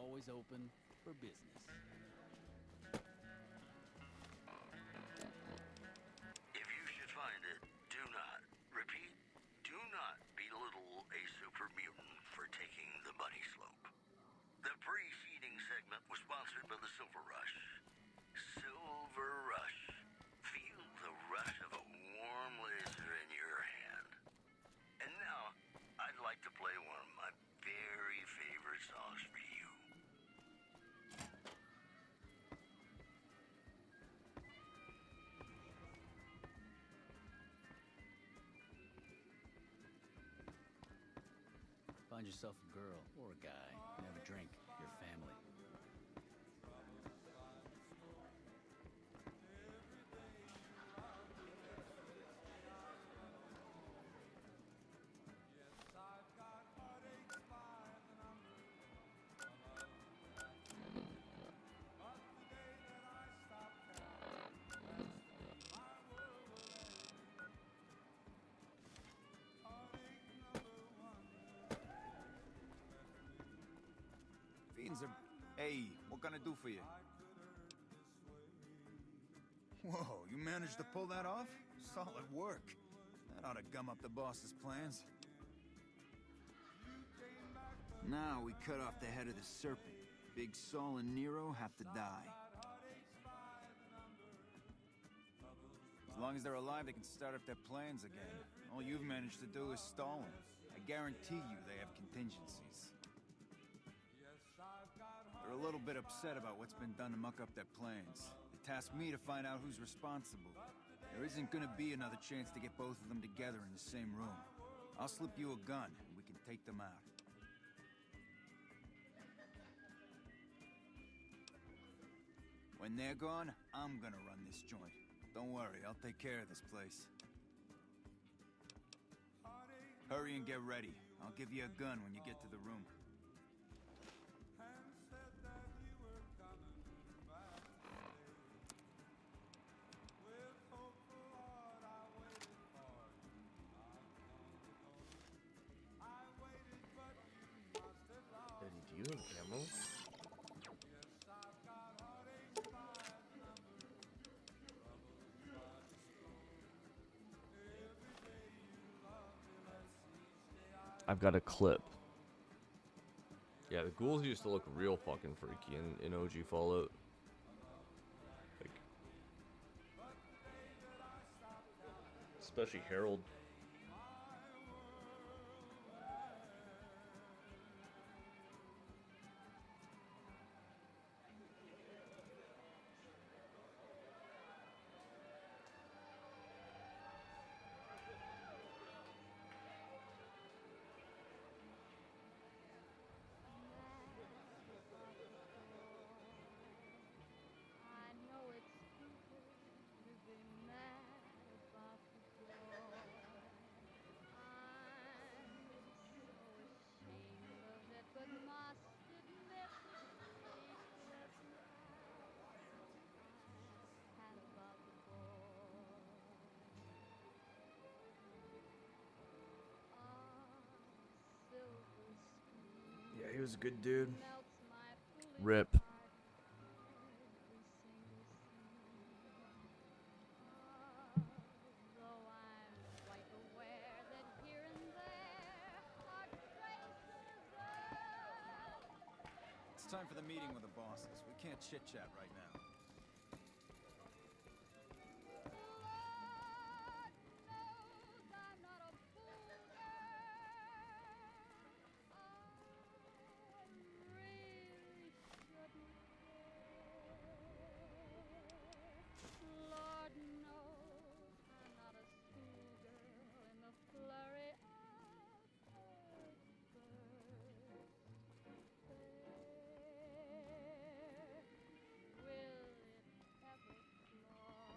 Speaker 4: always open for business.
Speaker 6: If you should find it, do not, repeat, do not belittle a super mutant for taking the bunny slope. The preceding segment was sponsored by the Silver Rush. Silver Rush. Feel the rush of a warm laser in your hand. And now, I'd like to play one of my very favorite songs for you.
Speaker 4: Find yourself a girl or a guy and have a drink. Your family.
Speaker 7: Fiends are... Hey, what can I do for you? Whoa, you managed to pull that off? Solid work. That ought to gum up the boss's plans. Now we cut off the head of the serpent. Big Saul and Nero have to die. As long as they're alive, they can start up their plans again. All you've managed to do is stall them. I guarantee you they have contingencies. They're a little bit upset about what's been done to muck up their plans. They tasked me to find out who's responsible. There isn't gonna be another chance to get both of them together in the same room. I'll slip you a gun, and we can take them out. When they're gone, I'm gonna run this joint. Don't worry, I'll take care of this place. Hurry and get ready. I'll give you a gun when you get to the room.
Speaker 21: Eddie, do you have ammo? I've got a clip. Yeah, the ghouls used to look real fucking freaky in OG Fallout. Like, especially Harold.
Speaker 18: I know it's stupid to be mad about the floor. I'm so ashamed of it, but must admit sleepless nights had about the boy. Silver screen
Speaker 1: Yeah, he was a good dude.
Speaker 18: melts my foolish
Speaker 21: Rip.
Speaker 18: Though I'm quite aware that here and there are traces of...
Speaker 7: It's time for the meeting with the bosses. We can't chit-chat right now.
Speaker 18: I'm not a fool, really shouldn't Lord knows I'm not a schoolgirl in the flurry of Will it ever cloy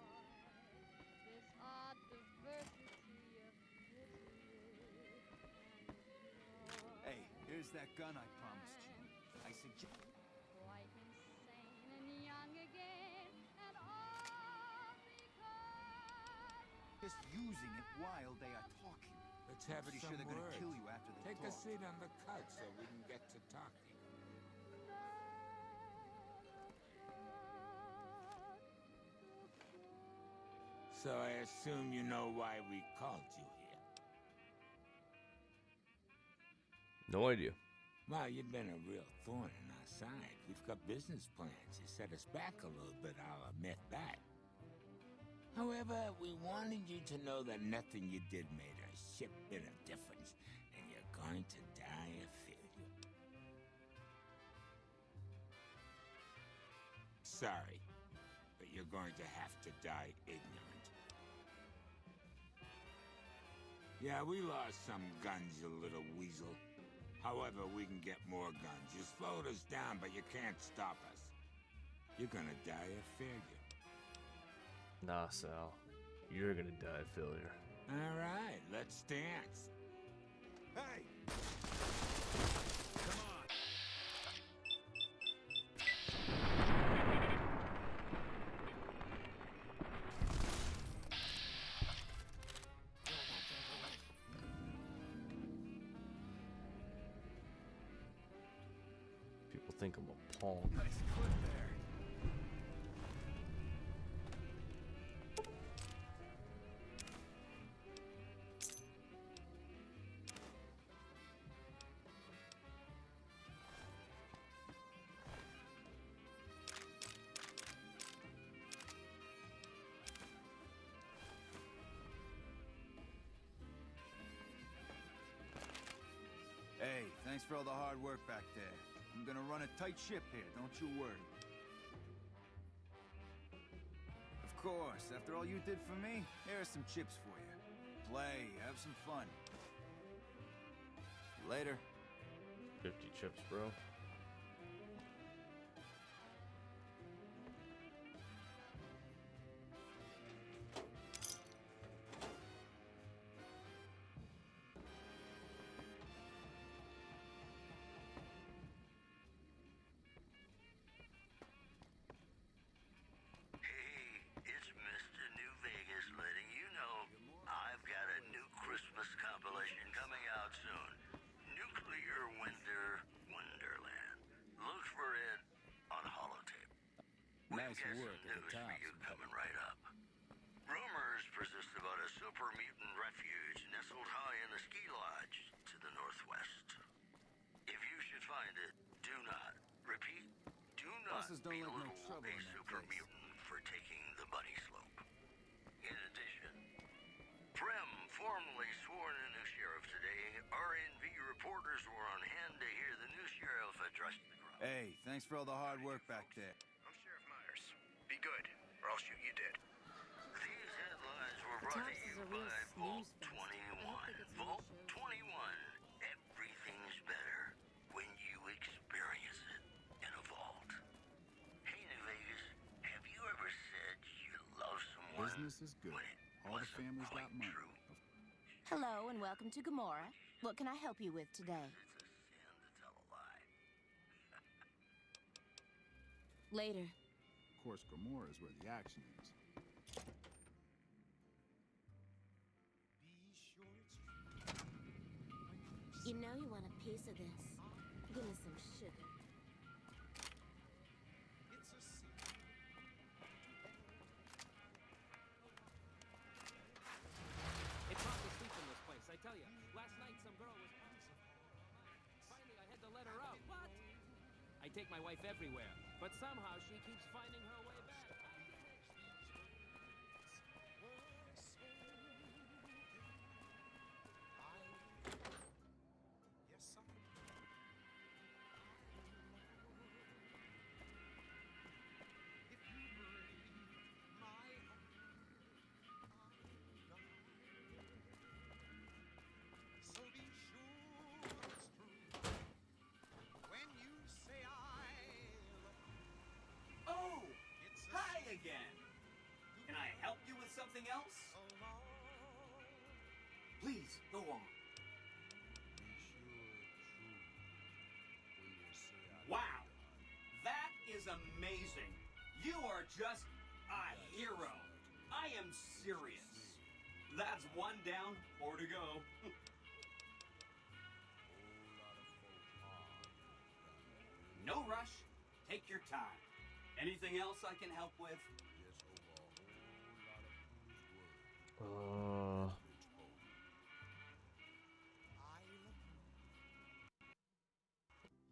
Speaker 18: this odd diversity of pity and joy?
Speaker 7: Hey, here's that gun I promised you. I suggest...
Speaker 18: Quite insane and young again, and all because
Speaker 7: Just using it while they are talking.
Speaker 12: Let's have
Speaker 7: Pretty
Speaker 12: some
Speaker 7: sure they're gonna
Speaker 12: words.
Speaker 7: kill you after they
Speaker 12: Take
Speaker 7: talk.
Speaker 12: a seat on the couch so we can get to talking.
Speaker 18: no
Speaker 12: So I assume you know why we called you here.
Speaker 21: No idea.
Speaker 12: Well, you've been a real thorn in our side. We've got business plans. You set us back a little bit, I'll admit that. However, we wanted you to know that nothing you did made a shit bit of difference, and you're going to die a failure. Sorry, but you're going to have to die ignorant. Yeah, we lost some guns, you little weasel. However, we can get more guns. You slowed us down, but you can't stop us. You're gonna die a failure.
Speaker 21: Nah, Sal. You're gonna die a failure.
Speaker 12: All right, let's dance.
Speaker 7: Hey!
Speaker 21: People think I'm a pawn.
Speaker 7: Nice clip there. Hey, thanks for all the hard work back there. I'm gonna run a tight ship here, don't you worry. Of course, after all you did for me, here are some chips for you. Play, have some fun. Later.
Speaker 21: 50 chips, bro.
Speaker 6: It's Mr. New Vegas letting you know I've got a new Christmas compilation coming out soon. Nuclear Winter Wonderland. Look for it on holotape.
Speaker 4: Nice
Speaker 6: We've got
Speaker 4: work
Speaker 6: some
Speaker 4: at the
Speaker 6: news
Speaker 4: top.
Speaker 6: for you coming right up. Rumors persist about a super mutant refuge nestled high in the ski lodge to the northwest. If you should find it, do not, repeat, do not
Speaker 7: Bosses don't like no
Speaker 6: belittle
Speaker 7: trouble
Speaker 6: a
Speaker 7: in that
Speaker 6: super
Speaker 7: place.
Speaker 6: mutant for taking the bunny slope. In addition, Prem formally sworn a new sheriff today. RNV reporters were on hand to hear the new sheriff address the crowd.
Speaker 7: Hey, thanks for all the hard work back there.
Speaker 17: I'm Sheriff Myers. Be good, or I'll shoot you dead.
Speaker 6: These headlines were brought to you by Vault 21. Vault 21. Everything's better when you experience it in a vault. Hey, New Vegas, have you ever said you love someone?
Speaker 22: Business is good. All the family's got money.
Speaker 8: Hello and welcome to Gamora. What can I help you with today? Later.
Speaker 22: Of course, Gamora is where the action is.
Speaker 8: You know you want a piece of this. Give me some sugar.
Speaker 4: It's hard to sleep in this place, I tell you. Last night some girl was... Finally, I had to let her out. What? I take my wife everywhere, but somehow she keeps finding her way back.
Speaker 14: So be sure it's true when you say I love
Speaker 9: Oh! Hi again! Can I help you with something else? Please, go on. Wow! That is amazing! You are just a hero! I am serious. That's one down, 4 to go. No rush. Take your time. Anything else I can help with?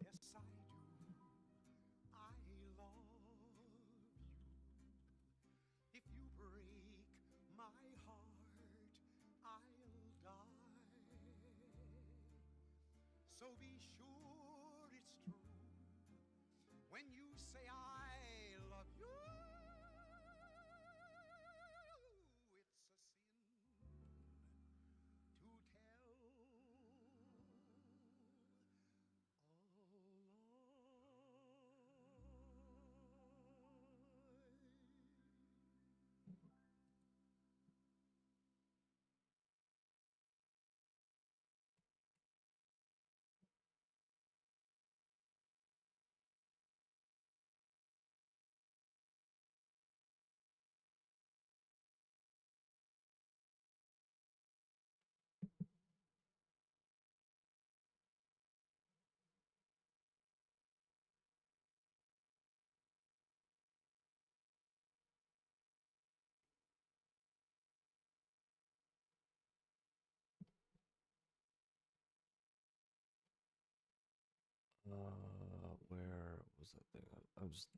Speaker 13: Yes, I do. I love you. If you break my heart, I'll die. So be sure it's true when you say I love you. It's a sin to tell
Speaker 21: Where was that thing? I'm just.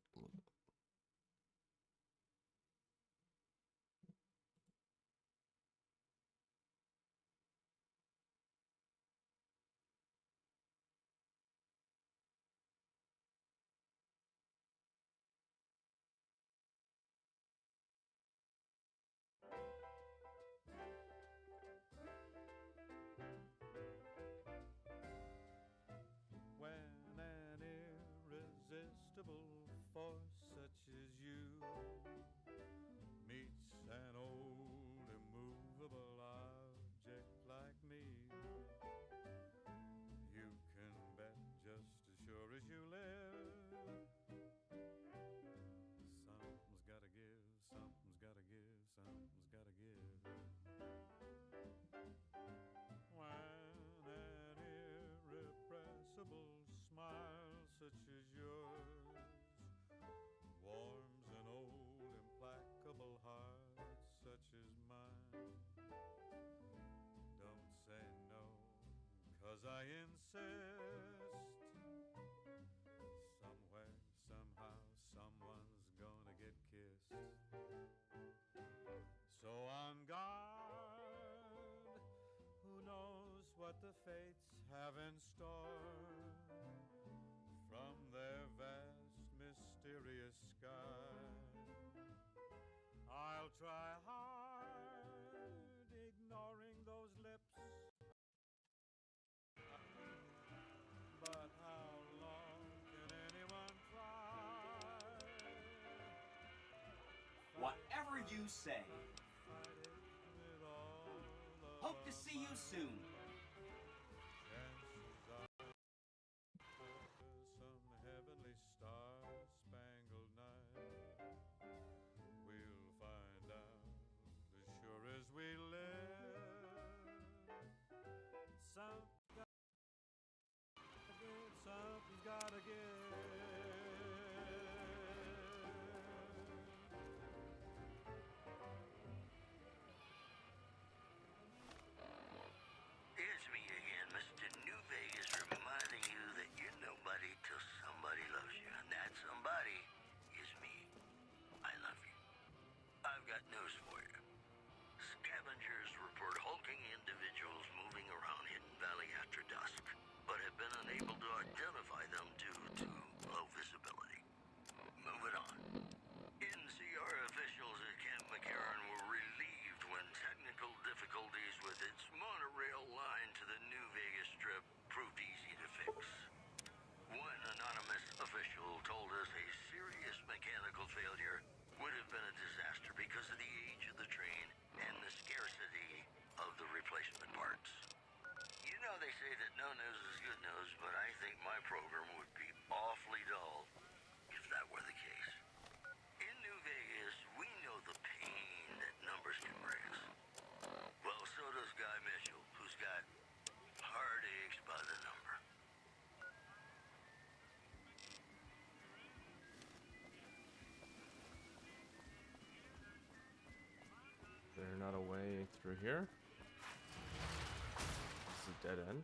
Speaker 14: When an irresistible force such as you meets an old immovable object like me, you can bet just as sure as you live, something's gotta give, something's gotta give, something's gotta give. When an irrepressible smile such as yours warms an old implacable heart such as mine, don't say no, 'cause I insist. Somewhere, somehow, someone's gonna get kissed. So on guard, who knows what the fates have in store from their vast, mysterious sky. I'll try hard, ignoring those lips. But how long can anyone try?
Speaker 9: Whatever you say. Hope to see you soon.
Speaker 14: Some heavenly star-spangled night, we'll find out as sure as we live. Something's gotta give.
Speaker 21: Through here? This is a dead end?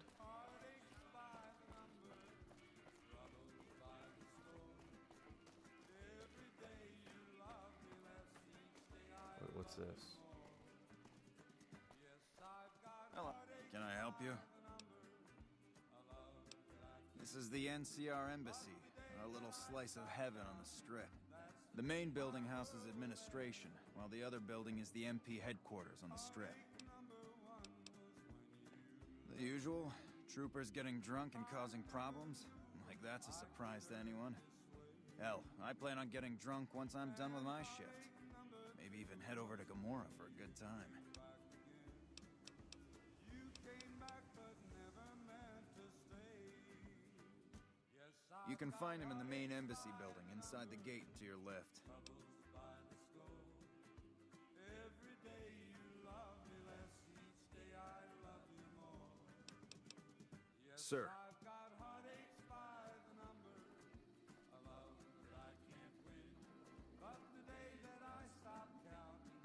Speaker 21: What's this?
Speaker 7: Hello. Can I help you? This is the NCR Embassy, our little slice of heaven on the Strip. The main building houses administration, while the other building is the MP headquarters on the Strip. The usual, troopers getting drunk and causing problems. Like that's a surprise to anyone. Hell, I plan on getting drunk once I'm done with my shift. Maybe even head over to Gamora for a good time. You can find him in the main embassy building, inside the gate to your left. Sir.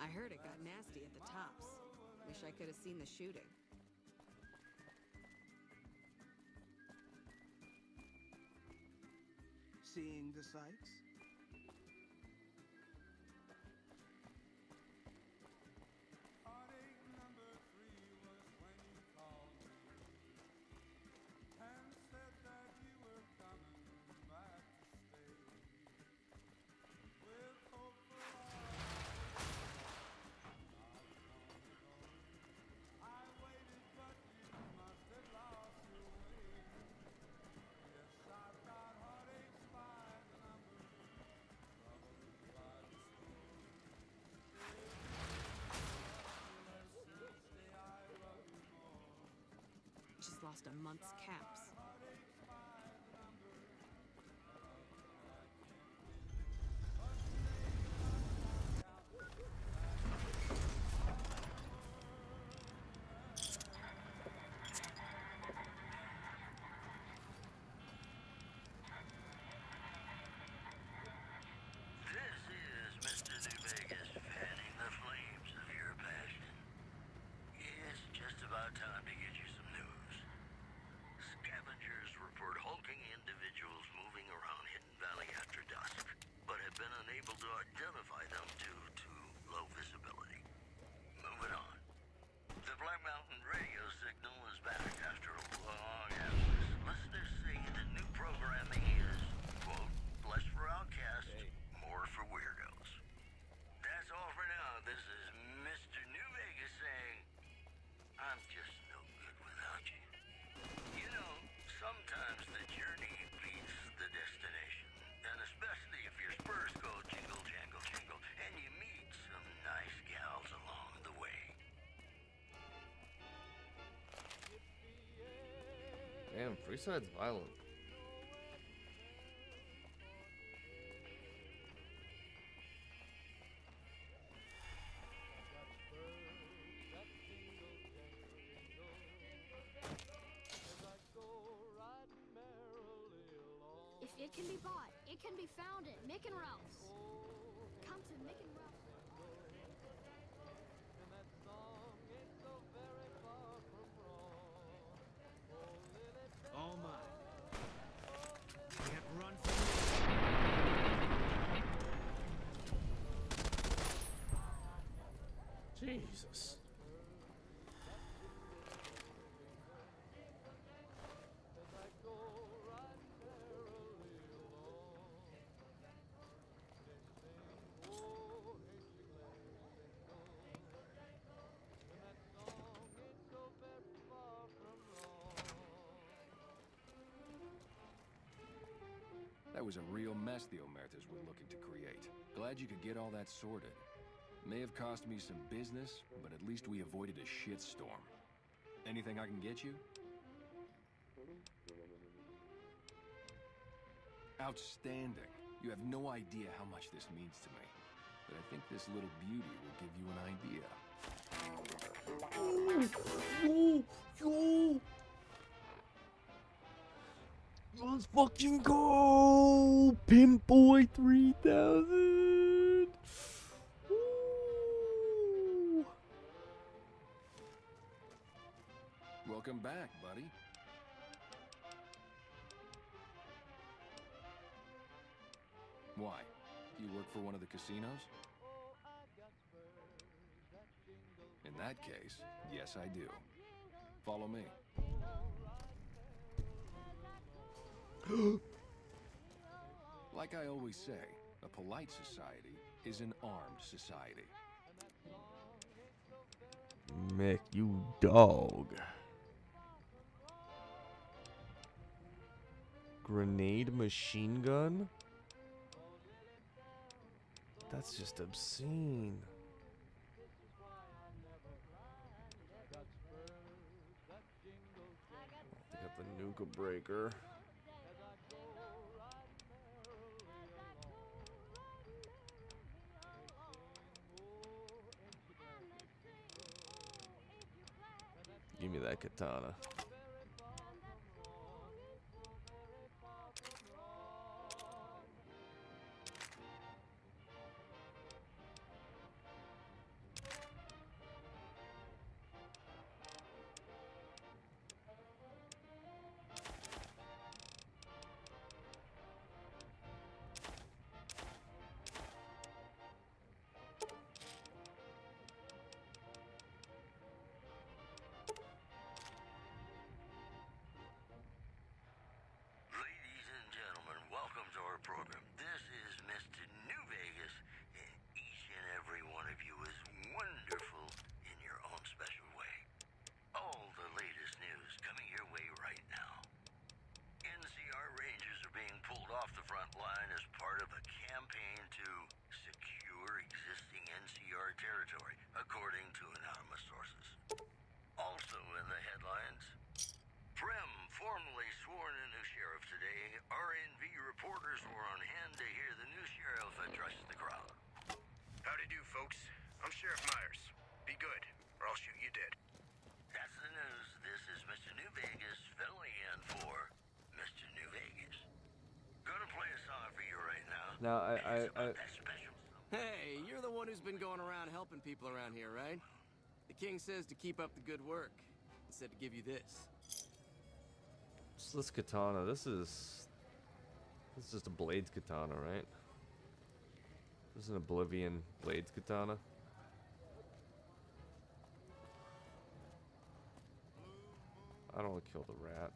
Speaker 10: I heard it got nasty at the tops. Wish I could have seen the shooting.
Speaker 17: Seeing the sights?
Speaker 10: Just lost a month's caps.
Speaker 6: This is Mr. New Vegas fanning the flames of your passion. It's just about time to get you some news. Scavengers report hulking individuals moving around Hidden Valley after dusk, but have been unable to identify them due to low visibility. Moving on. The Black Mountain radio signal is back after a long absence. Listeners say the new programming is, quote, less for outcasts, more for weirdos. That's all for now. This is Mr. New Vegas saying, I'm just no good without you. You know, sometimes the journey beats the destination. And especially if your spurs go jingle, jangle, jingle, and you meet some nice gals along the way.
Speaker 21: Damn, Freeside's violent.
Speaker 18: If it can be bought, it can be found at Mick and Ralph's. Come to Mick and Ralph's.
Speaker 5: All mine. Can't run from
Speaker 21: Jesus.
Speaker 15: That was a real mess the Omertas were looking to create. Glad you could get all that sorted. May have cost me some business, but at least we avoided a shitstorm. Anything I can get you? Outstanding. You have no idea how much this means to me. But I think this little beauty will give you an idea.
Speaker 21: Yo! Let's fucking go! Pimp Boy 3000! Woo!
Speaker 15: Welcome back, buddy. Why? You work for one of the casinos? In that case, yes, I do. Follow me. Like I always say, a polite society is an armed society.
Speaker 21: Mick, you dog. Grenade machine gun? That's just obscene. They got the Nuka Breaker. Give me that katana.
Speaker 6: Ladies and gentlemen, welcome to our program. This is Mr. New Vegas, and each and every one of you is wonderful in your own special way. All the latest news coming your way right now. NCR Rangers are being pulled off the front line as part of a campaign to secure existing NCR territory, according to anonymous sources. Also in the headlines, Prem formally sworn a new sheriff today. RNV reporters were on hand to hear the new sheriff address the crowd.
Speaker 2: Howdy do, folks. I'm Sheriff Myers. Be good, or I'll shoot you dead.
Speaker 6: That's the news. This is Mr. New Vegas filling in for Mr. New Vegas. Gonna play a song for you right now.
Speaker 21: Now,
Speaker 20: Hey, you're the one who's been going around helping people around here, right? The king says to keep up the good work. He said to give you this.
Speaker 21: So this katana, this is just a Blades katana, right? This is an Oblivion Blades katana. I don't want to kill the rat.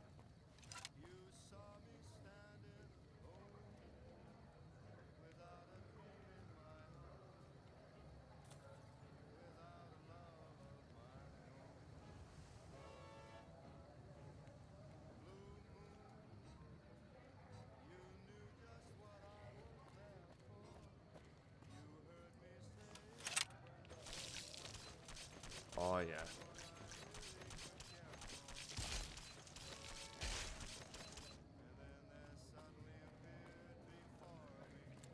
Speaker 21: Oh yeah.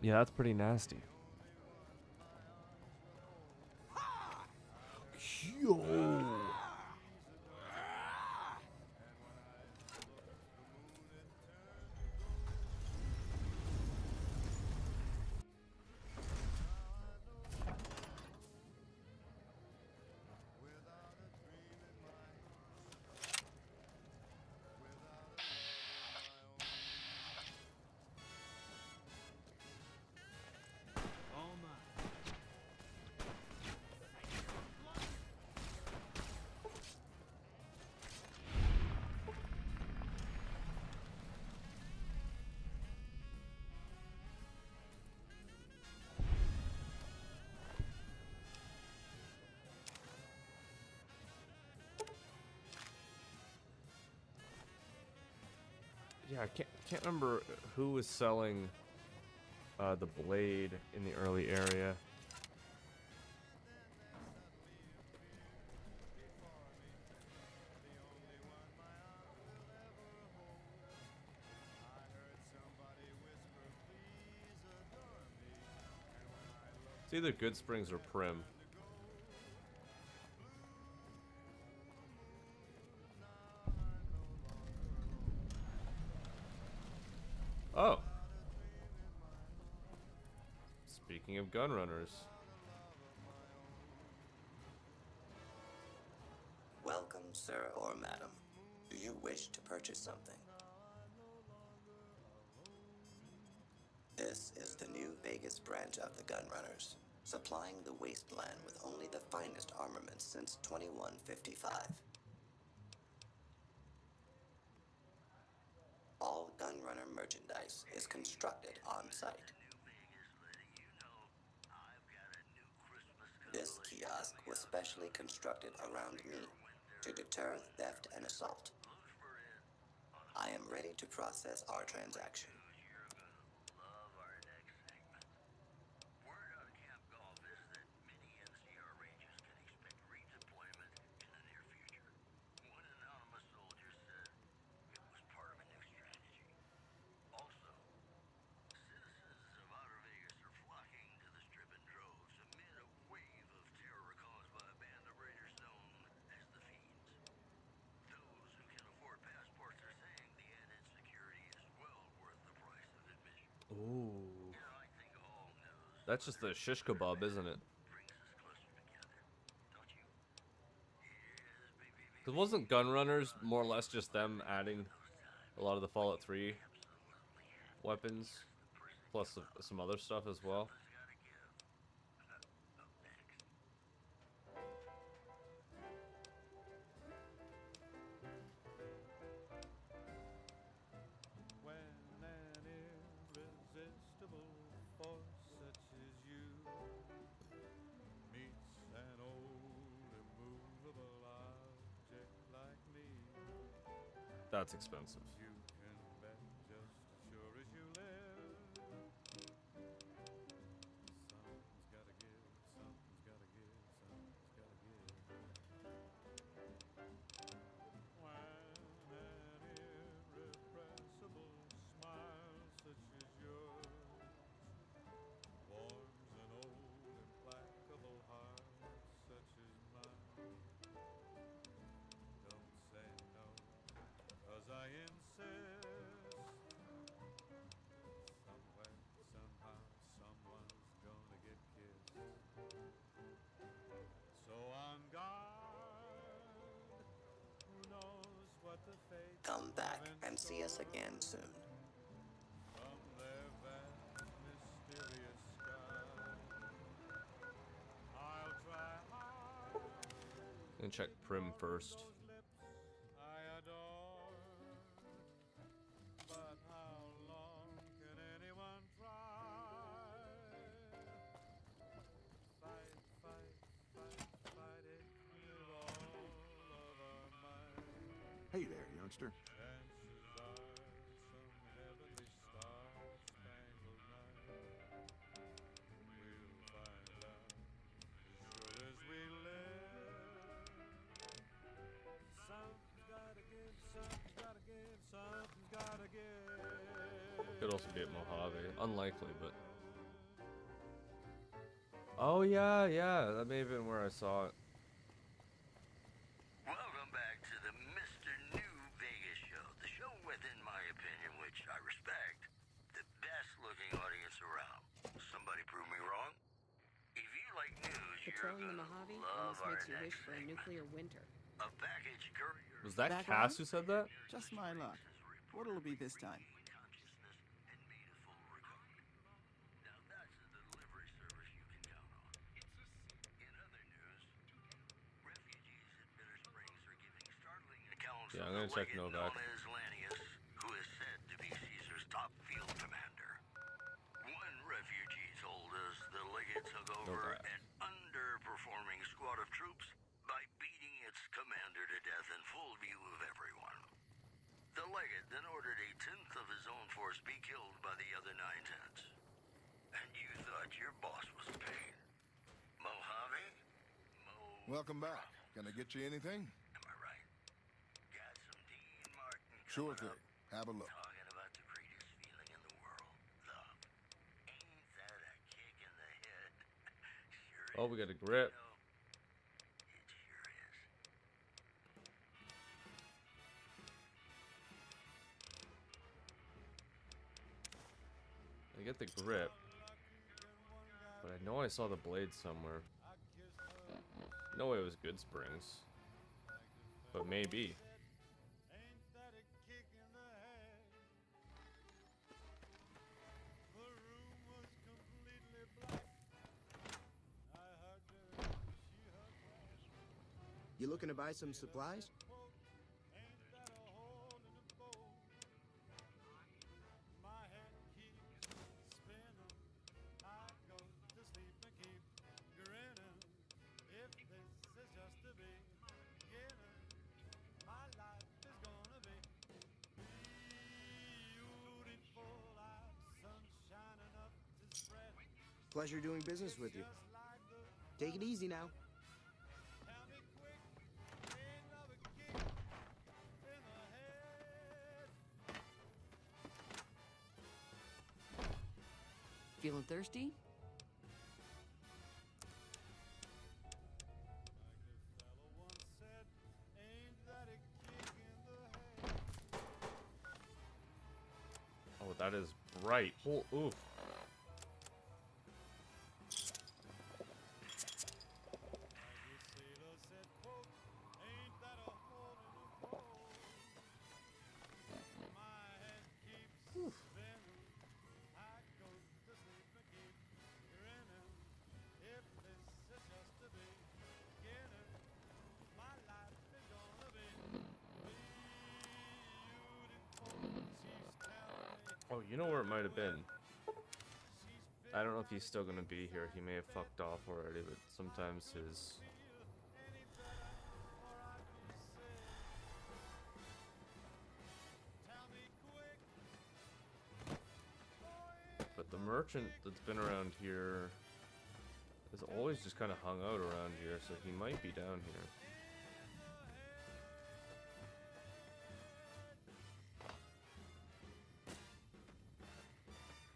Speaker 21: Yeah, that's pretty nasty. Yo. Yeah, I can't remember who was selling the blade in the early area. It's either Good Springs or Prim. Oh. Speaking of gun runners.
Speaker 11: Welcome, Sir or madam, do you wish to purchase something? This is the new Vegas branch of the Gunrunners, supplying the wasteland with only the finest armaments since 2155. All Gunrunner merchandise is constructed on site. This kiosk was specially constructed around me to deter theft and assault. I am ready to process our transaction.
Speaker 21: Ooh. That's just the shish kebab, isn't it? Because wasn't Gunrunners more or less just them adding a lot of the Fallout 3 weapons, plus some other stuff as well? That's expensive. Come back and see us again soon. And check Prim first.
Speaker 3: Hey there, youngster.
Speaker 21: Could also be at Mojave. Unlikely, but... Oh, yeah, that may have been where I saw it.
Speaker 6: Welcome back to the Mr. New Vegas show. The show with, in my opinion, which I respect, the best-looking audience around. Somebody prove me wrong? If you like news,
Speaker 10: Patrolling
Speaker 6: you're
Speaker 10: the
Speaker 6: gonna
Speaker 10: Mojave
Speaker 6: love
Speaker 10: almost
Speaker 6: our
Speaker 10: makes you wish
Speaker 6: next
Speaker 10: for a nuclear winter.
Speaker 6: A package courier.
Speaker 21: Was that
Speaker 16: Back
Speaker 21: Cass
Speaker 16: on?
Speaker 21: who said that?
Speaker 16: Just my luck. What'll it be this time?
Speaker 21: Yeah, I'm gonna check Novak.
Speaker 6: Who is said to be Caesar's top field commander. One refugee told us the Legate took over an underperforming squad of troops by beating its commander to death in full view of everyone. The Legate then ordered a tenth of his own force be killed by the other 9/10. And you thought your boss was a pain. Mojave?
Speaker 19: Welcome back. Can I get you anything? Sure thing. Have a look.
Speaker 6: Talking about the greatest feeling in the world. Love. Ain't that a kick in the head? Sure
Speaker 21: Oh, we got a grip.
Speaker 6: It sure is.
Speaker 21: I get the grip. But I know I saw the blade somewhere. No way it was Good Springs. but maybe.
Speaker 17: You looking to buy some supplies? Pleasure doing business with you. Take it easy now.
Speaker 10: Feeling thirsty?
Speaker 21: Oh, that is bright. Oh, oof. Oh, you know where it might have been? I don't know if he's still gonna be here. He may have fucked off already, but sometimes his... But the merchant that's been around here has always just kind of hung out around here, so he might be down here.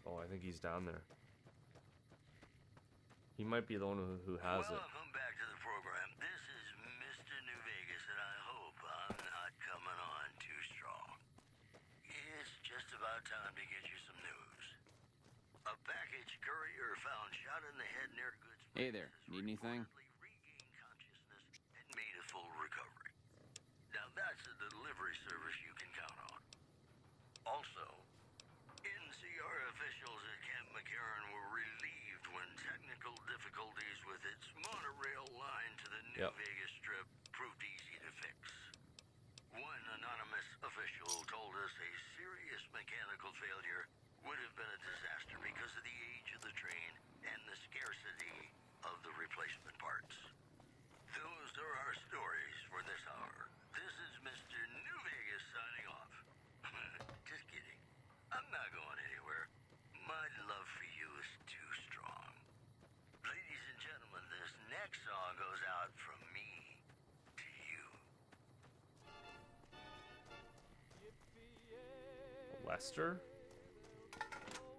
Speaker 21: Oh, I think he's down there. He might be the one who has it.
Speaker 6: Welcome back to the program. This is Mr. New Vegas, and I hope I'm not coming on too strong. It's just about time to get you some news. A package courier found shot in the head near Goods.
Speaker 20: Hey there, need anything?
Speaker 6: Regained consciousness and made a full recovery. Now that's a delivery service you can count on. Also, NCR officials at Camp McCarran were relieved when technical difficulties with its monorail line to the New Vegas Strip proved easy to fix. One anonymous official told us a serious mechanical failure would have been a disaster because of the age of the train and the scarcity of the replacement parts. Those are our stories for this hour. This is Mr. New Vegas signing off. Just kidding. I'm not going anywhere. My love for you is too strong. Ladies and gentlemen, this next song goes out from me to you.
Speaker 21: Lester?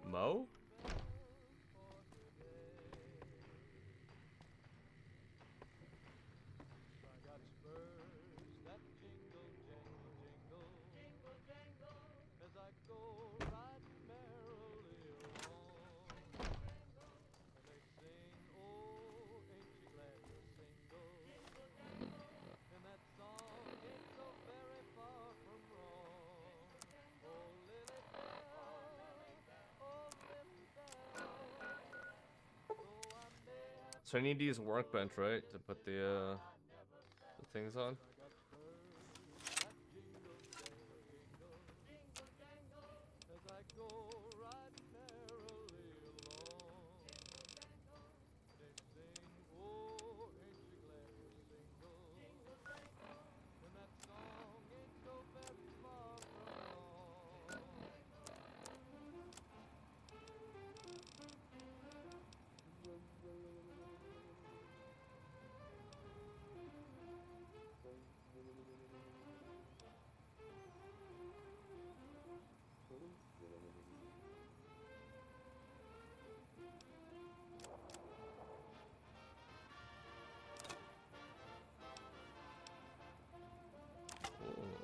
Speaker 21: Mo? So I need to use a workbench, right, to put the things on?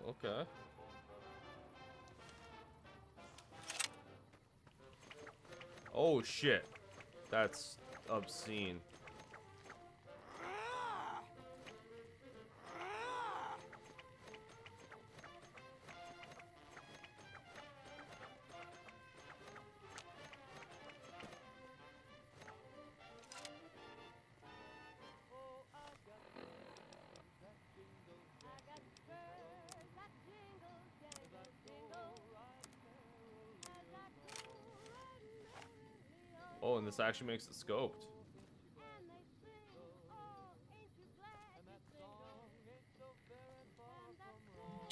Speaker 21: Okay. Oh shit. That's obscene. Oh, and this actually makes it scoped.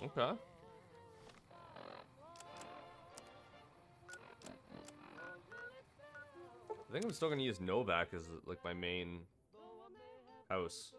Speaker 21: Okay. I think I'm still gonna use Novak as like my main house.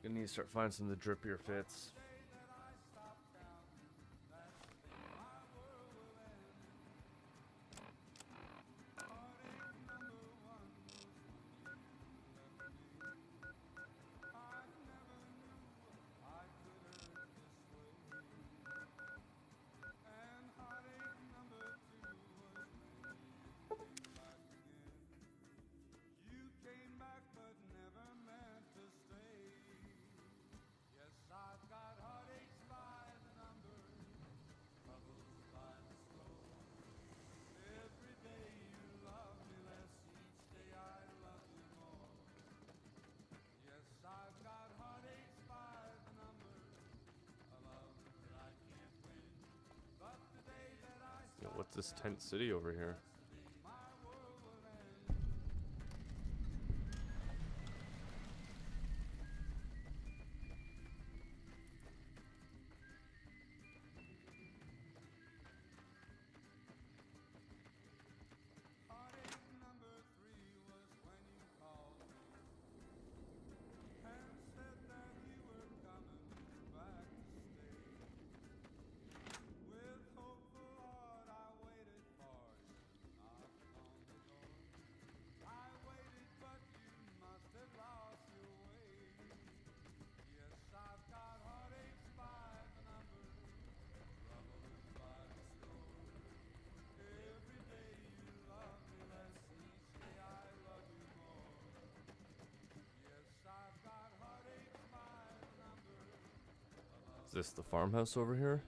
Speaker 21: Gonna need to start finding some of the drippier fits. What's this tent city over here? Is this the farmhouse over here?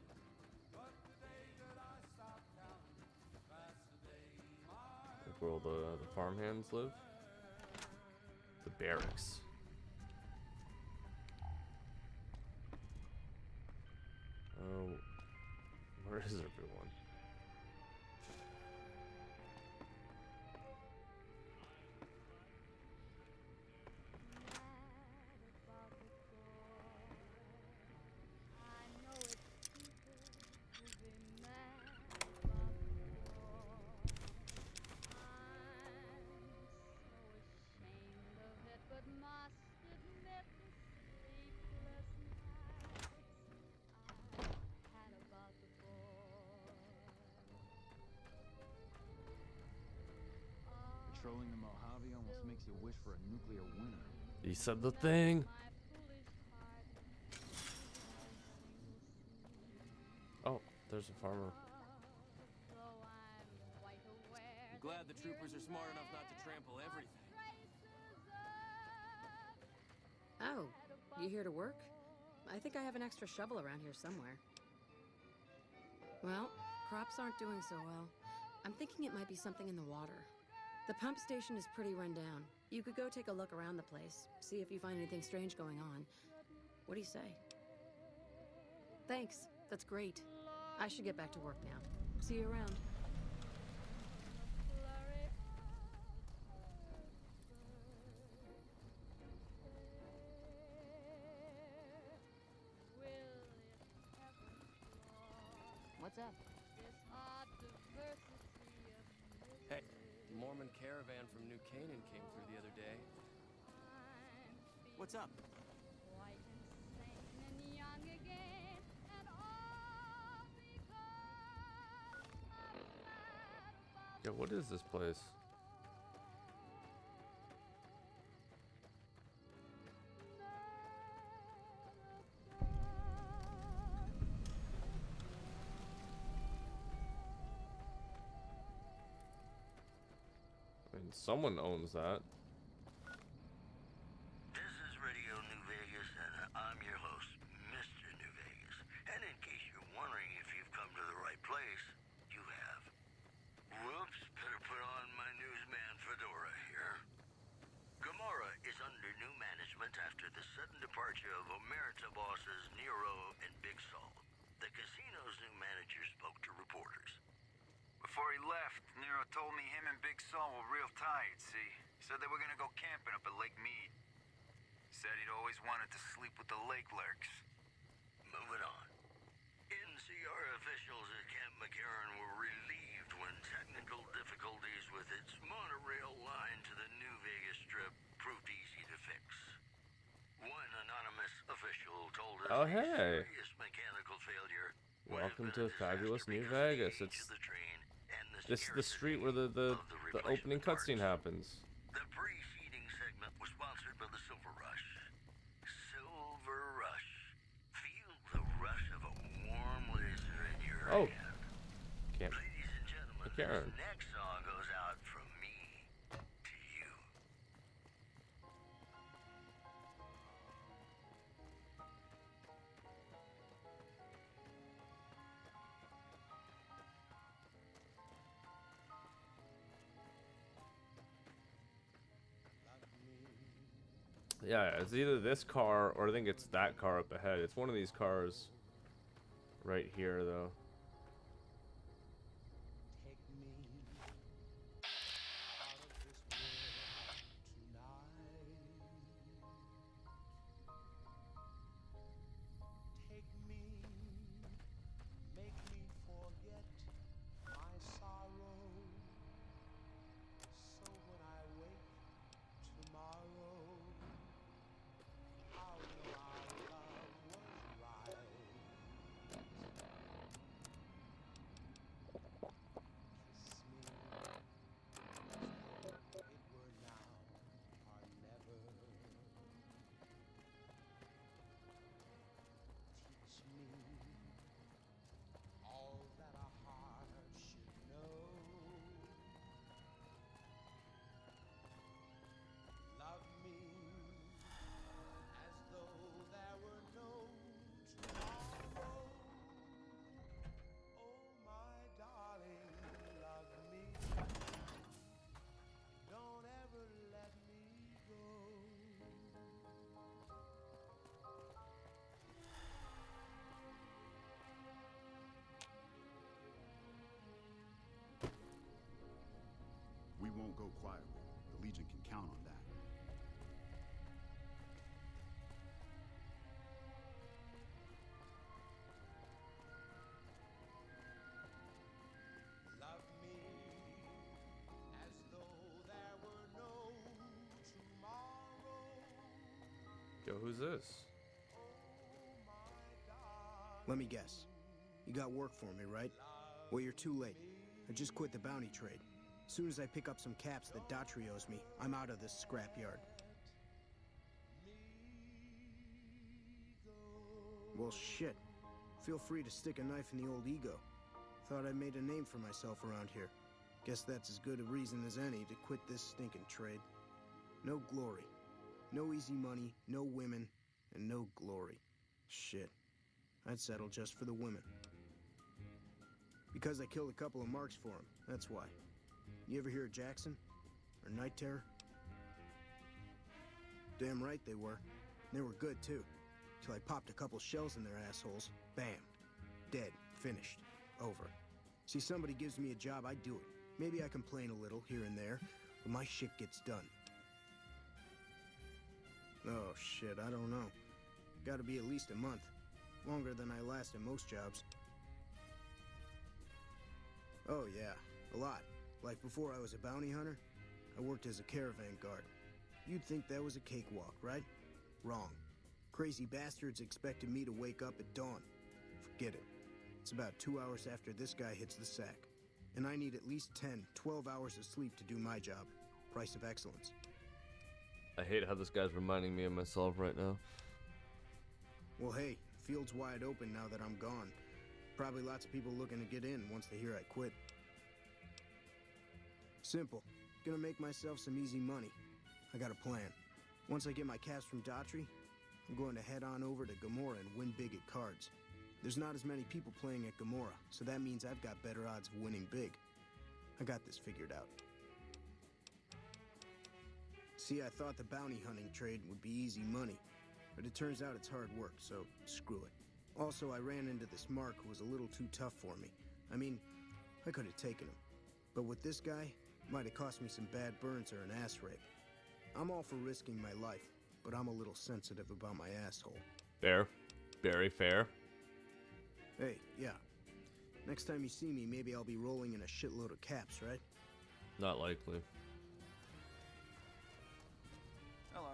Speaker 21: Like where all the farmhands live? The barracks. Oh, where is everyone?
Speaker 7: Patrolling the Mojave almost makes you wish for a nuclear winter.
Speaker 21: He said the thing. Oh, there's a farmer.
Speaker 4: I'm glad the troopers are smart enough not to trample everything.
Speaker 10: Oh, you here to work? I think I have an extra shovel around here somewhere. Well, crops aren't doing so well. I'm thinking it might be something in the water. The pump station is pretty run down. You could go take a look around the place, see if you find anything strange going on. What do you say? Thanks. That's great. I should get back to work now. See you around.
Speaker 8: What's up?
Speaker 1: Hey, Mormon caravan from New Canaan came through the other day.
Speaker 16: What's up?
Speaker 21: Yeah, what is this place? I mean, someone owns that.
Speaker 6: This is Radio New Vegas, and I'm your host, Mr. New Vegas. And in case you're wondering if you've come to the right place, you have. Whoops, better put on my newsman fedora here. Gomorrah is under new management after the sudden departure of Omerta bosses Nero and Big Sol. The casino's new manager spoke to reporters.
Speaker 7: Before he left, Nero told me him and Big Sol were real tired, see? Said they were gonna go camping up at Lake Mead. Said he'd always wanted to sleep with the lake lurks.
Speaker 6: Moving on. NCR officials at Camp McCarran were relieved when technical difficulties with its monorail line to the New Vegas Strip proved easy to fix. One anonymous official told us
Speaker 21: Oh,
Speaker 6: a
Speaker 21: hey.
Speaker 6: serious mechanical failure.
Speaker 21: Welcome to fabulous New Vegas. It's this is the street where the opening cutscene happens.
Speaker 6: The preceding segment was sponsored by the Silver Rush. Silver Rush. Feel the rush of a warm laser in your hand.
Speaker 21: Camp
Speaker 6: Ladies and gentlemen,
Speaker 21: McCarran.
Speaker 6: this next song goes out from me to you.
Speaker 21: Yeah, it's either this car or I think it's that car up ahead. It's one of these cars right here, though.
Speaker 13: Take me, make me forget my sorrow. So when I wake tomorrow, I'll know our love was right. Kiss me, as though it were now or never. Teach me all that a heart should know. Love me as though there were no tomorrow. Oh, my darling, love me. Don't ever let me go.
Speaker 22: We won't go quietly. The Legion can count on that.
Speaker 13: Love me as though there were no tomorrow.
Speaker 21: Yo, who's this?
Speaker 17: Let me guess. You got work for me, right? Well, you're too late. I just quit the bounty trade. As soon as I pick up some caps that Daughtry owes me, I'm out of this scrapyard. Well, shit. Feel free to stick a knife in the old ego. Thought I made a name for myself around here. Guess that's as good a reason as any to quit this stinking trade. No glory. No easy money, no women, and no glory. Shit. I'd settle just for the women. Because I killed a couple of marks for him, that's why. You ever hear of Jackson? Or Night Terror? Damn right they were. They were good, too. till I popped a couple shells in their assholes. Bam. Dead. Finished. Over. See, somebody gives me a job, I do it. Maybe I complain a little here and there, but my shit gets done. Oh, shit, I don't know. Gotta be at least a month. Longer than I last in most jobs. Oh, yeah. A lot. Like before I was a bounty hunter, I worked as a caravan guard. You'd think that was a cakewalk, right? Wrong. Crazy bastards expected me to wake up at dawn. Forget it. It's about 2 hours after this guy hits the sack. And I need at least 10, 12 hours of sleep to do my job. Price of excellence.
Speaker 21: I hate how this guy's reminding me of myself right now.
Speaker 17: Well, hey, field's wide open now that I'm gone. Probably lots of people looking to get in once they hear I quit. Simple. Gonna make myself some easy money. I got a plan. Once I get my cash from Daughtry, I'm going to head on over to Gomorrah and win big at cards. There's not as many people playing at Gomorrah, so that means I've got better odds of winning big. I got this figured out. See, I thought the bounty hunting trade would be easy money, but it turns out it's hard work, so screw it. Also, I ran into this Mark who was a little too tough for me. I mean, I could have taken him. But with this guy, might have cost me some bad burns or an ass rape. I'm all for risking my life, but I'm a little sensitive about my asshole.
Speaker 21: Fair. Very fair.
Speaker 17: Hey, yeah. Next time you see me, maybe I'll be rolling in a shitload of caps, right?
Speaker 21: Not likely.
Speaker 7: Hello.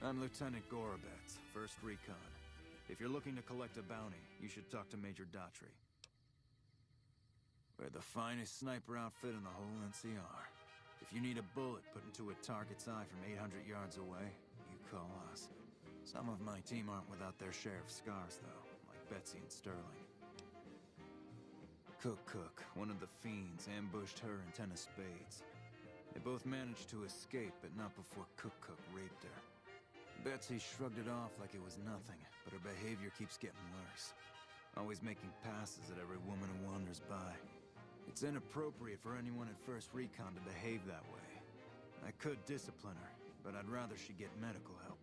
Speaker 7: I'm Lieutenant Gorobets, 1st Recon. If you're looking to collect a bounty, you should talk to Major Daughtry. We're the finest sniper outfit in the whole NCR. If you need a bullet put into a target's eye from 800 yards away, you call us. Some of my team aren't without their share of scars, though, like Betsy and Sterling. Cook, one of the fiends, ambushed her and 10 of spades. They both managed to escape, but not before Cook raped her. Betsy shrugged it off like it was nothing, but her behavior keeps getting worse. Always making passes at every woman who wanders by. It's inappropriate for anyone at 1st Recon to behave that way. I could discipline her, but I'd rather she get medical help.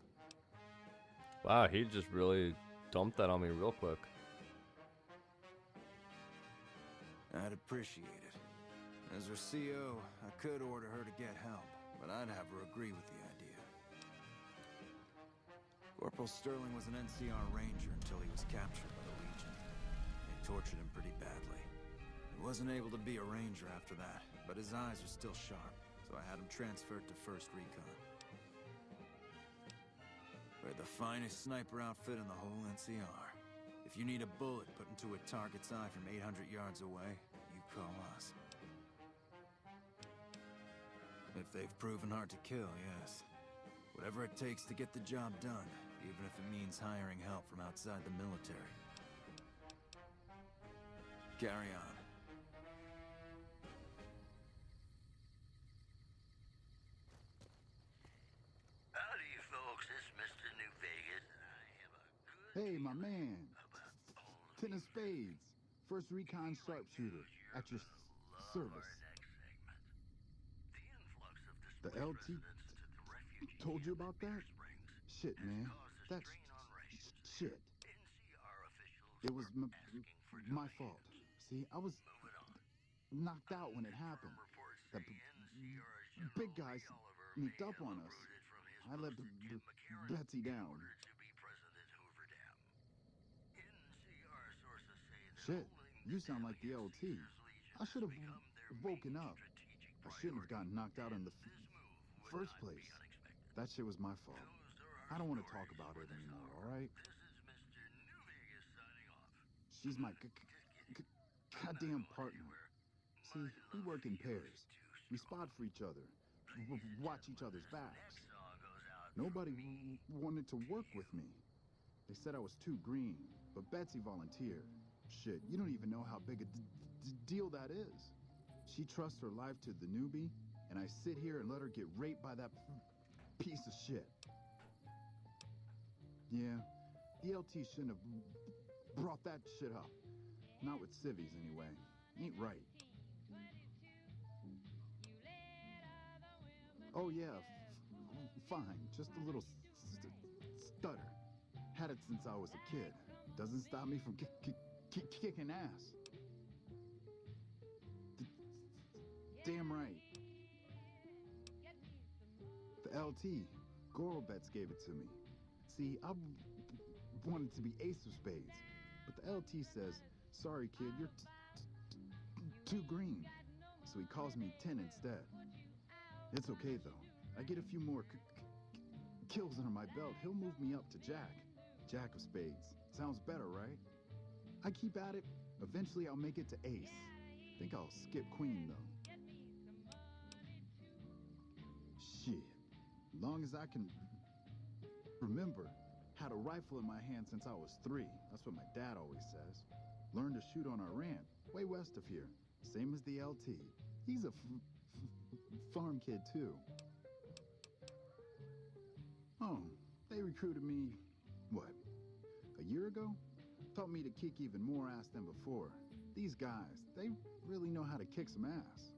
Speaker 21: Wow, he just really dumped that on me real quick.
Speaker 7: I'd appreciate it. As her CO, I could order her to get help, but I'd have her agree with the idea. Corporal Sterling was an NCR Ranger until he was captured by the Legion. They tortured him pretty badly. He wasn't able to be a Ranger after that, but his eyes are still sharp, so I had him transferred to 1st Recon. We're the finest sniper outfit in the whole NCR. If you need a bullet put into a target's eye from 800 yards away, you call us. If they've proven hard to kill, yes. Whatever it takes to get the job done, even if it means hiring help from outside the military. Carry on.
Speaker 6: Howdy, folks. It's Mr. New Vegas. I have a good...
Speaker 22: Hey, my man. 10 of spades. 1st Recon sharpshooter. At your service. The LT told you about that? Shit, man. That's shit. It was my fault. See, I was knocked out when it happened. The big guys sneaked up on us. I let Betsy down. Shit, you sound like the LT. I should have woken up. I shouldn't have gotten knocked out in the first place. That shit was my fault. I don't want to talk about it anymore, alright? She's my goddamn partner. See, we work in pairs. We spot for each other. Watch each other's backs. Nobody wanted to work with me. They said I was too green, but Betsy volunteered. Shit, you don't even know how big a deal that is. She trusts her life to the newbie, and I sit here and let her get raped by that piece of shit. Yeah, the LT shouldn't have brought that shit up. Not with civvies, anyway. Ain't right. Oh, yeah, fine. Just a little stutter. Had it since I was a kid. Doesn't stop me from kicking ass. Damn right. The LT, Gorobets gave it to me. See, I wanted to be ace of spades, but the LT says, sorry kid, you're too green. So he calls me 10 instead. It's okay though. I get a few more kills under my belt. He'll move me up to Jack of spades. Sounds better, right? I keep at it. Eventually I'll make it to ace. Think I'll skip queen though. Shit. Long as I can remember, had a rifle in my hand since I was 3. That's what my dad always says. Learned to shoot on our ranch, way west of here. Same as the LT. He's a farm kid too. Oh, they recruited me, what, a year ago? Taught me to kick even more ass than before. These guys, they really know how to kick some ass.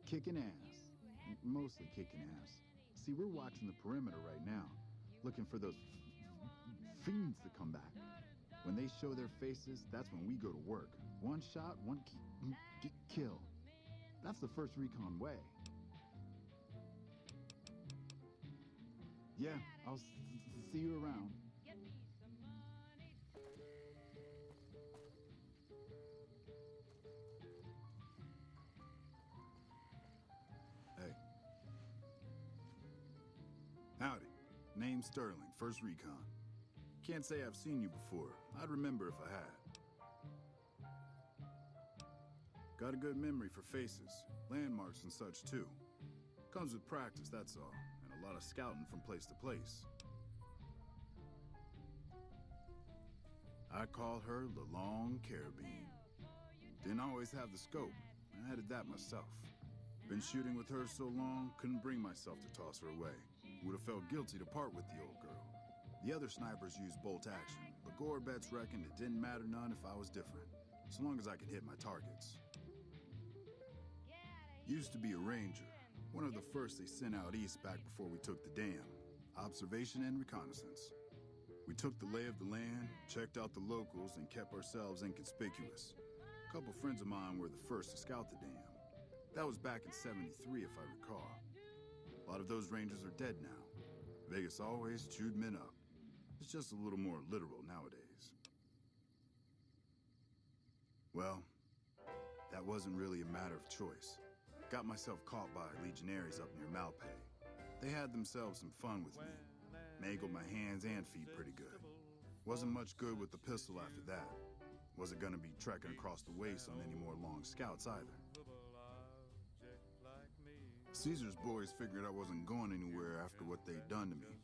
Speaker 22: Kicking ass. Mostly kicking ass. See, we're watching the perimeter right now, looking for those fiends to come back. When they show their faces, that's when we go to work. One shot, one kill. That's the first recon way. Yeah, I'll see you around. Hey. Howdy. Name's Sterling, first recon. Can't say I've seen you before. I'd remember if I had. Got a good memory for faces, landmarks and such too. Comes with practice, that's all. A lot of scouting from place to place. I call her the Long Carabine. Didn't always have the scope. I added that myself. Been shooting with her so long, couldn't bring myself to toss her away. Would have felt guilty to part with the old girl. The other snipers used bolt action, but Gorobets reckoned it didn't matter none if I was different, so long as I could hit my targets. Used to be a ranger. One of the first they sent out east back before we took the dam. Observation and reconnaissance. We took the lay of the land, checked out the locals, and kept ourselves inconspicuous. A couple friends of mine were the first to scout the dam. That was back in '73, if I recall. A lot of those rangers are dead now. Vegas always chewed men up. It's just a little more literal nowadays. Well, that wasn't really a matter of choice. Got myself caught by legionaries up near Malpay. They had themselves some fun with me. Mangled my hands and feet pretty good. Wasn't much good with the pistol after that. Wasn't gonna be trekking across the waste on any more long scouts either. Caesar's boys figured I wasn't going anywhere after what they'd done to me,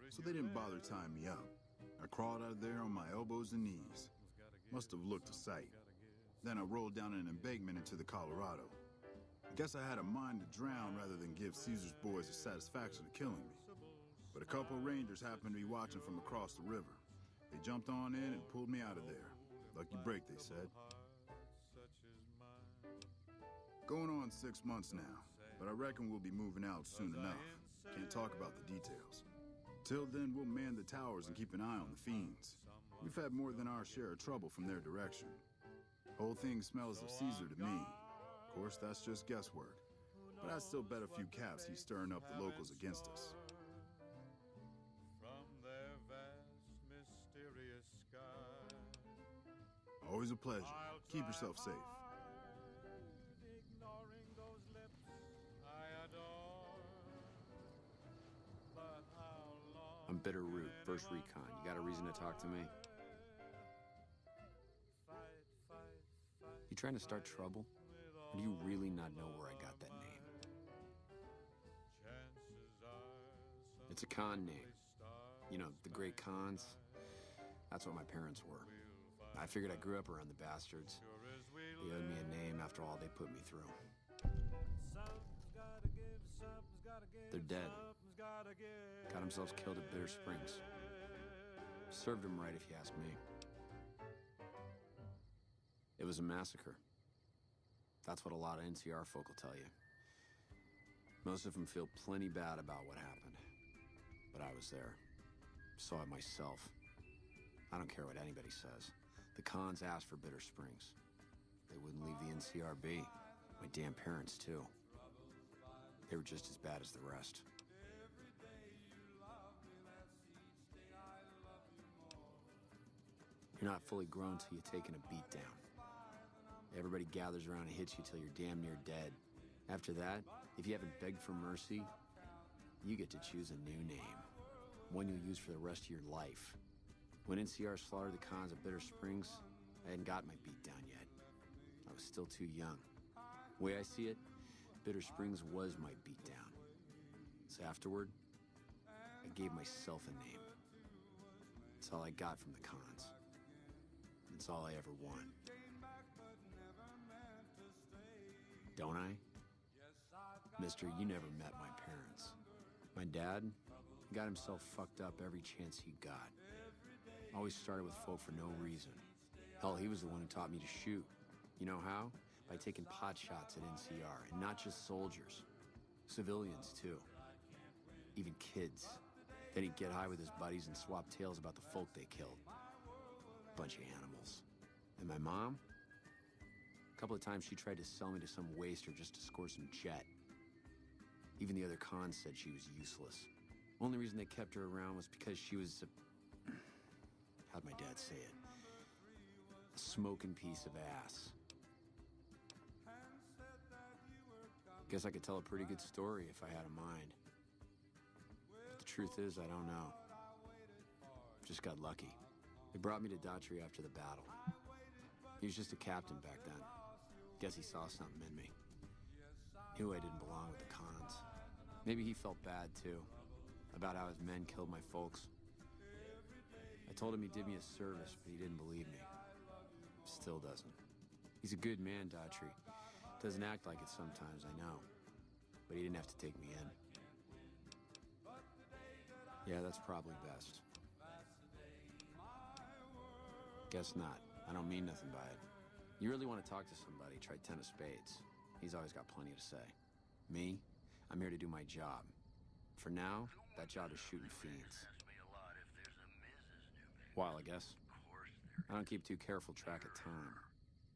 Speaker 22: so they didn't bother tying me up. I crawled out of there on my elbows and knees. Must have looked a sight. Then I rolled down an embankment into the Colorado. Guess I had a mind to drown rather than give Caesar's boys the satisfaction of killing me. But a couple rangers happened to be watching from across the river. They jumped on in and pulled me out of there. Lucky break, they said. Going on 6 months now, but I reckon we'll be moving out soon enough. Can't talk about the details. Till then, we'll man the towers and keep an eye on the fiends. We've had more than our share of trouble from their direction. Whole thing smells of Caesar to me. Of course, that's just guesswork. But I'd still bet a few caps he's stirring up the locals against us.
Speaker 14: From their vast, mysterious sky.
Speaker 22: Always a pleasure. Keep yourself safe.
Speaker 14: Ignoring those lips I adore. But how long
Speaker 20: I'm Bitter Root, first recon. You got a reason to talk to me? You trying to start trouble? Or do you really not know where I got that name? It's a con name. You know, the great cons. That's what my parents were. I figured I grew up around the bastards. They owed me a name after all they put me through. They're dead. Got themselves killed at Bitter Springs. Served them right, if you ask me. It was a massacre. That's what a lot of NCR folk will tell you. Most of them feel plenty bad about what happened. But I was there. Saw it myself. I don't care what anybody says. The Khans asked for Bitter Springs. They wouldn't leave the NCR be. My damn parents, too. They were just as bad as the rest. You're not fully grown till you've taken a beat down. Everybody gathers around and hits you till you're damn near dead. After that, if you haven't begged for mercy, you get to choose a new name. One you'll use for the rest of your life. When NCR slaughtered the Khans of Bitter Springs, I hadn't got my beat down yet. I was still too young. The way I see it, Bitter Springs was my beat down. So afterward, I gave myself a name. It's all I got from the Khans. It's all I ever want. Don't I? Mister, you never met my parents. My dad got himself fucked up every chance he got. Always started with folk for no reason. Hell, he was the one who taught me to shoot. You know how? By taking pot shots at NCR, and not just soldiers. Civilians, too. Even kids. Then he'd get high with his buddies and swap tales about the folk they killed. Bunch of animals. And my mom? A couple of times she tried to sell me to some waster just to score some jet. Even the other Khans said she was useless. Only reason they kept her around was because she was a... how'd my dad say it? A smoking piece of ass. Guess I could tell a pretty good story if I had a mind. But the truth is, I don't know. Just got lucky. They brought me to Daughtry after the battle. He was just a captain back then. Guess he saw something in me. Knew I didn't belong with the Khans. Maybe he felt bad, too. About how his men killed my folks. I told him he did me a service, but he didn't believe me. Still doesn't. He's a good man, Daughtry. Doesn't act like it sometimes, I know. But he didn't have to take me in. Yeah, that's probably best. Guess not. I don't mean nothing by it. You really want to talk to somebody, try 10 of spades. He's always got plenty to say. Me? I'm here to do my job. For now, that job is shooting fiends. While, I guess. I don't keep too careful track of time.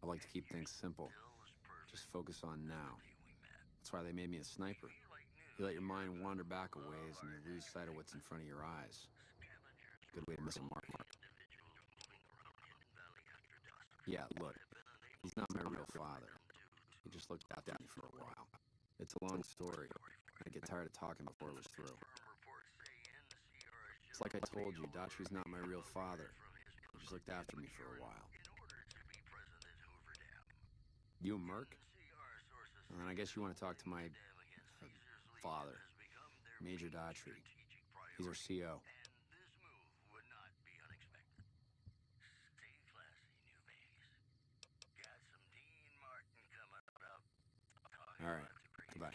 Speaker 20: I like to keep things simple. Just focus on now. That's why they made me a sniper. You let your mind wander back a ways and you lose sight of what's in front of your eyes. Good way to miss a mark. Yeah, look. He's not my real father. He just looked after me for a while. It's a long story. I get tired of talking before it was through. It's like I told you, Daughtry's not my real father. He just looked after me for a while. You and Merc? Well, then I guess you want to talk to my father, Major Daughtry. He's our CO. All right. Goodbye.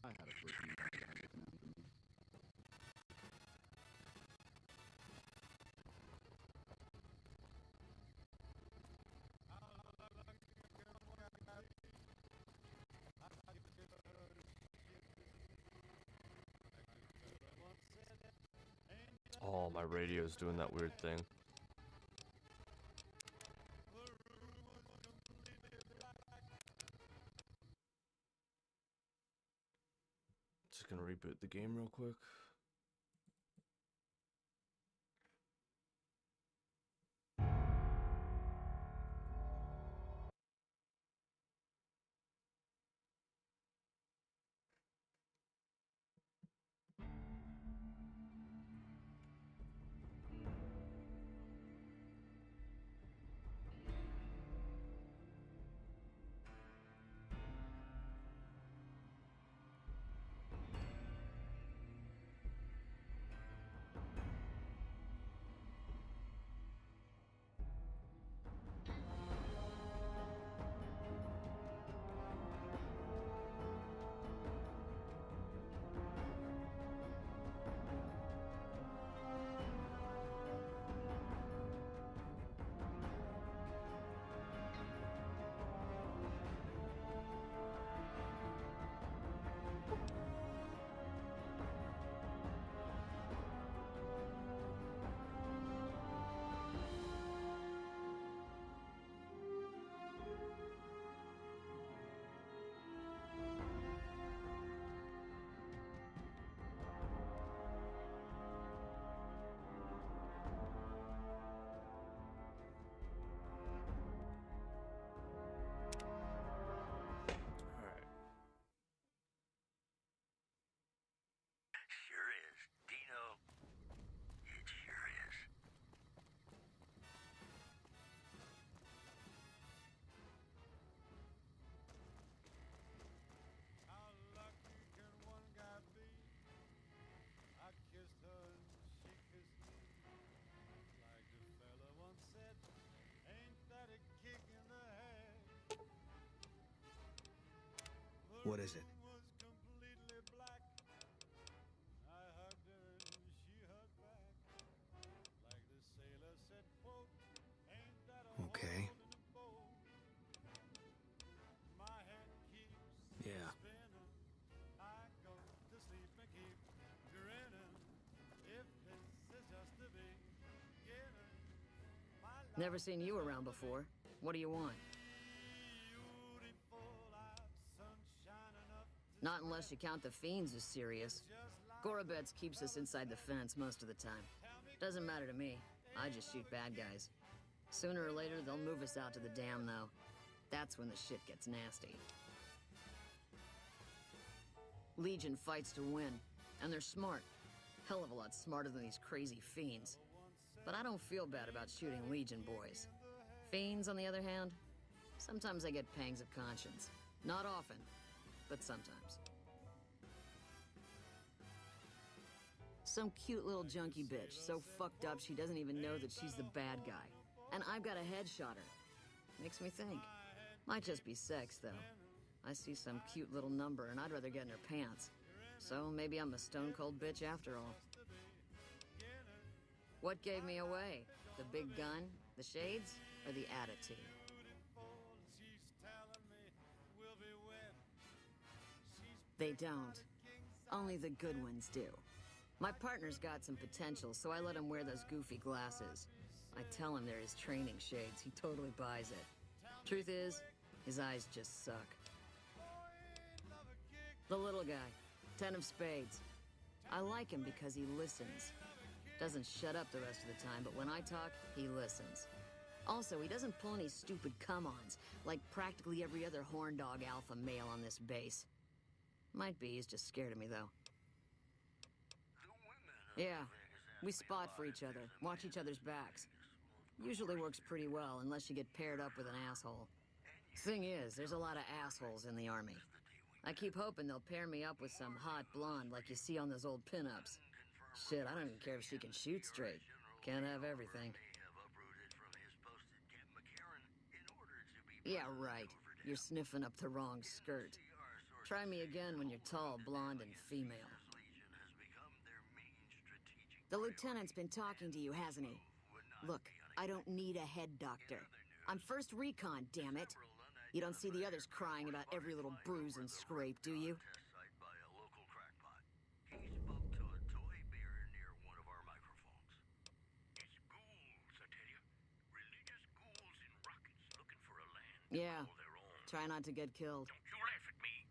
Speaker 22: I had a freaking
Speaker 21: Oh, my radio's doing that weird thing. Just gonna reboot the game real quick.
Speaker 17: What is it? Okay. Yeah.
Speaker 9: Never seen you around before. What do you want? Not unless you count the fiends as serious. Gorobets keeps us inside the fence most of the time. Doesn't matter to me. I just shoot bad guys. Sooner or later, they'll move us out to the dam, though. That's when the shit gets nasty. Legion fights to win, and they're smart. Hell of a lot smarter than these crazy fiends. But I don't feel bad about shooting Legion boys. Fiends, on the other hand, sometimes I get pangs of conscience. Not often, but sometimes. Some cute little junkie bitch, so fucked up she doesn't even know that she's the bad guy. And I've got a headshot her. Makes me think. Might just be sex, though. I see some cute little number and I'd rather get in her pants. So maybe I'm a stone-cold bitch after all. What gave me away? The big gun, the shades, or the attitude? They don't. Only the good ones do. My partner's got some potential, so I let him wear those goofy glasses. I tell him they're his training shades. He totally buys it. Truth is, his eyes just suck. The little guy, 10 of spades. I like him because he listens. Doesn't shut up the rest of the time, but when I talk, he listens. Also, he doesn't pull any stupid come-ons, like practically every other horn dog alpha male on this base. Might be he's just scared of me, though. Yeah, we spot for each other, watch each other's backs. Usually works pretty well, unless you get paired up with an asshole. Thing is, there's a lot of assholes in the army. I keep hoping they'll pair me up with some hot blonde like you see on those old pinups. Shit, I don't even care if she can shoot straight. Can't have everything. Yeah, right. You're sniffing up the wrong skirt. Try me again when you're tall, blonde, and female. The lieutenant's been talking to you, hasn't he? Look, I don't need a head doctor. I'm first recon, damn it. You don't see the others crying about every little bruise and scrape, do you? Yeah. Try not to get killed.
Speaker 6: Don't you laugh at me.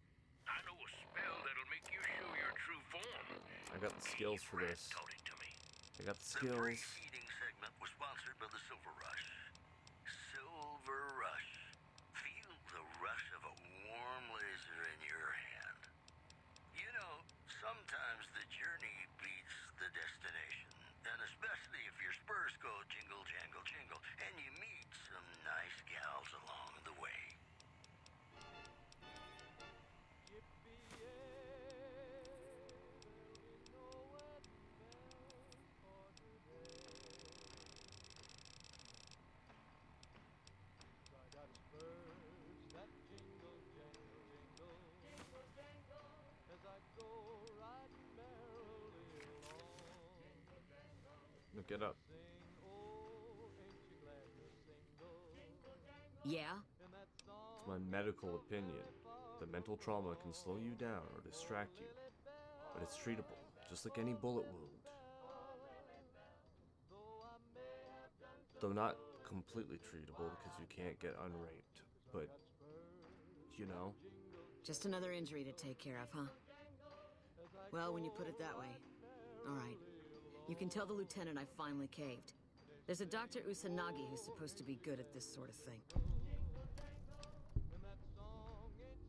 Speaker 6: I know a spell that'll make you show your true form.
Speaker 21: I got the skills for this. I got the skills.
Speaker 6: The preceding segment was sponsored by the Silver Rush. Silver Rush. Feel the rush of a warm laser in your hand. You know, sometimes the journey beats the destination. And especially if your spurs go jingle, jangle, jingle, and you meet some nice gals along the way.
Speaker 21: Look it up.
Speaker 9: Yeah?
Speaker 21: It's my medical opinion. The mental trauma can slow you down or distract you, but it's treatable, just like any bullet wound. Though not completely treatable because you can't get unraped, but, you know.
Speaker 9: Just another injury to take care of, huh? Well, when you put it that way. All right. You can tell the lieutenant I finally caved. There's a Dr. Usanagi who's supposed to be good at this sort of thing.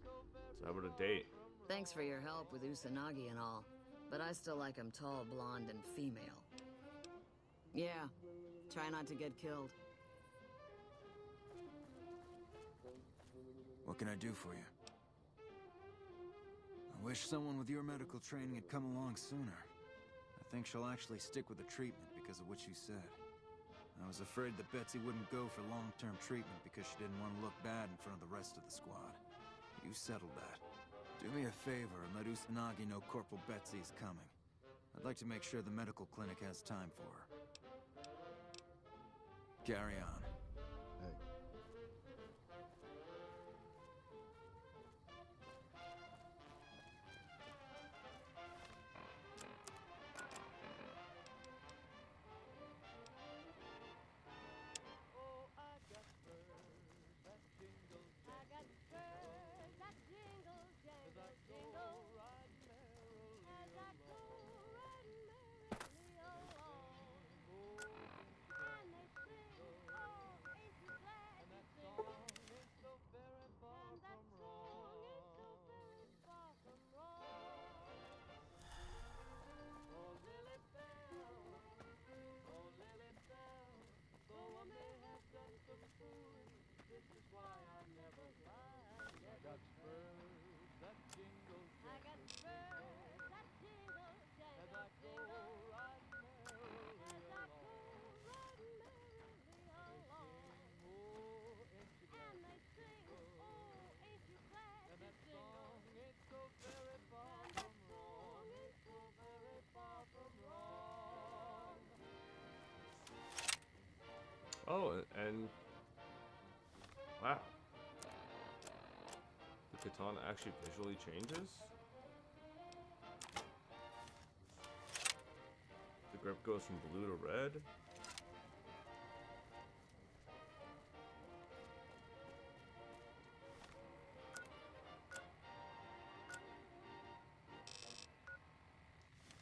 Speaker 21: So how about a date?
Speaker 9: Thanks for your help with Usanagi and all, but I still like him tall, blonde, and female. Yeah, try not to get killed.
Speaker 7: What can I do for you? I wish someone with your medical training had come along sooner. I think she'll actually stick with the treatment because of what you said. I was afraid that Betsy wouldn't go for long-term treatment because she didn't want to look bad in front of the rest of the squad. You settled that. Do me a favor and let Usanagi know Corporal Betsy's coming. I'd like to make sure the medical clinic has time for her. Carry on.
Speaker 19: Hey.
Speaker 21: Oh, and wow, the katana actually visually changes. The grip goes from blue to red.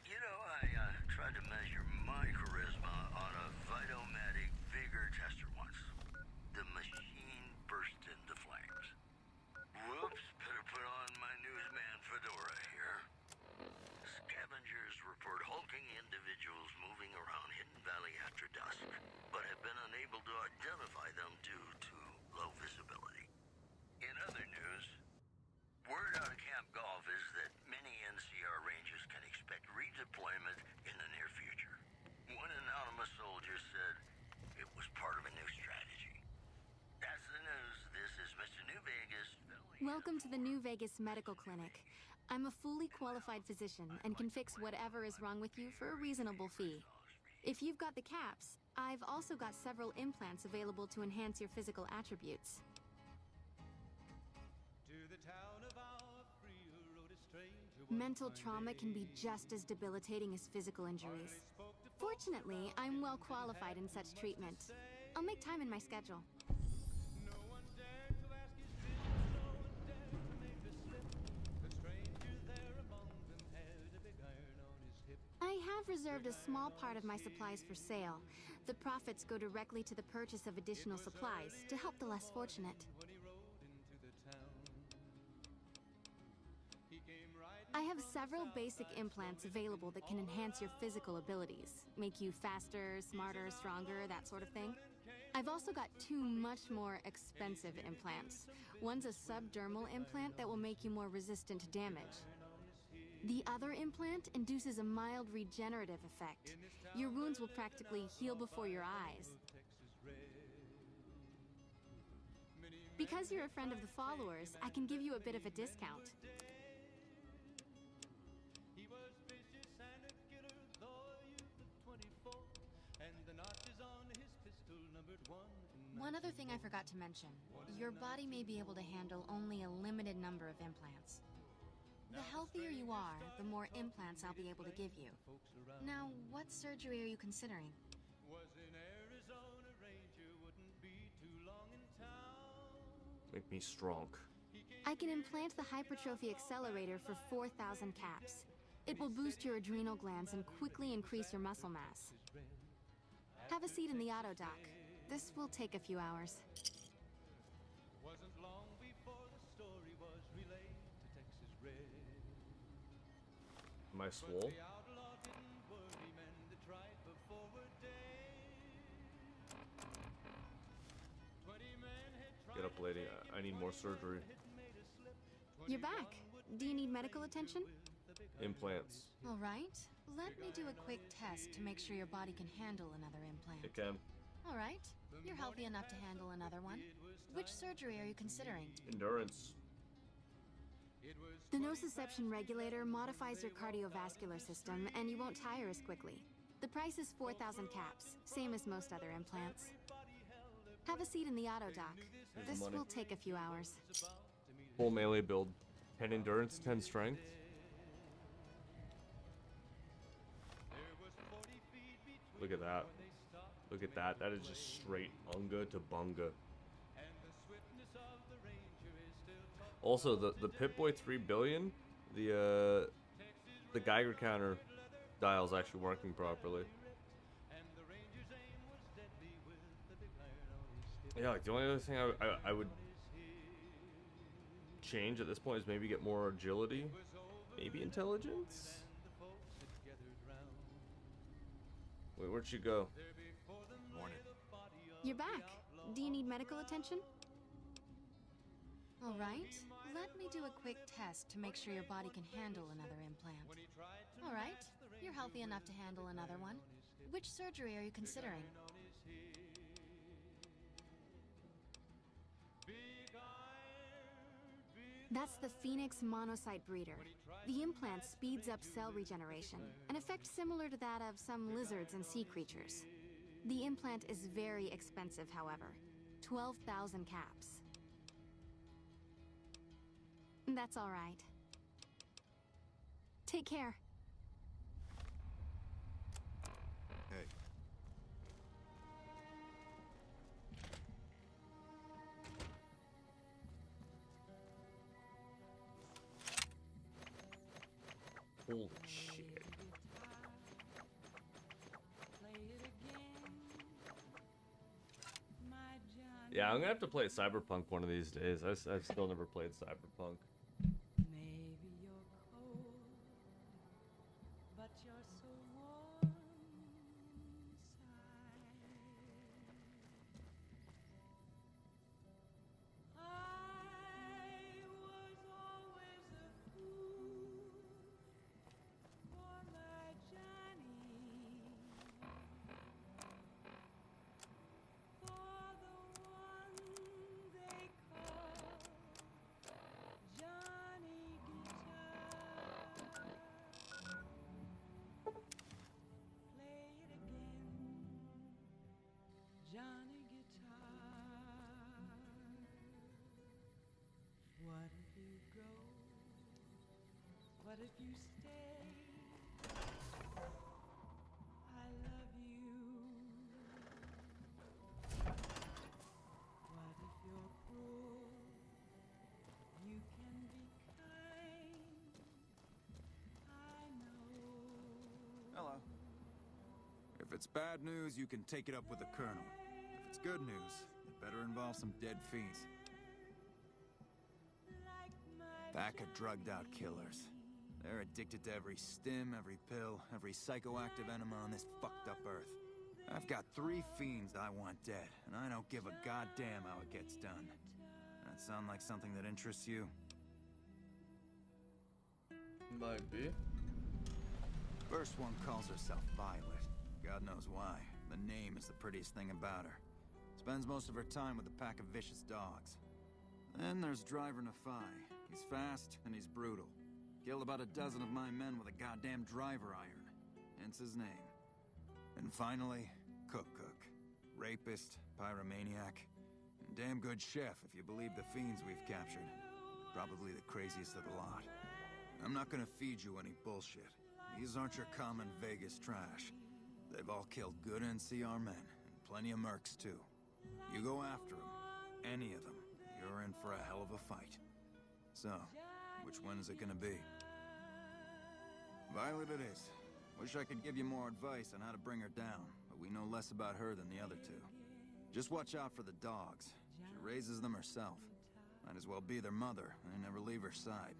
Speaker 6: You know, I tried to measure my charisma on a Vitomatic vigor tester once. The machine burst into flames. Whoops, better put on my newsman fedora here. Scavengers report hulking individuals moving around Hidden Valley after dusk, but have been unable to identify them due to low visibility. In other news, word out of Camp Golf is that many NCR Rangers can expect redeployment in the near future. One anonymous soldier said it was part of a new strategy. That's the news. This is Mr. New Vegas.
Speaker 12: Welcome to the New Vegas Medical Clinic. I'm a fully qualified physician and can fix whatever is wrong with you for a reasonable fee. If you've got the caps, I've also got several implants available to enhance your physical attributes. Mental trauma can be just as debilitating as physical injuries. Fortunately, I'm well qualified in such treatment. I'll make time in my schedule. I have reserved a small part of my supplies for sale. The profits go directly to the purchase of additional supplies to help the less fortunate. I have several basic implants available that can enhance your physical abilities, make you faster, smarter, stronger, that sort of thing. I've also got two much more expensive implants. One's a subdermal implant that will make you more resistant to damage. The other implant induces a mild regenerative effect. Your wounds will practically heal before your eyes. Because you're a friend of the followers, I can give you a bit of a discount. One other thing I forgot to mention. Your body may be able to handle only a limited number of implants. The healthier you are, the more implants I'll be able to give you. Now, what surgery are you considering?
Speaker 21: Make me strong.
Speaker 12: I can implant the hypertrophy accelerator for 4,000 caps. It will boost your adrenal glands and quickly increase your muscle mass. Have a seat in the auto dock. This will take a few hours.
Speaker 21: Am I swole? Get up, lady. I need more surgery.
Speaker 12: You're back. Do you need medical attention?
Speaker 21: Implants.
Speaker 12: All right. Let me do a quick test to make sure your body can handle another implant.
Speaker 21: It can.
Speaker 12: All right. You're healthy enough to handle another one. Which surgery are you considering?
Speaker 21: Endurance.
Speaker 12: The nociception regulator modifies your cardiovascular system, and you won't tire as quickly. The price is 4,000 caps, same as most other implants. Have a seat in the auto dock.
Speaker 21: Here's
Speaker 12: This
Speaker 21: the money.
Speaker 12: will take a few hours.
Speaker 21: Full melee build. 10 endurance, 10 strength. Look at that. Look at that. That is just straight unga to bunga. Also, the Pip-Boy 3 billion, the Geiger counter dial is actually working properly. Yeah, like the only other thing I would change at this point is maybe get more agility, maybe intelligence. Wait, where'd she go?
Speaker 3: Morning.
Speaker 12: You're back. Do you need medical attention? All right. Let me do a quick test to make sure your body can handle another implant. All right. You're healthy enough to handle another one. Which surgery are you considering? That's the Phoenix monocyte breeder. The implant speeds up cell regeneration, an effect similar to that of some lizards and sea creatures. The implant is very expensive, however. 12,000 caps. That's all right. Take care.
Speaker 3: Hey.
Speaker 21: Holy shit. Yeah, I'm gonna have to play Cyberpunk one of these days. I've still never played Cyberpunk.
Speaker 5: Johnny Guitar. What if you go? What if you stay? I love you. What if you're cruel? You can be kind. I know.
Speaker 7: Hello. If it's bad news, you can take it up with the Colonel. If it's good news, it better involve some dead fiends. Pack of drugged-out killers. They're addicted to every stim, every pill, every psychoactive enema on this fucked-up Earth. I've got 3 fiends I want dead, and I don't give a goddamn how it gets done. That sound like something that interests you?
Speaker 21: Might be.
Speaker 7: First one calls herself Violet. God knows why. The name is the prettiest thing about her. Spends most of her time with a pack of vicious dogs. Then there's Driver Nafai. He's fast and he's brutal. Killed about a dozen of my men with a goddamn driver iron. Hence his name. And finally, Cook. Rapist, pyromaniac, and damn good chef if you believe the fiends we've captured. Probably the craziest of the lot. I'm not gonna feed you any bullshit. These aren't your common Vegas trash. They've all killed good NCR men, and plenty of mercs too. You go after them, any of them, you're in for a hell of a fight. So, which one is it gonna be? Violet it is. Wish I could give you more advice on how to bring her down, but we know less about her than the other 2. Just watch out for the dogs. She raises them herself. Might as well be their mother, and never leave her side.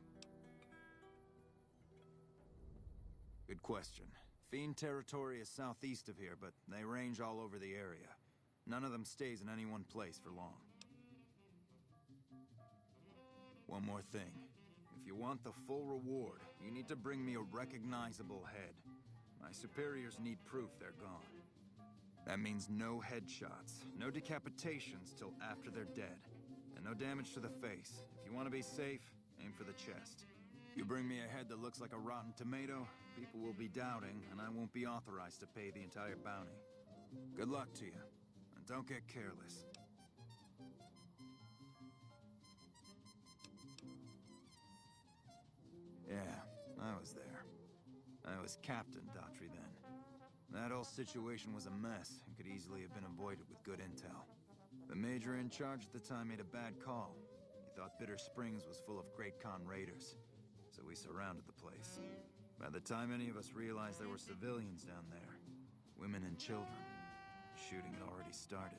Speaker 7: Good question. Fiend territory is southeast of here, but they range all over the area. None of them stays in any one place for long. One more thing. If you want the full reward, you need to bring me a recognizable head. My superiors need proof they're gone. That means no headshots, no decapitations till after they're dead, and no damage to the face. If you want to be safe, Aim for the chest. You bring me a head that looks like a rotten tomato, people will be doubting, and I won't be authorized to pay the entire bounty. Good luck to you, and don't get careless. Yeah, I was there. I was Captain Daughtry then. That whole situation was a mess and could easily have been avoided with good intel. The major in charge at the time made a bad call. He thought Bitter Springs was full of Great Khan raiders, so we surrounded the place. By the time any of us realized there were civilians down there, women and children, shooting had already started.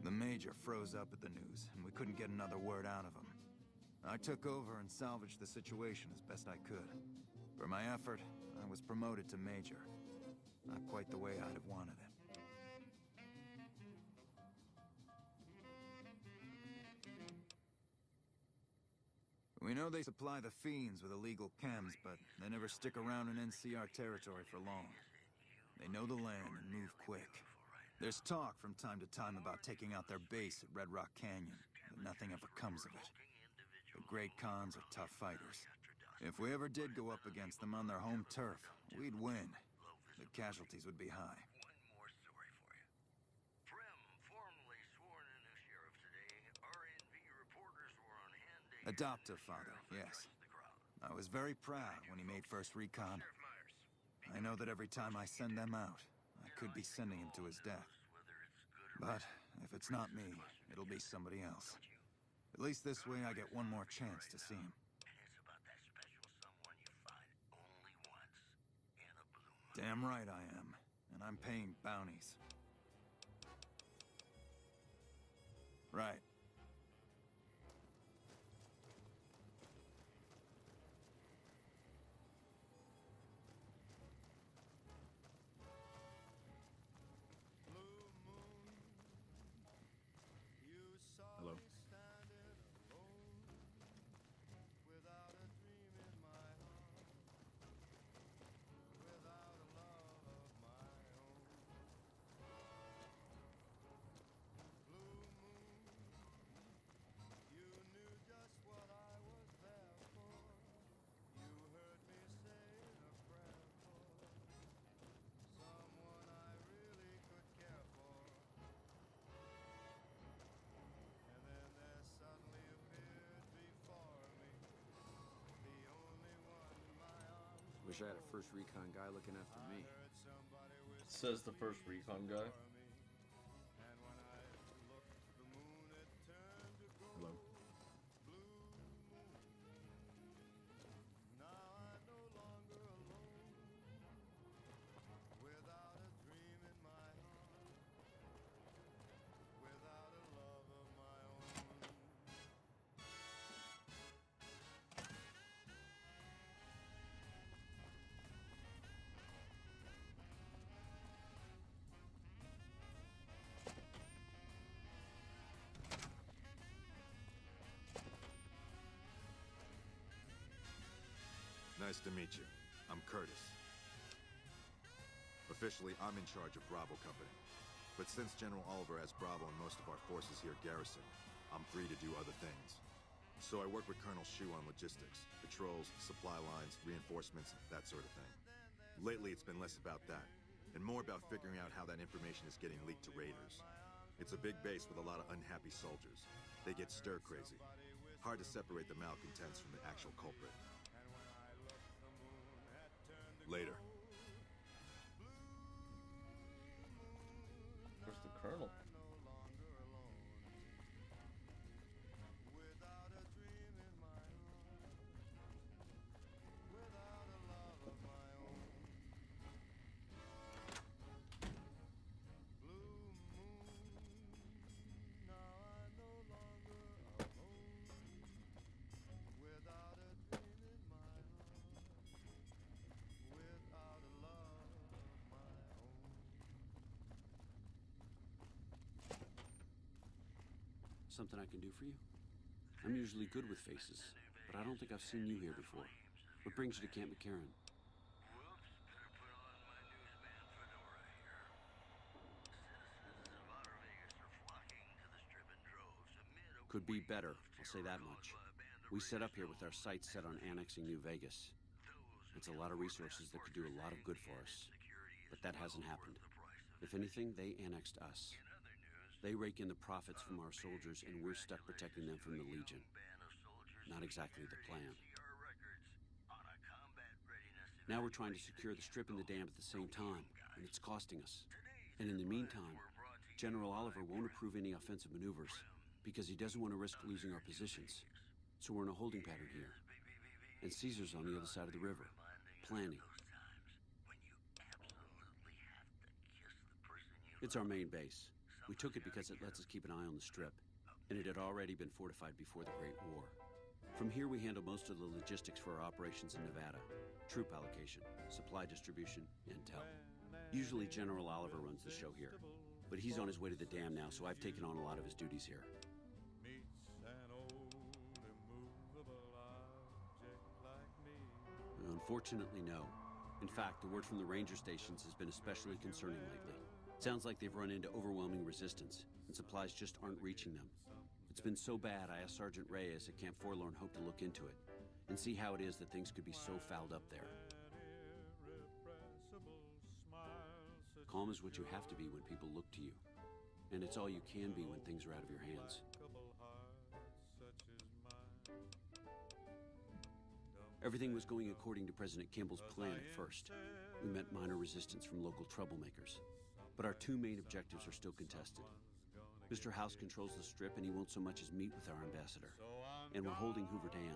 Speaker 7: The major froze up at the news, and we couldn't get another word out of him. I took over and salvaged the situation as best I could. For my effort, I was promoted to major. Not quite the way I'd have wanted it. We know they supply the fiends with illegal chems, but they never stick around in NCR territory for long. They know the land and move quick. There's talk from time to time about taking out their base at Red Rock Canyon, but nothing ever comes of it. The Great Khans are tough fighters. If we ever did go up against them on their home turf, we'd win. The casualties would be high.
Speaker 6: One more story for you. Prem formally sworn in as sheriff today. RNV reporters were on hand to
Speaker 7: Adoptive father, yes. I was very proud when he made first recon. I know that every time I send them out, I could be sending him to his death. But if it's not me, it'll be somebody else. At least this way I get one more chance to see him. Damn right I am, and I'm paying bounties. Right.
Speaker 22: Hello?
Speaker 20: Wish I had a first recon guy looking after me.
Speaker 21: Says the first recon guy.
Speaker 22: Hello?
Speaker 3: Nice to meet you. I'm Curtis. Officially, I'm in charge of Bravo Company. But since General Oliver has Bravo and most of our forces here garrisoned, I'm free to do other things. So I work with Colonel Shu on logistics, patrols, supply lines, reinforcements, that sort of thing. Lately, it's been less about that, and more about figuring out how that information is getting leaked to raiders. It's a big base with a lot of unhappy soldiers. They get stir-crazy. Hard to separate the malcontents from the actual culprit. Later.
Speaker 21: Where's the colonel?
Speaker 15: Something I can do for you? I'm usually good with faces, but I don't think I've seen you here before. What brings you to Camp McCarran? Could be better, I'll say that much. We set up here with our sights set on annexing New Vegas. It's a lot of resources that could do a lot of good for us. But that hasn't happened. If anything, they annexed us. They rake in the profits from our soldiers, and we're stuck protecting them from the Legion. Not exactly the plan. Now we're trying to secure the Strip and the dam at the same time, and it's costing us. And in the meantime, General Oliver won't approve any offensive maneuvers because he doesn't want to risk losing our positions. So we're in a holding pattern here. And Caesar's on the other side of the river, planning. It's our main base. We took it because it lets us keep an eye on the Strip, and it had already been fortified before the Great War. From here, we handle most of the logistics for our operations in Nevada. Troop allocation, supply distribution, intel. Usually General Oliver runs the show here, but he's on his way to the dam now, so I've taken on a lot of his duties here. Unfortunately, no. In fact, the word from the ranger stations has been especially concerning lately. Sounds like they've run into overwhelming resistance, and supplies just aren't reaching them. It's been so bad, I asked Sergeant Reyes at Camp Forlorn Hope to look into it, and see how it is that things could be so fouled up there. Calm is what you have to be when people look to you, and it's all you can be when things are out of your hands. Everything was going according to President Kimball's plan at first. We met minor resistance from local troublemakers, but our two main objectives are still contested. Mr. House controls the Strip, and he won't so much as meet with our ambassador. And we're holding Hoover Dam.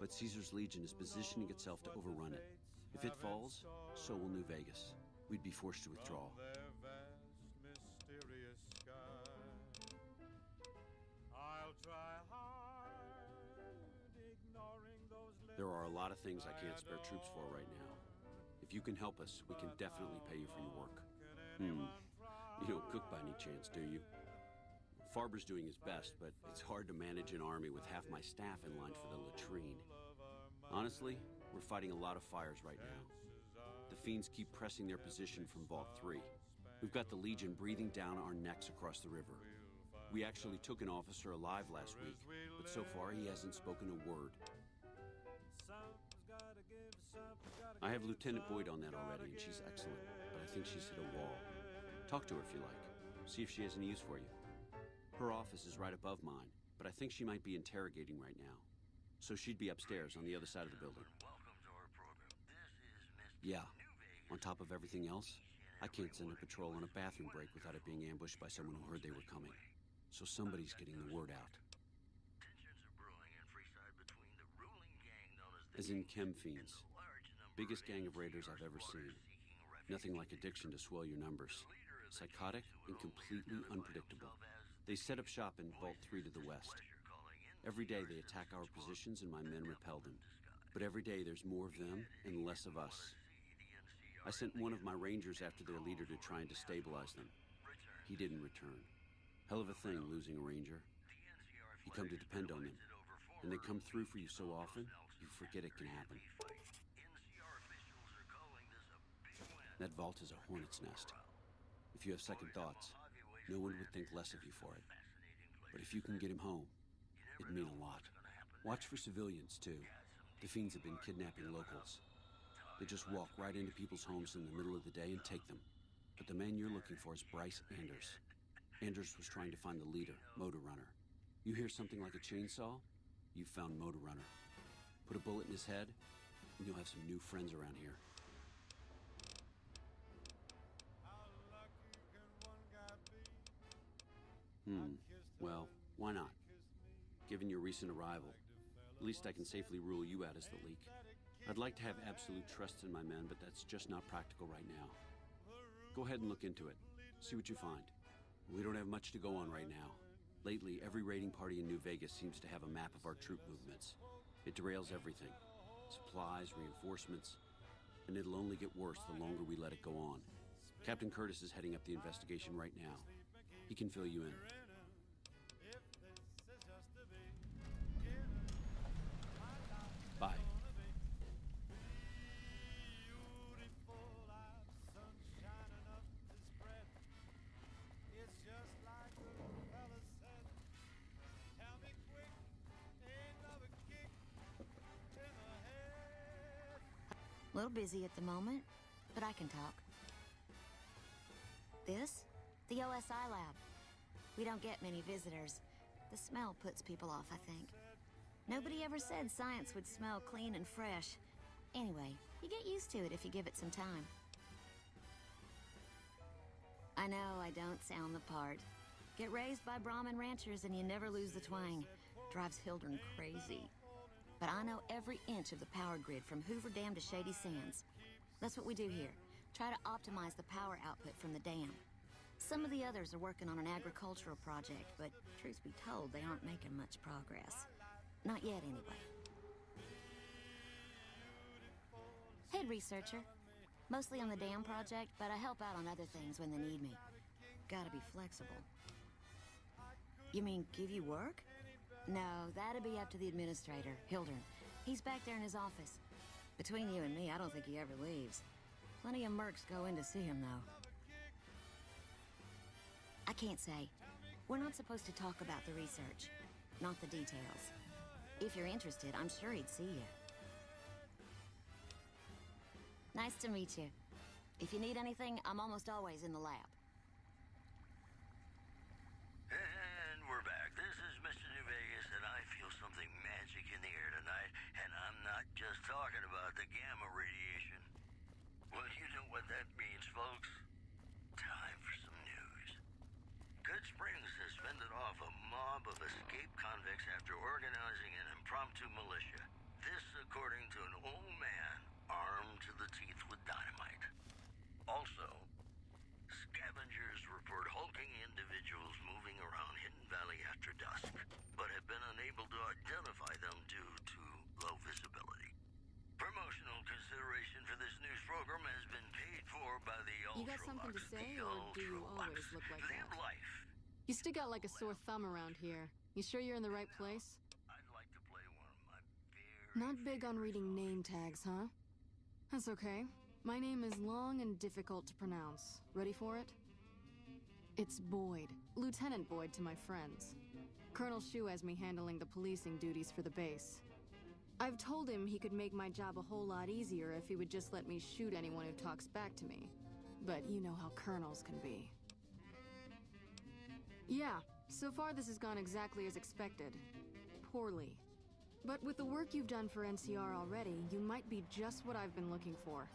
Speaker 15: But Caesar's Legion is positioning itself to overrun it. If it falls, so will New Vegas. We'd be forced to withdraw. There are a lot of things I can't spare troops for right now. If you can help us, we can definitely pay you for your work. You don't cook by any chance, do you? Farber's doing his best, but it's hard to manage an army with half my staff in line for the latrine. Honestly, we're fighting a lot of fires right now. The fiends keep pressing their position from Vault 3. We've got the Legion breathing down our necks across the river. We actually took an officer alive last week, but so far he hasn't spoken a word. I have Lieutenant Boyd on that already, and she's excellent, but I think she's hit a wall. Talk to her if you like. See if she has any use for you. Her office is right above mine, but I think she might be interrogating right now. So she'd be upstairs on the other side of the building. Yeah. On top of everything else, I can't send a patrol on a bathroom break without it being ambushed by someone who heard they were coming. So somebody's getting the word out. As in chem fiends. Biggest gang of raiders I've ever seen. Nothing like addiction to swell your numbers. Psychotic and completely unpredictable. They set up shop in Vault 3 to the west. Every day they attack our positions and my men repel them. But every day there's more of them and less of us. I sent one of my rangers after their leader to try and destabilize them. He didn't return. Hell of a thing, losing a ranger. You come to depend on them, and they come through for you so often, you forget it can happen. That vault is a hornet's nest. If you have second thoughts, no one would think less of you for it. But if you can get him home, it'd mean a lot. Watch for civilians, too. The fiends have been kidnapping locals. They just walk right into people's homes in the middle of the day and take them. But the man you're looking for is Bryce Anders. Anders was trying to find the leader, Motor Runner. You hear something like a chainsaw? You've found Motor Runner. Put a bullet in his head, and you'll have some new friends around here. Well, why not? Given your recent arrival, at least I can safely rule you out as the leak. I'd like to have absolute trust in my men, but that's just not practical right now. Go ahead and look into it. See what you find. We don't have much to go on right now. Lately, every raiding party in New Vegas seems to have a map of our troop movements. It derails everything. Supplies, reinforcements, and it'll only get worse the longer we let it go on. Captain Curtis is heading up the investigation right now. He can fill you in. Bye.
Speaker 14: Tell me quick, ain't another king.
Speaker 8: A little busy at the moment, but I can talk. This? The OSI lab. We don't get many visitors. The smell puts people off, I think. Nobody ever said science would smell clean and fresh. Anyway, you get used to it if you give it some time. I know I don't sound the part. Get raised by Brahmin ranchers and you never lose the twang. Drives Hildern crazy. But I know every inch of the power grid from Hoover Dam to Shady Sands. That's what we do here. Try to optimize the power output from the dam. Some of the others are working on an agricultural project, but truth be told, they aren't making much progress. Not yet, anyway. Head researcher. Mostly on the dam project, but I help out on other things when they need me. Gotta be flexible. You mean give you work? No, that'd be up to the administrator, Hildern. He's back there in his office. Between you and me, I don't think he ever leaves. Plenty of mercs go in to see him, though. I can't say. We're not supposed to talk about the research, not the details. If you're interested, I'm sure he'd see you. Nice to meet you. If you need anything, I'm almost always in the lab.
Speaker 6: And we're back. This is Mr. New Vegas, and I feel something magic in the air tonight, and I'm not just talking about the gamma radiation. Well, you know what that means, folks. Time for some news. Good Springs has fended off a mob of escaped convicts after organizing an impromptu militia. This according to an old man armed to the teeth with dynamite. Also, scavengers report hulking individuals moving around Hidden Valley after dusk, but have been unable to identify them due to low visibility. Promotional consideration for this news program has been paid for by the
Speaker 10: You got something to say, or do you always look like that? You stick out like a sore thumb around here. You sure you're in the right place?
Speaker 6: I'd like to play one of my
Speaker 10: Not big on reading name tags, huh? That's okay. My name is long and difficult to pronounce. Ready for it? It's Boyd. Lieutenant Boyd to my friends. Colonel Shu has me handling the policing duties for the base. I've told him he could make my job a whole lot easier if he would just let me shoot anyone who talks back to me. But you know how colonels can be. Yeah, so far this has gone exactly as expected. Poorly. But with the work you've done for NCR already, you might be just what I've been looking for.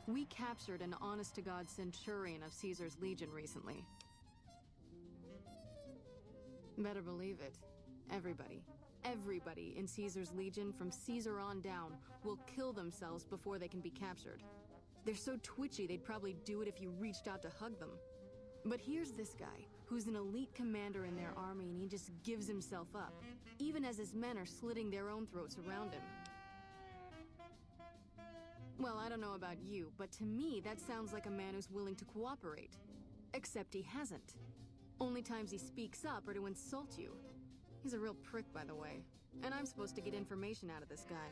Speaker 10: We captured an honest-to-God Centurion of Caesar's Legion recently. Better believe it. Everybody in Caesar's Legion from Caesar on down will kill themselves before they can be captured. They're so twitchy they'd probably do it if you reached out to hug them. But here's this guy, who's an elite commander in their army, and he just gives himself up, even as his men are slitting their own throats around him. Well, I don't know about you, but to me that sounds like a man who's willing to cooperate. Except he hasn't. Only times he speaks up are to insult you. He's a real prick, by the way, and I'm supposed to get information out of this guy.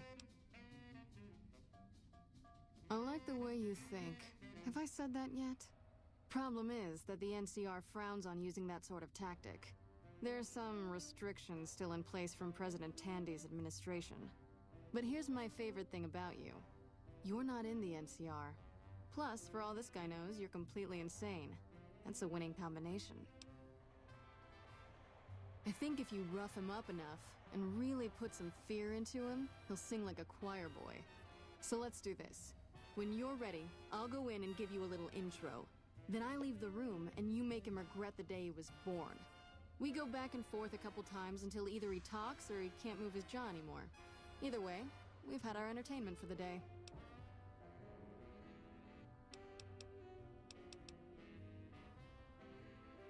Speaker 10: I like the way you think. Have I said that yet? Problem is that the NCR frowns on using that sort of tactic. There are some restrictions still in place from President Tandy's administration. But here's my favorite thing about you. You're not in the NCR. Plus, for all this guy knows, you're completely insane. That's a winning combination. I think if you rough him up enough and really put some fear into him, he'll sing like a choir boy. So let's do this. When you're ready, I'll go in and give you a little intro. Then I leave the room and you make him regret the day he was born. We go back and forth a couple times until either he talks or he can't move his jaw anymore. Either way, we've had our entertainment for the day.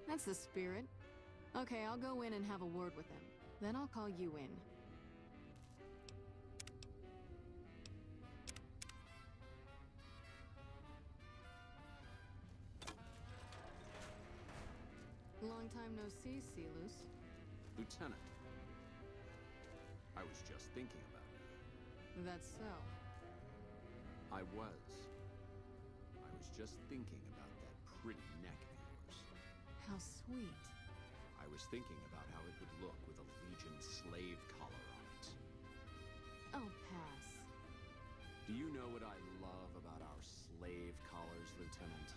Speaker 10: That's the spirit. Okay, I'll go in and have a word with him. Then I'll call you in. Long time no see, Celus.
Speaker 20: Lieutenant. I was just thinking about you.
Speaker 10: That's so.
Speaker 20: I was just thinking about that pretty neck of yours.
Speaker 10: How sweet.
Speaker 20: I was thinking about how it would look with a Legion slave collar on it.
Speaker 10: Oh, pass.
Speaker 20: Do you know what I love about our slave collars, Lieutenant?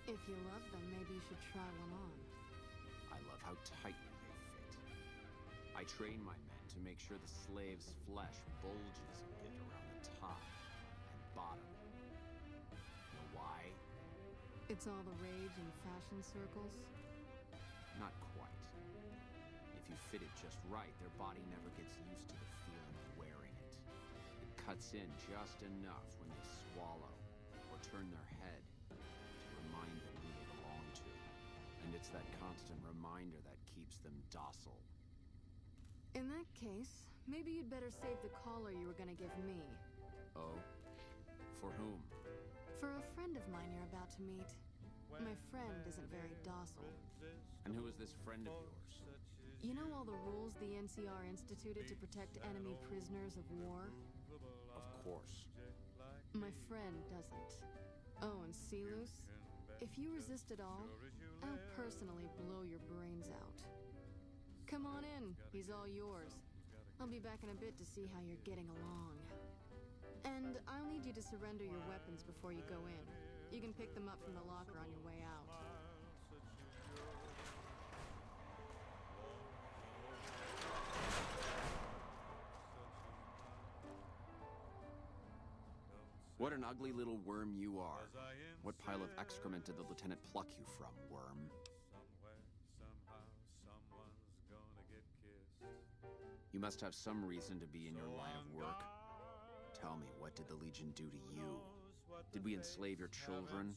Speaker 10: If you love them, maybe you should try one on.
Speaker 20: I love how tightly they fit. I train my men to make sure the slave's flesh bulges a bit around the top and bottom. Know why?
Speaker 10: It's all the rage in fashion circles?
Speaker 20: Not quite. If you fit it just right, their body never gets used to the feeling of wearing it. It cuts in just enough when they swallow or turn their head to remind them who they belong to. And it's that constant reminder that keeps them docile.
Speaker 10: In that case, maybe you'd better save the collar you were gonna give me.
Speaker 20: Oh? For whom?
Speaker 10: For a friend of mine you're about to meet. My friend isn't very docile.
Speaker 20: And who is this friend of yours?
Speaker 10: You know all the rules the NCR instituted to protect enemy prisoners of war?
Speaker 20: Of course.
Speaker 10: My friend doesn't. Oh, and Silus? If you resist at all, I'll personally blow your brains out. Come on in, he's all yours. I'll be back in a bit to see how you're getting along. And I'll need you to surrender your weapons before you go in. You can pick them up from the locker on your way out.
Speaker 20: What an ugly little worm you are. What pile of excrement did the lieutenant pluck you from, worm? You must have some reason to be in your line of work. Tell me, what did the Legion do to you? Did we enslave your children?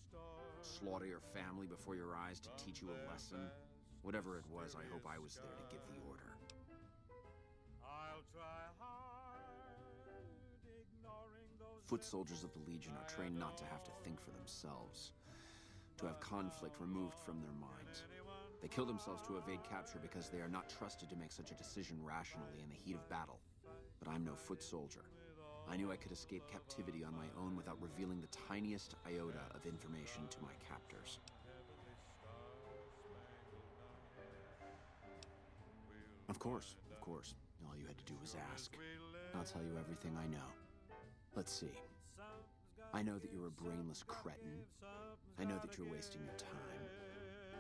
Speaker 20: Slaughter your family before your eyes to teach you a lesson? Whatever it was, I hope I was there to give the order. Foot soldiers of the Legion are trained not to have to think for themselves, to have conflict removed from their minds. They kill themselves to evade capture because they are not trusted to make such a decision rationally in the heat of battle. But I'm no foot soldier. I knew I could escape captivity on my own without revealing the tiniest iota of information to my captors. Of course, of course. All you had to do was ask. I'll tell you everything I know. Let's see. I know that you're a brainless cretin. I know that you're wasting your time.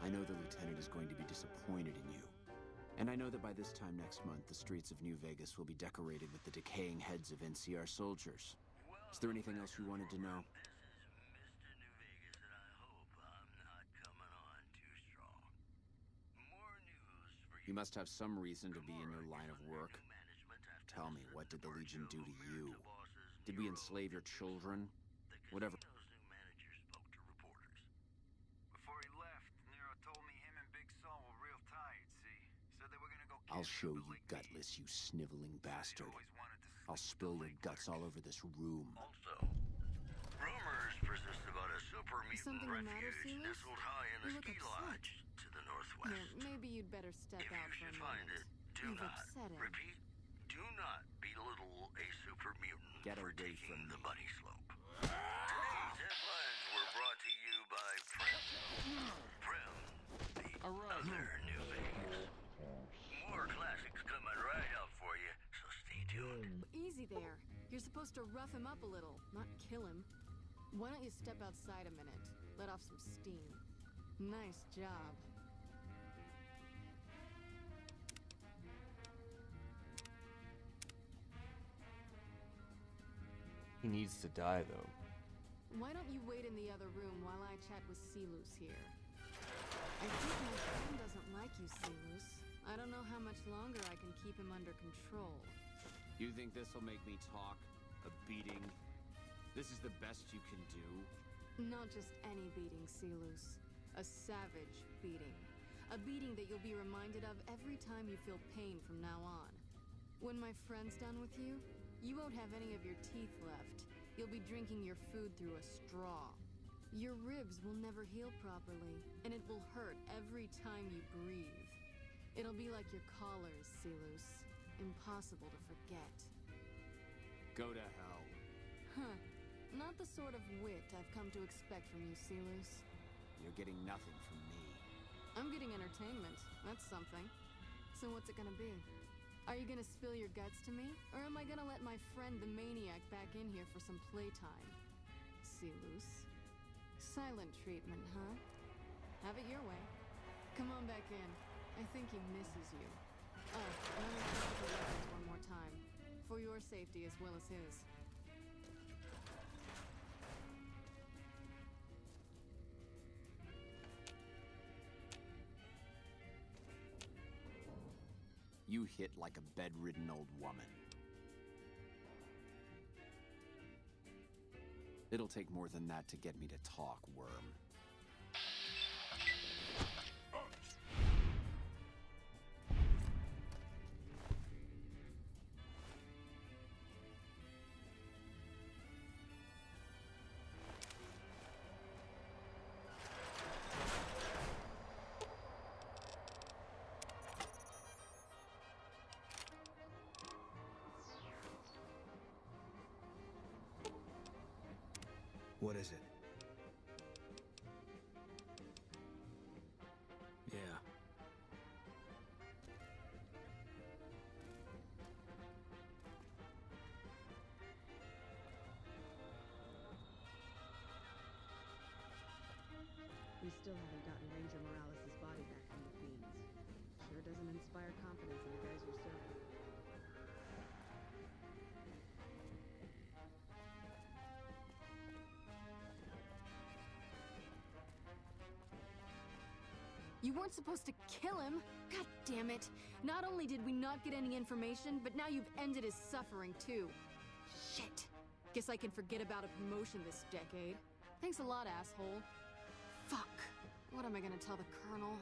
Speaker 20: I know the lieutenant is going to be disappointed in you. And I know that by this time next month, the streets of New Vegas will be decorated with the decaying heads of NCR soldiers. Is there anything else you wanted to know? You must have some reason to be in your line of work. Tell me, what did the Legion do to you? Did we enslave your children? Whatever.
Speaker 7: Before he left, Nero told me him and Big Saul were real tight, see? Said they were gonna go
Speaker 20: I'll show you gutless, you sniveling bastard. I'll spill your guts all over this room.
Speaker 6: Also, rumors persist about a super mutant refuge nestled high in the ski lodge to the northwest.
Speaker 10: Yeah, maybe you'd better step
Speaker 6: If
Speaker 10: out
Speaker 6: you
Speaker 10: for a
Speaker 6: should find
Speaker 10: moment.
Speaker 6: it, do
Speaker 10: You've
Speaker 6: not,
Speaker 10: upset him.
Speaker 6: repeat, do not belittle a super mutant
Speaker 20: Get
Speaker 6: for
Speaker 20: away
Speaker 6: taking
Speaker 20: from
Speaker 6: the
Speaker 20: me.
Speaker 6: bunny slope. Today's headlines were brought to you by Prim. Prim, the other New Vegas. More classics coming right up for you, so stay tuned.
Speaker 10: Easy there. You're supposed to rough him up a little, not kill him. Why don't you step outside a minute? Let off some steam. Nice job.
Speaker 21: He needs to die, though.
Speaker 10: Why don't you wait in the other room while I chat with Silus here? I think my friend doesn't like you, Silus. I don't know how much longer I can keep him under control.
Speaker 20: You think this'll make me talk? A beating? This is the best you can do?
Speaker 10: Not just any beating, Silus. A savage beating. A beating that you'll be reminded of every time you feel pain from now on. When my friend's done with you, you won't have any of your teeth left. You'll be drinking your food through a straw. Your ribs will never heal properly, and it will hurt every time you breathe. It'll be like your collars, Silus. Impossible to forget.
Speaker 20: Go to hell.
Speaker 10: Huh. Not the sort of wit I've come to expect from you, Silus.
Speaker 20: You're getting nothing from me.
Speaker 10: I'm getting entertainment. That's something. So what's it gonna be? Are you gonna spill your guts to me? Or am I gonna let my friend the Maniac back in here for some playtime? See loose. Silent treatment, huh? Have it your way. Come on back in. I think he misses you. Oh, let me check the weapons one more time. For your safety as well as his.
Speaker 20: You hit like a bedridden old woman. It'll take more than that to get me to talk, worm.
Speaker 17: What is it?
Speaker 20: Yeah.
Speaker 2: We still haven't gotten Ranger Morales' body back from the Fiends. Sure doesn't inspire confidence in the guys you're serving.
Speaker 10: You weren't supposed to kill him! God damn it! Not only did we not get any information, but now you've ended his suffering too. Shit! Guess I can forget about a promotion this decade. Thanks a lot, asshole. Fuck. What am I gonna tell the Colonel?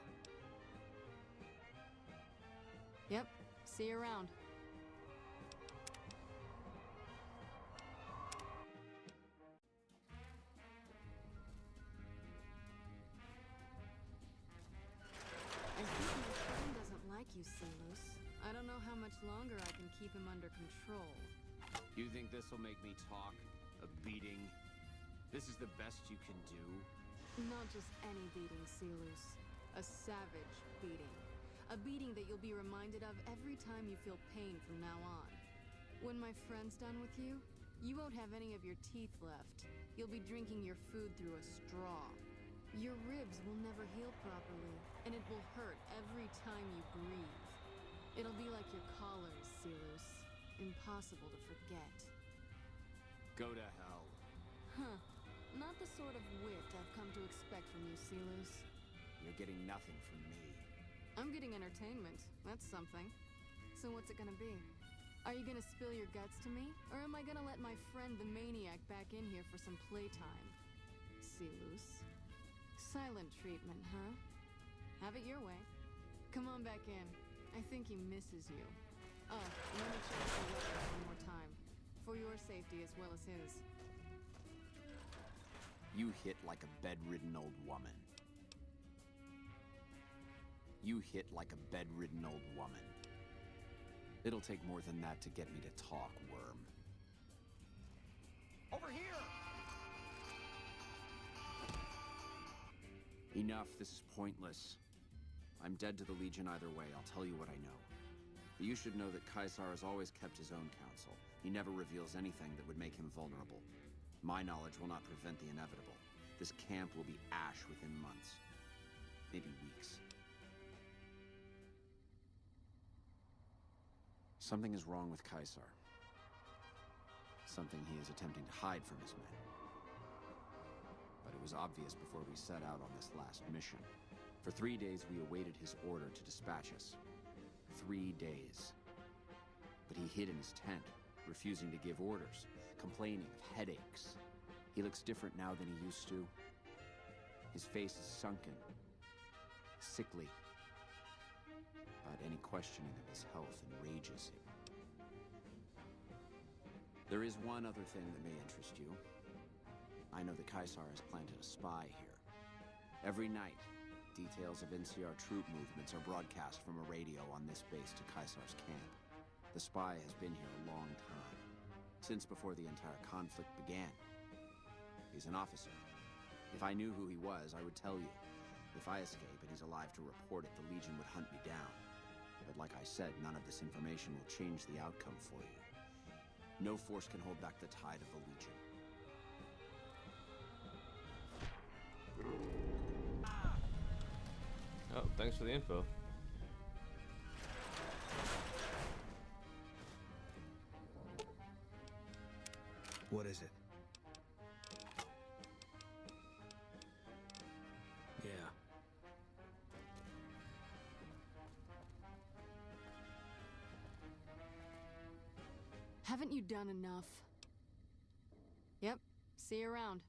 Speaker 10: Yep. See you around. I think my friend doesn't like you, Silus. I don't know how much longer I can keep him under control.
Speaker 20: You think this'll make me talk? A beating? This is the best you can do?
Speaker 10: Not just any beating, Silus. A savage beating. A beating that you'll be reminded of every time you feel pain from now on. When my friend's done with you, you won't have any of your teeth left. You'll be drinking your food through a straw. Your ribs will never heal properly, and it will hurt every time you breathe. It'll be like your collars, Silus. Impossible to forget.
Speaker 20: Go to hell.
Speaker 10: Huh. Not the sort of wit I've come to expect from you, Silus.
Speaker 20: You're getting nothing from me.
Speaker 10: I'm getting entertainment. That's something. So what's it gonna be? Are you gonna spill your guts to me? Or am I gonna let my friend the Maniac back in here for some playtime? Silus. Silent treatment, huh? Have it your way. Come on back in. I think he misses you. Oh, let me check the weapons one more time. For your safety as well as his.
Speaker 20: You hit like a bedridden old woman. You hit like a bedridden old woman. It'll take more than that to get me to talk, worm.
Speaker 13: Over here!
Speaker 20: Enough, this is pointless. I'm dead to the Legion either way, I'll tell you what I know. But you should know that Caesar has always kept his own counsel. He never reveals anything that would make him vulnerable. My knowledge will not prevent the inevitable. This camp will be ash within months. Maybe weeks. Something is wrong with Caesar. Something he is attempting to hide from his men. But it was obvious before we set out on this last mission. For 3 days we awaited his order to dispatch us. 3 days. But he hid in his tent, refusing to give orders, complaining of headaches. He looks different now than he used to. His face is sunken, sickly. But any questioning of his health enrages him. There is one other thing that may interest you. I know that Caesar has planted a spy here. Every night, details of NCR troop movements are broadcast from a radio on this base to Caesar's camp. The spy has been here a long time, since before the entire conflict began. He's an officer. If I knew who he was, I would tell you. If I escape and he's alive to report it, the Legion would hunt me down.
Speaker 15: But like I said, none of this information will change the outcome for you. No force can hold back the tide of the Legion.
Speaker 21: Oh, thanks for the info.
Speaker 17: What is it?
Speaker 20: Yeah.
Speaker 10: Haven't you done enough? Yep. See you around.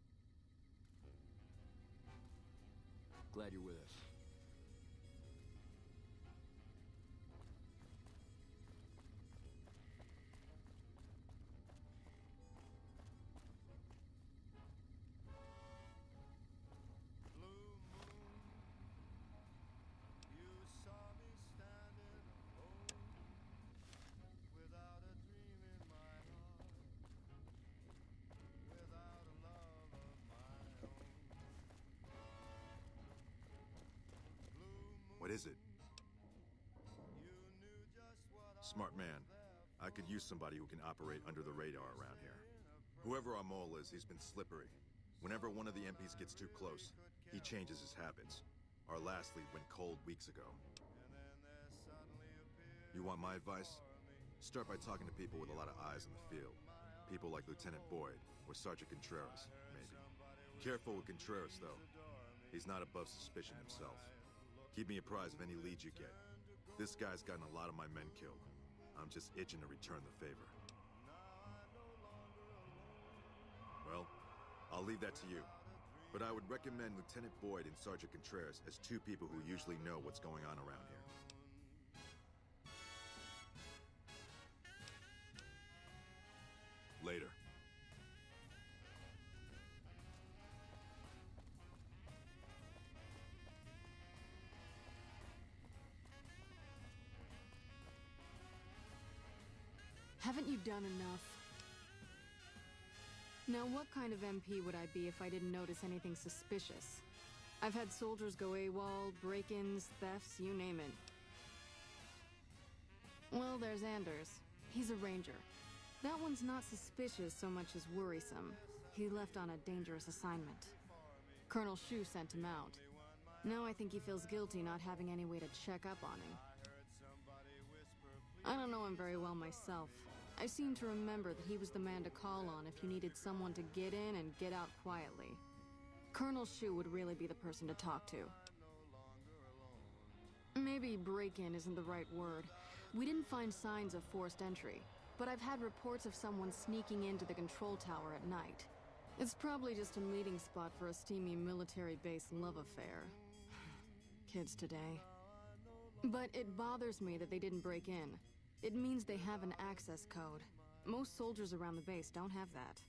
Speaker 20: Glad you're with us.
Speaker 3: What is it? Smart man. I could use somebody who can operate under the radar around here. Whoever our mole is, he's been slippery. Whenever one of the MPs gets too close, he changes his habits. Our last lead went cold weeks ago. You want my advice? Start by talking to people with a lot of eyes in the field. People like Lieutenant Boyd or Sergeant Contreras, maybe. Careful with Contreras, though. He's not above suspicion himself. Keep me apprised of any leads you get. This guy's gotten a lot of my men killed. I'm just itching to return the favor. Well, I'll leave that to you. But I would recommend Lieutenant Boyd and Sergeant Contreras as two people who usually know what's going on around here. Later.
Speaker 10: Haven't you done enough? Now, what kind of MP would I be if I didn't notice anything suspicious? I've had soldiers go AWOL, break-ins, thefts, you name it. Well, there's Anders. He's a ranger. That one's not suspicious so much as worrisome. He left on a dangerous assignment. Colonel Shu sent him out. Now I think he feels guilty not having any way to check up on him. I don't know him very well myself. I seem to remember that he was the man to call on if you needed someone to get in and get out quietly. Colonel Shu would really be the person to talk to. Maybe break-in isn't the right word. We didn't find signs of forced entry, but I've had reports of someone sneaking into the control tower at night. It's probably just a meeting spot for a steamy military-based love affair. Kids today. But it bothers me that they didn't break in. It means they have an access code. Most soldiers around the base don't have that.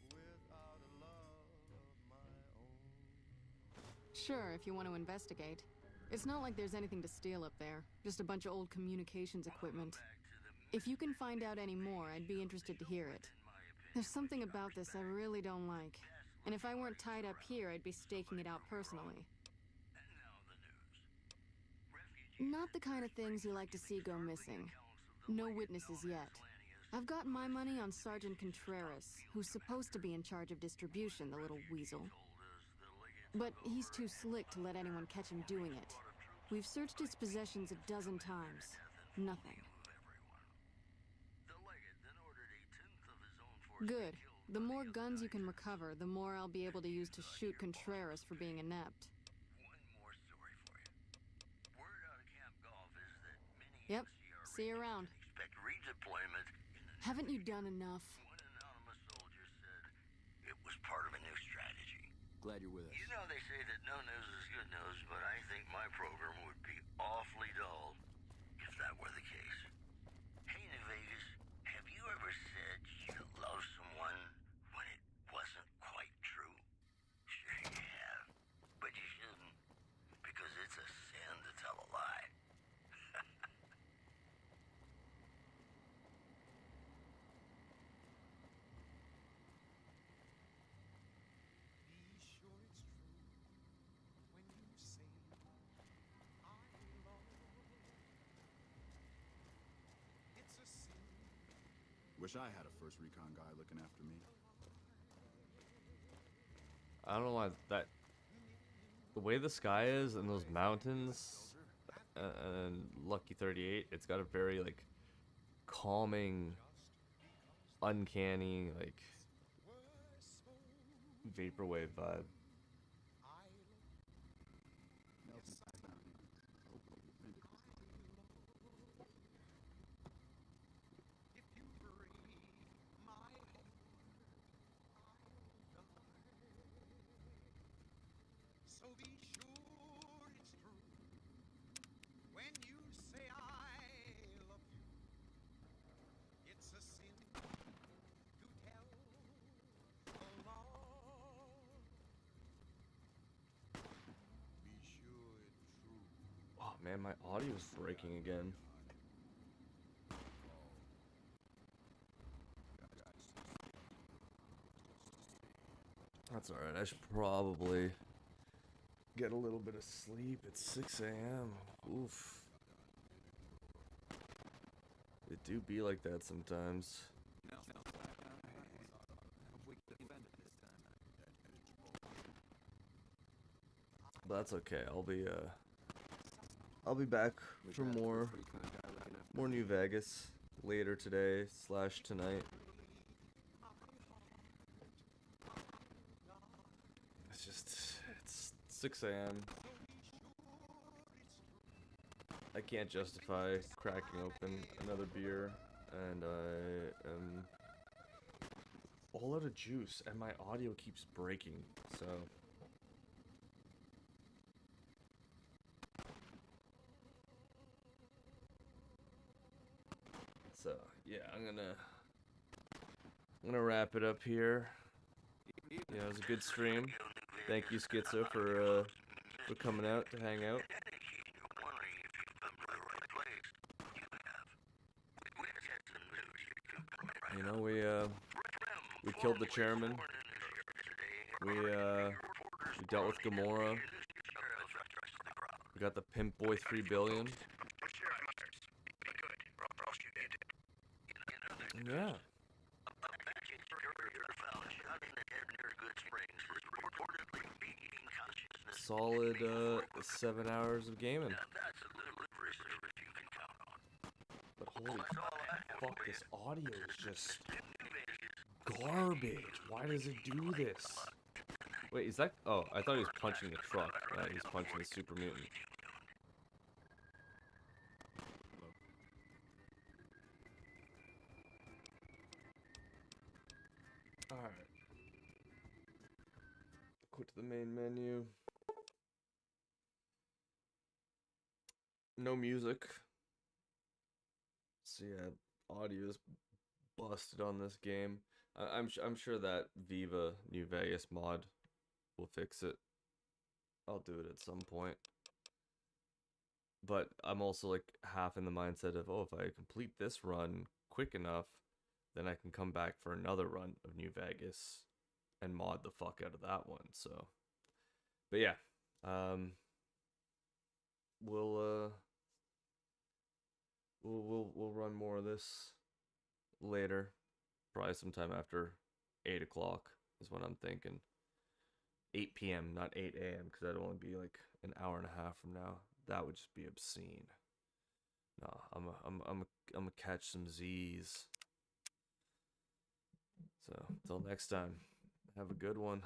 Speaker 10: Sure, if you want to investigate. It's not like there's anything to steal up there. Just a bunch of old communications equipment. If you can find out any more, I'd be interested to hear it. There's something about this I really don't like. And if I weren't tied up here, I'd be staking it out personally. Not the kind of things you like to see go missing. No witnesses yet. I've got my money on Sergeant Contreras, who's supposed to be in charge of distribution, the little weasel. But he's too slick to let anyone catch him doing it. We've searched his possessions a dozen times. Nothing. Good. The more guns you can recover, the more I'll be able to use to shoot Contreras for being inept. Yep. See you around.
Speaker 6: Expect redeployment.
Speaker 10: Haven't you done enough?
Speaker 6: One anonymous soldier said it was part of a new strategy.
Speaker 20: Glad you're with us.
Speaker 6: You know they say that no news is good news, but I think my program would be awfully dull if that were the case. Hey, New Vegas, have you ever said you love someone when it wasn't quite true? Sure you have, but you shouldn't, because it's a sin to tell a lie.
Speaker 22: Wish I had a first recon guy looking after me.
Speaker 21: I don't know why that... The way the sky is and those mountains and Lucky 38, it's got a very, like, calming, uncanny, like, vaporwave vibe.
Speaker 13: So be sure it's true when you say I love you. It's a sin to tell a lie. Be sure it's true.
Speaker 21: Oh man, my audio's breaking again. That's alright, I should probably get a little bit of sleep. It's 6 a.m. Oof. It do be like that sometimes. But that's okay. I'll be back for more New Vegas later today / tonight. It's 6 a.m. I can't justify cracking open another beer, and I am all out of juice, and my audio keeps breaking, so... So, yeah, I'm gonna wrap it up here. Yeah, it was a good stream. Thank you, Schizo, for coming out to hang out. You know, we killed the chairman. We dealt with Gamora. We got the Pimp Boy 3 billion. Yeah. Solid 7 hours of gaming. But holy fuck, this audio is just garbage. Why does it do this? Wait, is that... Oh, I thought he was punching the truck. He's punching the super mutant. Alright. Quit to the main menu. No music. So yeah, audio's busted on this game. I'm sure that Viva New Vegas mod will fix it. I'll do it at some point. But I'm also like half in the mindset of, oh, if I complete this run quick enough, then I can come back for another run of New Vegas and mod the fuck out of that one. So, but yeah, we'll run more of this later, probably sometime after 8 o'clock is what I'm thinking. 8 p.m., not 8 a.m., because that'd only be like an hour and a half from now. That would just be obscene. No, I'm gonna catch some Z's. So, until next time, have a good one.